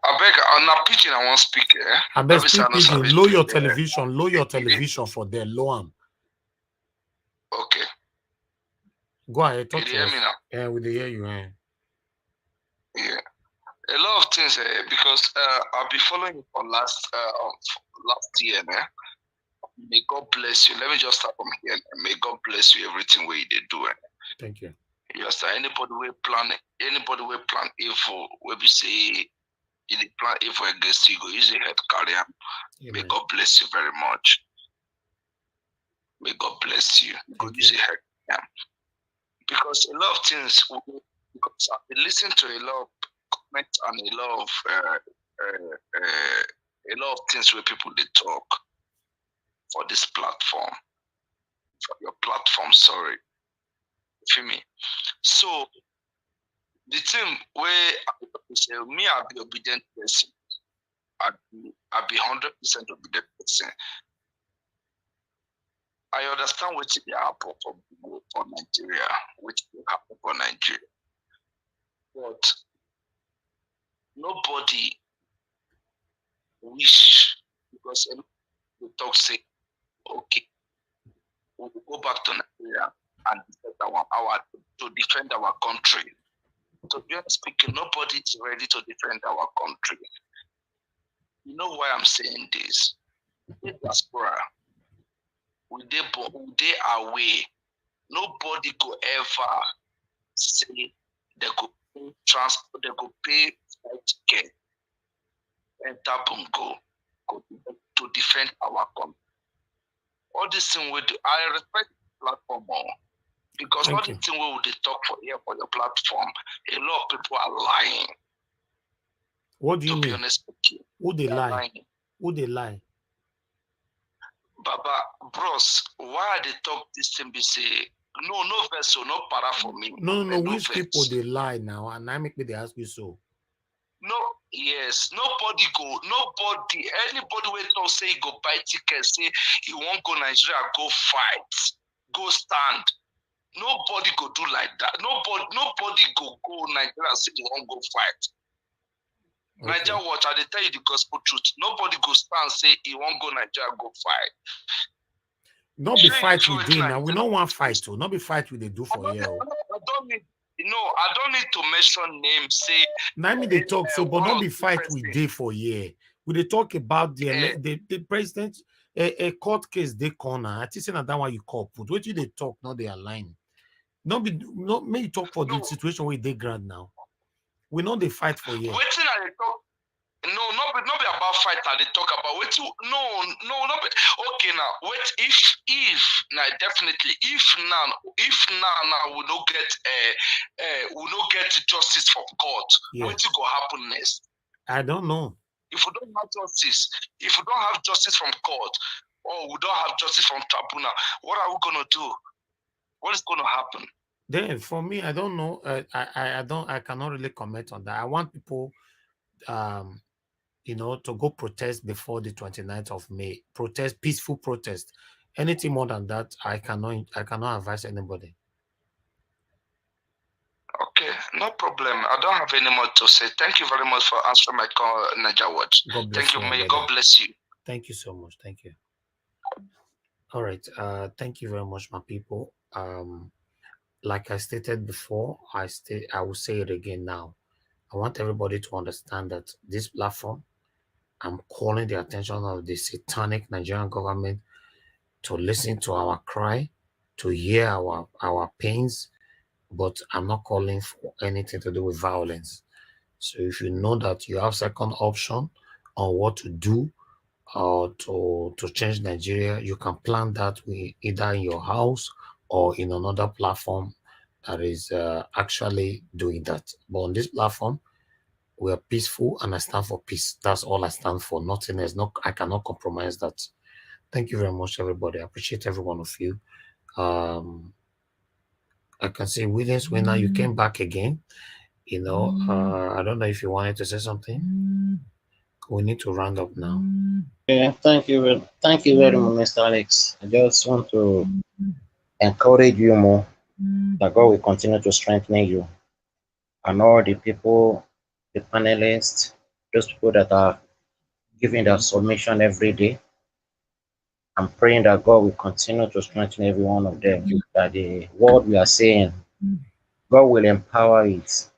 I beg, I'm not pitching. I want to speak. I beg, speak pidgin. Lower your television. Lower your television for there. Lower. Okay. Go ahead. Talk you to hear us. me now? Yeah, we hear you. Yeah. A lot of things because I've been following you for last year. May God bless you. Let me just start from here. May God bless you everything where you did do it. Thank you. Yes, anybody will plan evil, where we say in the plan evil against you, go use your head carrier. May God bless you very much. May God bless you. Go use your head carrier. Because a lot of things, because I've been listening to a lot of comments and a lot of things where people they talk for this platform, for your platform. Sorry, feel me. So the thing where say me, I'll be obedient person. I'll be 100% obedient person. I understand what will happen for Nigeria, which will happen for Nigeria, but nobody wish because the talk say, okay, we'll go back to Nigeria and to defend our country. To be honest speaking, nobody is ready to defend our country. You know why I'm saying this? In diaspora, we they away. Nobody could ever say they could pay transport, they could pay flight ticket and tap and go to defend our country. All this thing we do, I respect the platform more because all the thing we would talk for here for your platform, a lot of people are lying. What do you mean? To be honest with you, who they lie? Lying. Who they lie? Baba, bros, why they talk this thing? Be say no vessel, no para for me. No, which people they lie now? And I make me they ask you so. No, yes, nobody, anybody will talk say go buy tickets, say he won't go Nigeria, go fight, go stand. Nobody go do like that. Nobody go Nigeria say he won't go fight. Okay. Nigeria watch, I tell you the gospel truth. Nobody go stand say he won't go Nigeria, go fight. Not be fight we do now. We don't want fight to. Not be fight we they do for you. I don't need to mention names. Say. Now me they talk so, but not be fight we did for year. We they talk about the president a court case they corner. I think that one you call put. What you they talk? Not they align. Not may talk for the situation where they grant now. We know they fight for you. Waiting at the talk. No, not be about fight that they talk about. Wait, no, not be, okay now. Wait, if now definitely if now we don't get justice from court, what will go happen next? I don't know. If we don't have justice from court, or we don't have justice from tribunal, what are we gonna do? What is gonna happen? Then for me, I don't know. I cannot really comment on that. I want people to go protest before the 29th of May. Protest, peaceful protest. Anything more than that, I cannot advise anybody. Okay, No problem. I don't have any more to say. Thank you very much for answering my call, Naija Watch. God bless Thank you. you, May brother. God bless you. Thank you so much. Thank you. All right. Thank you very much, my people. Like I stated before, I will say it again now. I want everybody to understand that this platform, I'm calling the attention of the satanic Nigerian government to listen to our cry, to hear our pains, but I'm not calling for anything to do with violence. So if you know that you have second option on what to do or to change Nigeria, you can plan that with either in your house or in another platform that is actually doing that. But on this platform, we are peaceful and I stand for peace. That's all I stand for. Nothing else. No, I cannot compromise that. Thank you very much, everybody. I appreciate every one of you. I can see Williams Winner, you came back again. You know, I don't know if you wanted to say something. We need to round up now. Yeah, thank you very much, Mr. Alex. I just want to encourage you more that God will continue to strengthen you and all the people, the panelists, those people that are giving their submission every day. I'm praying that God will continue to strengthen every one of them. That the word we are saying, God will empower it.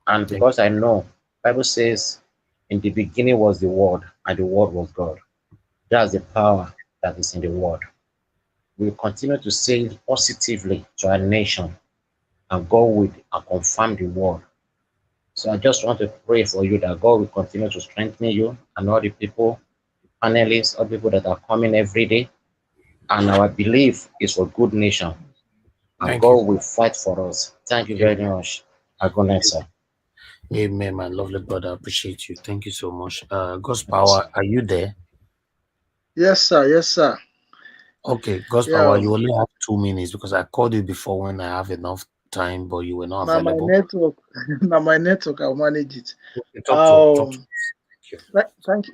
And because I know, Bible says, in the beginning was the Word, and the Word was God. That's the power that is in the Word. We continue to say it positively to our nation, and God will confirm the Word. So I just want to pray for you that God will continue to strengthen you and all the people, panelists, all the people that are coming every day. And our belief is for good nation. And Thank God you. will fight for us. Thank you very much. Have a good night, sir. Amen, my lovely brother. I appreciate you. Thank you so much. God's power, are you there? Yes, sir. Yes, sir. Okay, God's Yeah. power, you only have 2 minutes because I called you before when I have enough time, but you were not Now my available. network, now my network, I'll manage it. Okay, talk to me.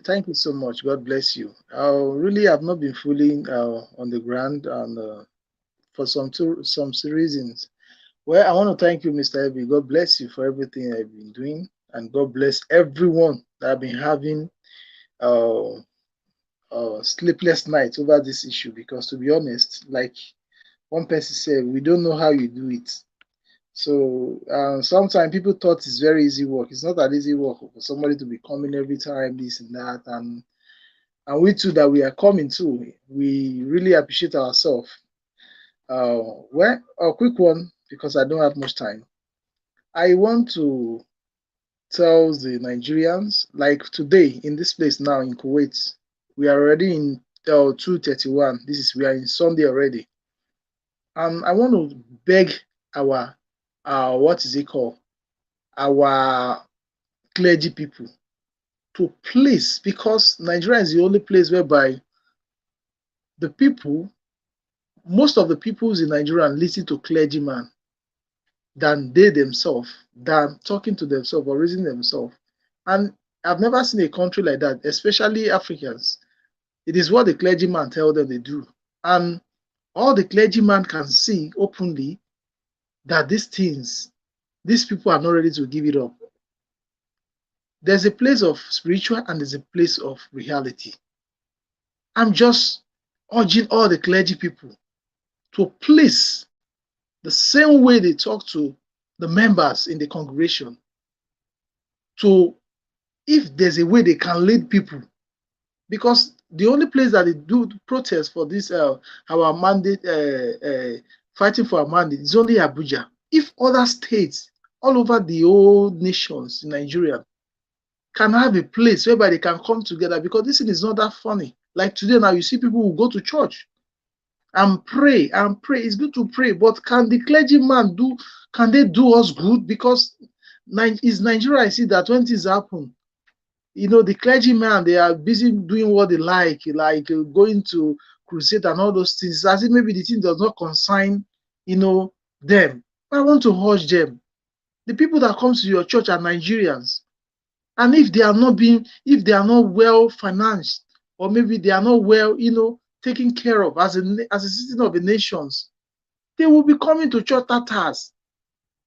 Thank you so much. God bless you. Really, I've not been fully on the ground, and for some reasons. Well, I want to thank you, Mr. Evie. God bless you for everything I've been doing, and God bless everyone that have been having sleepless nights over this issue. Because to be honest, like one person said, we don't know how you do it. So sometimes people thought it's very easy work. It's not that easy work for somebody to be coming every time, this and that, and we too that we are coming too. We really appreciate ourselves. Well, a quick one because I don't have much time. I want to tell the Nigerians, like today in this place now in Kuwait, we are already in 2:31. We are in Sunday already. I want to beg our what is it called? Our clergy people to please, because Nigeria is the only place whereby the people, most of the peoples in Nigeria listen to clergymen than they themselves, than talking to themselves or raising themselves. And I've never seen a country like that, especially Africans. It is what the clergyman tell them they do. And all the clergyman can see openly that these people are not ready to give it up. There's a place of spiritual and there's a place of reality. I'm just urging all the clergy people to please, the same way they talk to the members in the congregation, to, if there's a way they can lead people, because the only place that they do protest for this our mandate, fighting for our mandate, is only Abuja. If other states all over the whole nations in Nigeria can have a place whereby they can come together, because this thing is not that funny. Like today now, you see people who go to church and pray and pray. It's good to pray, but can the clergyman can they do us good? Because it's Nigeria. I see that when things happen, the clergymen, they are busy doing what they like going to crusade and all those things, as if maybe the thing does not consign, them. I want to urge them. The people that come to your church are Nigerians. And if they are not well financed, or maybe they are not well, taken care of as a citizen of the nations, they will be coming to church Tatars.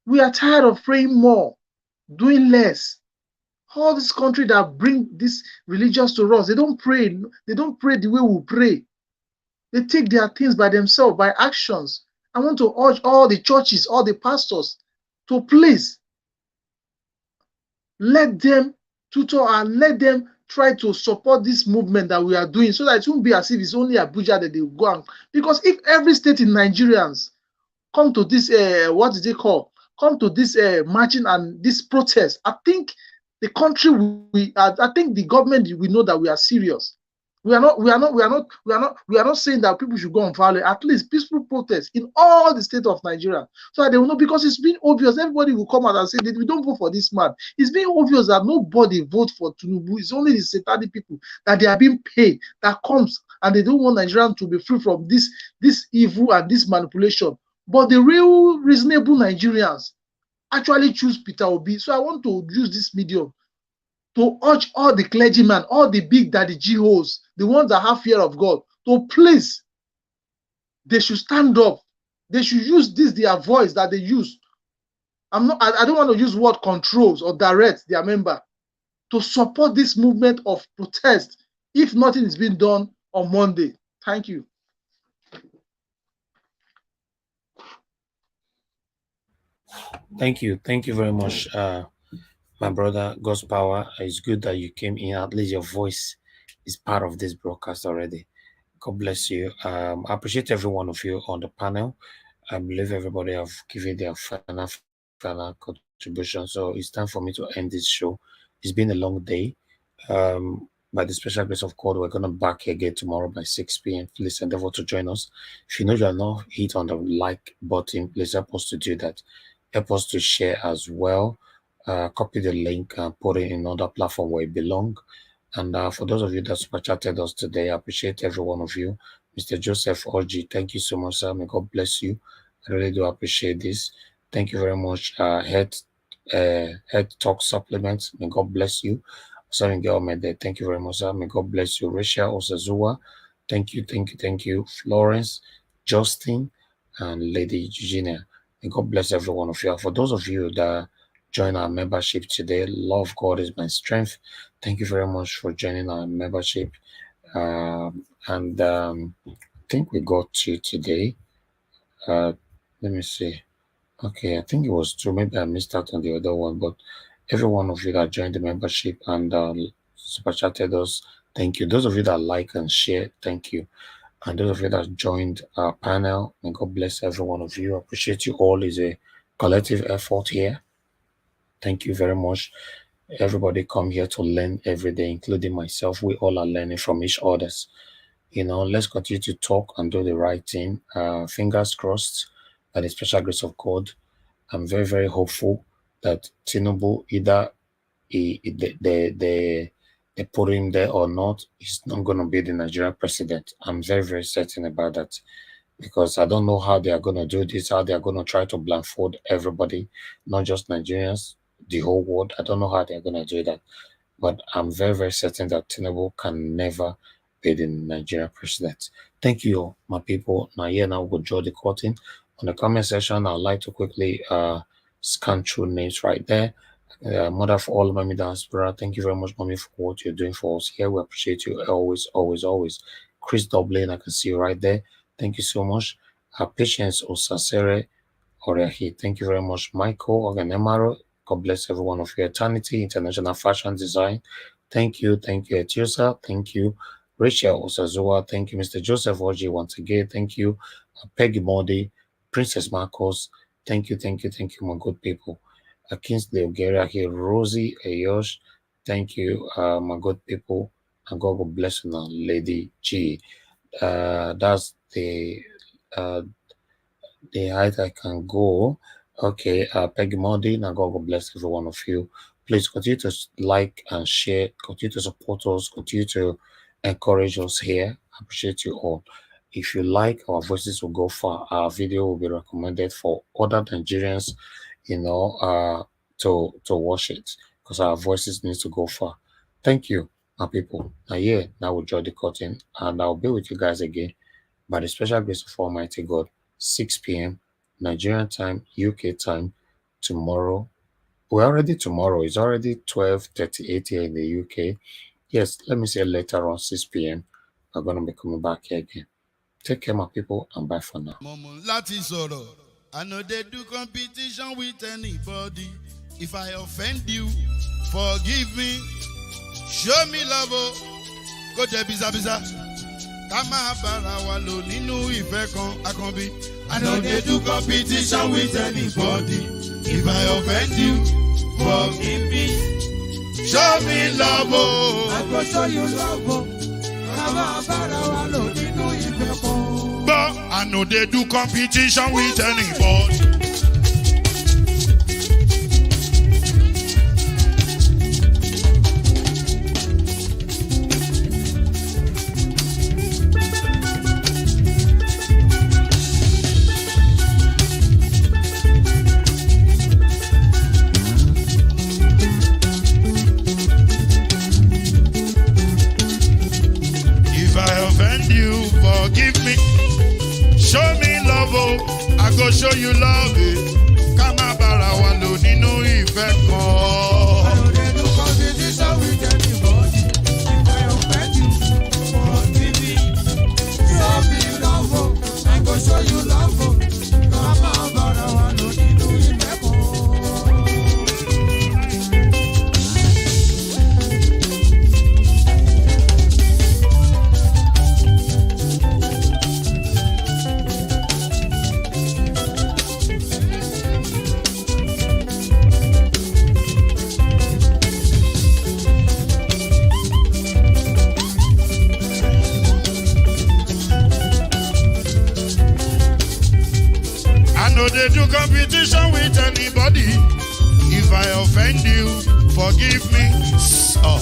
We are tired of praying more, doing less. All this country that bring this religious to us, they don't pray. They don't pray the way we pray. They take their things by themselves, by actions. I want to urge all the churches, all the pastors to please let them tutor and let them try to support this movement that we are doing so that it won't be as if it's only Abuja that they will go. Because if every state in Nigerians come to this, what is it called? Come to this marching and this protest, I think the country I think the government will know that we are serious. We are not saying that people should go on violent, at least peaceful protest in all the states of Nigeria. So that they will know, because it's been obvious, everybody will come out and say that we don't vote for this man. It's been obvious that nobody votes for Tinubu. It's only the satanic people that they are being paid that comes and they don't want Nigerians to be free from this evil and this manipulation. But the real reasonable Nigerians actually choose Peter Obi. So I want to use this medium to urge all the clergymen, all the big daddy GOs, the ones that have fear of God, to please, they should stand up. They should use this, their voice that they use. I don't want to use word controls or direct their member to support this movement of protest if nothing is being done on Monday. Thank you. Thank you. Thank you very much, my brother. God's power. It's good that you came in. At least your voice is part of this broadcast already. God bless you. I appreciate every one of you on the panel. I believe everybody have given their final contribution. So it's time for me to end this show. It's been a long day. By the special grace of God, we're gonna back again tomorrow by 6 p.m. Please endeavor to join us. If you know you're not hit on the like button, please help us to do that. Help us to share as well. Copy the link and put it in another platform where it belongs. And for those of you that super chatted us today, I appreciate every one of you. Mr. Joseph Orji, thank you so much, sir. May God bless you. I really do appreciate this. Thank you very much. Head Talk Supplements, may God bless you. Sorry, girl, thank you very much, sir. May God bless you. Rachel Osazua, thank you. Florence, Justin, and Lady Eugenia. May God bless every one of you. For those of you that join our membership today, love God is my strength. Thank you very much for joining our membership. I think we got to today. Let me see. Okay, I think it was two. Maybe I missed out on the other one, but every one of you that joined the membership and super chatted us, thank you. Those of you that like and share, thank you. And those of you that joined our panel, may God bless every one of you. I appreciate you all. It's a collective effort here. Thank you very much. Everybody come here to learn every day, including myself. We all are learning from each other's. Let's continue to talk and do the right thing. Fingers crossed by the special grace of God. I'm very, very hopeful that Tinubu, either they put him there or not, he's not going to be the Nigerian president. I'm very, very certain about that, because I don't know how they are going to do this, how they are going to try to blindfold everybody, not just Nigerians, the whole world. I don't know how they're going to do that, but I'm very, very certain that Tinubu can never be the Nigerian president. Thank you, my people. Now we'll draw the curtain. On the comment section, I'd like to quickly scan through names right there. Mother for all, Mommy Diaspora, thank you very much, Mommy, for what you're doing for us here. We appreciate you always, always, always. Chris Dublin, I can see you right there. Thank you so much. Patience Osasere Orehi, thank you very much. Michael Oganemaro, God bless every one of you. Eternity International Fashion Design, thank you. Etiosa, thank you. Rachel Osazua, thank you. Mr. Joseph Oji, once again, thank you. Peggy Modi, Princess Marcos, thank you, my good people. Kingsley Ogeria here, Rosie Ayosh, thank you, my good people, and God will bless you now, Lady G. That's the height I can go. Okay, Peggy Mondi, now God will bless every one of you. Please continue to like and share, continue to support us, continue to encourage us here. I appreciate you all. If you like, our voices will go far. Our video will be recommended for other Nigerians, to watch it, because our voices need to go far. Thank you, my people. Now we'll draw the curtain, and I'll be with you guys again by the special grace of Almighty God, 6 p.m. Nigerian time, UK time, tomorrow. We're already tomorrow. It's already 12:38 here in the UK. Yes, let me say later on 6 p.m. I'm going to be coming back here again. Take care, my people, and bye for now. I know they do competition with anybody. If I offend you, forgive me. Show me love, go there, biza. Kama bara wa lo ninu ife kan akanbi. I know they do competition with anybody. If I offend you, forgive me. Show me love, I go show you love. Kama bara wa lo ninu ife kan. But I know they do competition with anybody. Forgive me, show me love, I go show you love. Kama bara wa lo ninu ife kan. I know they do competition with anybody. If I offend you, forgive me. Show me love, I go show you love. Kama bara wa lo ninu ife kan. No, they do competition with anybody. If I offend you, forgive me. Oh,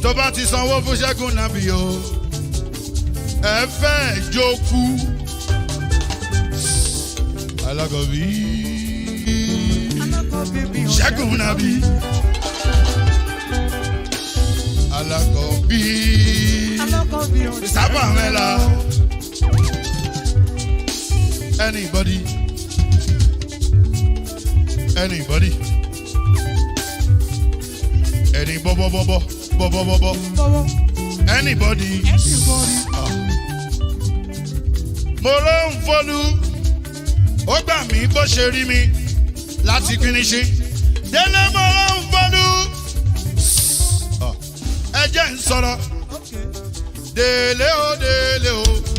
tó bá ti sanwó fún Ṣẹ́gun nàbí o. Ẹ fẹ́ jókù. Alákọ̀bí. Ṣẹ́gun nàbí. Alákọ̀bí. Sábà mẹ́la. Anybody. Anybody. Any bobo. Anybody. Mo ló ń folú, ó gbà mí bó ṣe rí mi láti kíníṣí. Délé mo ló ń folú, ẹ jẹ́ ń sọ̀rọ̀. Délé o.